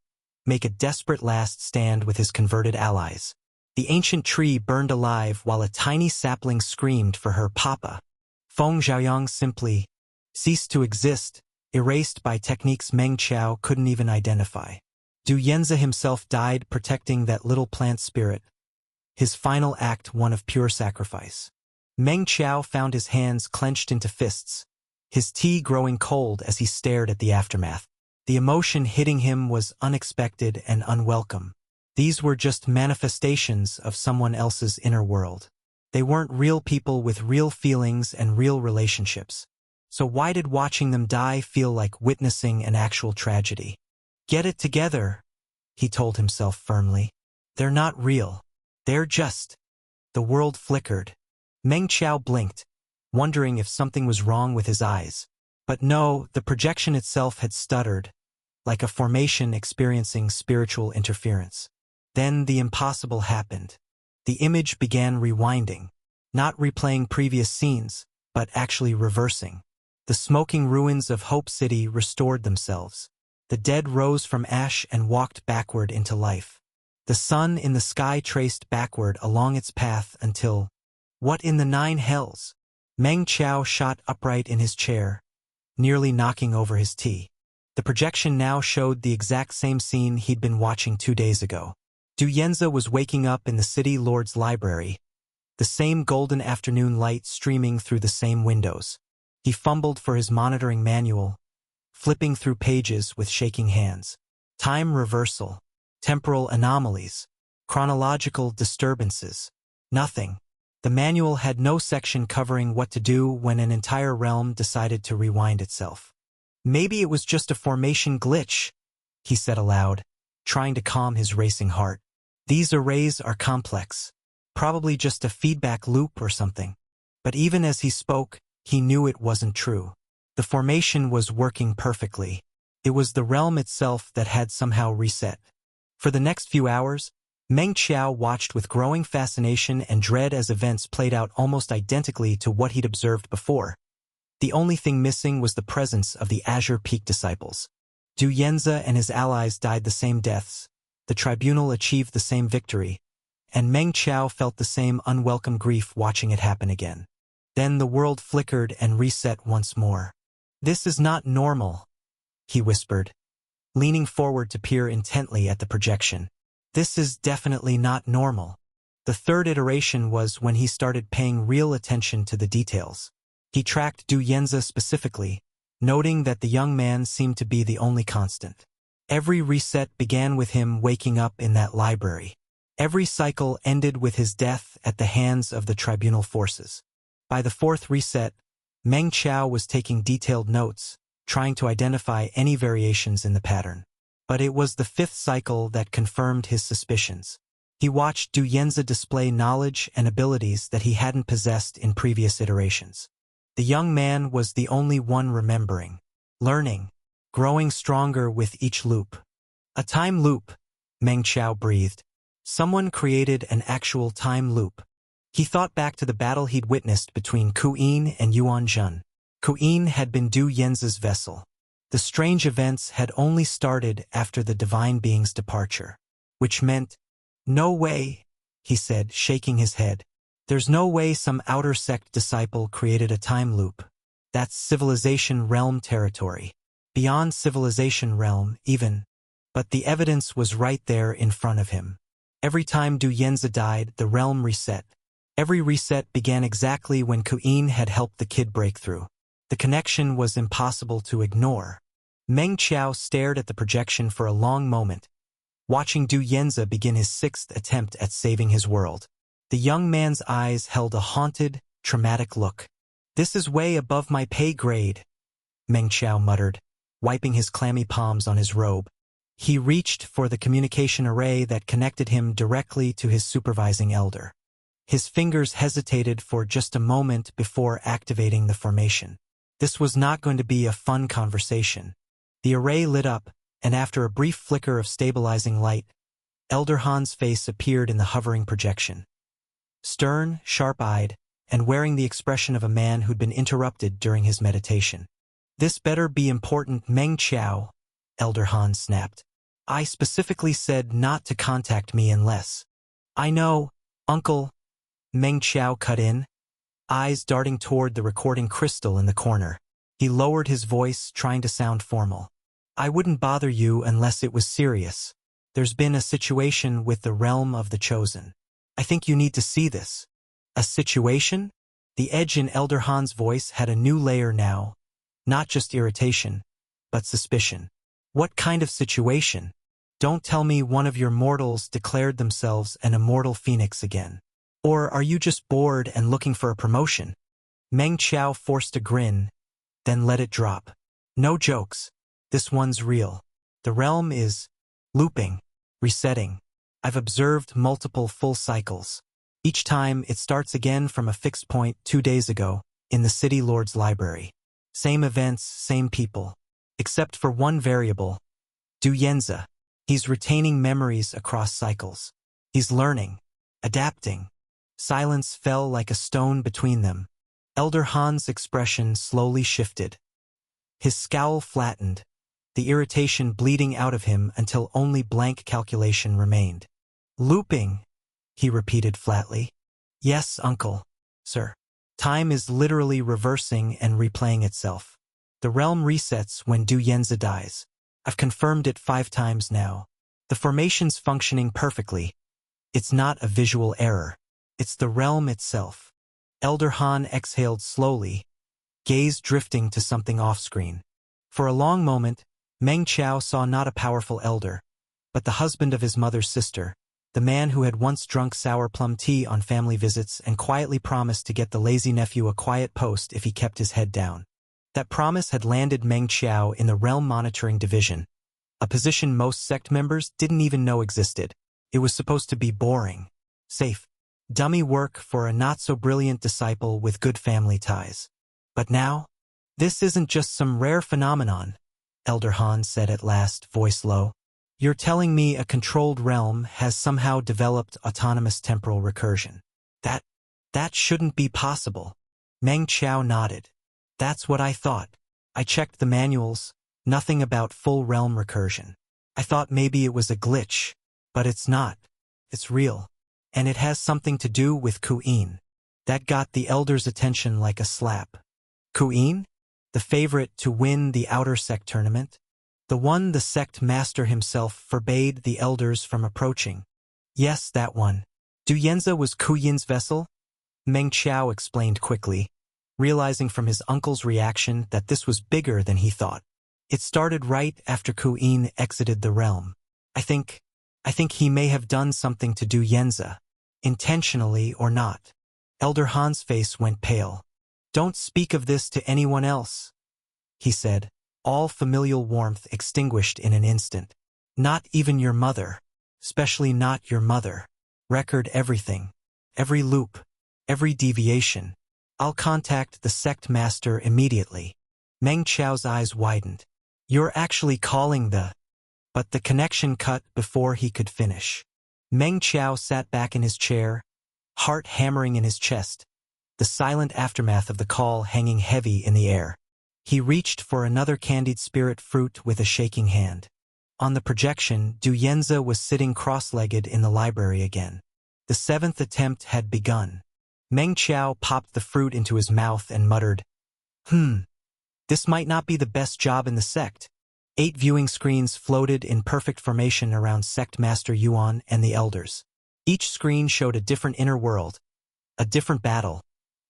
make a desperate last stand with his converted allies. The ancient tree burned alive while a tiny sapling screamed for her papa. Feng Xiaoyang simply ceased to exist, erased by techniques Meng Qiao couldn't even identify. Du Yanzi himself died protecting that little plant spirit, his final act one of pure sacrifice. Meng Qiao found his hands clenched into fists, his tea growing cold as he stared at the aftermath. The emotion hitting him was unexpected and unwelcome. These were just manifestations of someone else's inner world. They weren't real people with real feelings and real relationships. So why did watching them die feel like witnessing an actual tragedy? "Get it together," he told himself firmly. "They're not real. They're just—" The world flickered. Meng Qiao blinked, wondering if something was wrong with his eyes. But no, the projection itself had stuttered, like a formation experiencing spiritual interference. Then the impossible happened. The image began rewinding, not replaying previous scenes, but actually reversing. The smoking ruins of Hope City restored themselves. The dead rose from ash and walked backward into life. The sun in the sky traced backward along its path until— What in the nine hells? Meng Qiao shot upright in his chair, nearly knocking over his tea. The projection now showed the exact same scene he'd been watching 2 days ago. Du Yanzi was waking up in the city lord's library, the same golden afternoon light streaming through the same windows. He fumbled for his monitoring manual, flipping through pages with shaking hands. Time reversal, temporal anomalies, chronological disturbances. Nothing. The manual had no section covering what to do when an entire realm decided to rewind itself. "Maybe it was just a formation glitch," he said aloud, trying to calm his racing heart. "These arrays are complex. Probably just a feedback loop or something." But even as he spoke, he knew it wasn't true. The formation was working perfectly. It was the realm itself that had somehow reset. For the next few hours, Meng Qiao watched with growing fascination and dread as events played out almost identically to what he'd observed before. The only thing missing was the presence of the Azure Peak disciples. Du Yanzi and his allies died the same deaths, the tribunal achieved the same victory, and Meng Qiao felt the same unwelcome grief watching it happen again. Then the world flickered and reset once more. "This is not normal," he whispered, leaning forward to peer intently at the projection. "This is definitely not normal." The third iteration was when he started paying real attention to the details. He tracked Du Yanzi specifically, noting that the young man seemed to be the only constant. Every reset began with him waking up in that library. Every cycle ended with his death at the hands of the tribunal forces. By the fourth reset, Meng Qiao was taking detailed notes, trying to identify any variations in the pattern. But it was the fifth cycle that confirmed his suspicions. He watched Du Yanzi display knowledge and abilities that he hadn't possessed in previous iterations. The young man was the only one remembering, learning, growing stronger with each loop. "A time loop," Meng Qiao breathed. Someone created an actual time loop. He thought back to the battle he'd witnessed between Kuyin and Yuan Zhen. Kuyin had been Du Yanzi's vessel. The strange events had only started after the divine being's departure, which meant— "No way," he said, shaking his head. "There's no way some outer sect disciple created a time loop. That's civilization realm territory. Beyond civilization realm, even." But the evidence was right there in front of him. Every time Du Yanzi died, the realm reset. Every reset began exactly when Kuin had helped the kid break through. The connection was impossible to ignore. Meng Qiao stared at the projection for a long moment, watching Du Yanze begin his sixth attempt at saving his world. The young man's eyes held a haunted, traumatic look. "This is way above my pay grade," Meng Qiao muttered, wiping his clammy palms on his robe. He reached for the communication array that connected him directly to his supervising elder. His fingers hesitated for just a moment before activating the formation. This was not going to be a fun conversation. The array lit up, and after a brief flicker of stabilizing light, Elder Han's face appeared in the hovering projection. Stern, sharp-eyed, and wearing the expression of a man who'd been interrupted during his meditation. "This better be important, Meng Qiao," Elder Han snapped. "I specifically said not to contact me unless—" "I know, Uncle," Meng Qiao cut in, eyes darting toward the recording crystal in the corner. He lowered his voice, trying to sound formal. "I wouldn't bother you unless it was serious. There's been a situation with the realm of the chosen. I think you need to see this." "A situation?" The edge in Elder Han's voice had a new layer now, not just irritation, but suspicion. "What kind of situation? Don't tell me one of your mortals declared themselves an immortal phoenix again. Or are you just bored and looking for a promotion?" Meng Qiao forced a grin, then let it drop. "No jokes. This one's real. The realm is looping, resetting. I've observed multiple full cycles. Each time it starts again from a fixed point 2 days ago, in the City Lord's library. Same events, same people. Except for one variable. Du Yanze. He's retaining memories across cycles. He's learning, adapting." Silence fell like a stone between them. Elder Han's expression slowly shifted. His scowl flattened, the irritation bleeding out of him until only blank calculation remained. "Looping," he repeated flatly. "Yes, Uncle. Sir. Time is literally reversing and replaying itself. The realm resets when Du Yanze dies. I've confirmed it 5 times now. The formation's functioning perfectly. It's not a visual error. It's the realm itself." Elder Han exhaled slowly, gaze drifting to something off-screen. For a long moment, Meng Qiao saw not a powerful elder, but the husband of his mother's sister, the man who had once drunk sour plum tea on family visits and quietly promised to get the lazy nephew a quiet post if he kept his head down. That promise had landed Meng Qiao in the Realm Monitoring Division, a position most sect members didn't even know existed. It was supposed to be boring, safe, dummy work for a not-so-brilliant disciple with good family ties. But now, this isn't just some rare phenomenon, Elder Han said at last, voice low. "You're telling me a controlled realm has somehow developed autonomous temporal recursion. That shouldn't be possible." Meng Qiao nodded. "That's what I thought. I checked the manuals, nothing about full realm recursion. I thought maybe it was a glitch, but it's not. It's real. And it has something to do with Kuin." That got the elder's attention like a slap. Kuin? The favorite to win the Outer Sect tournament? The one the sect master himself forbade the elders from approaching. Yes, that one. Du Yanze was Kuyin's vessel? Meng Qiao explained quickly, realizing from his uncle's reaction that this was bigger than he thought. It started right after Kuin exited the realm. I think he may have done something to Du Yanze, intentionally or not." Elder Han's face went pale. "Don't speak of this to anyone else," he said, all familial warmth extinguished in an instant. "Not even your mother, especially not your mother. Record everything, every loop, every deviation. I'll contact the sect master immediately." Meng Qiao's eyes widened. "You're actually calling the—" But the connection cut before he could finish. Meng Qiao sat back in his chair, heart hammering in his chest, the silent aftermath of the call hanging heavy in the air. He reached for another candied spirit fruit with a shaking hand. On the projection, Du Yanze was sitting cross-legged in the library again. The 7th attempt had begun. Meng Qiao popped the fruit into his mouth and muttered, This might not be the best job in the sect." 8 viewing screens floated in perfect formation around Sect Master Yuan and the elders. Each screen showed a different inner world, A different battle,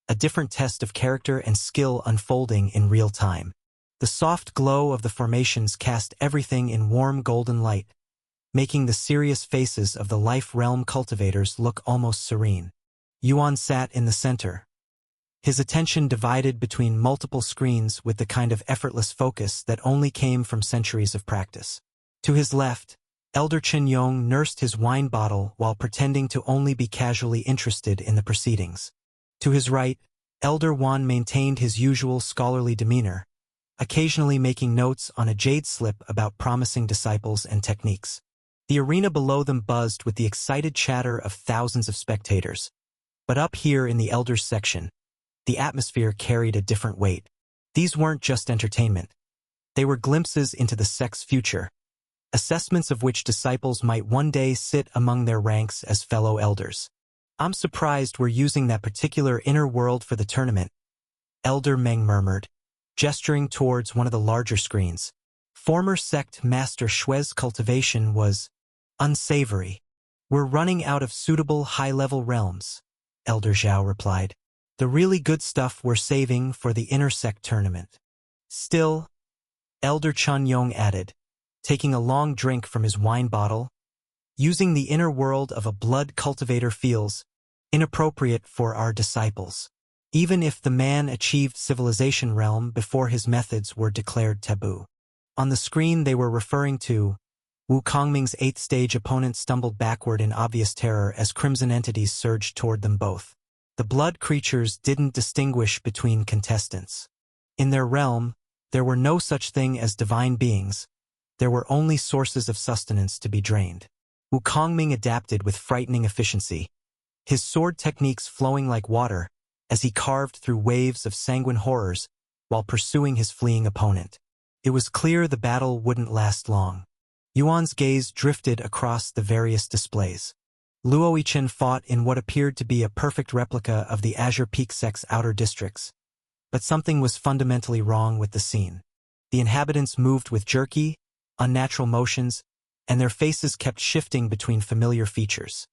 a different test of character and skill unfolding in real time. The soft glow of the formations cast everything in warm golden light, making the serious faces of the Life Realm cultivators look almost serene. Yuan sat in the center, his attention divided between multiple screens with the kind of effortless focus that only came from centuries of practice. To his left, Elder Chen Yong nursed his wine bottle while pretending to only be casually interested in the proceedings. To his right, Elder Wan maintained his usual scholarly demeanor, occasionally making notes on a jade slip about promising disciples and techniques. The arena below them buzzed with the excited chatter of thousands of spectators. But up here in the Elders section, the atmosphere carried a different weight. These weren't just entertainment. They were glimpses into the sect's future, assessments of which disciples might one day sit among their ranks as fellow elders. I'm surprised we're using that particular inner world for the tournament, Elder Meng murmured, gesturing towards one of the larger screens. Former sect Master Shue's cultivation was unsavory. We're running out of suitable high-level realms, Elder Zhao replied. The really good stuff we're saving for the inner sect tournament. Still, Elder Chun Yong added, taking a long drink from his wine bottle, using the inner world of a blood cultivator feels inappropriate for our disciples, even if the man achieved civilization realm before his methods were declared taboo. On the screen they were referring to, Wu Kongming's 8th stage opponent stumbled backward in obvious terror as crimson entities surged toward them both. The blood creatures didn't distinguish between contestants. In their realm, there were no such thing as divine beings. There were only sources of sustenance to be drained. Wu Kongming adapted with frightening efficiency, his sword techniques flowing like water as he carved through waves of sanguine horrors while pursuing his fleeing opponent. It was clear the battle wouldn't last long. Yuan's gaze drifted across the various displays. Luo Yichen fought in what appeared to be a perfect replica of the Azure Peak sect's outer districts. But something was fundamentally wrong with the scene. The inhabitants moved with jerky, unnatural motions, and their faces kept shifting between familiar features.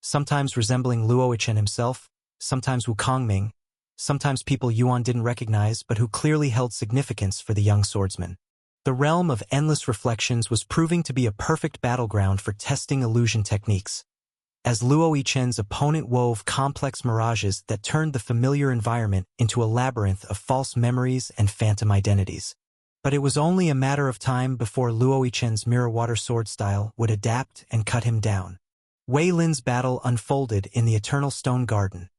Sometimes resembling Luo Yichen himself, sometimes Wu Kongming, sometimes people Yuan didn't recognize but who clearly held significance for the young swordsman. The realm of endless reflections was proving to be a perfect battleground for testing illusion techniques, as Luo Yichen's opponent wove complex mirages that turned the familiar environment into a labyrinth of false memories and phantom identities. But it was only a matter of time before Luo Yichen's mirror water sword style would adapt and cut him down. Wei Lin's battle unfolded in the Eternal Stone Garden,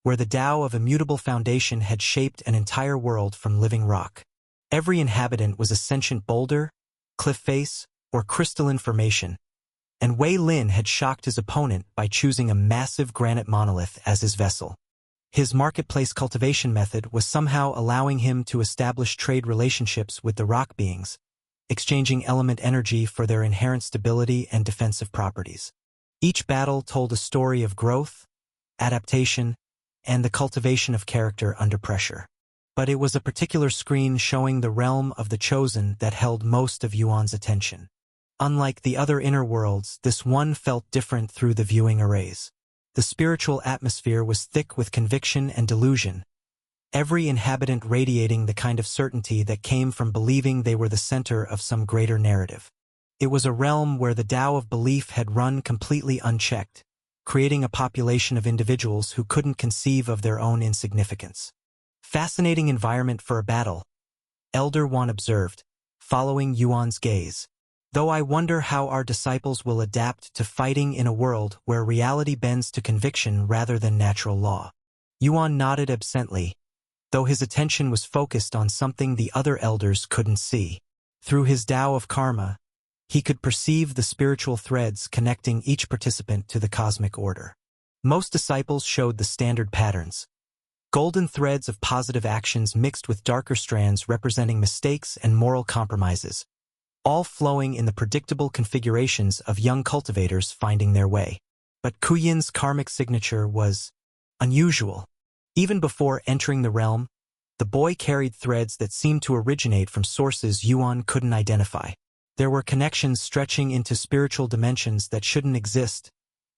where the Tao of Immutable Foundation had shaped an entire world from living rock. Every inhabitant was a sentient boulder, cliff face, or crystalline formation, and Wei Lin had shocked his opponent by choosing a massive granite monolith as his vessel. His marketplace cultivation method was somehow allowing him to establish trade relationships with the rock beings, exchanging element energy for their inherent stability and defensive properties. Each battle told a story of growth, adaptation, and the cultivation of character under pressure. But it was a particular screen showing the realm of the Chosen that held most of Yuan's attention. Unlike the other inner worlds, this one felt different through the viewing arrays. The spiritual atmosphere was thick with conviction and delusion, every inhabitant radiating the kind of certainty that came from believing they were the center of some greater narrative. It was a realm where the Tao of belief had run completely unchecked, creating a population of individuals who couldn't conceive of their own insignificance. Fascinating environment for a battle, Elder Wan observed, following Yuan's gaze. Though I wonder how our disciples will adapt to fighting in a world where reality bends to conviction rather than natural law. Yuan nodded absently, though his attention was focused on something the other elders couldn't see. Through his Tao of Karma, he could perceive the spiritual threads connecting each participant to the cosmic order. Most disciples showed the standard patterns. Golden threads of positive actions mixed with darker strands representing mistakes and moral compromises, all flowing in the predictable configurations of young cultivators finding their way. But Kuyin's karmic signature was unusual. Even before entering the realm, the boy carried threads that seemed to originate from sources Yuan couldn't identify. There were connections stretching into spiritual dimensions that shouldn't exist,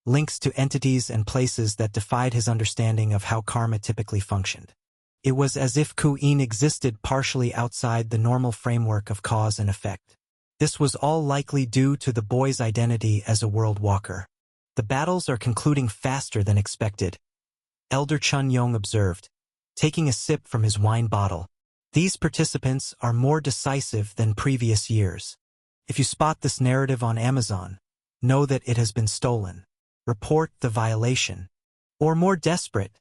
links to entities and places that defied his understanding of how karma typically functioned. It was as if Ku'in existed partially outside the normal framework of cause and effect. This was all likely due to the boy's identity as a world walker. The battles are concluding faster than expected, Elder Chun Yong observed, taking a sip from his wine bottle. These participants are more decisive than previous years. If you spot this narrative on Amazon, know that it has been stolen. Report the violation. Or more desperate,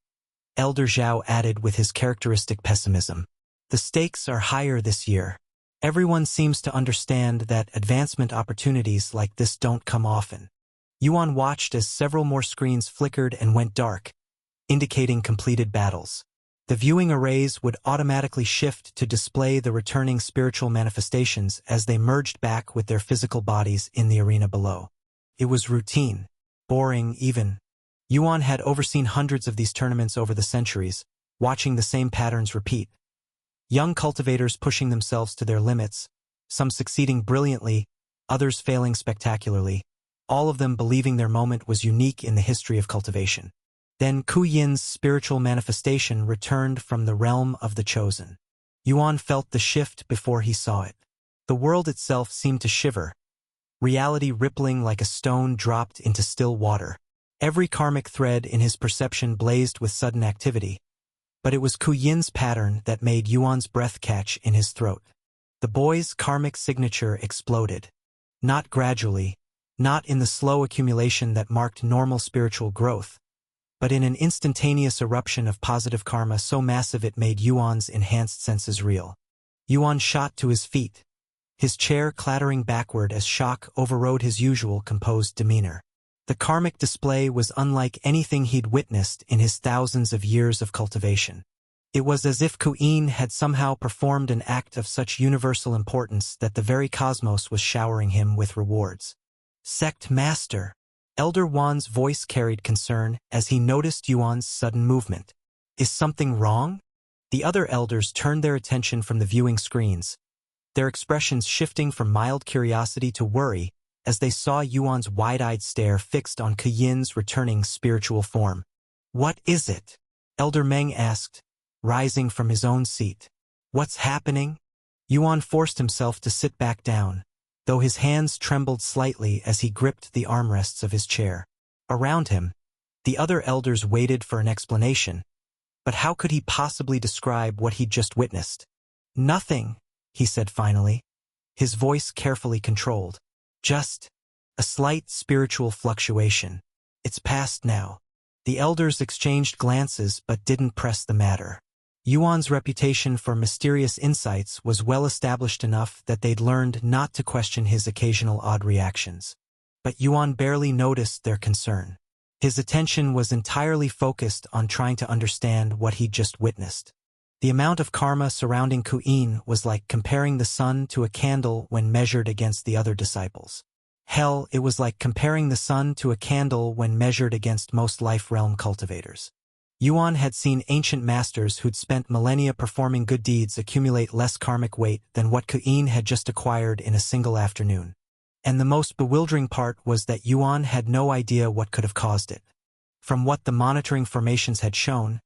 Elder Zhao added with his characteristic pessimism. The stakes are higher this year. Everyone seems to understand that advancement opportunities like this don't come often. Yuan watched as several more screens flickered and went dark, indicating completed battles. The viewing arrays would automatically shift to display the returning spiritual manifestations as they merged back with their physical bodies in the arena below. It was routine, boring even. Yuan had overseen hundreds of these tournaments over the centuries, watching the same patterns repeat. Young cultivators pushing themselves to their limits, some succeeding brilliantly, others failing spectacularly, all of them believing their moment was unique in the history of cultivation. Then Ku Yin's spiritual manifestation returned from the realm of the chosen. Yuan felt the shift before he saw it. The world itself seemed to shiver, reality rippling like a stone dropped into still water. Every karmic thread in his perception blazed with sudden activity, but it was Ku Yin's pattern that made Yuan's breath catch in his throat. The boy's karmic signature exploded. Not gradually, not in the slow accumulation that marked normal spiritual growth, but in an instantaneous eruption of positive karma so massive it made Yuan's enhanced senses real. Yuan shot to his feet, his chair clattering backward as shock overrode his usual composed demeanor. The karmic display was unlike anything he'd witnessed in his thousands of years of cultivation. It was as if Ku'in had somehow performed an act of such universal importance that the very cosmos was showering him with rewards. Sect Master. Elder Wan's voice carried concern as he noticed Yuan's sudden movement. Is something wrong? The other elders turned their attention from the viewing screens, their expressions shifting from mild curiosity to worry as they saw Yuan's wide-eyed stare fixed on Kuyin's returning spiritual form. What is it? Elder Meng asked, rising from his own seat. What's happening? Yuan forced himself to sit back down, though his hands trembled slightly as he gripped the armrests of his chair. Around him, the other elders waited for an explanation, but how could he possibly describe what he'd just witnessed? Nothing, he said finally, his voice carefully controlled. Just a slight spiritual fluctuation. It's past now. The elders exchanged glances but didn't press the matter. Yuan's reputation for mysterious insights was well established enough that they'd learned not to question his occasional odd reactions. But Yuan barely noticed their concern. His attention was entirely focused on trying to understand what he'd just witnessed. The amount of karma surrounding Ku'in was like comparing the sun to a candle when measured against the other disciples. Hell, it was like comparing the sun to a candle when measured against most life realm cultivators. Yuan had seen ancient masters who'd spent millennia performing good deeds accumulate less karmic weight than what Ku'in had just acquired in a single afternoon. And the most bewildering part was that Yuan had no idea what could have caused it. From what the monitoring formations had shown,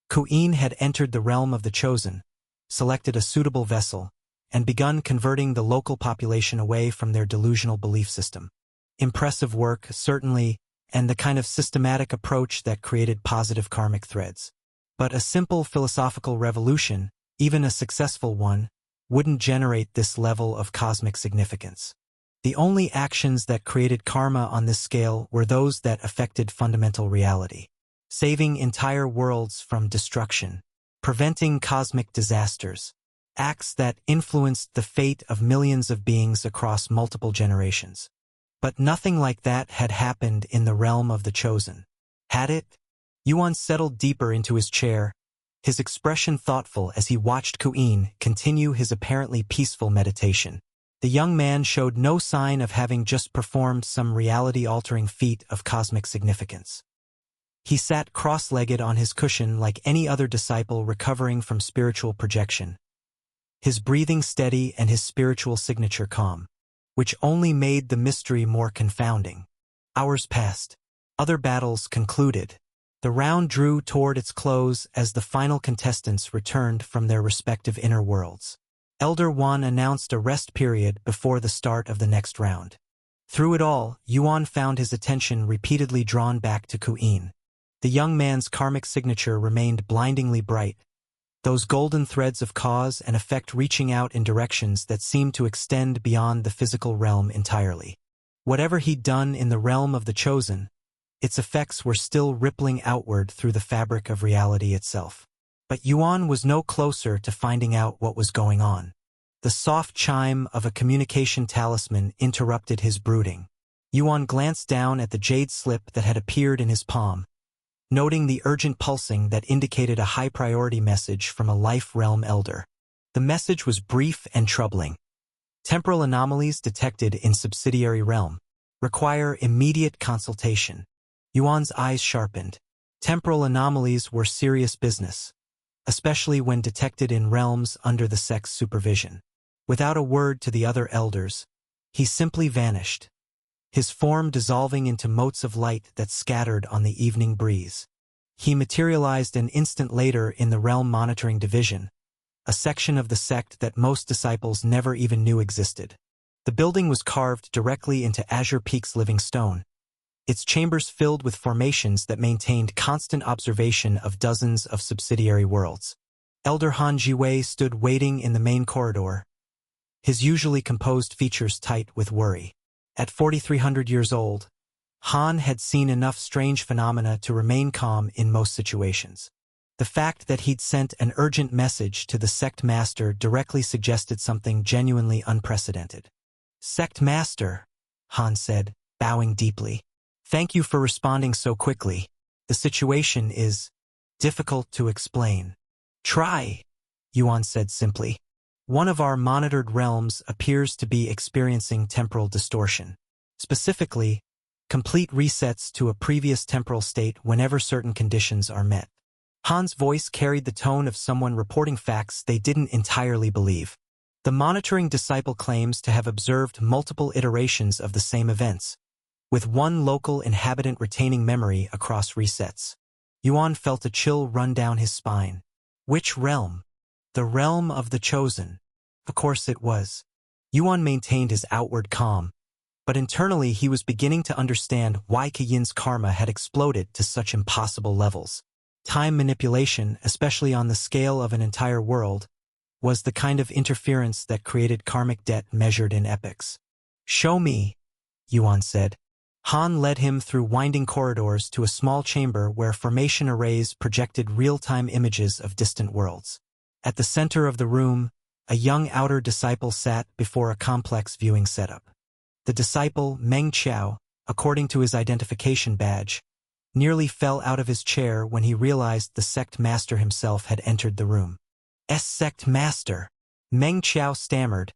Ku'in had entered the realm of the chosen, selected a suitable vessel, and begun converting the local population away from their delusional belief system. Impressive work, certainly, and the kind of systematic approach that created positive karmic threads. But a simple philosophical revolution, even a successful one, wouldn't generate this level of cosmic significance. The only actions that created karma on this scale were those that affected fundamental reality. Saving entire worlds from destruction, preventing cosmic disasters, acts that influenced the fate of millions of beings across multiple generations. But nothing like that had happened in the realm of the chosen. Had it? Yuan settled deeper into his chair, his expression thoughtful as he watched Ku'in continue his apparently peaceful meditation. The young man showed no sign of having just performed some reality-altering feat of cosmic significance. He sat cross-legged on his cushion like any other disciple recovering from spiritual projection, his breathing steady and his spiritual signature calm, which only made the mystery more confounding. Hours passed. Other battles concluded. The round drew toward its close as the final contestants returned from their respective inner worlds. Elder Yuan announced a rest period before the start of the next round. Through it all, Yuan found his attention repeatedly drawn back to Ku'in. The young man's karmic signature remained blindingly bright, those golden threads of cause and effect reaching out in directions that seemed to extend beyond the physical realm entirely. Whatever he'd done in the realm of the chosen, its effects were still rippling outward through the fabric of reality itself. But Yuan was no closer to finding out what was going on. The soft chime of a communication talisman interrupted his brooding. Yuan glanced down at the jade slip that had appeared in his palm, noting the urgent pulsing that indicated a high-priority message from a life realm elder. The message was brief and troubling. Temporal anomalies detected in subsidiary realm require immediate consultation. Yuan's eyes sharpened. Temporal anomalies were serious business, especially when detected in realms under the sect's supervision. Without a word to the other elders, he simply vanished, his form dissolving into motes of light that scattered on the evening breeze. He materialized an instant later in the Realm Monitoring Division, a section of the sect that most disciples never even knew existed. The building was carved directly into Azure Peak's living stone, its chambers filled with formations that maintained constant observation of dozens of subsidiary worlds. Elder Han Jiwei stood waiting in the main corridor, his usually composed features tight with worry. At 4,300 years old, Han had seen enough strange phenomena to remain calm in most situations. The fact that he'd sent an urgent message to the sect master directly suggested something genuinely unprecedented. "Sect master," Han said, bowing deeply. "Thank you for responding so quickly. The situation is difficult to explain." "Try," Yuan said simply. "One of our monitored realms appears to be experiencing temporal distortion. Specifically, complete resets to a previous temporal state whenever certain conditions are met." Han's voice carried the tone of someone reporting facts they didn't entirely believe. The monitoring disciple claims to have observed multiple iterations of the same events, with one local inhabitant retaining memory across resets. Yuan felt a chill run down his spine. Which realm? The realm of the chosen. Of course it was. Yuan maintained his outward calm, but internally he was beginning to understand why Kayin's karma had exploded to such impossible levels. Time manipulation, especially on the scale of an entire world, was the kind of interference that created karmic debt measured in epochs. "Show me," Yuan said. Han led him through winding corridors to a small chamber where formation arrays projected real-time images of distant worlds. At the center of the room, a young outer disciple sat before a complex viewing setup. The disciple, Meng Qiao, according to his identification badge, nearly fell out of his chair when he realized the sect master himself had entered the room. "Sect master," Meng Qiao stammered,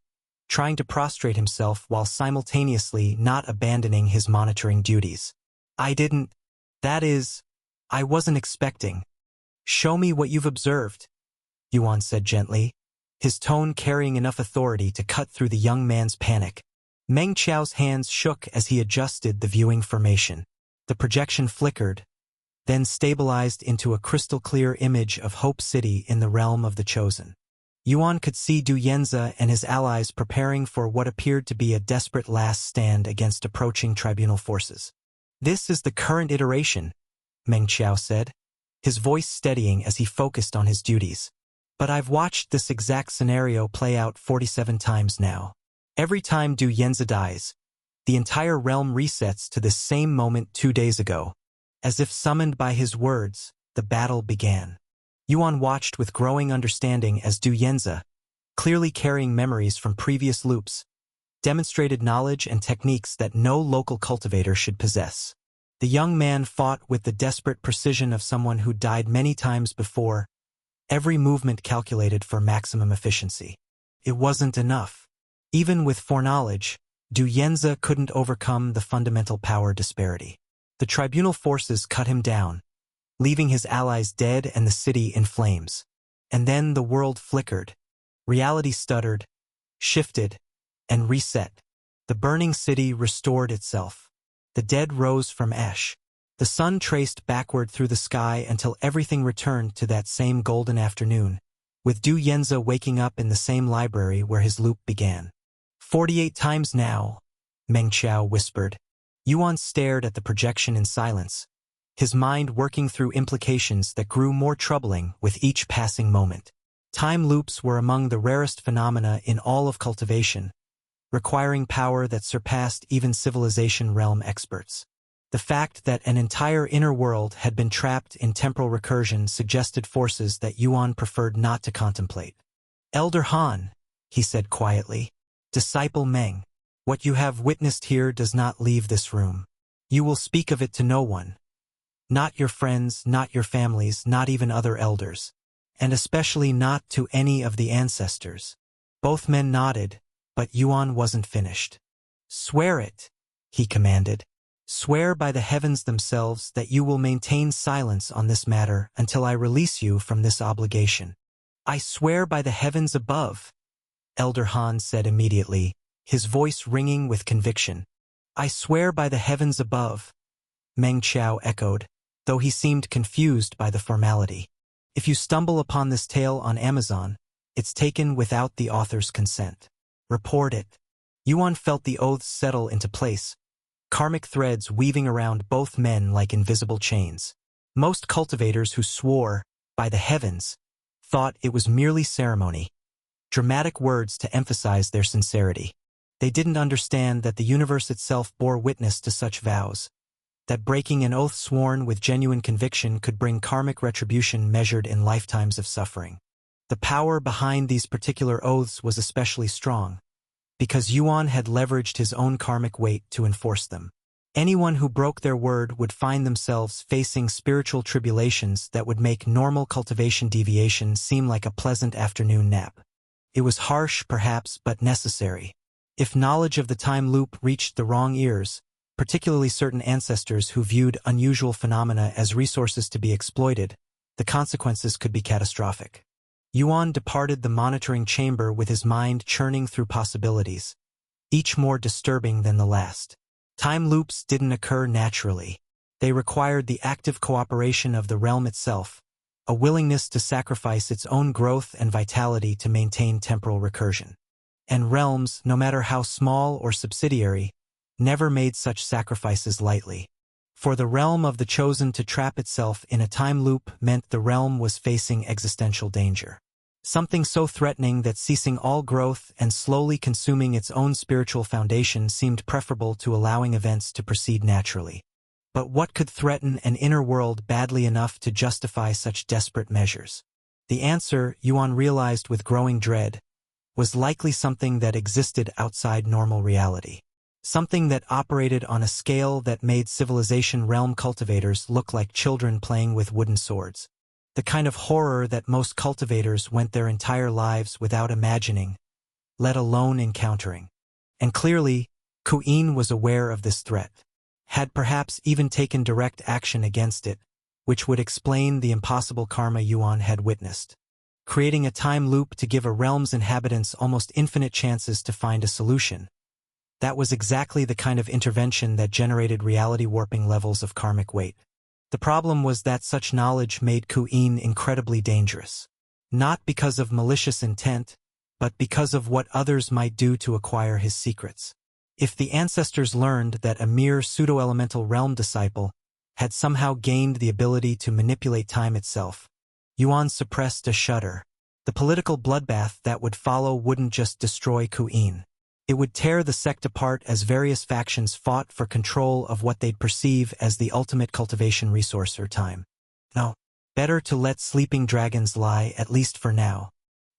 trying to prostrate himself while simultaneously not abandoning his monitoring duties. That is, I wasn't expecting." "Show me what you've observed," Yuan said gently, his tone carrying enough authority to cut through the young man's panic. Meng Qiao's hands shook as he adjusted the viewing formation. The projection flickered, then stabilized into a crystal-clear image of Hope City in the realm of the chosen. Yuan could see Du Yanze and his allies preparing for what appeared to be a desperate last stand against approaching tribunal forces. "This is the current iteration," Meng Qiao said, his voice steadying as he focused on his duties. "But I've watched this exact scenario play out 47 times now. Every time Du Yanze dies, the entire realm resets to this same moment 2 days ago. As if summoned by his words, the battle began." Yuan watched with growing understanding as Du Yanze, clearly carrying memories from previous loops, demonstrated knowledge and techniques that no local cultivator should possess. The young man fought with the desperate precision of someone who died many times before, every movement calculated for maximum efficiency. It wasn't enough. Even with foreknowledge, Du Yanze couldn't overcome the fundamental power disparity. The tribunal forces cut him down, leaving his allies dead and the city in flames. And then the world flickered. Reality stuttered, shifted, and reset. The burning city restored itself. The dead rose from ash, The sun traced backward through the sky until everything returned to that same golden afternoon, with Du Yanzi waking up in the same library where his loop began. 48 times now, Meng Qiao whispered. Yuan stared at the projection in silence, his mind working through implications that grew more troubling with each passing moment. Time loops were among the rarest phenomena in all of cultivation, requiring power that surpassed even civilization realm experts. The fact that an entire inner world had been trapped in temporal recursion suggested forces that Yuan preferred not to contemplate. Elder Han, he said quietly, Disciple Meng, what you have witnessed here does not leave this room. You will speak of it to no one. Not your friends, not your families, not even other elders. And especially not to any of the ancestors. Both men nodded, but Yuan wasn't finished. Swear it, he commanded. Swear by the heavens themselves that you will maintain silence on this matter until I release you from this obligation. I swear by the heavens above, Elder Han said immediately, his voice ringing with conviction. I swear by the heavens above, Meng Qiao echoed, though he seemed confused by the formality. If you stumble upon this tale on Amazon, it's taken without the author's consent. Report it. Yuan felt the oaths settle into place, karmic threads weaving around both men like invisible chains. Most cultivators who swore, by the heavens, thought it was merely ceremony, dramatic words to emphasize their sincerity. They didn't understand that the universe itself bore witness to such vows, that breaking an oath sworn with genuine conviction could bring karmic retribution measured in lifetimes of suffering. The power behind these particular oaths was especially strong, because Yuan had leveraged his own karmic weight to enforce them. Anyone who broke their word would find themselves facing spiritual tribulations that would make normal cultivation deviation seem like a pleasant afternoon nap. It was harsh, perhaps, but necessary. If knowledge of the time loop reached the wrong ears, particularly certain ancestors who viewed unusual phenomena as resources to be exploited, the consequences could be catastrophic. Yuan departed the monitoring chamber with his mind churning through possibilities, each more disturbing than the last. Time loops didn't occur naturally. They required the active cooperation of the realm itself, a willingness to sacrifice its own growth and vitality to maintain temporal recursion. And realms, no matter how small or subsidiary, never made such sacrifices lightly. For the realm of the chosen to trap itself in a time loop meant the realm was facing existential danger. Something so threatening that ceasing all growth and slowly consuming its own spiritual foundation seemed preferable to allowing events to proceed naturally. But what could threaten an inner world badly enough to justify such desperate measures? The answer, Yuan realized with growing dread, was likely something that existed outside normal reality. Something that operated on a scale that made civilization realm cultivators look like children playing with wooden swords. The kind of horror that most cultivators went their entire lives without imagining, let alone encountering. And clearly, Ku'in was aware of this threat, had perhaps even taken direct action against it, which would explain the impossible karma Yuan had witnessed. Creating a time loop to give a realm's inhabitants almost infinite chances to find a solution. That was exactly the kind of intervention that generated reality-warping levels of karmic weight. The problem was that such knowledge made Ku'in incredibly dangerous. Not because of malicious intent, but because of what others might do to acquire his secrets. If the ancestors learned that a mere pseudo-elemental realm disciple had somehow gained the ability to manipulate time itself, Yuan suppressed a shudder. The political bloodbath that would follow wouldn't just destroy Ku'in. It would tear the sect apart as various factions fought for control of what they'd perceive as the ultimate cultivation resource or time. No, better to let sleeping dragons lie, at least for now.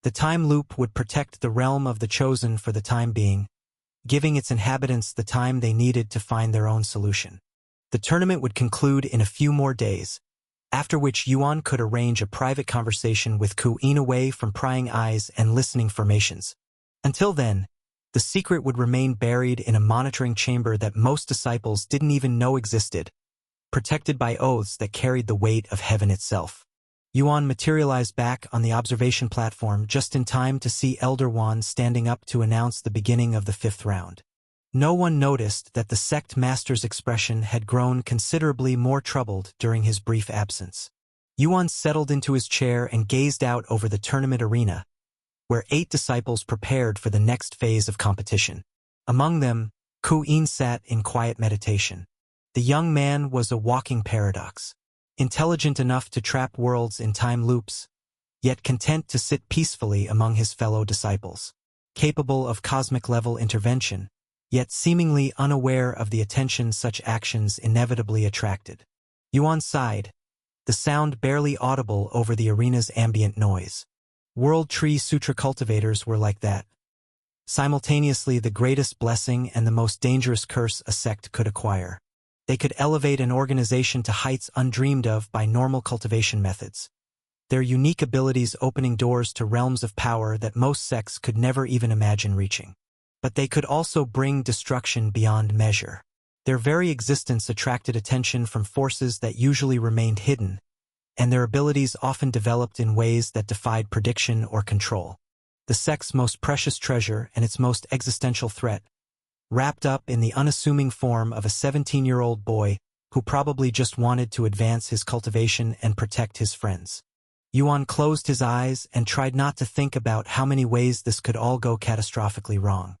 The time loop would protect the realm of the chosen for the time being, giving its inhabitants the time they needed to find their own solution. The tournament would conclude in a few more days, after which Yuan could arrange a private conversation with Ku'in away from prying eyes and listening formations. Until then, the secret would remain buried in a monitoring chamber that most disciples didn't even know existed, protected by oaths that carried the weight of heaven itself. Yuan materialized back on the observation platform just in time to see Elder Wan standing up to announce the beginning of the 5th round. No one noticed that the sect master's expression had grown considerably more troubled during his brief absence. Yuan settled into his chair and gazed out over the tournament arena, where 8 disciples prepared for the next phase of competition. Among them, Ku Yin sat in quiet meditation. The young man was a walking paradox, intelligent enough to trap worlds in time loops, yet content to sit peacefully among his fellow disciples, capable of cosmic-level intervention, yet seemingly unaware of the attention such actions inevitably attracted. Yuan sighed, the sound barely audible over the arena's ambient noise. World Tree Sutra cultivators were like that, simultaneously the greatest blessing and the most dangerous curse a sect could acquire. They could elevate an organization to heights undreamed of by normal cultivation methods, their unique abilities opening doors to realms of power that most sects could never even imagine reaching. But they could also bring destruction beyond measure. Their very existence attracted attention from forces that usually remained hidden, and their abilities often developed in ways that defied prediction or control. The sect's most precious treasure and its most existential threat, wrapped up in the unassuming form of a 17-year-old boy who probably just wanted to advance his cultivation and protect his friends. Yuan closed his eyes and tried not to think about how many ways this could all go catastrophically wrong.